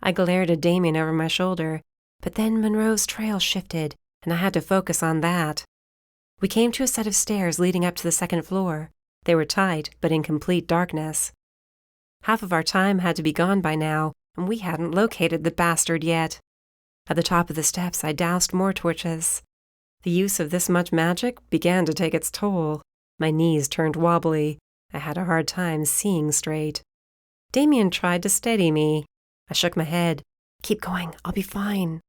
I glared at Damien over my shoulder, but then Monroe's trail shifted, and I had to focus on that. We came to a set of stairs leading up to the second floor. They were tight, but in complete darkness. Half of our time had to be gone by now, and we hadn't located the bastard yet. At the top of the steps, I doused more torches. The use of this much magic began to take its toll. My knees turned wobbly. I had a hard time seeing straight. Damien tried to steady me. I shook my head. "Keep going, I'll be fine."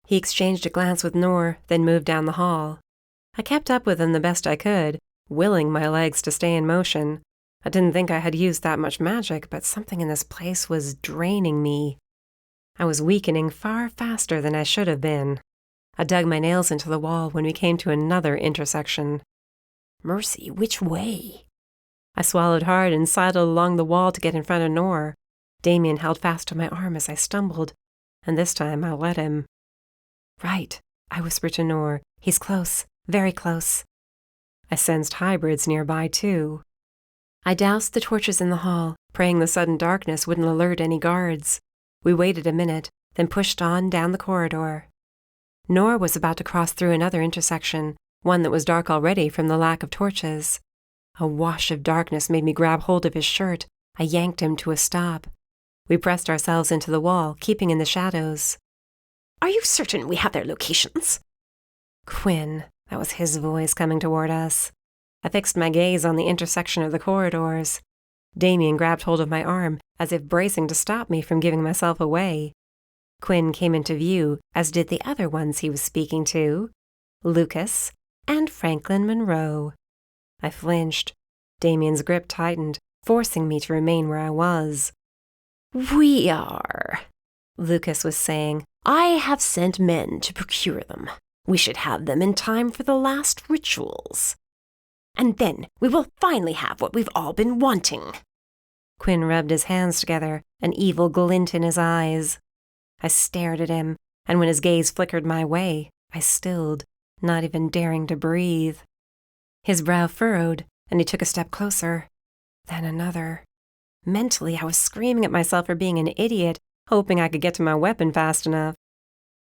He exchanged a glance with Nor, then moved down the hall. I kept up with him the best I could, willing my legs to stay in motion. I didn't think I had used that much magic, but something in this place was draining me. I was weakening far faster than I should have been. I dug my nails into the wall when we came to another intersection. "Mercy, which way?" I swallowed hard and sidled along the wall to get in front of Nor. Damien held fast to my arm as I stumbled, and this time I let him. "Right," I whispered to Nor. "He's close, very close." I sensed hybrids nearby, too. I doused the torches in the hall, praying the sudden darkness wouldn't alert any guards. We waited a minute, then pushed on down the corridor. Nor was about to cross through another intersection, one that was dark already from the lack of torches. A wash of darkness made me grab hold of his shirt. I yanked him to a stop. We pressed ourselves into the wall, keeping in the shadows. "Are you certain we have their locations?" "Quinn," that was his voice coming toward us. I fixed my gaze on the intersection of the corridors. Damien grabbed hold of my arm, as if bracing to stop me from giving myself away. Quinn came into view, as did the other ones he was speaking to, Lucas and Franklin Monroe. I flinched. Damien's grip tightened, forcing me to remain where I was. "We are," Lucas was saying. "I have sent men to procure them. We should have them in time for the last rituals. And then we will finally have what we've all been wanting. Quinn rubbed his hands together, an evil glint in his eyes. I stared at him, and when his gaze flickered my way, I stilled, not even daring to breathe. His brow furrowed, and he took a step closer, then another. Mentally, I was screaming at myself for being an idiot, hoping I could get to my weapon fast enough.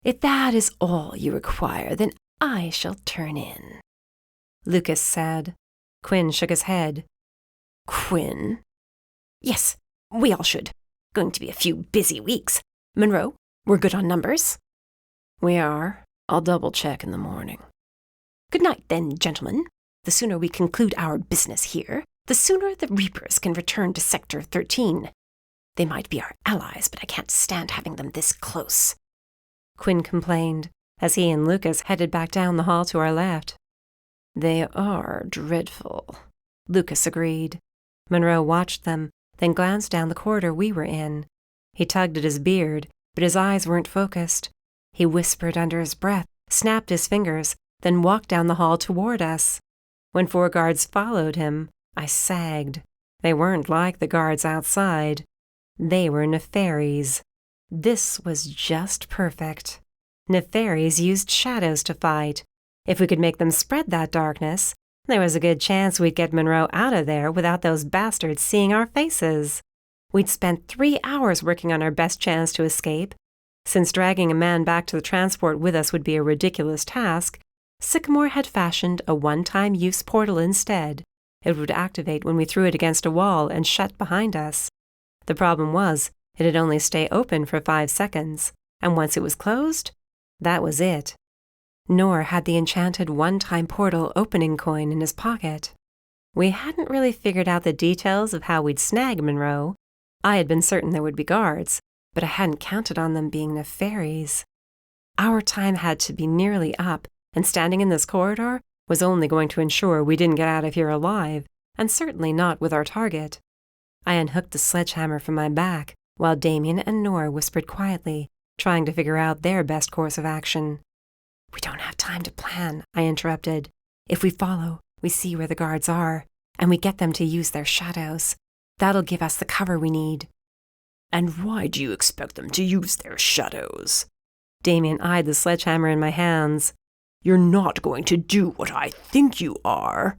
If that is all you require, then I shall turn in, Lucas said. Quinn shook his head. Quinn? Yes, we all should. Going to be a few busy weeks. Monroe, we're good on numbers? We are. I'll double-check in the morning. Good night, then, gentlemen. The sooner we conclude our business here, the sooner the Reapers can return to Sector 13. They might be our allies, but I can't stand having them this close. Quinn complained, as he and Lucas headed back down the hall to our left. They are dreadful, Lucas agreed. Monroe watched them, then glanced down the corridor we were in. He tugged at his beard, but his eyes weren't focused. He whispered under his breath, snapped his fingers, then walked down the hall toward us. When 4 guards followed him, I sagged. They weren't like the guards outside. They were nefaries. This was just perfect. Nefaries used shadows to fight. If we could make them spread that darkness, there was a good chance we'd get Monroe out of there without those bastards seeing our faces. We'd spent 3 hours working on our best chance to escape. Since dragging a man back to the transport with us would be a ridiculous task, Sycamore had fashioned a one-time use portal instead. It would activate when we threw it against a wall and shut behind us. The problem was, it'd only stay open for 5 seconds, and once it was closed, that was it. Nor had the enchanted one-time portal opening coin in his pocket. We hadn't really figured out the details of how we'd snag Monroe. I had been certain there would be guards, but I hadn't counted on them being nefaries. Our time had to be nearly up, and standing in this corridor was only going to ensure we didn't get out of here alive, and certainly not with our target. I unhooked the sledgehammer from my back, while Damien and Nora whispered quietly, trying to figure out their best course of action. We don't have time to plan, I interrupted. If we follow, we see where the guards are, and we get them to use their shadows. That'll give us the cover we need. And why do you expect them to use their shadows? Damien eyed the sledgehammer in my hands. You're not going to do what I think you are.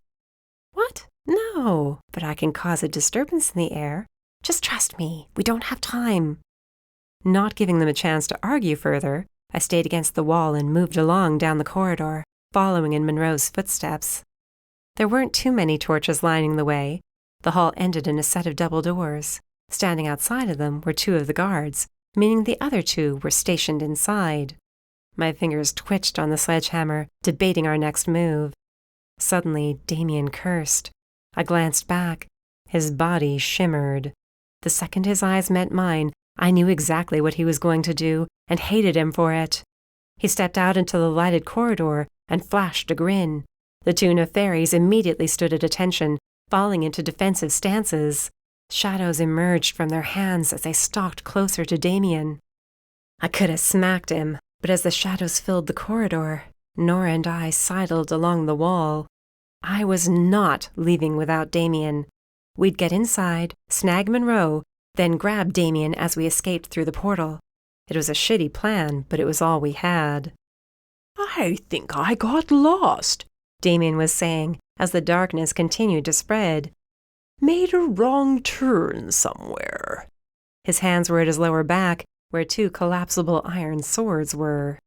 What? No, but I can cause a disturbance in the air. Just trust me, we don't have time. Not giving them a chance to argue further, I stayed against the wall and moved along down the corridor, following in Monroe's footsteps. There weren't too many torches lining the way. The hall ended in a set of double doors. Standing outside of them were 2 of the guards, meaning the other 2 were stationed inside. My fingers twitched on the sledgehammer, debating our next move. Suddenly, Damien cursed. I glanced back. His body shimmered. The second his eyes met mine, I knew exactly what he was going to do and hated him for it. He stepped out into the lighted corridor and flashed a grin. The 2 nefaries immediately stood at attention, falling into defensive stances. Shadows emerged from their hands as they stalked closer to Damien. I could have smacked him, but as the shadows filled the corridor, Nora and I sidled along the wall. I was not leaving without Damien. We'd get inside, snag Monroe, then grab Damien as we escaped through the portal. It was a shitty plan, but it was all we had. I think I got lost, Damien was saying as the darkness continued to spread. Made a wrong turn somewhere. His hands were at his lower back, where 2 collapsible iron swords were.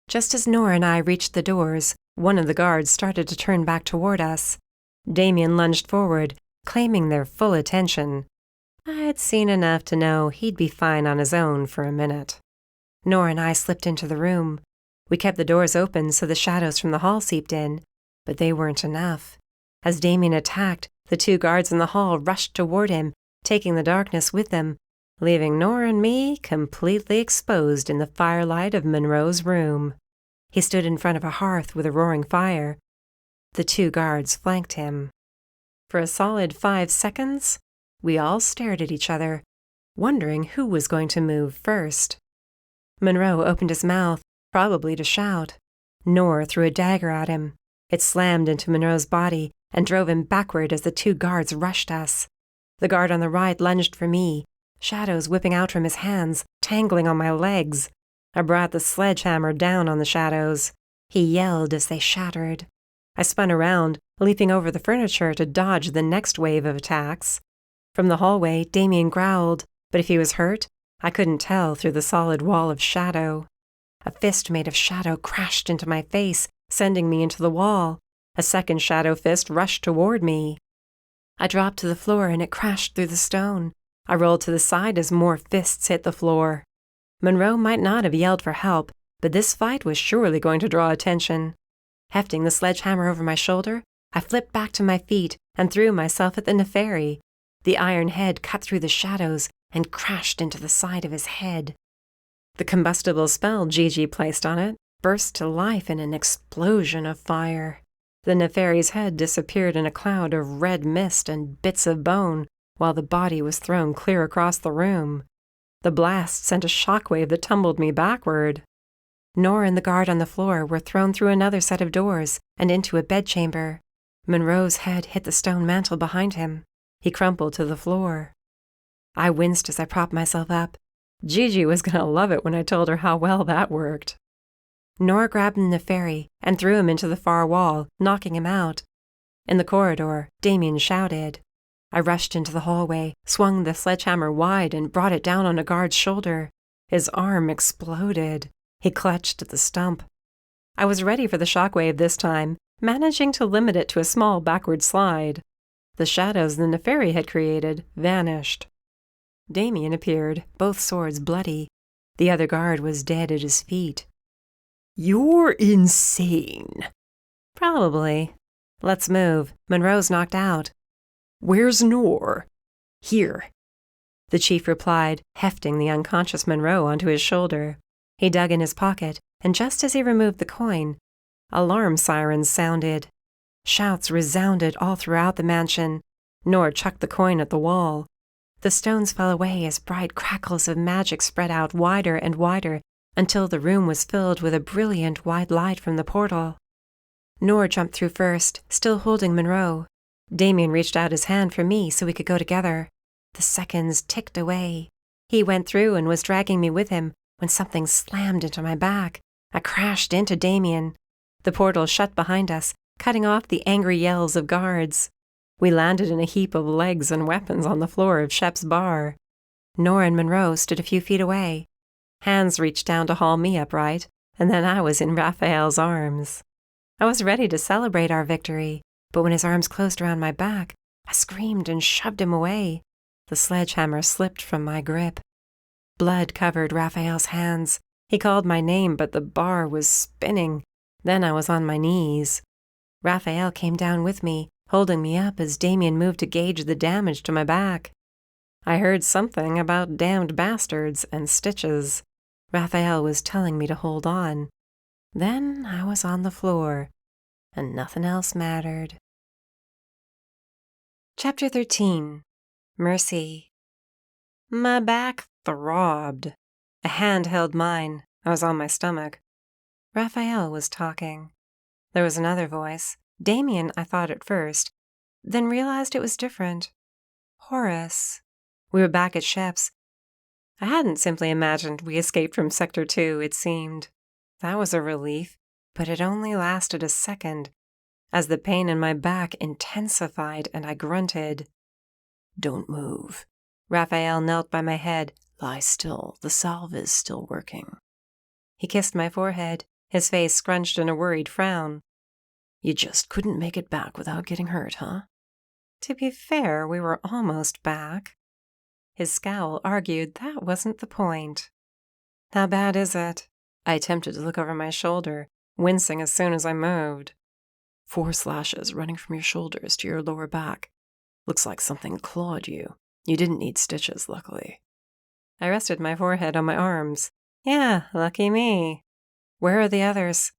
Just as Nora and I reached the doors, one of the guards started to turn back toward us. Damien lunged forward, claiming their full attention. I'd seen enough to know he'd be fine on his own for a minute. Nora and I slipped into the room. We kept the doors open so the shadows from the hall seeped in, but they weren't enough. As Damien attacked, the 2 guards in the hall rushed toward him, taking the darkness with them, leaving Nora and me completely exposed in the firelight of Monroe's room. He stood in front of a hearth with a roaring fire. The 2 guards flanked him. For a solid 5 seconds, we all stared at each other, wondering who was going to move first. Monroe opened his mouth, probably to shout. Nor threw a dagger at him. It slammed into Monroe's body and drove him backward as the two guards rushed us. The guard on the right lunged for me, shadows whipping out from his hands, tangling on my legs. I brought the sledgehammer down on the shadows. He yelled as they shattered. I spun around, leaping over the furniture to dodge the next wave of attacks. From the hallway, Damien growled, but if he was hurt, I couldn't tell through the solid wall of shadow. A fist made of shadow crashed into my face, sending me into the wall. A second shadow fist rushed toward me. I dropped to the floor and it crashed through the stone. I rolled to the side as more fists hit the floor. Monroe might not have yelled for help, but this fight was surely going to draw attention. Hefting the sledgehammer over my shoulder, I flipped back to my feet and threw myself at the nefari. The iron head cut through the shadows and crashed into the side of his head. The combustible spell Gigi placed on it burst to life in an explosion of fire. The nefari's head disappeared in a cloud of red mist and bits of bone, while the body was thrown clear across the room. The blast sent a shockwave that tumbled me backward. Nor and the guard on the floor were thrown through another set of doors and into a bedchamber. Monroe's head hit the stone mantel behind him. He crumpled to the floor. I winced as I propped myself up. Gigi was going to love it when I told her how well that worked. Nor grabbed the nefari and threw him into the far wall, knocking him out. In the corridor, Damien shouted. I rushed into the hallway, swung the sledgehammer wide, and brought it down on a guard's shoulder. His arm exploded. He clutched at the stump. I was ready for the shockwave this time, managing to limit it to a small backward slide. The shadows the nefari had created vanished. Damien appeared, both swords bloody. The other guard was dead at his feet. You're insane. Probably. Let's move. Monroe's knocked out. Where's Nor? Here. The chief replied, hefting the unconscious Monroe onto his shoulder. He dug in his pocket, and just as he removed the coin, alarm sirens sounded. Shouts resounded all throughout the mansion. Nor chucked the coin at the wall. The stones fell away as bright crackles of magic spread out wider and wider until the room was filled with a brilliant white light from the portal. Nor jumped through first, still holding Monroe. Damien reached out his hand for me so we could go together. The seconds ticked away. He went through and was dragging me with him when something slammed into my back. I crashed into Damien. The portal shut behind us, cutting off the angry yells of guards. We landed in a heap of legs and weapons on the floor of Shep's bar. Nor and Monroe stood a few feet away. Hands reached down to haul me upright, and then I was in Rafael's arms. I was ready to celebrate our victory, but when his arms closed around my back, I screamed and shoved him away. The sledgehammer slipped from my grip. Blood covered Rafael's hands. He called my name, but the bar was spinning. Then I was on my knees. Rafael came down with me, holding me up as Damien moved to gauge the damage to my back. I heard something about damned bastards and stitches. Rafael was telling me to hold on. Then I was on the floor, and nothing else mattered. Chapter 13. Mercy. My back throbbed. A hand held mine. I was on my stomach. Rafael was talking. There was another voice. Damien, I thought at first, then realized it was different. Horace. We were back at Shep's. I hadn't simply imagined we escaped from Sector 2, it seemed. That was a relief, but it only lasted a second, as the pain in my back intensified and I grunted. Don't move. Rafael knelt by my head. Lie still. The salve is still working. He kissed my forehead, his face scrunched in a worried frown. You just couldn't make it back without getting hurt, huh? To be fair, we were almost back. His scowl argued that wasn't the point. How bad is it? I attempted to look over my shoulder, wincing as soon as I moved. 4 slashes running from your shoulders to your lower back. Looks like something clawed you. You didn't need stitches, luckily. I rested my forehead on my arms. Yeah, lucky me. Where are the others?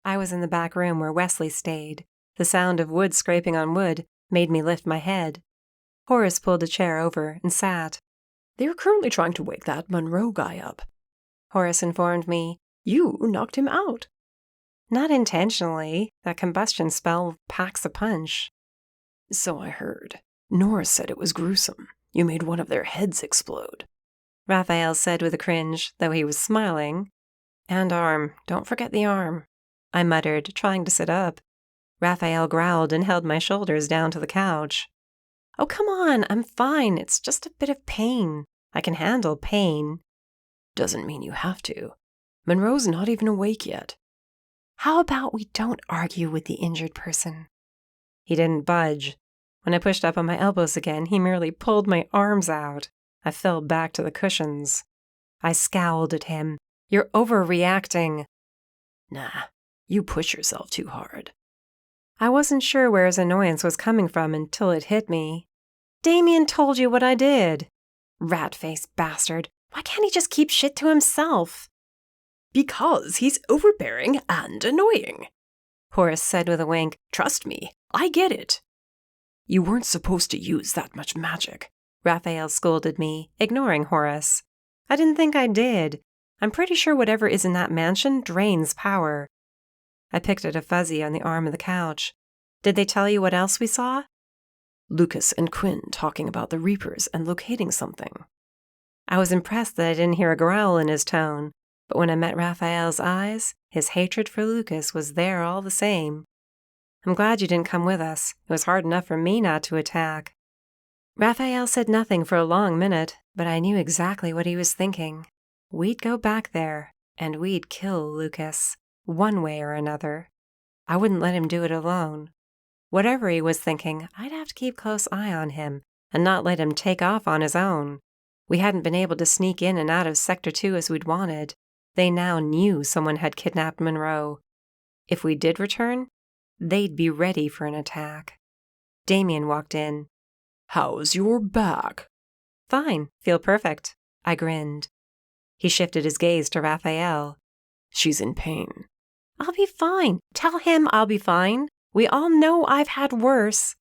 I was in the back room where Wesley stayed. The sound of wood scraping on wood made me lift my head. Horace pulled a chair over and sat. They're currently trying to wake that Monroe guy up. Horace informed me. You knocked him out. Not intentionally. That combustion spell packs a punch. So I heard. Nora said it was gruesome. You made one of their heads explode. Rafael said with a cringe, though he was smiling. And arm. Don't forget the arm. I muttered, trying to sit up. Rafael growled and held my shoulders down to the couch. Oh, come on, I'm fine. It's just a bit of pain. I can handle pain. Doesn't mean you have to. Monroe's not even awake yet. How about we don't argue with the injured person? He didn't budge. When I pushed up on my elbows again, he merely pulled my arms out. I fell back to the cushions. I scowled at him. You're overreacting. Nah, you push yourself too hard. I wasn't sure where his annoyance was coming from until it hit me. Damien told you what I did. Rat-faced bastard. Why can't he just keep shit to himself? Because he's overbearing and annoying, Horace said with a wink. Trust me, I get it. You weren't supposed to use that much magic, Rafael scolded me, ignoring Horace. I didn't think I did. I'm pretty sure whatever is in that mansion drains power. I picked at a fuzzy on the arm of the couch. Did they tell you what else we saw? Lucas and Quinn talking about the Reapers and locating something. I was impressed that I didn't hear a growl in his tone, but when I met Rafael's eyes, his hatred for Lucas was there all the same. I'm glad you didn't come with us. It was hard enough for me not to attack. Rafael said nothing for a long minute, but I knew exactly what he was thinking. We'd go back there, and we'd kill Lucas, one way or another. I wouldn't let him do it alone. Whatever he was thinking, I'd have to keep close eye on him and not let him take off on his own. We hadn't been able to sneak in and out of Sector 2 as we'd wanted. They now knew someone had kidnapped Monroe. If we did return, they'd be ready for an attack. Damien walked in. How's your back? Fine, feel perfect. I grinned. He shifted his gaze to Rafael. She's in pain. I'll be fine. Tell him I'll be fine. We all know I've had worse.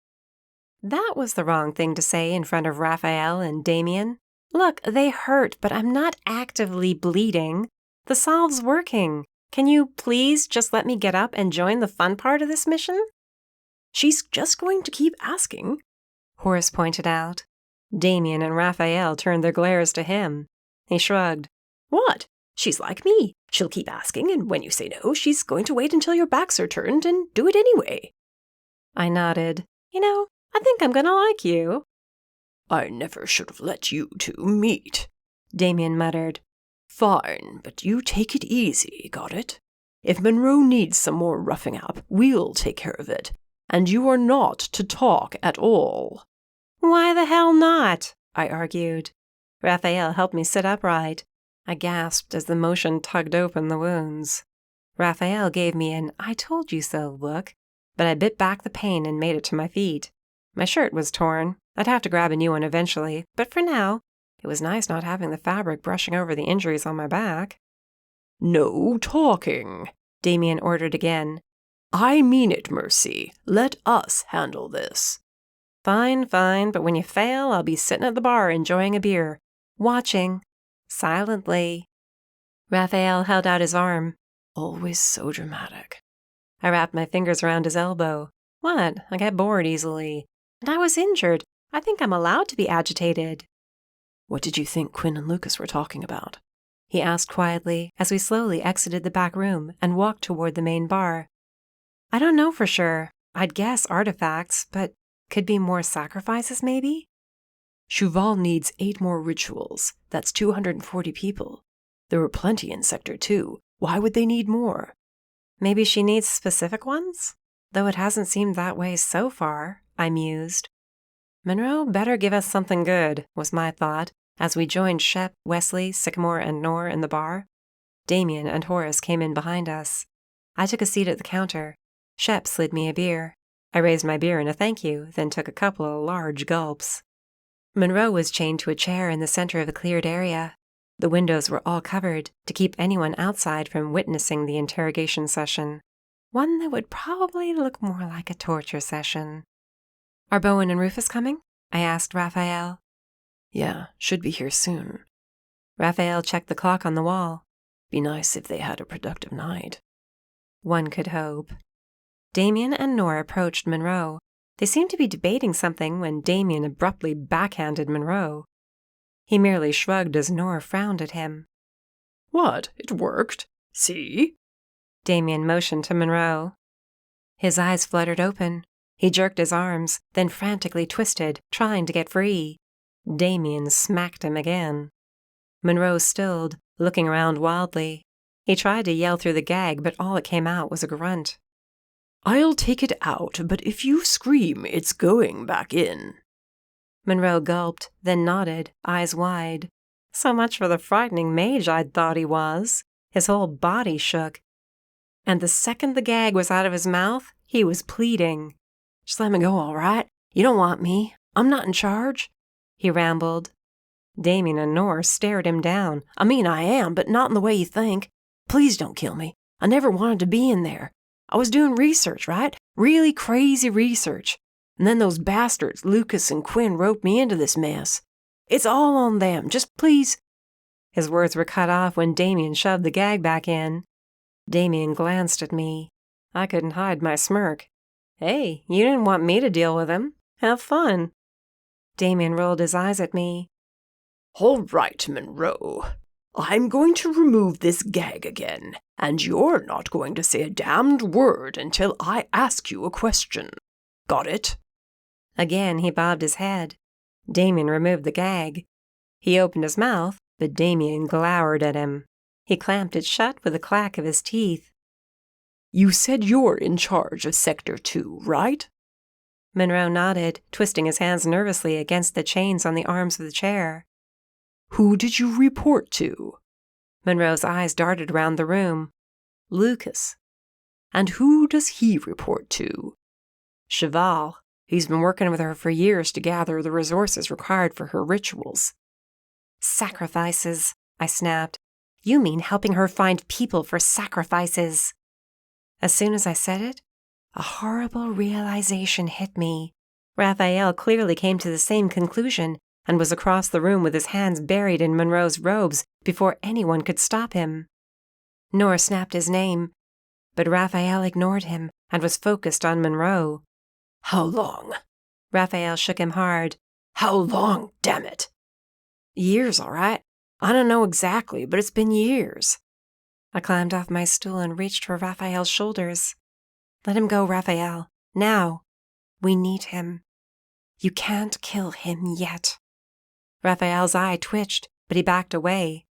That was the wrong thing to say in front of Rafael and Damien. Look, they hurt, but I'm not actively bleeding. The salve's working. Can you please just let me get up and join the fun part of this mission? She's just going to keep asking, Horace pointed out. Damien and Rafael turned their glares to him. He shrugged. What? She's like me. She'll keep asking, and when you say no, she's going to wait until your backs are turned and do it anyway. I nodded. I think I'm gonna like you. I never should have let you two meet, Damien muttered. Fine, but you take it easy, got it? If Monroe needs some more roughing up, we'll take care of it. And you are not to talk at all. Why the hell not? I argued. Rafael helped me sit upright. I gasped as the motion tugged open the wounds. Rafael gave me an I told you so look, but I bit back the pain and made it to my feet. My shirt was torn. I'd have to grab a new one eventually, but for now, it was nice not having the fabric brushing over the injuries on my back. No talking, Damien ordered again. I mean it, Mercy. Let us handle this. Fine, but when you fail, I'll be sitting at the bar enjoying a beer, watching, silently. Rafael held out his arm. Always so dramatic. I wrapped my fingers around his elbow. What? I get bored easily. And I was injured. I think I'm allowed to be agitated. What did you think Quinn and Lucas were talking about? He asked quietly as we slowly exited the back room and walked toward the main bar. I don't know for sure. I'd guess artifacts, but could be more sacrifices maybe? Shuval needs 8 more rituals. That's 240 people. There were plenty in Sector 2. Why would they need more? Maybe she needs specific ones? Though it hasn't seemed that way so far, I mused. Monroe better give us something good, was my thought, as we joined Shep, Wesley, Sycamore, and Nor in the bar. Damien and Horace came in behind us. I took a seat at the counter. Shep slid me a beer. I raised my beer in a thank you, then took a couple of large gulps. Monroe was chained to a chair in the center of a cleared area. The windows were all covered to keep anyone outside from witnessing the interrogation session. One that would probably look more like a torture session. Are Bowen and Rufus coming? I asked Rafael. Yeah, should be here soon. Rafael checked the clock on the wall. Be nice if they had a productive night. One could hope. Damien and Nora approached Monroe. They seemed to be debating something when Damien abruptly backhanded Monroe. He merely shrugged as Nora frowned at him. What? It worked. See? Damien motioned to Monroe. His eyes fluttered open. He jerked his arms, then frantically twisted, trying to get free. Damien smacked him again. Monroe stilled, looking around wildly. He tried to yell through the gag, but all that came out was a grunt. I'll take it out, but if you scream, it's going back in. Monroe gulped, then nodded, eyes wide. So much for the frightening mage I'd thought he was. His whole body shook. And the second the gag was out of his mouth, he was pleading. Just let me go, all right? You don't want me. I'm not in charge. He rambled. Damien and Nora stared him down. I mean, I am, but not in the way you think. Please don't kill me. I never wanted to be in there. I was doing research, right? Really crazy research. And then those bastards, Lucas and Quinn, roped me into this mess. It's all on them. Just please. His words were cut off when Damien shoved the gag back in. Damien glanced at me. I couldn't hide my smirk. Hey, you didn't want me to deal with him. Have fun. Damien rolled his eyes at me. All right, Monroe. I'm going to remove this gag again, and you're not going to say a damned word until I ask you a question. Got it? Again he bobbed his head. Damien removed the gag. He opened his mouth, but Damien glowered at him. He clamped it shut with a clack of his teeth. You said you're in charge of Sector 2, right? Monroe nodded, twisting his hands nervously against the chains on the arms of the chair. Who did you report to? Monroe's eyes darted around the room. Lucas. And who does he report to? Shuval. He's been working with her for years to gather the resources required for her rituals. Sacrifices, I snapped. You mean helping her find people for sacrifices. As soon as I said it, a horrible realization hit me. Rafael clearly came to the same conclusion and was across the room with his hands buried in Monroe's robes before anyone could stop him. Nora snapped his name, but Rafael ignored him and was focused on Monroe. How long? Rafael shook him hard. How long, damn it? Years, all right. I don't know exactly, but it's been years. I climbed off my stool and reached for Rafael's shoulders. Let him go, Rafael. Now. We need him. You can't kill him yet. Rafael's eye twitched, but he backed away.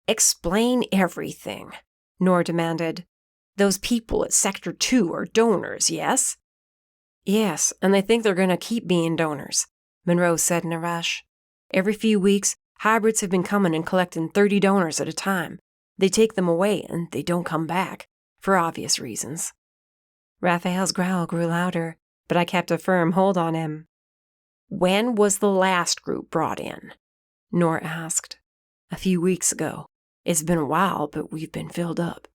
Explain everything, Nora demanded. Those people at Sector 2 are donors, yes? Yes, and they think they're going to keep being donors, Monroe said in a rush. Every few weeks, hybrids have been coming and collecting 30 donors at a time. They take them away and they don't come back, for obvious reasons. Raphael's growl grew louder, but I kept a firm hold on him. When was the last group brought in? Nora asked. A few weeks ago. It's been a while, but we've been filled up.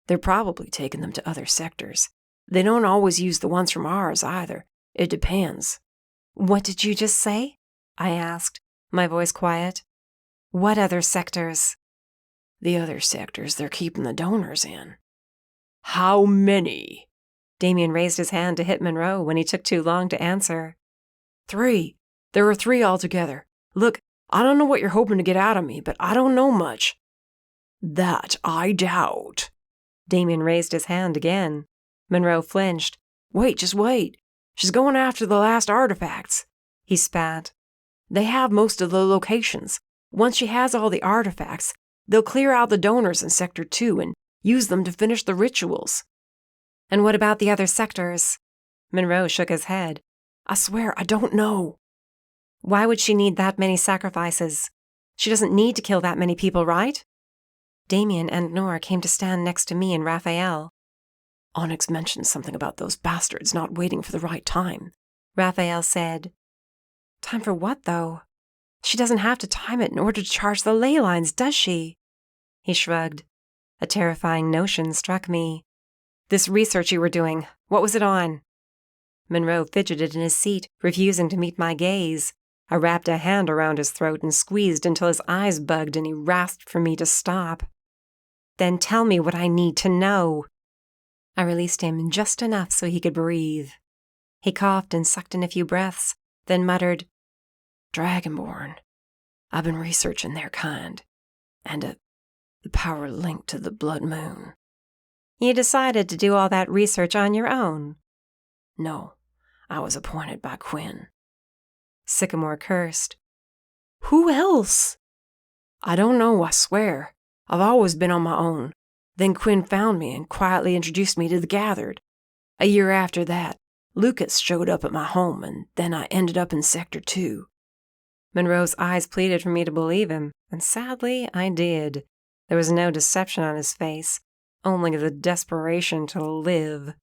They're probably taking them to other sectors. They don't always use the ones from ours either. It depends. What did you just say? I asked, my voice quiet. What other sectors? The other sectors they're keeping the donors in. How many? Damien raised his hand to hit Monroe when he took too long to answer. 3. There were 3 altogether. Look, I don't know what you're hoping to get out of me, but I don't know much. That I doubt. Damien raised his hand again. Monroe flinched. Wait, just wait. She's going after the last artifacts. He spat. They have most of the locations. Once she has all the artifacts, they'll clear out the donors in Sector 2 and use them to finish the rituals. And what about the other sectors? Monroe shook his head. I swear, I don't know. Why would she need that many sacrifices? She doesn't need to kill that many people, right? Damien and Nora came to stand next to me and Rafael. Onyx mentioned something about those bastards not waiting for the right time, Rafael said. Time for what, though? She doesn't have to time it in order to charge the ley lines, does she? He shrugged. A terrifying notion struck me. This research you were doing, what was it on? Monroe fidgeted in his seat, refusing to meet my gaze. I wrapped a hand around his throat and squeezed until his eyes bugged and he rasped for me to stop. Then tell me what I need to know. I released him just enough so he could breathe. He coughed and sucked in a few breaths, then muttered, Dragonborn. I've been researching their kind, and the power linked to the blood moon. You decided to do all that research on your own? No, I was appointed by Quinn. Sycamore cursed. Who else? I don't know, I swear. I've always been on my own. Then Quinn found me and quietly introduced me to the Gathered. A year after that, Lucas showed up at my home, and then I ended up in Sector 2. Monroe's eyes pleaded for me to believe him, and sadly, I did. There was no deception on his face, only the desperation to live.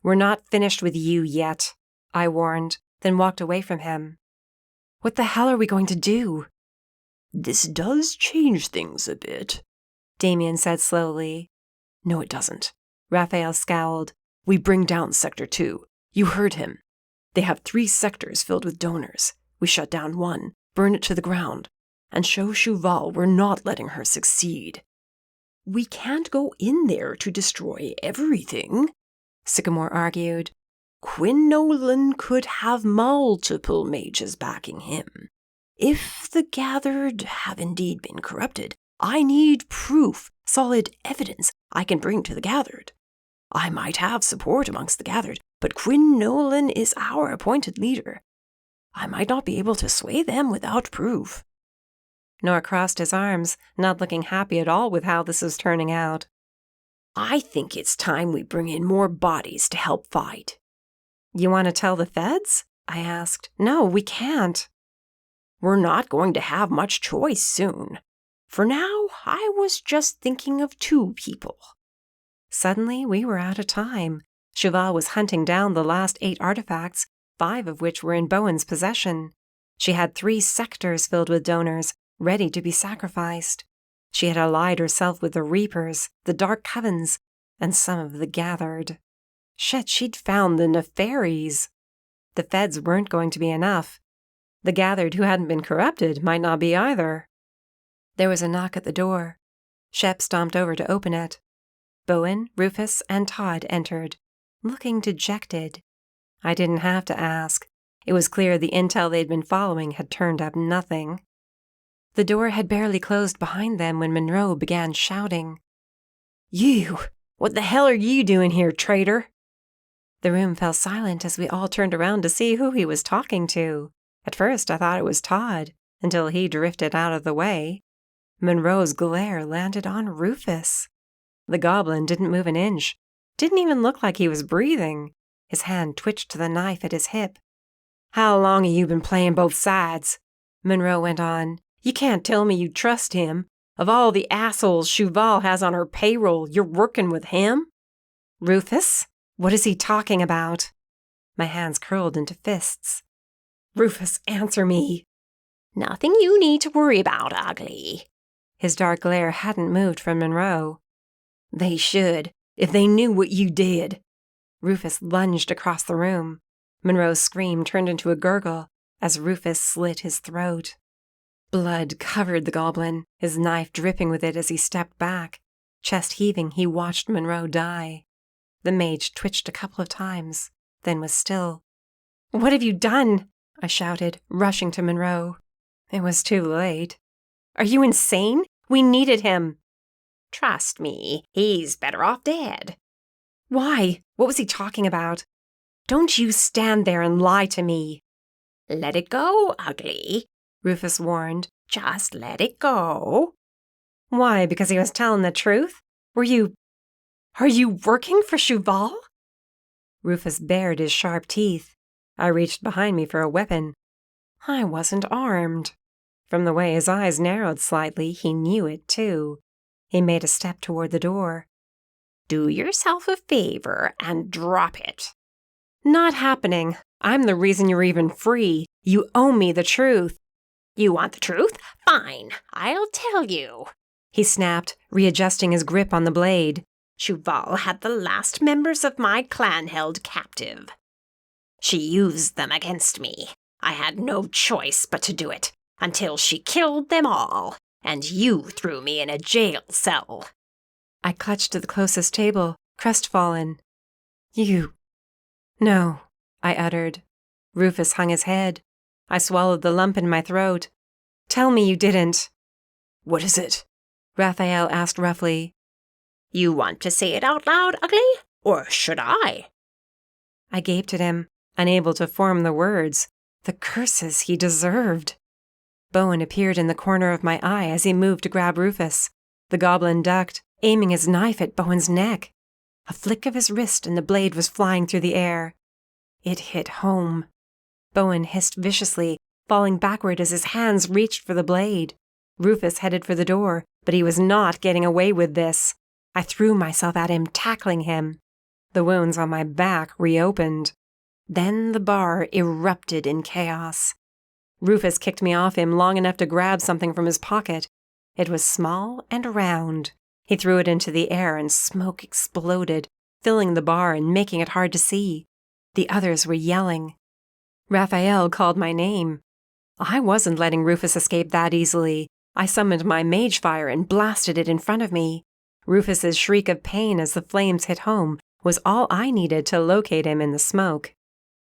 We're not finished with you yet, I warned, then walked away from him. What the hell are we going to do? This does change things a bit, Damien said slowly. No, it doesn't. Rafael scowled. We bring down Sector 2. You heard him. They have 3 sectors filled with donors. We shut down one, burn it to the ground, and show Shuval we're not letting her succeed. We can't go in there to destroy everything, Sycamore argued. Quinn Nolan could have multiple mages backing him. If the Gathered have indeed been corrupted, I need proof, solid evidence I can bring to the Gathered. I might have support amongst the Gathered, but Quinn Nolan is our appointed leader. I might not be able to sway them without proof. Nor crossed his arms, not looking happy at all with how this is turning out. I think it's time we bring in more bodies to help fight. You want to tell the feds? I asked. No, we can't. We're not going to have much choice soon. For now, I was just thinking of 2 people. Suddenly, we were out of time. Shuval was hunting down the last 8 artifacts, 5 of which were in Bowen's possession. She had 3 sectors filled with donors, ready to be sacrificed. She had allied herself with the Reapers, the Dark Covens, and some of the Gathered. Shit, she'd found the nefaries. The feds weren't going to be enough. The Gathered who hadn't been corrupted might not be either. There was a knock at the door. Shep stomped over to open it. Bowen, Rufus, and Todd entered, looking dejected. I didn't have to ask. It was clear the intel they'd been following had turned up nothing. The door had barely closed behind them when Monroe began shouting. You! What the hell are you doing here, traitor? The room fell silent as we all turned around to see who he was talking to. At first I thought it was Todd, until he drifted out of the way. Monroe's glare landed on Rufus. The goblin didn't move an inch, didn't even look like he was breathing. His hand twitched to the knife at his hip. How long have you been playing both sides? Monroe went on. You can't tell me you trust him. Of all the assholes Shuval has on her payroll, you're working with him? Rufus? What is he talking about? My hands curled into fists. Rufus, answer me. Nothing you need to worry about, Ugly. His dark glare hadn't moved from Monroe. They should, if they knew what you did. Rufus lunged across the room. Monroe's scream turned into a gurgle as Rufus slit his throat. Blood covered the goblin, his knife dripping with it as he stepped back. Chest heaving, he watched Monroe die. The mage twitched a couple of times, then was still. What have you done? I shouted, rushing to Monroe. It was too late. Are you insane? We needed him. Trust me, he's better off dead. Why? What was he talking about? Don't you stand there and lie to me. Let it go, Ugly, Rufus warned. Just let it go. Why, because he was telling the truth? Are you working for Shuval? Rufus bared his sharp teeth. I reached behind me for a weapon. I wasn't armed. From the way his eyes narrowed slightly, he knew it, too. He made a step toward the door. Do yourself a favor and drop it. Not happening. I'm the reason you're even free. You owe me the truth. You want the truth? Fine, I'll tell you. He snapped, readjusting his grip on the blade. Shuval had the last members of my clan held captive. She used them against me. I had no choice but to do it, until she killed them all, and you threw me in a jail cell. I clutched to the closest table, crestfallen. You. No, I uttered. Rufus hung his head. I swallowed the lump in my throat. Tell me you didn't. What is it? Rafael asked roughly. You want to say it out loud, Ugly? Or should I? I gaped at him, unable to form the words. The curses he deserved. Bowen appeared in the corner of my eye as he moved to grab Rufus. The goblin ducked, aiming his knife at Bowen's neck. A flick of his wrist and the blade was flying through the air. It hit home. Bowen hissed viciously, falling backward as his hands reached for the blade. Rufus headed for the door, but he was not getting away with this. I threw myself at him, tackling him. The wounds on my back reopened. Then the bar erupted in chaos. Rufus kicked me off him long enough to grab something from his pocket. It was small and round. He threw it into the air and smoke exploded, filling the bar and making it hard to see. The others were yelling. Rafael called my name. I wasn't letting Rufus escape that easily. I summoned my mage fire and blasted it in front of me. Rufus's shriek of pain as the flames hit home was all I needed to locate him in the smoke.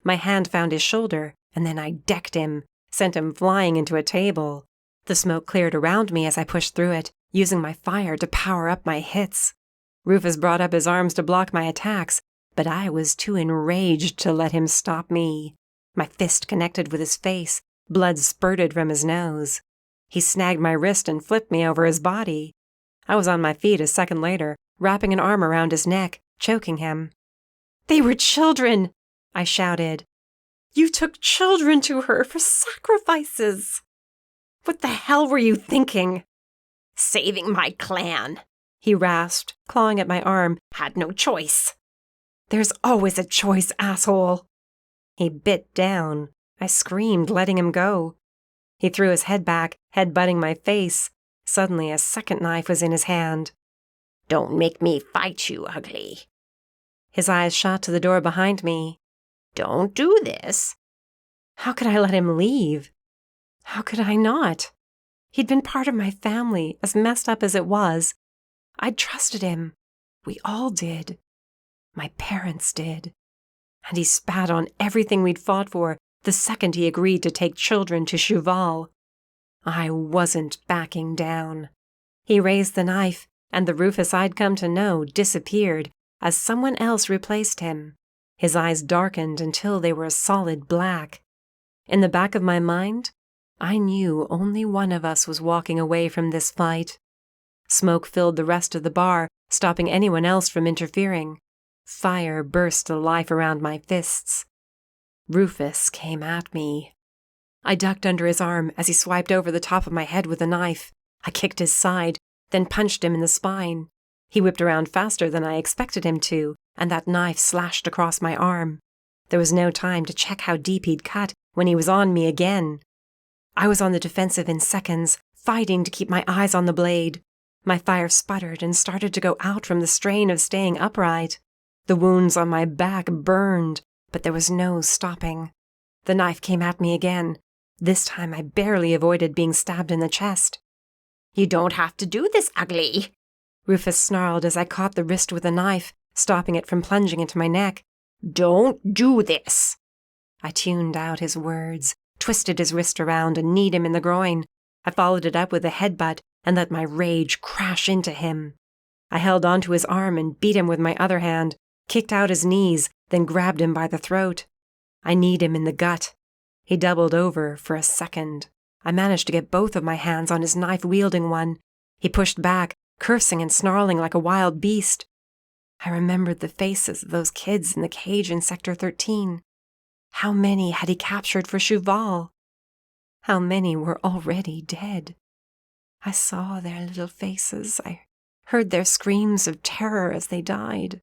My hand found his shoulder, and then I decked him, sent him flying into a table. The smoke cleared around me as I pushed through it, using my fire to power up my hits. Rufus brought up his arms to block my attacks, but I was too enraged to let him stop me. My fist connected with his face, blood spurted from his nose. He snagged my wrist and flipped me over his body. I was on my feet a second later, wrapping an arm around his neck, choking him. "They were children!" I shouted. "You took children to her for sacrifices! What the hell were you thinking?" Saving my clan, he rasped, clawing at my arm. Had no choice. "There's always a choice, asshole!" He bit down. I screamed, letting him go. He threw his head back, head-butting my face. Suddenly, a second knife was in his hand. Don't make me fight you, Ugly. His eyes shot to the door behind me. Don't do this. How could I let him leave? How could I not? He'd been part of my family, as messed up as it was. I'd trusted him. We all did. My parents did. And he spat on everything we'd fought for the second he agreed to take children to Shuval. I wasn't backing down. He raised the knife, and the Rufus I'd come to know disappeared as someone else replaced him. His eyes darkened until they were a solid black. In the back of my mind, I knew only one of us was walking away from this fight. Smoke filled the rest of the bar, stopping anyone else from interfering. Fire burst to life around my fists. Rufus came at me. I ducked under his arm as he swiped over the top of my head with a knife. I kicked his side, then punched him in the spine. He whipped around faster than I expected him to, and that knife slashed across my arm. There was no time to check how deep he'd cut when he was on me again. I was on the defensive in seconds, fighting to keep my eyes on the blade. My fire sputtered and started to go out from the strain of staying upright. The wounds on my back burned, but there was no stopping. The knife came at me again. This time I barely avoided being stabbed in the chest. You don't have to do this, Ugly. Rufus snarled as I caught the wrist with a knife, stopping it from plunging into my neck. Don't do this. I tuned out his words, twisted his wrist around and kneed him in the groin. I followed it up with a headbutt and let my rage crash into him. I held onto his arm and beat him with my other hand, kicked out his knees, then grabbed him by the throat. I kneed him in the gut. He doubled over for a second. I managed to get both of my hands on his knife-wielding one. He pushed back, cursing and snarling like a wild beast. I remembered the faces of those kids in the cage in Sector 13. How many had he captured for Shuval? How many were already dead? I saw their little faces. I heard their screams of terror as they died.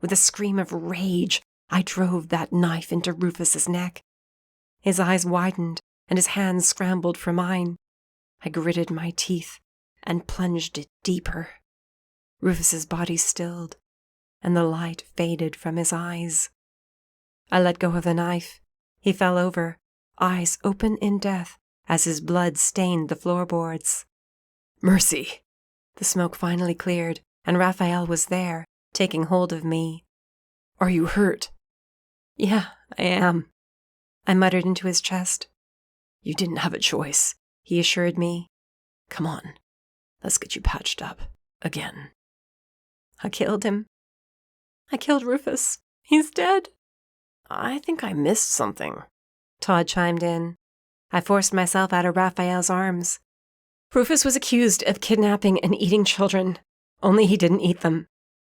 With a scream of rage, I drove that knife into Rufus's neck. His eyes widened, and his hands scrambled for mine. I gritted my teeth and plunged it deeper. Rufus's body stilled, and the light faded from his eyes. I let go of the knife. He fell over, eyes open in death, as his blood stained the floorboards. Mercy! The smoke finally cleared, and Rafael was there, taking hold of me. Are you hurt? Yeah, I am, I muttered into his chest. You didn't have a choice, he assured me. Come on, let's get you patched up again. I killed him. I killed Rufus. He's dead. I think I missed something, Todd chimed in. I forced myself out of Rafael's arms. Rufus was accused of kidnapping and eating children, only he didn't eat them.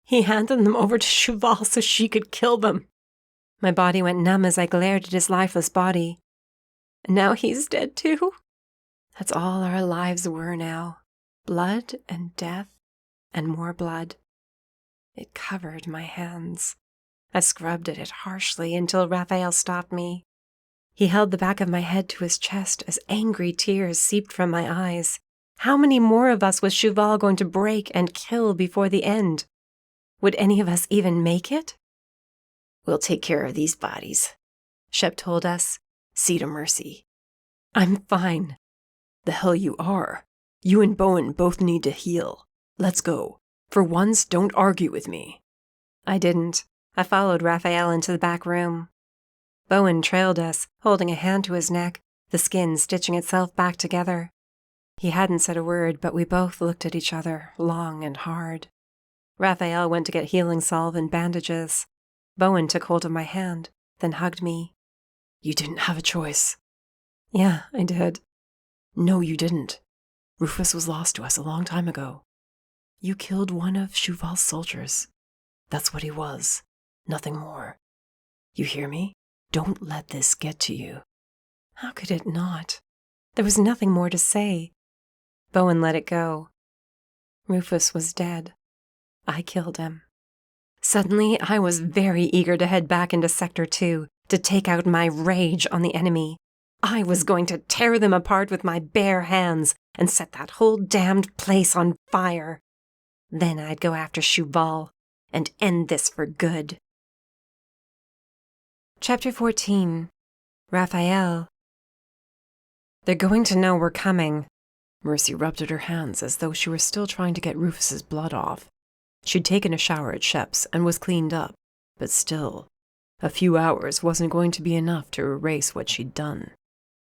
He handed them over to Shuval so she could kill them. My body went numb as I glared at his lifeless body. And now he's dead too? That's all our lives were now. Blood and death and more blood. It covered my hands. I scrubbed at it harshly until Rafael stopped me. He held the back of my head to his chest as angry tears seeped from my eyes. How many more of us was Shuval going to break and kill before the end? Would any of us even make it? We'll take care of these bodies, Shep told us. See to Mercy. I'm fine. The hell you are. You and Bowen both need to heal. Let's go. For once, don't argue with me. I didn't. I followed Rafael into the back room. Bowen trailed us, holding a hand to his neck, the skin stitching itself back together. He hadn't said a word, but we both looked at each other, long and hard. Rafael went to get healing salve and bandages. Bowen took hold of my hand, then hugged me. You didn't have a choice. Yeah, I did. No, you didn't. Rufus was lost to us a long time ago. You killed one of Shuval's soldiers. That's what he was. Nothing more. You hear me? Don't let this get to you. How could it not? There was nothing more to say. Bowen let it go. Rufus was dead. I killed him. Suddenly, I was very eager to head back into Sector 2 to take out my rage on the enemy. I was going to tear them apart with my bare hands and set that whole damned place on fire. Then I'd go after Shuval and end this for good. Chapter 14. Rafael. They're going to know we're coming. Mercy rubbed at her hands as though she were still trying to get Rufus's blood off. She'd taken a shower at Shep's and was cleaned up, but still, a few hours wasn't going to be enough to erase what she'd done.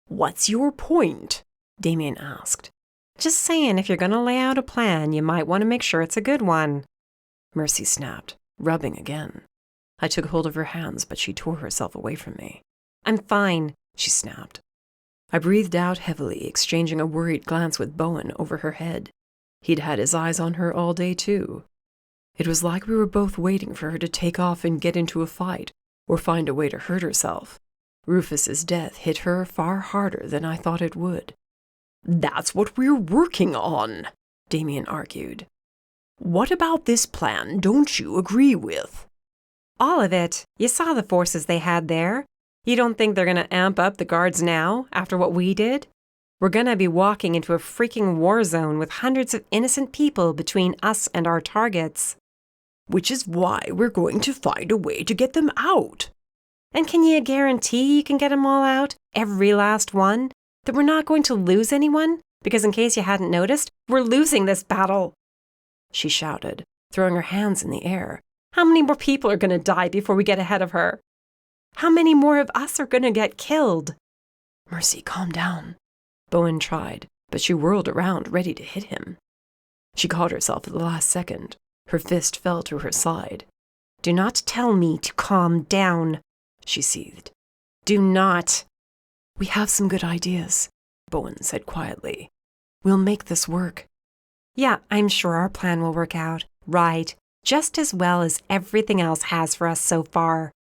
What's your point? Damien asked. Just saying, if you're going to lay out a plan, you might want to make sure it's a good one. Mercy snapped, rubbing again. I took hold of her hands, but she tore herself away from me. I'm fine, she snapped. I breathed out heavily, exchanging a worried glance with Bowen over her head. He'd had his eyes on her all day, too. It was like we were both waiting for her to take off and get into a fight, or find a way to hurt herself. Rufus's death hit her far harder than I thought it would. That's what we're working on, Damien argued. What about this plan don't you agree with? All of it. You saw the forces they had there. You don't think they're going to amp up the guards now, after what we did? We're going to be walking into a freaking war zone with hundreds of innocent people between us and our targets. Which is why we're going to find a way to get them out. And can you guarantee you can get them all out? Every last one? That we're not going to lose anyone? Because in case you hadn't noticed, we're losing this battle. She shouted, throwing her hands in the air. How many more people are going to die before we get ahead of her? How many more of us are going to get killed? Mercy, calm down. Bowen tried, but she whirled around, ready to hit him. She caught herself at the last second. Her fist fell to her side. Do not tell me to calm down, she seethed. Do not. We have some good ideas, Bowen said quietly. We'll make this work. Yeah, I'm sure our plan will work out. Right. Just as well as everything else has for us so far.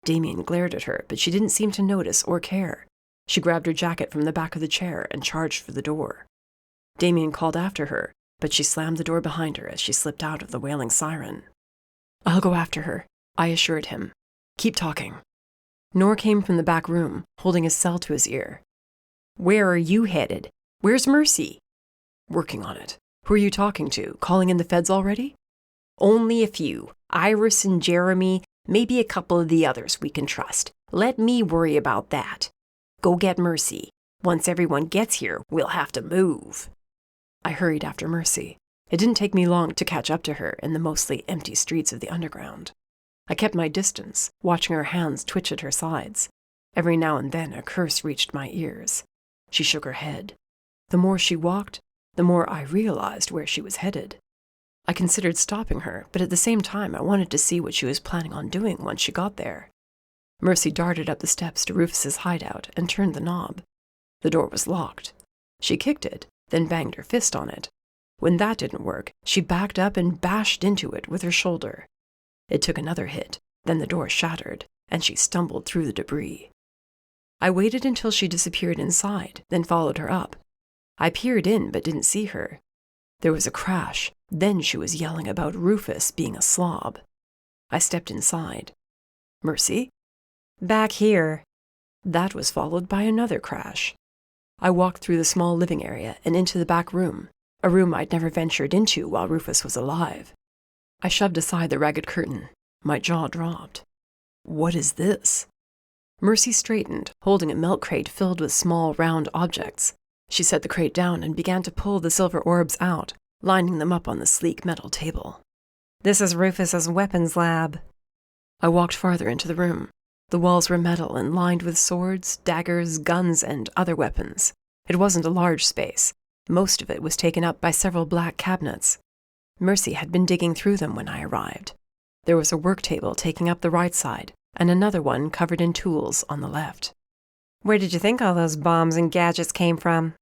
Damien glared at her, but she didn't seem to notice or care. She grabbed her jacket from the back of the chair and charged for the door. Damien called after her, but she slammed the door behind her as she slipped out of the wailing siren. I'll go after her, I assured him. Keep talking. Nor came from the back room, holding his cell to his ear. Where are you headed? Where's Mercy? Working on it. Who are you talking to? Calling in the feds already? Only a few. Iris and Jeremy, maybe a couple of the others we can trust. Let me worry about that. Go get Mercy. Once everyone gets here, we'll have to move. I hurried after Mercy. It didn't take me long to catch up to her in the mostly empty streets of the underground. I kept my distance, watching her hands twitch at her sides. Every now and then a curse reached my ears. She shook her head. The more she walked, the more I realized where she was headed. I considered stopping her, but at the same time I wanted to see what she was planning on doing once she got there. Mercy darted up the steps to Rufus's hideout and turned the knob. The door was locked. She kicked it, then banged her fist on it. When that didn't work, she backed up and bashed into it with her shoulder. It took another hit, then the door shattered, and she stumbled through the debris. I waited until she disappeared inside, then followed her up. I peered in but didn't see her. There was a crash, then she was yelling about Rufus being a slob. I stepped inside. Mercy? Back here. That was followed by another crash. I walked through the small living area and into the back room, a room I'd never ventured into while Rufus was alive. I shoved aside the ragged curtain. My jaw dropped. What is this? Mercy straightened, holding a milk crate filled with small, round objects. She set the crate down and began to pull the silver orbs out, lining them up on the sleek metal table. This is Rufus's weapons lab. I walked farther into the room. The walls were metal and lined with swords, daggers, guns, and other weapons. It wasn't a large space. Most of it was taken up by several black cabinets. Mercy had been digging through them when I arrived. There was a work table taking up the right side, and another one covered in tools on the left. Where did you think all those bombs and gadgets came from?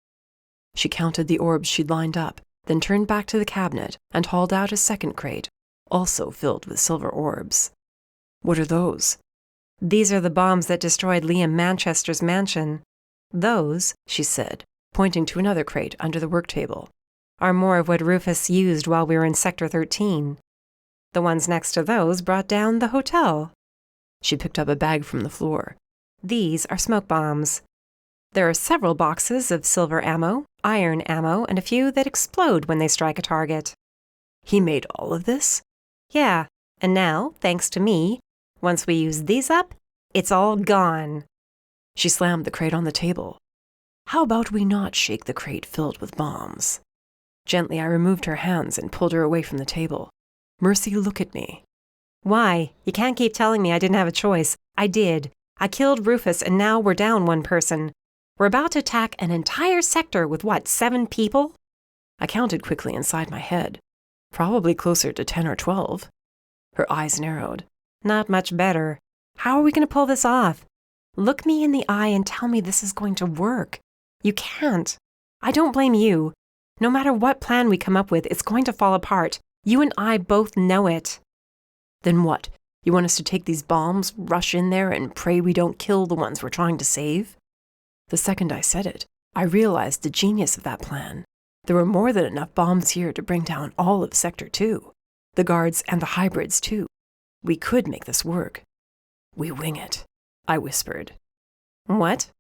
She counted the orbs she'd lined up, then turned back to the cabinet and hauled out a second crate, also filled with silver orbs. What are those? These are the bombs that destroyed Liam Manchester's mansion. Those, she said, pointing to another crate under the work table, are more of what Rufus used while we were in Sector 13. The ones next to those brought down the hotel. She picked up a bag from the floor. These are smoke bombs. There are several boxes of silver ammo, iron ammo, and a few that explode when they strike a target. He made all of this? Yeah, and now, thanks to me, once we use these up, it's all gone. She slammed the crate on the table. How about we not shake the crate filled with bombs? Gently, I removed her hands and pulled her away from the table. Mercy, look at me. Why? You can't keep telling me I didn't have a choice. I did. I killed Rufus, and now we're down one person. We're about to attack an entire sector with, 7 people? I counted quickly inside my head. Probably closer to 10 or 12. Her eyes narrowed. Not much better. How are we going to pull this off? Look me in the eye and tell me this is going to work. You can't. I don't blame you. No matter what plan we come up with, it's going to fall apart. You and I both know it. Then what? You want us to take these bombs, rush in there, and pray we don't kill the ones we're trying to save? The second I said it, I realized the genius of that plan. There were more than enough bombs here to bring down all of Sector 2. The guards and the hybrids, too. We could make this work. We wing it, I whispered. What?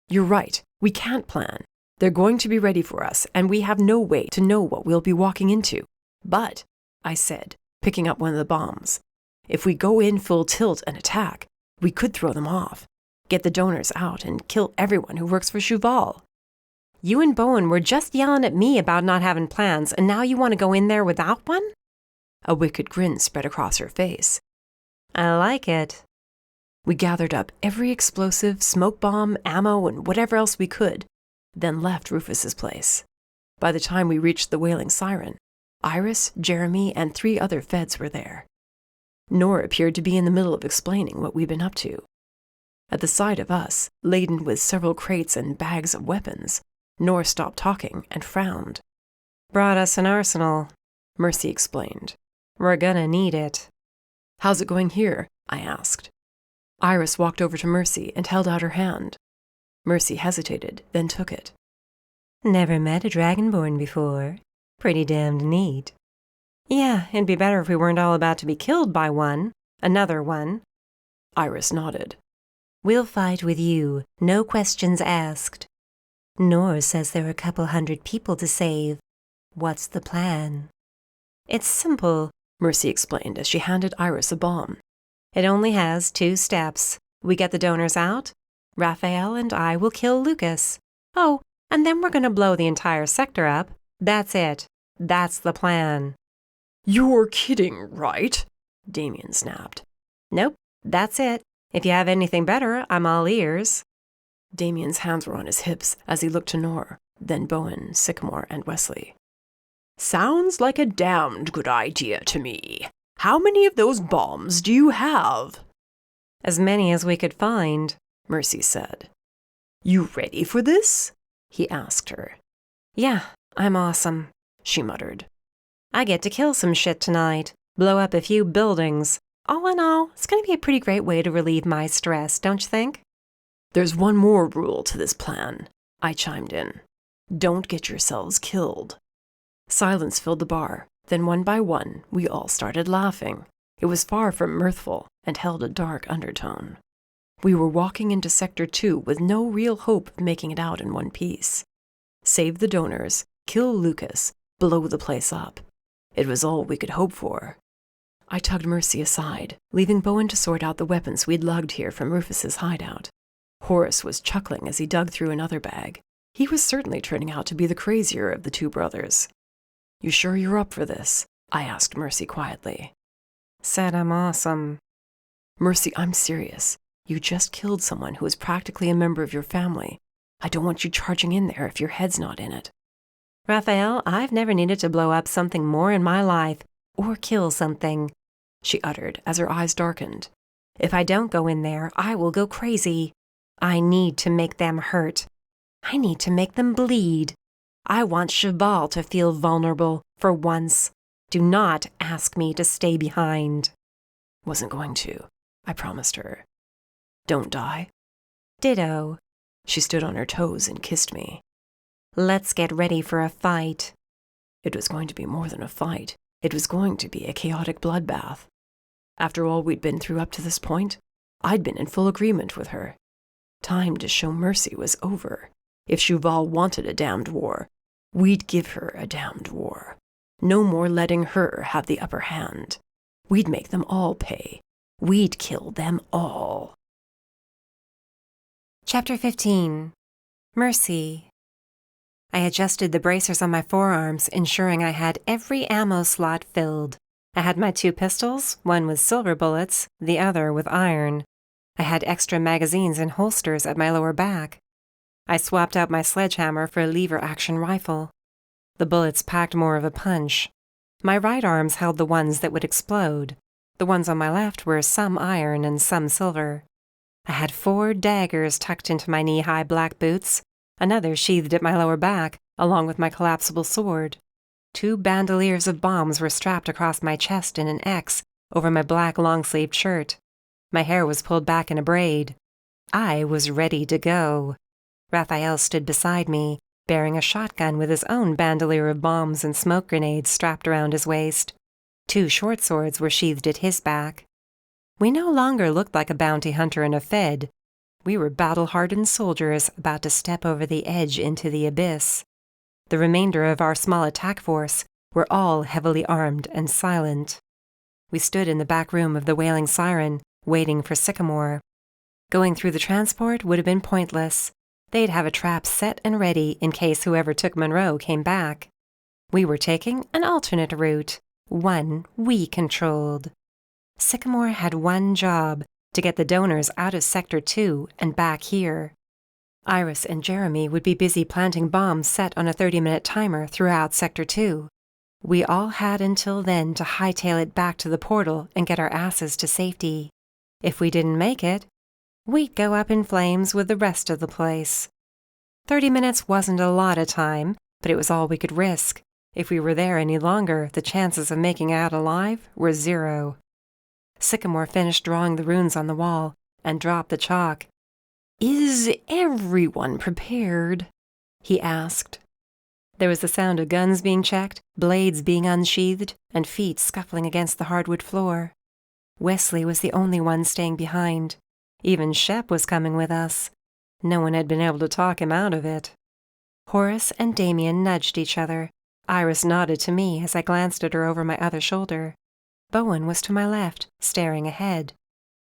You're right. We can't plan. They're going to be ready for us, and we have no way to know what we'll be walking into. But, I said, picking up one of the bombs, if we go in full tilt and attack, we could throw them off, get the donors out, and kill everyone who works for Shuval. You and Bowen were just yelling at me about not having plans, and now you want to go in there without one? A wicked grin spread across her face. I like it. We gathered up every explosive, smoke bomb, ammo, and whatever else we could, then left Rufus's place. By the time we reached the Wailing Siren, Iris, Jeremy, and 3 other feds were there. Nora appeared to be in the middle of explaining what we'd been up to. At the sight of us, laden with several crates and bags of weapons, Nora stopped talking and frowned. Brought us an arsenal, Mercy explained. We're gonna need it. How's it going here? I asked. Iris walked over to Mercy and held out her hand. Mercy hesitated, then took it. Never met a dragonborn before. Pretty damned neat. Yeah, it'd be better if we weren't all about to be killed by one. Another one. Iris nodded. We'll fight with you, no questions asked. Nor says there are a couple 100 people to save. What's the plan? It's simple, Mercy explained as she handed Iris a bomb. It only has 2 steps. We get the donors out. Rafael and I will kill Lucas. Oh, and then we're going to blow the entire sector up. That's it. That's the plan. You're kidding, right? Damien snapped. Nope, that's it. If you have anything better, I'm all ears. Damien's hands were on his hips as he looked to Nor, then Bowen, Sycamore, and Wesley. Sounds like a damned good idea to me. How many of those bombs do you have? As many as we could find, Mercy said. You ready for this? He asked her. Yeah, I'm awesome, she muttered. I get to kill some shit tonight, blow up a few buildings. All in all, it's going to be a pretty great way to relieve my stress, don't you think? There's one more rule to this plan, I chimed in. Don't get yourselves killed. Silence filled the bar. Then one by one, we all started laughing. It was far from mirthful and held a dark undertone. We were walking into Sector 2 with no real hope of making it out in one piece. Save the donors, kill Lucas, blow the place up. It was all we could hope for. I tugged Mercy aside, leaving Bowen to sort out the weapons we'd lugged here from Rufus's hideout. Horace was chuckling as he dug through another bag. He was certainly turning out to be the crazier of the two brothers. You sure you're up for this? I asked Mercy quietly. Said I'm awesome. Mercy, I'm serious. You just killed someone who is practically a member of your family. I don't want you charging in there if your head's not in it. Rafael, I've never needed to blow up something more in my life, or kill something, she uttered as her eyes darkened. If I don't go in there, I will go crazy. I need to make them hurt. I need to make them bleed. I want Shuval to feel vulnerable for once. Do not ask me to stay behind. Wasn't going to, I promised her. Don't die. Ditto. She stood on her toes and kissed me. Let's get ready for a fight. It was going to be more than a fight. It was going to be a chaotic bloodbath. After all we'd been through up to this point, I'd been in full agreement with her. Time to show Mercy was over. If Shuval wanted a damned war, we'd give her a damned war. No more letting her have the upper hand. We'd make them all pay. We'd kill them all. Chapter 15. Mercy. I adjusted the bracers on my forearms, ensuring I had every ammo slot filled. I had my 2 pistols, one with silver bullets, the other with iron. I had extra magazines and holsters at my lower back. I swapped out my sledgehammer for a lever-action rifle. The bullets packed more of a punch. My right arms held the ones that would explode. The ones on my left were some iron and some silver. I had 4 daggers tucked into my knee-high black boots, another sheathed at my lower back, along with my collapsible sword. 2 bandoliers of bombs were strapped across my chest in an X over my black long-sleeved shirt. My hair was pulled back in a braid. I was ready to go. Rafael stood beside me, bearing a shotgun with his own bandolier of bombs and smoke grenades strapped around his waist. 2 short swords were sheathed at his back. We no longer looked like a bounty hunter and a Fed. We were battle-hardened soldiers about to step over the edge into the abyss. The remainder of our small attack force were all heavily armed and silent. We stood in the back room of the Wailing Siren, waiting for Sycamore. Going through the transport would have been pointless. They'd have a trap set and ready in case whoever took Monroe came back. We were taking an alternate route, one we controlled. Sycamore had one job, to get the donors out of Sector 2 and back here. Iris and Jeremy would be busy planting bombs set on a 30-minute timer throughout Sector 2. We all had until then to hightail it back to the portal and get our asses to safety. If we didn't make it, we'd go up in flames with the rest of the place. 30 minutes wasn't a lot of time, but it was all we could risk. If we were there any longer, the chances of making it out alive were 0. Sycamore finished drawing the runes on the wall and dropped the chalk. "Is everyone prepared?" he asked. There was the sound of guns being checked, blades being unsheathed, and feet scuffling against the hardwood floor. Wesley was the only one staying behind. Even Shep was coming with us. No one had been able to talk him out of it. Horace and Damien nudged each other. Iris nodded to me as I glanced at her over my other shoulder. Bowen was to my left, staring ahead.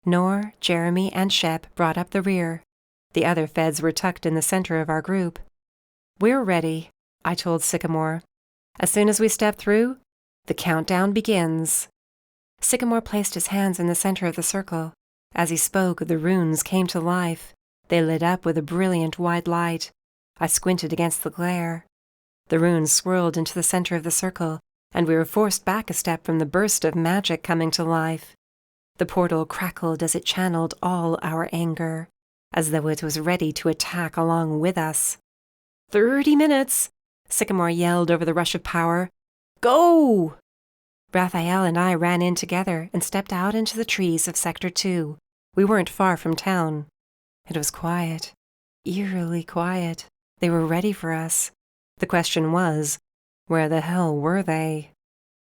Nor, Jeremy, and Shep brought up the rear. The other Feds were tucked in the center of our group. "We're ready," I told Sycamore. As soon as we step through, the countdown begins. Sycamore placed his hands in the center of the circle. As he spoke, the runes came to life. They lit up with a brilliant white light. I squinted against the glare. The runes swirled into the center of the circle, and we were forced back a step from the burst of magic coming to life. The portal crackled as it channeled all our anger, as though it was ready to attack along with us. 30 minutes! Sycamore yelled over the rush of power. Go! Rafael and I ran in together and stepped out into the trees of Sector 2. We weren't far from town. It was quiet, eerily quiet. They were ready for us. The question was, where the hell were they?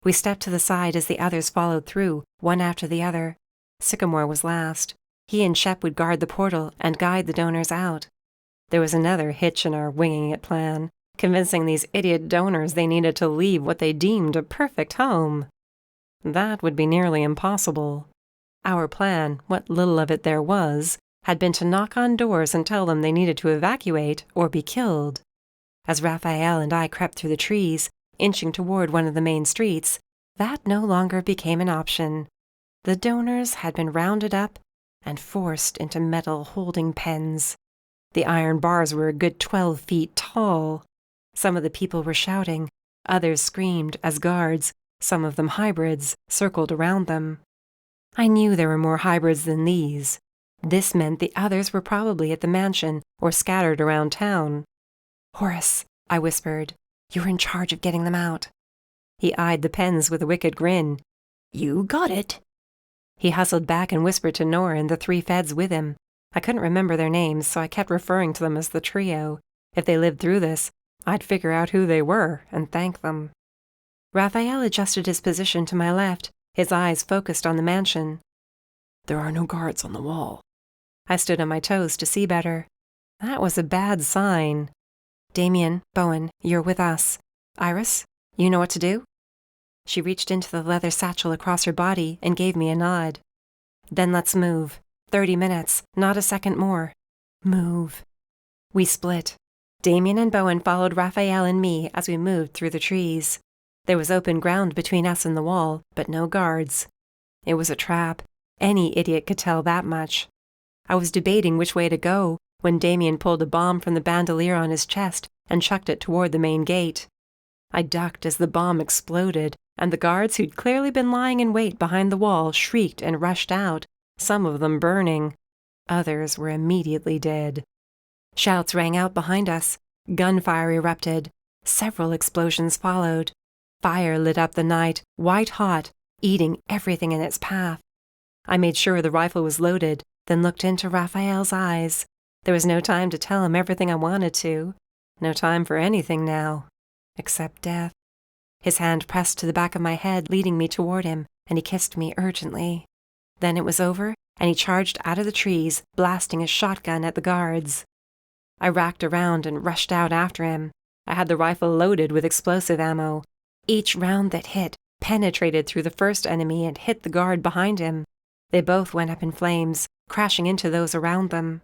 We stepped to the side as the others followed through, one after the other. Sycamore was last. He and Shep would guard the portal and guide the donors out. There was another hitch in our winging it plan, convincing these idiot donors they needed to leave what they deemed a perfect home. That would be nearly impossible. Our plan, what little of it there was, had been to knock on doors and tell them they needed to evacuate or be killed. As Rafael and I crept through the trees, inching toward one of the main streets, that no longer became an option. The donors had been rounded up and forced into metal holding pens. The iron bars were a good 12 feet tall. Some of the people were shouting, others screamed as guards, some of them hybrids, circled around them. I knew there were more hybrids than these. This meant the others were probably at the mansion or scattered around town. "Horace," I whispered, "you're in charge of getting them out." He eyed the pens with a wicked grin. "You got it." He hustled back and whispered to Nora and the 3 feds with him. I couldn't remember their names, so I kept referring to them as the trio. If they lived through this, I'd figure out who they were and thank them. Rafael adjusted his position to my left, his eyes focused on the mansion. "There are no guards on the wall." I stood on my toes to see better. That was a bad sign. "Damien, Bowen, you're with us. Iris, you know what to do?" She reached into the leather satchel across her body and gave me a nod. "Then let's move. 30 minutes, not a second more. Move." We split. Damien and Bowen followed Rafael and me as we moved through the trees. There was open ground between us and the wall, but no guards. It was a trap. Any idiot could tell that much. I was debating which way to go when Damien pulled a bomb from the bandolier on his chest and chucked it toward the main gate. I ducked as the bomb exploded, and the guards who'd clearly been lying in wait behind the wall shrieked and rushed out, some of them burning. Others were immediately dead. Shouts rang out behind us. Gunfire erupted. Several explosions followed. Fire lit up the night, white-hot, eating everything in its path. I made sure the rifle was loaded, then looked into Rafael's eyes. There was no time to tell him everything I wanted to. No time for anything now, except death. His hand pressed to the back of my head, leading me toward him, and he kissed me urgently. Then it was over, and he charged out of the trees, blasting his shotgun at the guards. I racked around and rushed out after him. I had the rifle loaded with explosive ammo. Each round that hit penetrated through the first enemy and hit the guard behind him. They both went up in flames, crashing into those around them.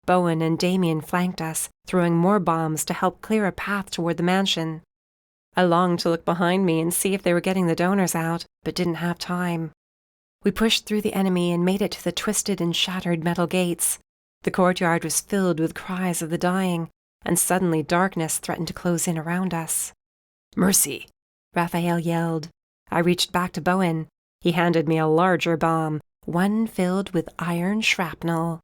Bowen and Damien flanked us, throwing more bombs to help clear a path toward the mansion. I longed to look behind me and see if they were getting the donors out, but didn't have time. We pushed through the enemy and made it to the twisted and shattered metal gates. The courtyard was filled with cries of the dying, and suddenly darkness threatened to close in around us. "Mercy!" Rafael yelled. I reached back to Bowen. He handed me a larger bomb, one filled with iron shrapnel.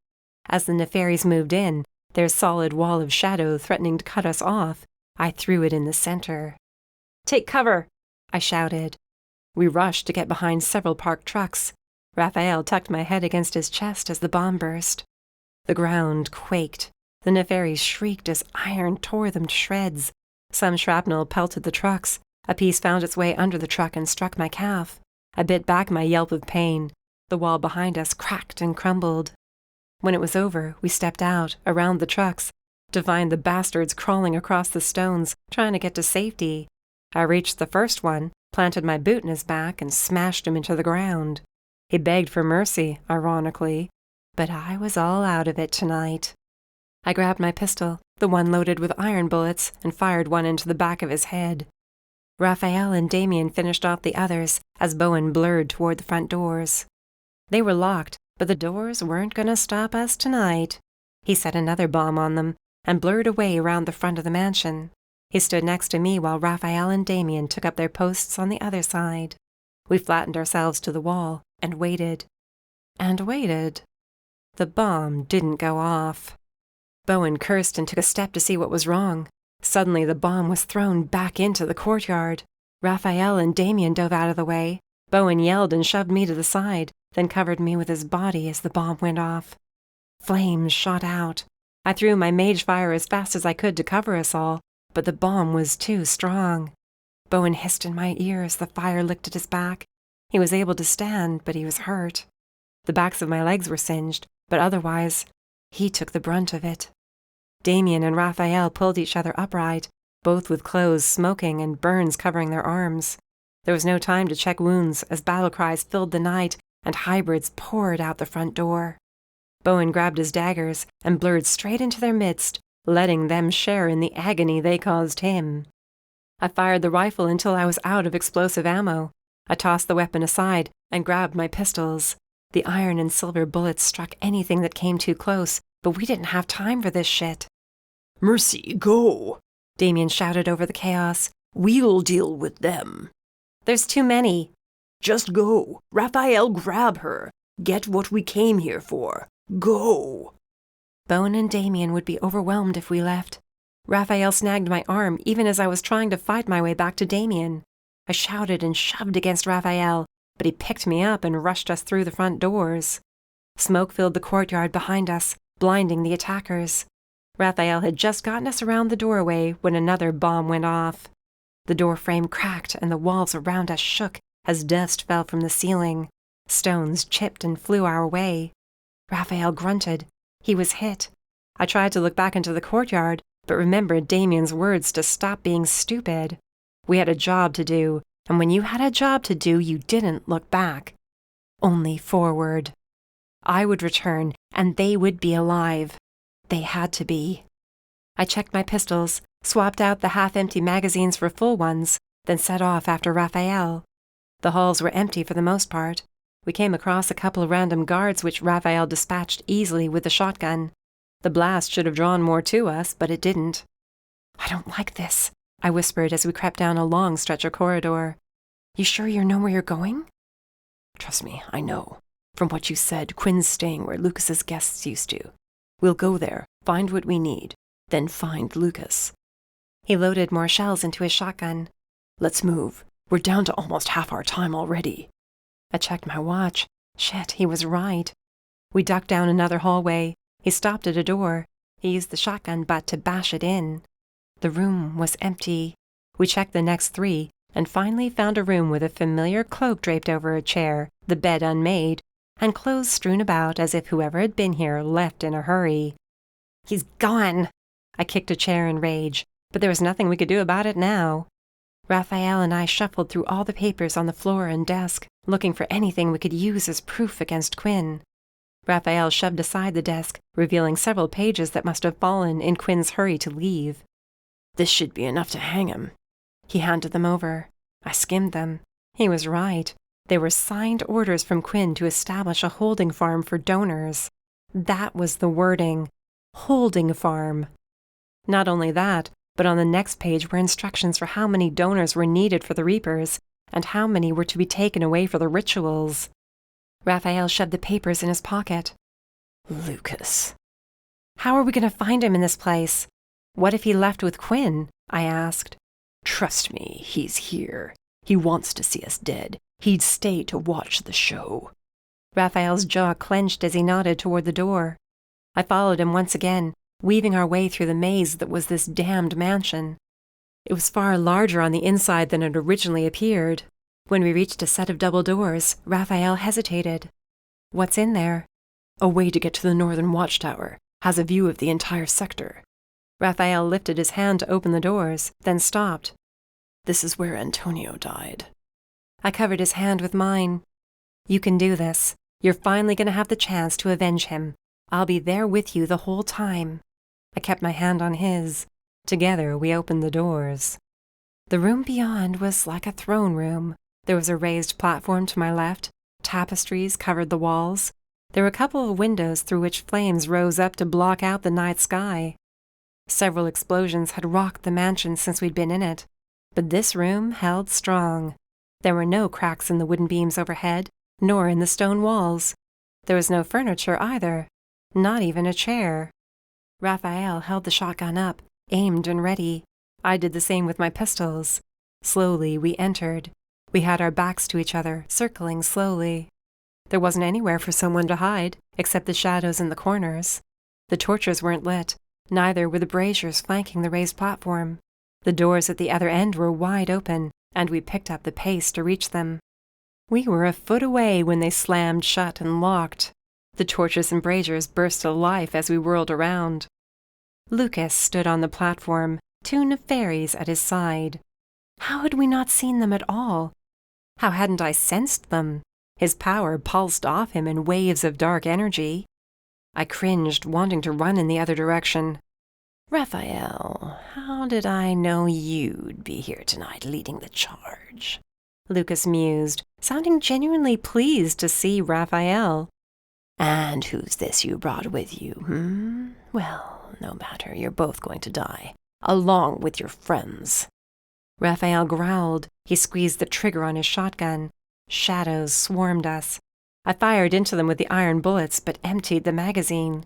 As the nefaries moved in, their solid wall of shadow threatening to cut us off, I threw it in the center. "Take cover!" I shouted. We rushed to get behind several parked trucks. Rafael tucked my head against his chest as the bomb burst. The ground quaked. The nefaries shrieked as iron tore them to shreds. Some shrapnel pelted the trucks. A piece found its way under the truck and struck my calf. I bit back my yelp of pain. The wall behind us cracked and crumbled. When it was over, we stepped out, around the trucks, to find the bastards crawling across the stones, trying to get to safety. I reached the first one, planted my boot in his back, and smashed him into the ground. He begged for mercy, ironically, but I was all out of it tonight. I grabbed my pistol, the one loaded with iron bullets, and fired one into the back of his head. Rafael and Damien finished off the others as Bowen blurred toward the front doors. They were locked, but the doors weren't going to stop us tonight. He set another bomb on them and blurred away around the front of the mansion. He stood next to me while Rafael and Damien took up their posts on the other side. We flattened ourselves to the wall and waited. And waited. The bomb didn't go off. Bowen cursed and took a step to see what was wrong. Suddenly the bomb was thrown back into the courtyard. Rafael and Damien dove out of the way. Bowen yelled and shoved me to the side, then covered me with his body as the bomb went off. Flames shot out. I threw my mage fire as fast as I could to cover us all, but the bomb was too strong. Bowen hissed in my ear as the fire licked at his back. He was able to stand, but he was hurt. The backs of my legs were singed, but otherwise, he took the brunt of it. Damien and Rafael pulled each other upright, both with clothes smoking and burns covering their arms. There was no time to check wounds as battle cries filled the night and hybrids poured out the front door. Bowen grabbed his daggers and blurred straight into their midst, letting them share in the agony they caused him. I fired the rifle until I was out of explosive ammo. I tossed the weapon aside and grabbed my pistols. The iron and silver bullets struck anything that came too close, but we didn't have time for this shit. Mercy, go! Damien shouted over the chaos. We'll deal with them. There's too many. Just go. Rafael, grab her. Get what we came here for. Go! Bowen and Damien would be overwhelmed if we left. Rafael snagged my arm even as I was trying to fight my way back to Damien. I shouted and shoved against Rafael, but he picked me up and rushed us through the front doors. Smoke filled the courtyard behind us, blinding the attackers. Rafael had just gotten us around the doorway when another bomb went off. The door frame cracked and the walls around us shook as dust fell from the ceiling. Stones chipped and flew our way. Rafael grunted. He was hit. I tried to look back into the courtyard, but remembered Damien's words to stop being stupid. We had a job to do, and when you had a job to do, you didn't look back. Only forward. I would return, and they would be alive. They had to be. I checked my pistols, swapped out the half-empty magazines for full ones, then set off after Rafael. The halls were empty for the most part. We came across a couple of random guards which Rafael dispatched easily with the shotgun. The blast should have drawn more to us, but it didn't. I don't like this, I whispered as we crept down a long stretch of corridor. You sure you know where you're going? Trust me, I know. From what you said, Quinn's staying where Lucas's guests used to. We'll go there, find what we need, then find Lucas. He loaded more shells into his shotgun. Let's move. We're down to almost half our time already. I checked my watch. Shit, he was right. We ducked down another hallway. He stopped at a door. He used the shotgun butt to bash it in. The room was empty. We checked the next 3, and finally found a room with a familiar cloak draped over a chair, the bed unmade, and clothes strewn about as if whoever had been here left in a hurry. He's gone! I kicked a chair in rage, but there was nothing we could do about it now. Rafael and I shuffled through all the papers on the floor and desk, looking for anything we could use as proof against Quinn. Rafael shoved aside the desk, revealing several pages that must have fallen in Quinn's hurry to leave. This should be enough to hang him. He handed them over. I skimmed them. He was right. They were signed orders from Quinn to establish a holding farm for donors. That was the wording. Holding farm. Not only that, but on the next page were instructions for how many donors were needed for the Reapers, and how many were to be taken away for the rituals. Rafael shoved the papers in his pocket. Lucas. How are we going to find him in this place? What if he left with Quinn? I asked. Trust me, he's here. He wants to see us dead. He'd stay to watch the show. Rafael's jaw clenched as he nodded toward the door. I followed him once again, weaving our way through the maze that was this damned mansion. It was far larger on the inside than it originally appeared. When we reached a set of double doors, Rafael hesitated. What's in there? A way to get to the northern watchtower. Has a view of the entire sector. Rafael lifted his hand to open the doors, then stopped. This is where Antonio died. I covered his hand with mine. You can do this. You're finally going to have the chance to avenge him. I'll be there with you the whole time. I kept my hand on his. Together we opened the doors. The room beyond was like a throne room. There was a raised platform to my left. Tapestries covered the walls. There were a couple of windows through which flames rose up to block out the night sky. Several explosions had rocked the mansion since we'd been in it, but this room held strong. There were no cracks in the wooden beams overhead, nor in the stone walls. There was no furniture either, not even a chair. Rafael held the shotgun up, aimed and ready. I did the same with my pistols. Slowly we entered. We had our backs to each other, circling slowly. There wasn't anywhere for someone to hide, except the shadows in the corners. The torches weren't lit, neither were the braziers flanking the raised platform. The doors at the other end were wide open, and we picked up the pace to reach them. We were a foot away when they slammed shut and locked. The torches and braziers burst to life as we whirled around. Lucas stood on the platform, 2 nefaries at his side. How had we not seen them at all? How hadn't I sensed them? His power pulsed off him in waves of dark energy. I cringed, wanting to run in the other direction. Rafael, how did I know you'd be here tonight leading the charge? Lucas mused, sounding genuinely pleased to see Rafael. And who's this you brought with you, Well, no matter, you're both going to die, along with your friends. Rafael growled. He squeezed the trigger on his shotgun. Shadows swarmed us. I fired into them with the iron bullets, but emptied the magazine.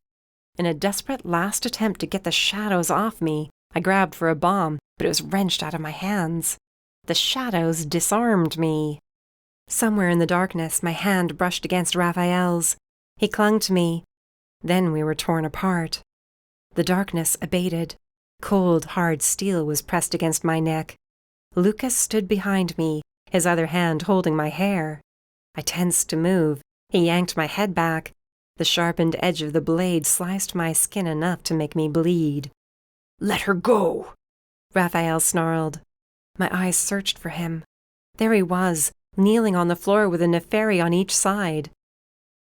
In a desperate last attempt to get the shadows off me, I grabbed for a bomb, but it was wrenched out of my hands. The shadows disarmed me. Somewhere in the darkness, my hand brushed against Rafael's. He clung to me. Then we were torn apart. The darkness abated. Cold, hard steel was pressed against my neck. Lucas stood behind me, his other hand holding my hair. I tensed to move. He yanked my head back. The sharpened edge of the blade sliced my skin enough to make me bleed. "Let her go!" Rafael snarled. My eyes searched for him. There he was, kneeling on the floor with a nefari on each side.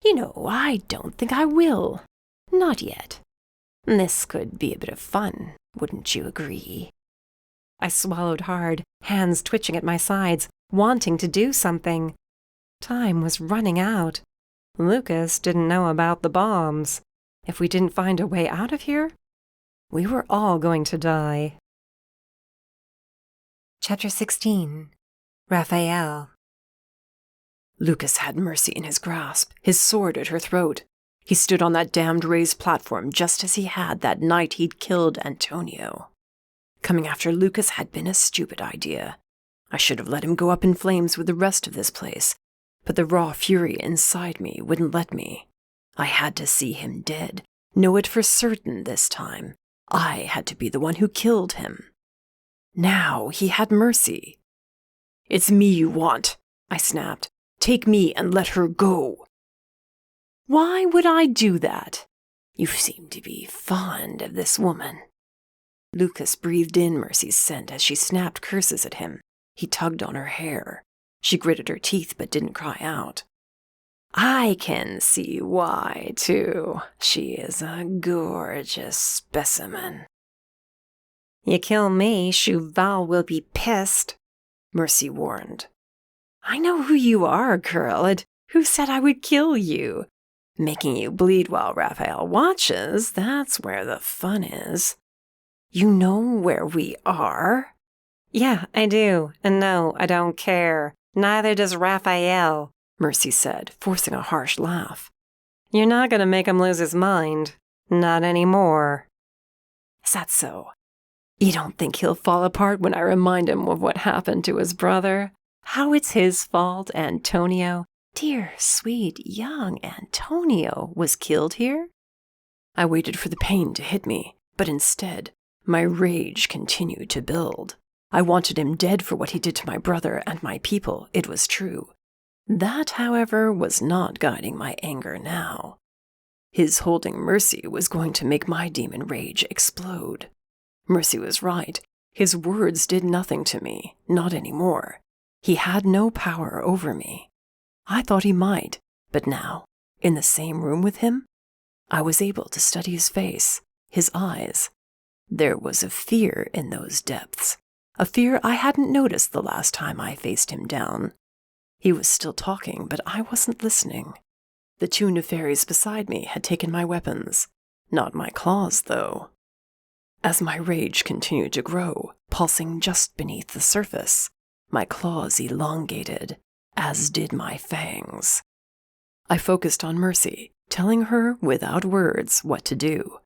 You know, I don't think I will. Not yet. This could be a bit of fun, wouldn't you agree? I swallowed hard, hands twitching at my sides, wanting to do something. Time was running out. Lucas didn't know about the bombs. If we didn't find a way out of here, we were all going to die. Chapter 16. Rafael. Lucas had Mercy in his grasp, his sword at her throat. He stood on that damned raised platform just as he had that night he'd killed Antonio. Coming after Lucas had been a stupid idea. I should have let him go up in flames with the rest of this place, but the raw fury inside me wouldn't let me. I had to see him dead, know it for certain this time. I had to be the one who killed him. Now he had Mercy. "It's me you want," I snapped. "Take me and let her go." "Why would I do that? You seem to be fond of this woman." Lucas breathed in Mercy's scent as she snapped curses at him. He tugged on her hair. She gritted her teeth but didn't cry out. "I can see why, too. She is a gorgeous specimen." You kill me, Shuval will be pissed, Mercy warned. "I know who you are, girl, and who said I would kill you? Making you bleed while Rafael watches, that's where the fun is. You know where we are?" Yeah, I do, and no, I don't care. Neither does Rafael, Mercy said, forcing a harsh laugh. You're not going to make him lose his mind. Not anymore. Is that so? You don't think he'll fall apart when I remind him of what happened to his brother? How it's his fault Antonio, dear, sweet, young Antonio, was killed here? I waited for the pain to hit me, but instead, my rage continued to build. I wanted him dead for what he did to my brother and my people, it was true. That, however, was not guiding my anger now. His holding Mercy was going to make my demon rage explode. Mercy was right. His words did nothing to me, not anymore. He had no power over me. I thought he might, but now, in the same room with him, I was able to study his face, his eyes. There was a fear in those depths, a fear I hadn't noticed the last time I faced him down. He was still talking, but I wasn't listening. The two nefaries beside me had taken my weapons. Not my claws, though. As my rage continued to grow, pulsing just beneath the surface, my claws elongated, as did my fangs. I focused on Mercy, telling her without words what to do.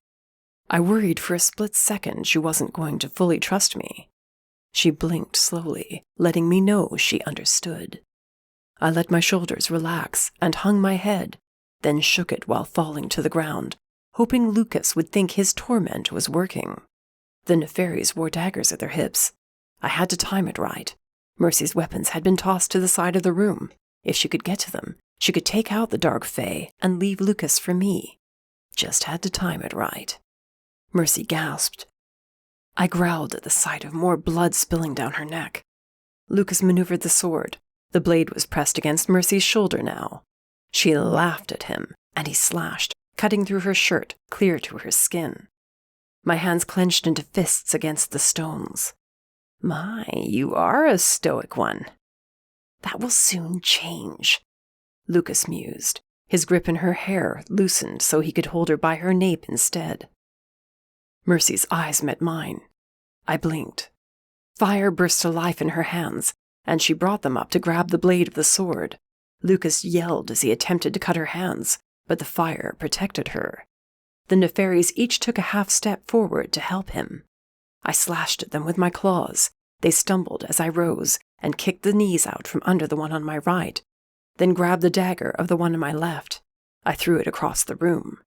I worried for a split second she wasn't going to fully trust me. She blinked slowly, letting me know she understood. I let my shoulders relax and hung my head, then shook it while falling to the ground, hoping Lucas would think his torment was working. The nefaries wore daggers at their hips. I had to time it right. Mercy's weapons had been tossed to the side of the room. If she could get to them, she could take out the dark fae and leave Lucas for me. Just had to time it right. Mercy gasped. I growled at the sight of more blood spilling down her neck. Lucas maneuvered the sword. The blade was pressed against Mercy's shoulder now. She laughed at him, and he slashed, cutting through her shirt clear to her skin. My hands clenched into fists against the stones. My, you are a stoic one. That will soon change, Lucas mused. His grip in her hair loosened so he could hold her by her nape instead. Mercy's eyes met mine. I blinked. Fire burst to life in her hands, and she brought them up to grab the blade of the sword. Lucas yelled as he attempted to cut her hands, but the fire protected her. The nefaries each took a half step forward to help him. I slashed at them with my claws. They stumbled as I rose and kicked the knees out from under the one on my right, then grabbed the dagger of the one on my left. I threw it across the room.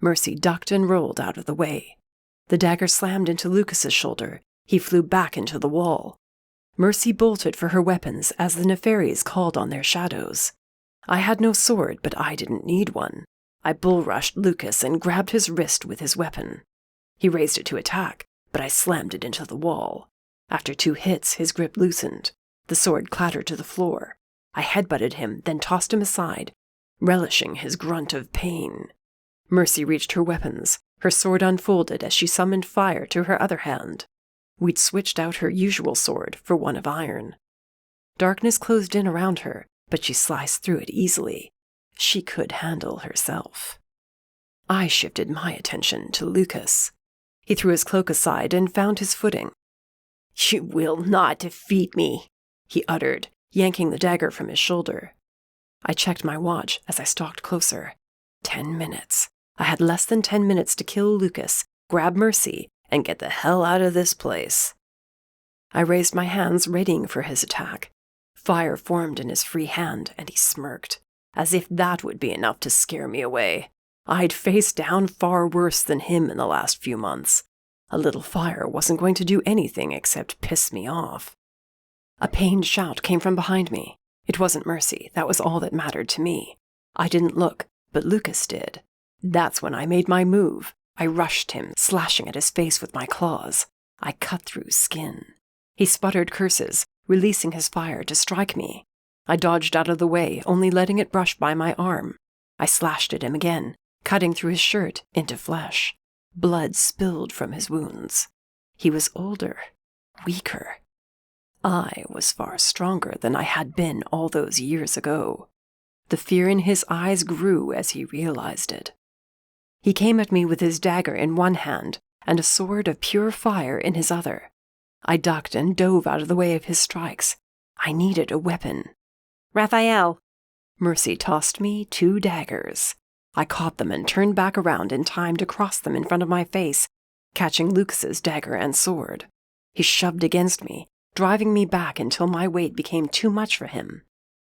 Mercy ducked and rolled out of the way. The dagger slammed into Lucas's shoulder. He flew back into the wall. Mercy bolted for her weapons as the nefaries called on their shadows. I had no sword, but I didn't need one. I bull-rushed Lucas and grabbed his wrist with his weapon. He raised it to attack, but I slammed it into the wall. After 2 hits, his grip loosened. The sword clattered to the floor. I headbutted him, then tossed him aside, relishing his grunt of pain. Mercy reached her weapons. Her sword unfolded as she summoned fire to her other hand. We'd switched out her usual sword for one of iron. Darkness closed in around her, but she sliced through it easily. She could handle herself. I shifted my attention to Lucas. He threw his cloak aside and found his footing. "You will not defeat me," he uttered, yanking the dagger from his shoulder. I checked my watch as I stalked closer. 10 minutes. I had less than 10 minutes to kill Lucas, grab Mercy, and get the hell out of this place. I raised my hands, readying for his attack. Fire formed in his free hand, and he smirked, as if that would be enough to scare me away. I'd faced down far worse than him in the last few months. A little fire wasn't going to do anything except piss me off. A pained shout came from behind me. It wasn't Mercy. That was all that mattered to me. I didn't look, but Lucas did. That's when I made my move. I rushed him, slashing at his face with my claws. I cut through skin. He sputtered curses, releasing his fire to strike me. I dodged out of the way, only letting it brush by my arm. I slashed at him again, cutting through his shirt into flesh. Blood spilled from his wounds. He was older, weaker. I was far stronger than I had been all those years ago. The fear in his eyes grew as he realized it. He came at me with his dagger in one hand and a sword of pure fire in his other. I ducked and dove out of the way of his strikes. I needed a weapon. Rafael. Mercy tossed me 2 daggers. I caught them and turned back around in time to cross them in front of my face, catching Lucas's dagger and sword. He shoved against me, driving me back until my weight became too much for him.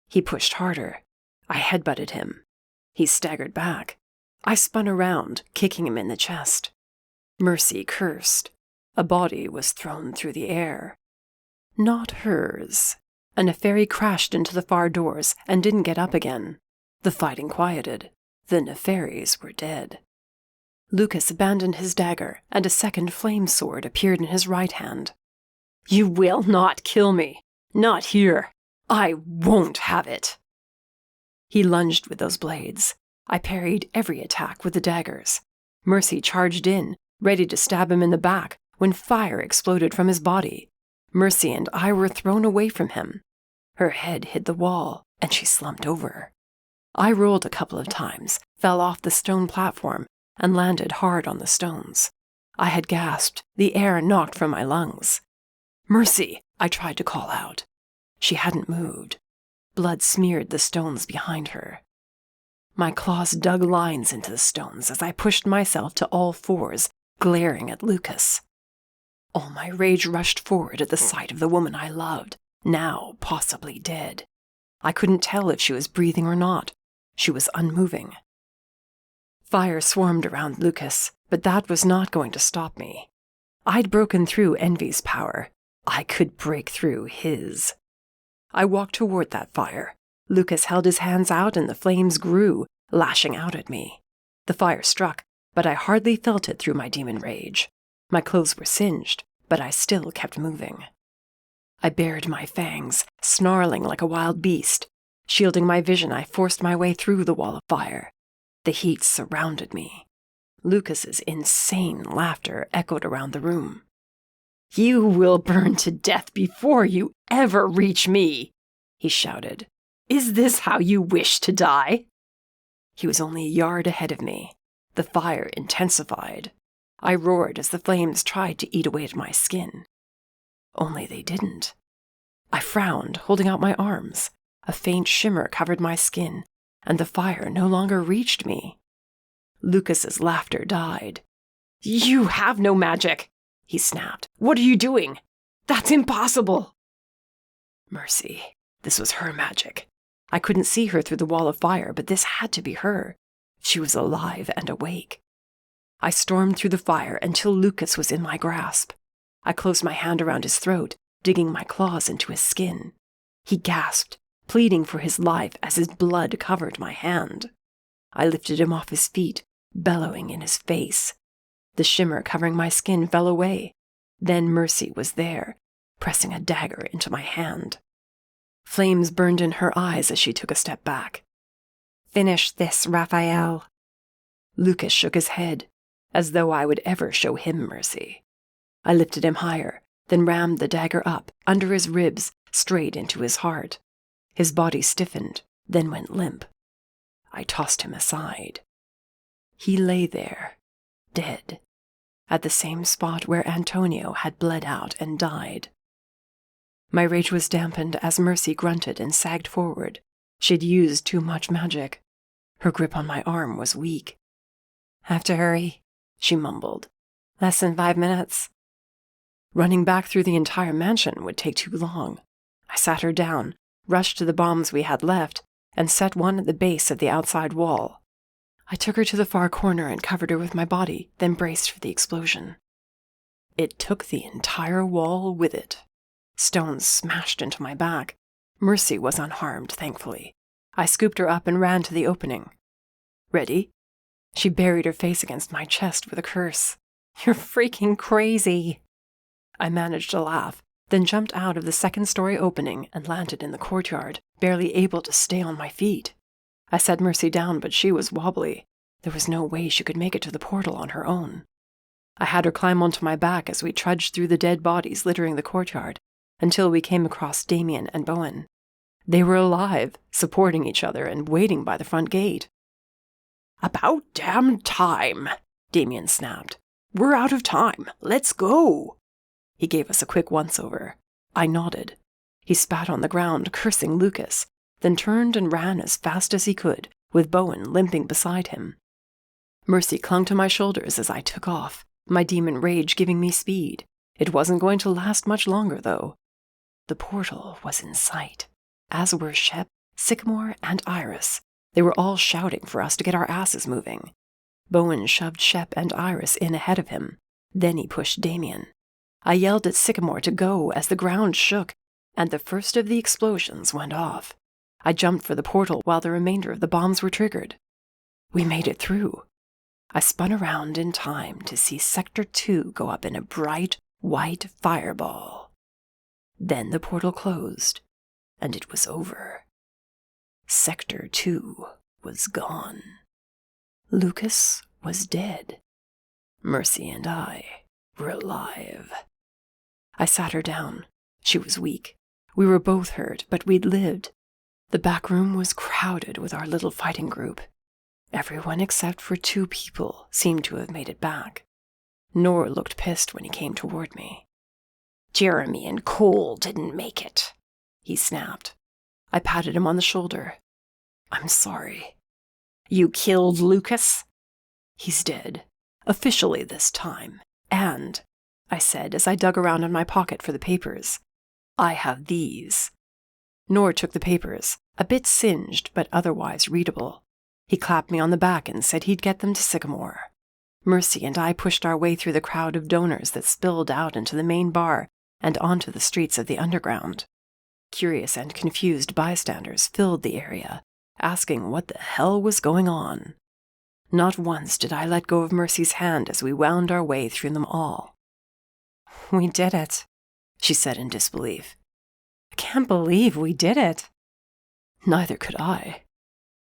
He pushed harder. I headbutted him. He staggered back. I spun around, kicking him in the chest. Mercy cursed. A body was thrown through the air. Not hers. A nefari crashed into the far doors and didn't get up again. The fighting quieted. The nefaries were dead. Lucas abandoned his dagger, and a second flame sword appeared in his right hand. "You will not kill me. Not here. I won't have it." He lunged with those blades. I parried every attack with the daggers. Mercy charged in, ready to stab him in the back, when fire exploded from his body. Mercy and I were thrown away from him. Her head hit the wall, and she slumped over. I rolled a couple of times, fell off the stone platform, and landed hard on the stones. I had gasped, the air knocked from my lungs. "Mercy!" I tried to call out. She hadn't moved. Blood smeared the stones behind her. My claws dug lines into the stones as I pushed myself to all fours, glaring at Lucas. All my rage rushed forward at the sight of the woman I loved, now possibly dead. I couldn't tell if she was breathing or not. She was unmoving. Fire swarmed around Lucas, but that was not going to stop me. I'd broken through envy's power. I could break through his. I walked toward that fire. Lucas held his hands out and the flames grew, lashing out at me. The fire struck, but I hardly felt it through my demon rage. My clothes were singed, but I still kept moving. I bared my fangs, snarling like a wild beast. Shielding my vision, I forced my way through the wall of fire. The heat surrounded me. Lucas's insane laughter echoed around the room. "You will burn to death before you ever reach me," he shouted. "Is this how you wish to die?" He was only a yard ahead of me. The fire intensified. I roared as the flames tried to eat away at my skin. Only they didn't. I frowned, holding out my arms. A faint shimmer covered my skin, and the fire no longer reached me. Lucas's laughter died. "You have no magic," he snapped. "What are you doing? That's impossible." Mercy. This was her magic. I couldn't see her through the wall of fire, but this had to be her. She was alive and awake. I stormed through the fire until Lucas was in my grasp. I closed my hand around his throat, digging my claws into his skin. He gasped, pleading for his life as his blood covered my hand. I lifted him off his feet, bellowing in his face. The shimmer covering my skin fell away. Then Mercy was there, pressing a dagger into my hand. Flames burned in her eyes as she took a step back. "Finish this, Rafael." Lucas shook his head, as though I would ever show him mercy. I lifted him higher, then rammed the dagger up, under his ribs, straight into his heart. His body stiffened, then went limp. I tossed him aside. He lay there, dead, at the same spot where Antonio had bled out and died. My rage was dampened as Mercy grunted and sagged forward. She'd used too much magic. Her grip on my arm was weak. "Have to hurry," she mumbled. "Less than 5 minutes." Running back through the entire mansion would take too long. I sat her down, rushed to the bombs we had left, and set one at the base of the outside wall. I took her to the far corner and covered her with my body, then braced for the explosion. It took the entire wall with it. Stones smashed into my back. Mercy was unharmed, thankfully. I scooped her up and ran to the opening. "Ready?" She buried her face against my chest with a curse. "You're freaking crazy." I managed to laugh, then jumped out of the second-story opening and landed in the courtyard, barely able to stay on my feet. I set Mercy down, but she was wobbly. There was no way she could make it to the portal on her own. I had her climb onto my back as we trudged through the dead bodies littering the courtyard, until we came across Damien and Bowen. They were alive, supporting each other and waiting by the front gate. "About damn time," Damien snapped. "We're out of time. Let's go." He gave us a quick once-over. I nodded. He spat on the ground, cursing Lucas, then turned and ran as fast as he could, with Bowen limping beside him. Mercy clung to my shoulders as I took off, my demon rage giving me speed. It wasn't going to last much longer, though. The portal was in sight, as were Shep, Sycamore, and Iris. They were all shouting for us to get our asses moving. Bowen shoved Shep and Iris in ahead of him. Then he pushed Damien. I yelled at Sycamore to go as the ground shook, and the first of the explosions went off. I jumped for the portal while the remainder of the bombs were triggered. We made it through. I spun around in time to see Sector 2 go up in a bright, white fireball. Then the portal closed, and it was over. Sector 2 was gone. Lucas was dead. Mercy and I were alive. I sat her down, She was weak. We were both hurt, but we'd lived. The back room was crowded with our little fighting group. Everyone except for 2 people seemed to have made it back. Nor looked pissed when he came toward me. Jeremy and Cole didn't make it, he snapped. I patted him on the shoulder. I'm sorry. You killed Lucas? He's dead. Officially this time. And, I said as I dug around in my pocket for the papers, I have these. Nor took the papers, a bit singed but otherwise readable. He clapped me on the back and said he'd get them to Sycamore. Mercy and I pushed our way through the crowd of donors that spilled out into the main bar and onto the streets of the underground. Curious and confused bystanders filled the area, asking what the hell was going on. Not once did I let go of Mercy's hand as we wound our way through them all. We did it, she said in disbelief. I can't believe we did it. Neither could I.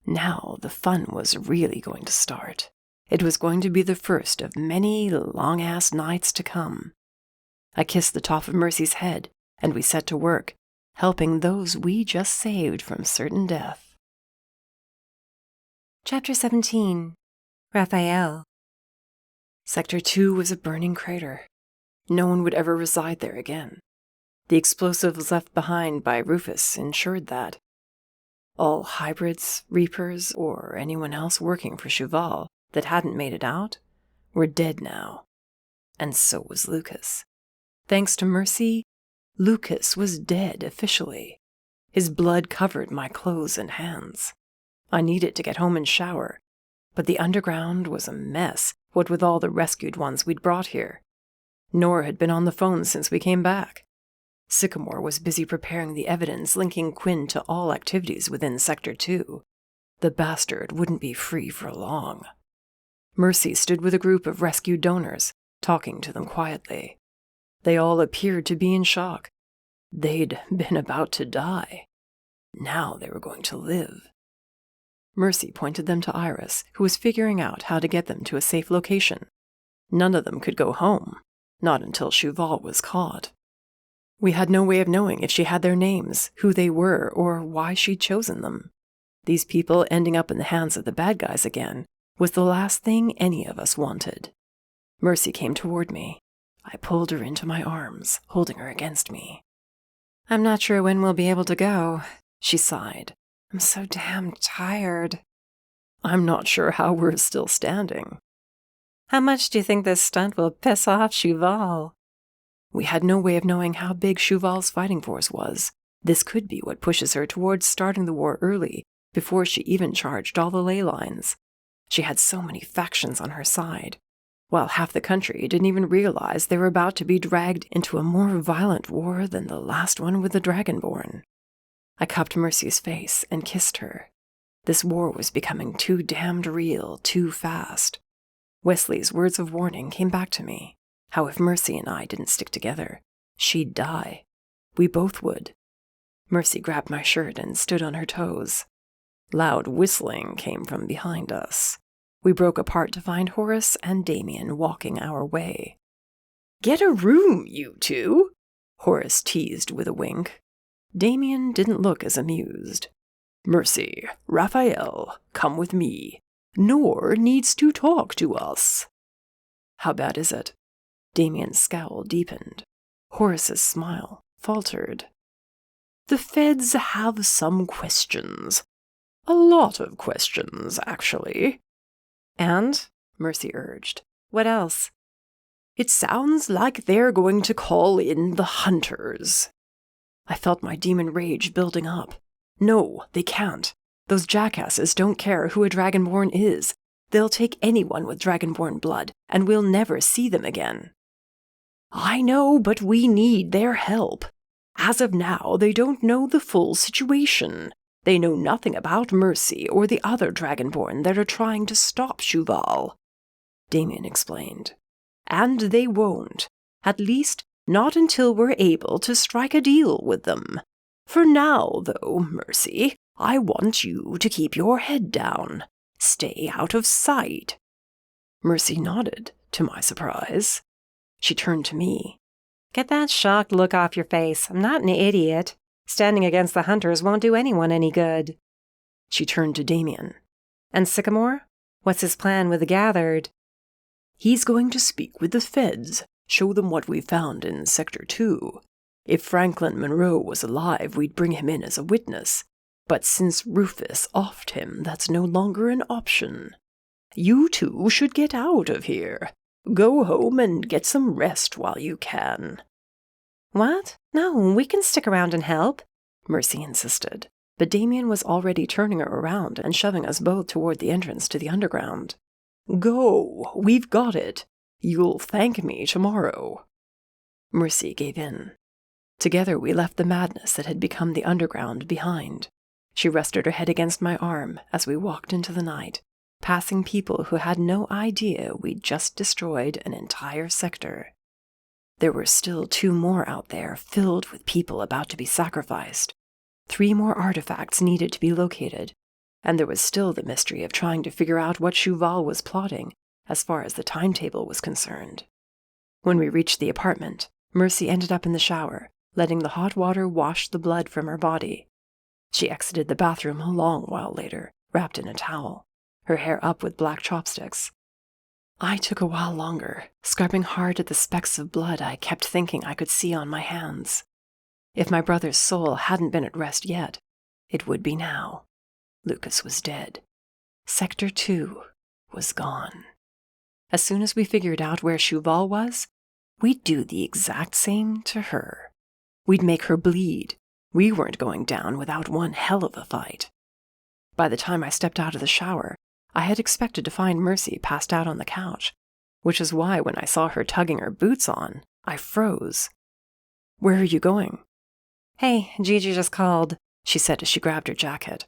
Now the fun was really going to start. It was going to be the first of many long-ass nights to come. I kissed the top of Mercy's head, and we set to work, helping those we just saved from certain death. Chapter 17. Rafael. Sector 2 was a burning crater. No one would ever reside there again. The explosives left behind by Rufus ensured that. All hybrids, reapers, or anyone else working for Shuval that hadn't made it out were dead now. And so was Lucas. Thanks to Mercy, Lucas was dead officially. His blood covered my clothes and hands. I needed to get home and shower, but the underground was a mess, what with all the rescued ones we'd brought here. Nora had been on the phone since we came back. Sycamore was busy preparing the evidence linking Quinn to all activities within Sector 2. The bastard wouldn't be free for long. Mercy stood with a group of rescued donors, talking to them quietly. They all appeared to be in shock. They'd been about to die. Now they were going to live. Mercy pointed them to Iris, who was figuring out how to get them to a safe location. None of them could go home, not until Shuval was caught. We had no way of knowing if she had their names, who they were, or why she'd chosen them. These people ending up in the hands of the bad guys again was the last thing any of us wanted. Mercy came toward me. I pulled her into my arms, holding her against me. I'm not sure when we'll be able to go, she sighed. I'm so damn tired. I'm not sure how we're still standing. How much do you think this stunt will piss off Shuval? We had no way of knowing how big Shuval's fighting force was. This could be what pushes her towards starting the war early, before she even charged all the ley lines. She had so many factions on her side, while half the country didn't even realize they were about to be dragged into a more violent war than the last one with the Dragonborn. I cupped Mercy's face and kissed her. This war was becoming too damned real, too fast. Wesley's words of warning came back to me. How if Mercy and I didn't stick together, she'd die. We both would. Mercy grabbed my shirt and stood on her toes. Loud whistling came from behind us. We broke apart to find Horace and Damien walking our way. "Get a room, you two," Horace teased with a wink. Damien didn't look as amused. "Mercy, Rafael, come with me. Nor needs to talk to us." "How bad is it?" Damien's scowl deepened. Horace's smile faltered. "The feds have some questions. A lot of questions, actually." "And?" Mercy urged. "What else?" "It sounds like they're going to call in the hunters." I felt my demon rage building up. No, they can't. Those jackasses don't care who a Dragonborn is. They'll take anyone with Dragonborn blood, and we'll never see them again. "I know, but we need their help. As of now, they don't know the full situation. They know nothing about Mercy or the other Dragonborn that are trying to stop Shuval," Damien explained. "And they won't. At least, not until we're able to strike a deal with them. For now, though, Mercy, I want you to keep your head down. Stay out of sight." Mercy nodded, to my surprise. She turned to me. Get that shocked look off your face. I'm not an idiot. Standing against the hunters won't do anyone any good. She turned to Damien. And Sycamore? What's his plan with the gathered? He's going to speak with the feds, show them what we found in Sector 2. If Franklin Monroe was alive, we'd bring him in as a witness. But since Rufus offed him, that's no longer an option. You two should get out of here. Go home and get some rest while you can. What? No, we can stick around and help, Mercy insisted. But Damien was already turning her around and shoving us both toward the entrance to the underground. Go, we've got it. You'll thank me tomorrow. Mercy gave in. Together we left the madness that had become the underground behind. She rested her head against my arm as we walked into the night, passing people who had no idea we'd just destroyed an entire sector. There were still 2 more out there, filled with people about to be sacrificed. 3 more artifacts needed to be located, and there was still the mystery of trying to figure out what Shuval was plotting as far as the timetable was concerned. When we reached the apartment, Mercy ended up in the shower, letting the hot water wash the blood from her body. She exited the bathroom a long while later, wrapped in a towel, her hair up with black chopsticks. I took a while longer, scrubbing hard at the specks of blood I kept thinking I could see on my hands. If my brother's soul hadn't been at rest yet, it would be now. Lucas was dead. Sector 2 was gone. As soon as we figured out where Shuval was, we'd do the exact same to her. We'd make her bleed. We weren't going down without one hell of a fight. By the time I stepped out of the shower, I had expected to find Mercy passed out on the couch, which is why when I saw her tugging her boots on, I froze. Where are you going? Hey, Gigi just called, she said as she grabbed her jacket.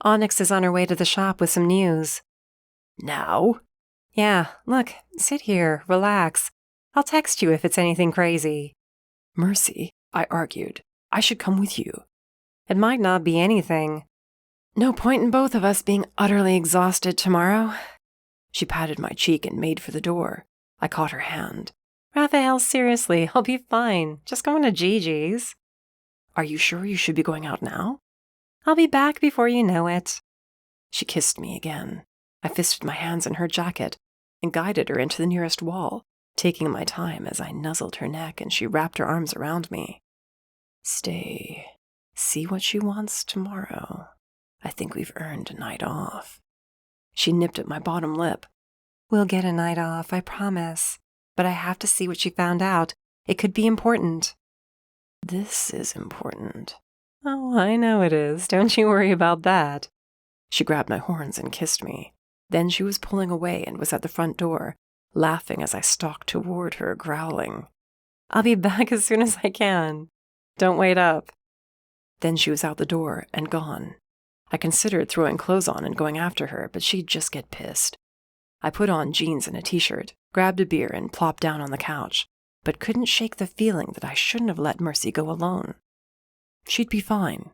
Onyx is on her way to the shop with some news. Now? Yeah, look, sit here, relax. I'll text you if it's anything crazy. Mercy, I argued. I should come with you. It might not be anything. No point in both of us being utterly exhausted tomorrow. She patted my cheek and made for the door. I caught her hand. Rafael, seriously, I'll be fine. Just going to Gigi's. Are you sure you should be going out now? I'll be back before you know it. She kissed me again. I fisted my hands in her jacket and guided her into the nearest wall, taking my time as I nuzzled her neck and she wrapped her arms around me. Stay. See what she wants tomorrow. I think we've earned a night off. She nipped at my bottom lip. We'll get a night off, I promise. But I have to see what she found out. It could be important. This is important. Oh, I know it is. Don't you worry about that. She grabbed my horns and kissed me. Then she was pulling away and was at the front door, laughing as I stalked toward her, growling. I'll be back as soon as I can. Don't wait up. Then she was out the door and gone. I considered throwing clothes on and going after her, but she'd just get pissed. I put on jeans and a t-shirt, grabbed a beer and plopped down on the couch, but couldn't shake the feeling that I shouldn't have let Mercy go alone. She'd be fine.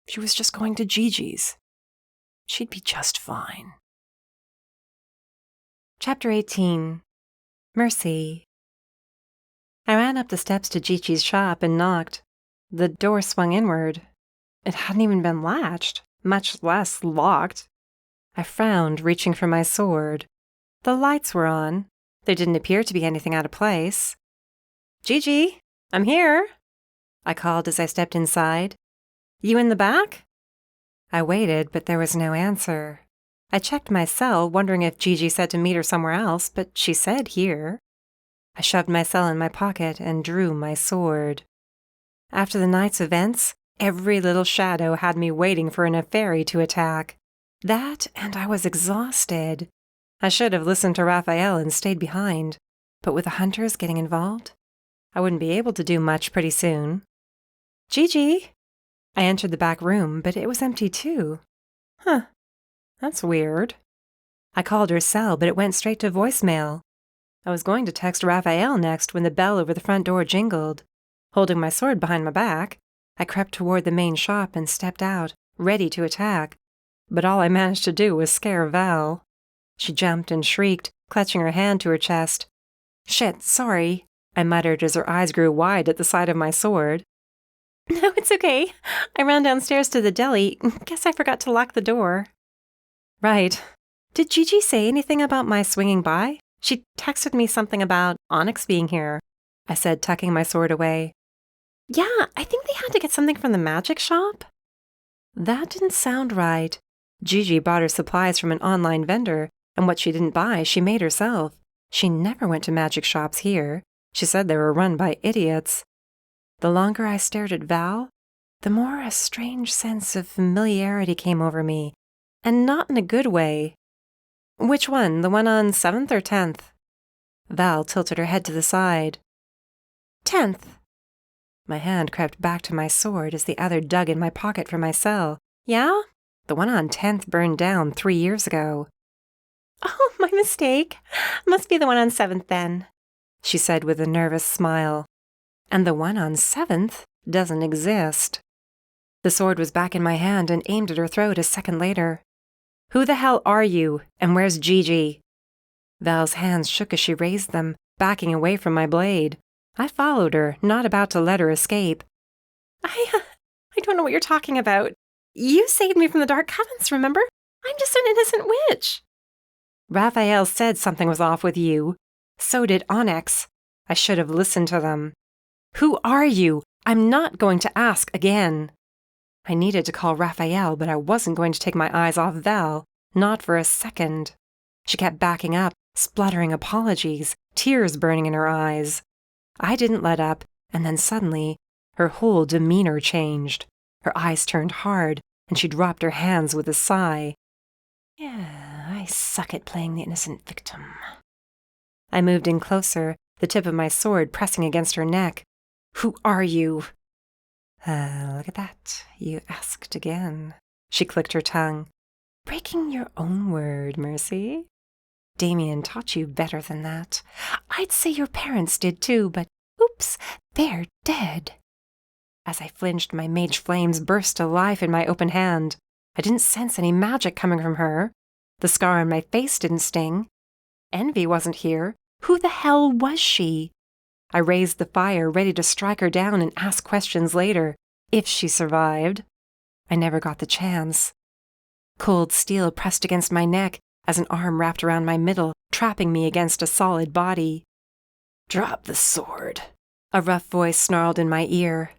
She was just going to Gigi's. She'd be just fine. Chapter 18. Mercy. I ran up the steps to Gigi's shop and knocked. The door swung inward. It hadn't even been latched, much less locked. I frowned, reaching for my sword. The lights were on. There didn't appear to be anything out of place. Gigi, I'm here, I called as I stepped inside. You in the back? I waited, but there was no answer. I checked my cell, wondering if Gigi said to meet her somewhere else, but she said here. I shoved my cell in my pocket and drew my sword. After the night's events, every little shadow had me waiting for a nefary to attack. That, and I was exhausted. I should have listened to Rafael and stayed behind, but with the hunters getting involved, I wouldn't be able to do much pretty soon. Gigi! I entered the back room, but it was empty too. Huh, that's weird. I called her cell, but it went straight to voicemail. I was going to text Rafael next when the bell over the front door jingled. Holding my sword behind my back, I crept toward the main shop and stepped out, ready to attack. But all I managed to do was scare Val. She jumped and shrieked, clutching her hand to her chest. Shit, sorry. I muttered as her eyes grew wide at the sight of my sword. No, it's okay. I ran downstairs to the deli. Guess I forgot to lock the door. Right. Did Gigi say anything about my swinging by? She texted me something about Onyx being here, I said, tucking my sword away. Yeah, I think they had to get something from the magic shop. That didn't sound right. Gigi bought her supplies from an online vendor, and what she didn't buy, she made herself. She never went to magic shops here. She said they were run by idiots. The longer I stared at Val, the more a strange sense of familiarity came over me, and not in a good way. Which one, the one on 7th or 10th? Val tilted her head to the side. 10th. My hand crept back to my sword as the other dug in my pocket for my cell. Yeah? The one on 10th burned down 3 years ago. Oh, my mistake. Must be the one on 7th then, she said with a nervous smile. And the one on 7th doesn't exist. The sword was back in my hand and aimed at her throat a second later. Who the hell are you, and where's Gigi? Val's hands shook as she raised them, backing away from my blade. I followed her, not about to let her escape. I don't know what you're talking about. You saved me from the dark covens, remember? I'm just an innocent witch. Rafael said something was off with you. So did Onyx. I should have listened to them. Who are you? I'm not going to ask again. I needed to call Rafael, but I wasn't going to take my eyes off Val, not for a second. She kept backing up, spluttering apologies, tears burning in her eyes. I didn't let up, and then suddenly, her whole demeanor changed. Her eyes turned hard, and she dropped her hands with a sigh. Yeah, I suck at playing the innocent victim. I moved in closer, the tip of my sword pressing against her neck. Who are you? Look at that. You asked again. She clicked her tongue. Breaking your own word, Mercy. Damien taught you better than that. I'd say your parents did too, but oops, they're dead. As I flinched, my mage flames burst to life in my open hand. I didn't sense any magic coming from her. The scar on my face didn't sting. Envy wasn't here. Who the hell was she? I raised the fire, ready to strike her down and ask questions later, if she survived. I never got the chance. Cold steel pressed against my neck as an arm wrapped around my middle, trapping me against a solid body. Drop the sword. A rough voice snarled in my ear.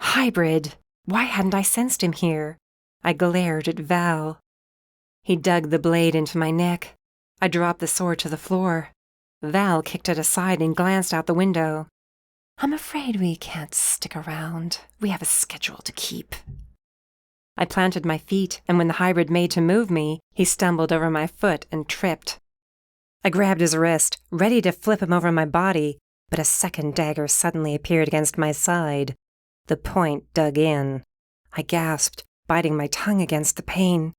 Hybrid! Why hadn't I sensed him here? I glared at Val. He dug the blade into my neck. I dropped the sword to the floor. Val kicked it aside and glanced out the window. I'm afraid we can't stick around. We have a schedule to keep. I planted my feet, and when the hybrid made to move me, he stumbled over my foot and tripped. I grabbed his wrist, ready to flip him over my body, but a second dagger suddenly appeared against my side. The point dug in. I gasped, biting my tongue against the pain.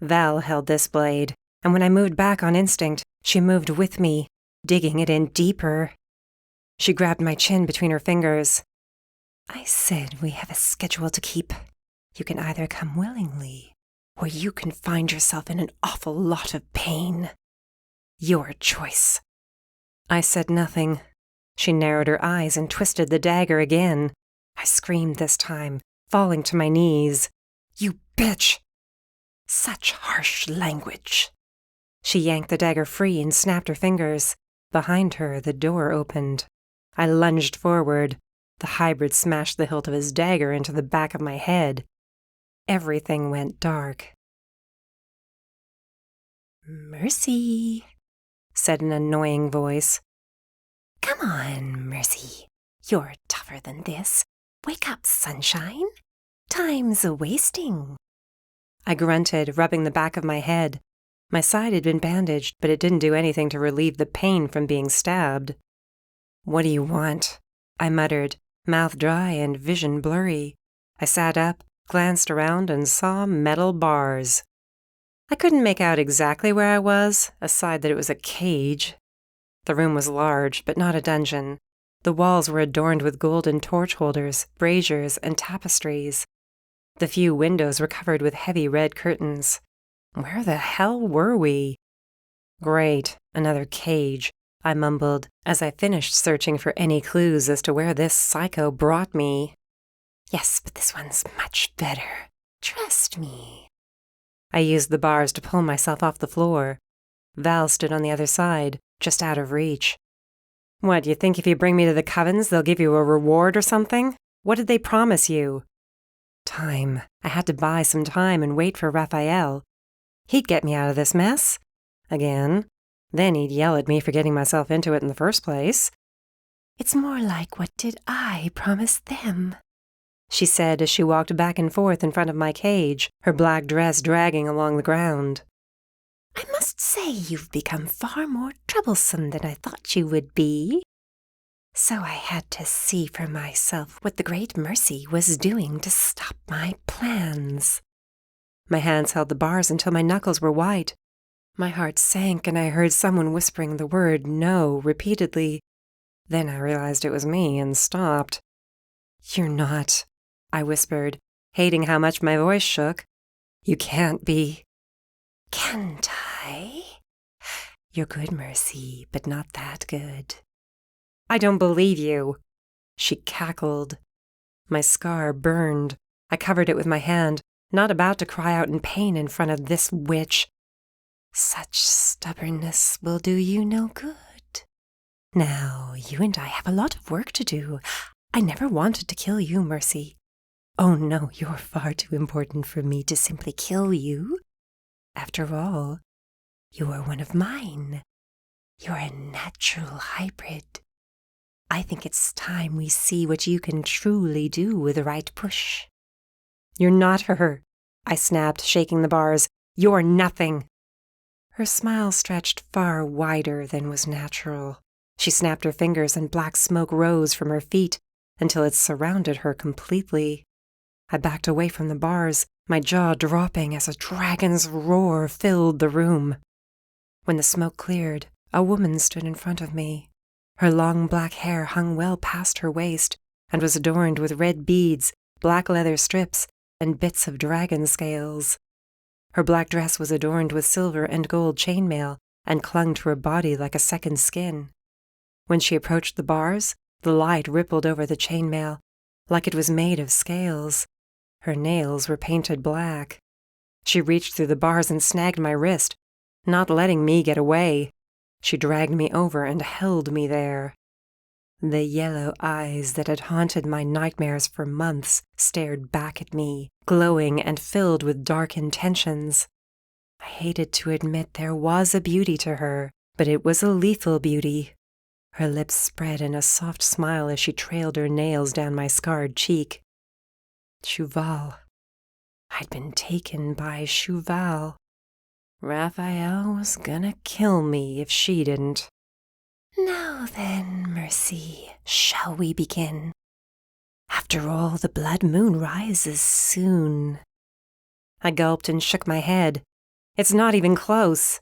Val held this blade, and when I moved back on instinct, she moved with me, digging it in deeper. She grabbed my chin between her fingers. I said we have a schedule to keep. You can either come willingly, or you can find yourself in an awful lot of pain. Your choice. I said nothing. She narrowed her eyes and twisted the dagger again. I screamed this time, falling to my knees. You bitch! Such harsh language. She yanked the dagger free and snapped her fingers. Behind her, the door opened. I lunged forward. The hybrid smashed the hilt of his dagger into the back of my head. Everything went dark. Mercy, said an annoying voice. Come on, Mercy. You're tougher than this. Wake up, sunshine. Time's a-wasting. I grunted, rubbing the back of my head. My side had been bandaged, but it didn't do anything to relieve the pain from being stabbed. What do you want? I muttered, mouth dry and vision blurry. I sat up, glanced around, and saw metal bars. I couldn't make out exactly where I was, aside that it was a cage. The room was large, but not a dungeon. The walls were adorned with golden torch holders, braziers, and tapestries. The few windows were covered with heavy red curtains. Where the hell were we? Great, another cage. I mumbled as I finished searching for any clues as to where this psycho brought me. Yes, but this one's much better. Trust me. I used the bars to pull myself off the floor. Val stood on the other side, just out of reach. What, you think if you bring me to the covens, they'll give you a reward or something? What did they promise you? Time. I had to buy some time and wait for Rafael. He'd get me out of this mess. Again. Then he'd yell at me for getting myself into it in the first place. It's more like what did I promise them? She said as she walked back and forth in front of my cage, her black dress dragging along the ground. I must say you've become far more troublesome than I thought you would be. So I had to see for myself what the Great Mercy was doing to stop my plans. My hands held the bars until my knuckles were white. My heart sank and I heard someone whispering the word no repeatedly. Then I realized it was me and stopped. You're not, I whispered, hating how much my voice shook. You can't be. Can't I? You're good, Mercy, but not that good. I don't believe you. She cackled. My scar burned. I covered it with my hand, not about to cry out in pain in front of this witch. Such stubbornness will do you no good. Now, you and I have a lot of work to do. I never wanted to kill you, Mercy. Oh no, you're far too important for me to simply kill you. After all, you're one of mine. You're a natural hybrid. I think it's time we see what you can truly do with the right push. You're not her, I snapped, shaking the bars. You're nothing. Her smile stretched far wider than was natural. She snapped her fingers and black smoke rose from her feet until it surrounded her completely. I backed away from the bars, my jaw dropping as a dragon's roar filled the room. When the smoke cleared, a woman stood in front of me. Her long black hair hung well past her waist and was adorned with red beads, black leather strips, and bits of dragon scales. Her black dress was adorned with silver and gold chainmail and clung to her body like a second skin. When she approached the bars, the light rippled over the chainmail, like it was made of scales. Her nails were painted black. She reached through the bars and snagged my wrist, not letting me get away. She dragged me over and held me there. The yellow eyes that had haunted my nightmares for months stared back at me, glowing and filled with dark intentions. I hated to admit there was a beauty to her, but it was a lethal beauty. Her lips spread in a soft smile as she trailed her nails down my scarred cheek. Shuval. I'd been taken by Shuval. Rafael was gonna kill me if she didn't. Now then, Mercy, shall we begin? After all, the blood moon rises soon. I gulped and shook my head. It's not even close.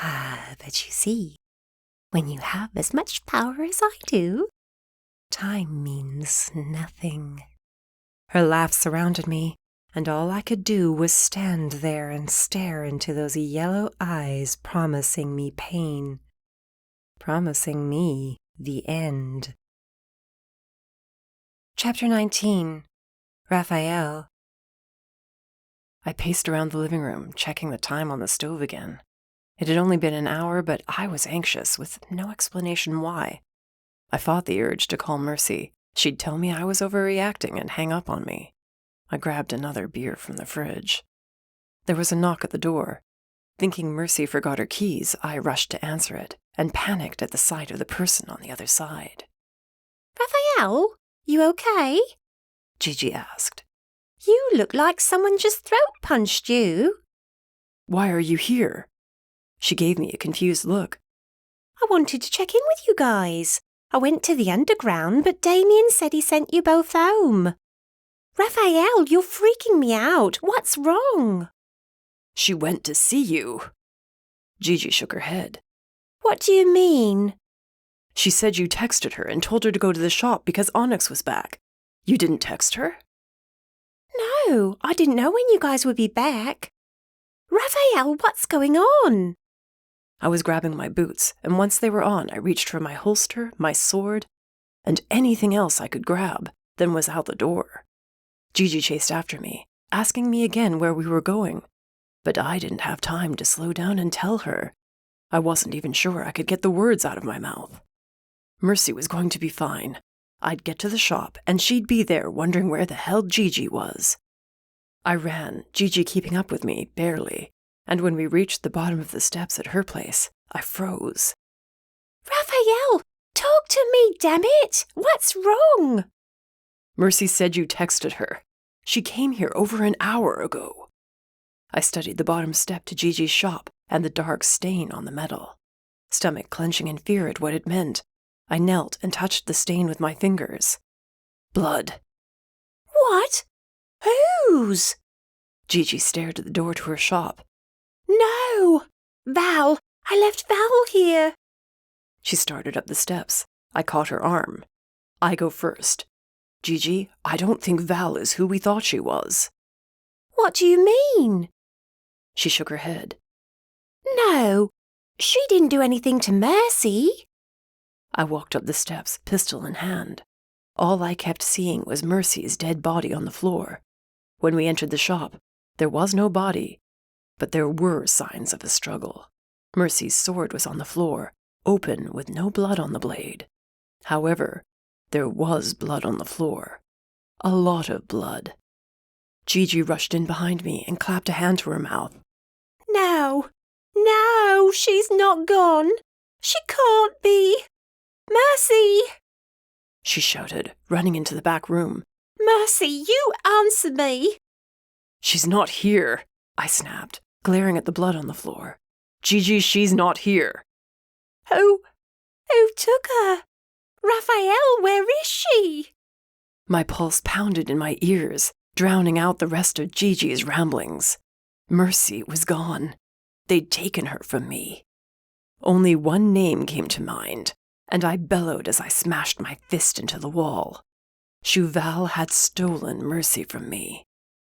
But you see, when you have as much power as I do, time means nothing. Her laugh surrounded me, and all I could do was stand there and stare into those yellow eyes promising me pain. Promising me the end. Chapter 19. Rafael. I paced around the living room, checking the time on the stove again. It had only been an hour, but I was anxious, with no explanation why. I fought the urge to call Mercy. She'd tell me I was overreacting and hang up on me. I grabbed another beer from the fridge. There was a knock at the door. Thinking Mercy forgot her keys, I rushed to answer it, and panicked at the sight of the person on the other side. Rafael, you okay? Gigi asked. You look like someone just throat punched you. Why are you here? She gave me a confused look. I wanted to check in with you guys. I went to the underground, but Damien said he sent you both home. Rafael, you're freaking me out. What's wrong? She went to see you. Gigi shook her head. What do you mean? She said you texted her and told her to go to the shop because Onyx was back. You didn't text her? No, I didn't know when you guys would be back. Rafael, what's going on? I was grabbing my boots, and once they were on, I reached for my holster, my sword, and anything else I could grab, then was out the door. Gigi chased after me, asking me again where we were going, but I didn't have time to slow down and tell her. I wasn't even sure I could get the words out of my mouth. Mercy was going to be fine. I'd get to the shop, and she'd be there wondering where the hell Gigi was. I ran, Gigi keeping up with me, barely, and when we reached the bottom of the steps at her place, I froze. Raphael, talk to me, damn it! What's wrong? Mercy said you texted her. She came here over an hour ago. I studied the bottom step to Gigi's shop and the dark stain on the metal. Stomach clenching in fear at what it meant, I knelt and touched the stain with my fingers. Blood. What? Whose? Gigi stared at the door to her shop. No! Val! I left Val here! She started up the steps. I caught her arm. I go first. Gigi, I don't think Val is who we thought she was. What do you mean? She shook her head. No, she didn't do anything to Mercy. I walked up the steps, pistol in hand. All I kept seeing was Mercy's dead body on the floor. When we entered the shop, there was no body, but there were signs of a struggle. Mercy's sword was on the floor, open with no blood on the blade. However, there was blood on the floor. A lot of blood. Gigi rushed in behind me and clapped a hand to her mouth. No, she's not gone. She can't be. Mercy! She shouted, running into the back room. Mercy, you answer me. She's not here, I snapped, glaring at the blood on the floor. Gigi, she's not here. Who took her? Raphael, where is she? My pulse pounded in my ears, drowning out the rest of Gigi's ramblings. Mercy was gone. They'd taken her from me. Only one name came to mind, and I bellowed as I smashed my fist into the wall. Shuval had stolen Mercy from me.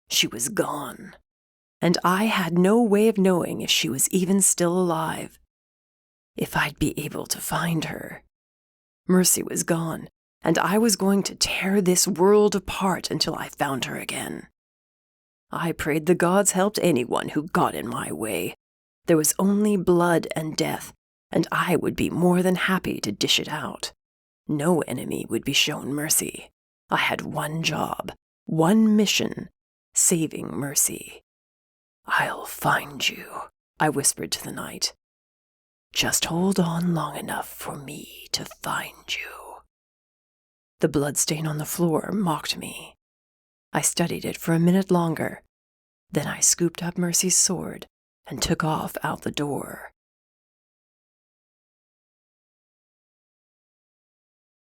She was gone, and I had no way of knowing if she was even still alive. If I'd be able to find her. Mercy was gone, and I was going to tear this world apart until I found her again. I prayed the gods helped anyone who got in my way. There was only blood and death, and I would be more than happy to dish it out. No enemy would be shown mercy. I had one job, one mission, saving Mercy. I'll find you, I whispered to the night. Just hold on long enough for me to find you. The bloodstain on the floor mocked me. I studied it for a minute longer. Then I scooped up Mercy's sword and took off out the door.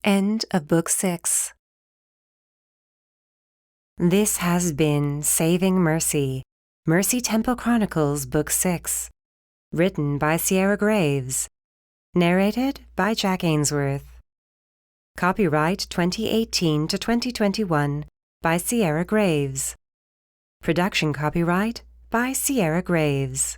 End of Book 6. This has been Saving Mercy, Mercy Temple Chronicles Book 6. Written by Sierra Graves. Narrated by Jack Ainsworth. Copyright 2018 to 2021 by Sierra Graves. Production copyright by Sierra Graves.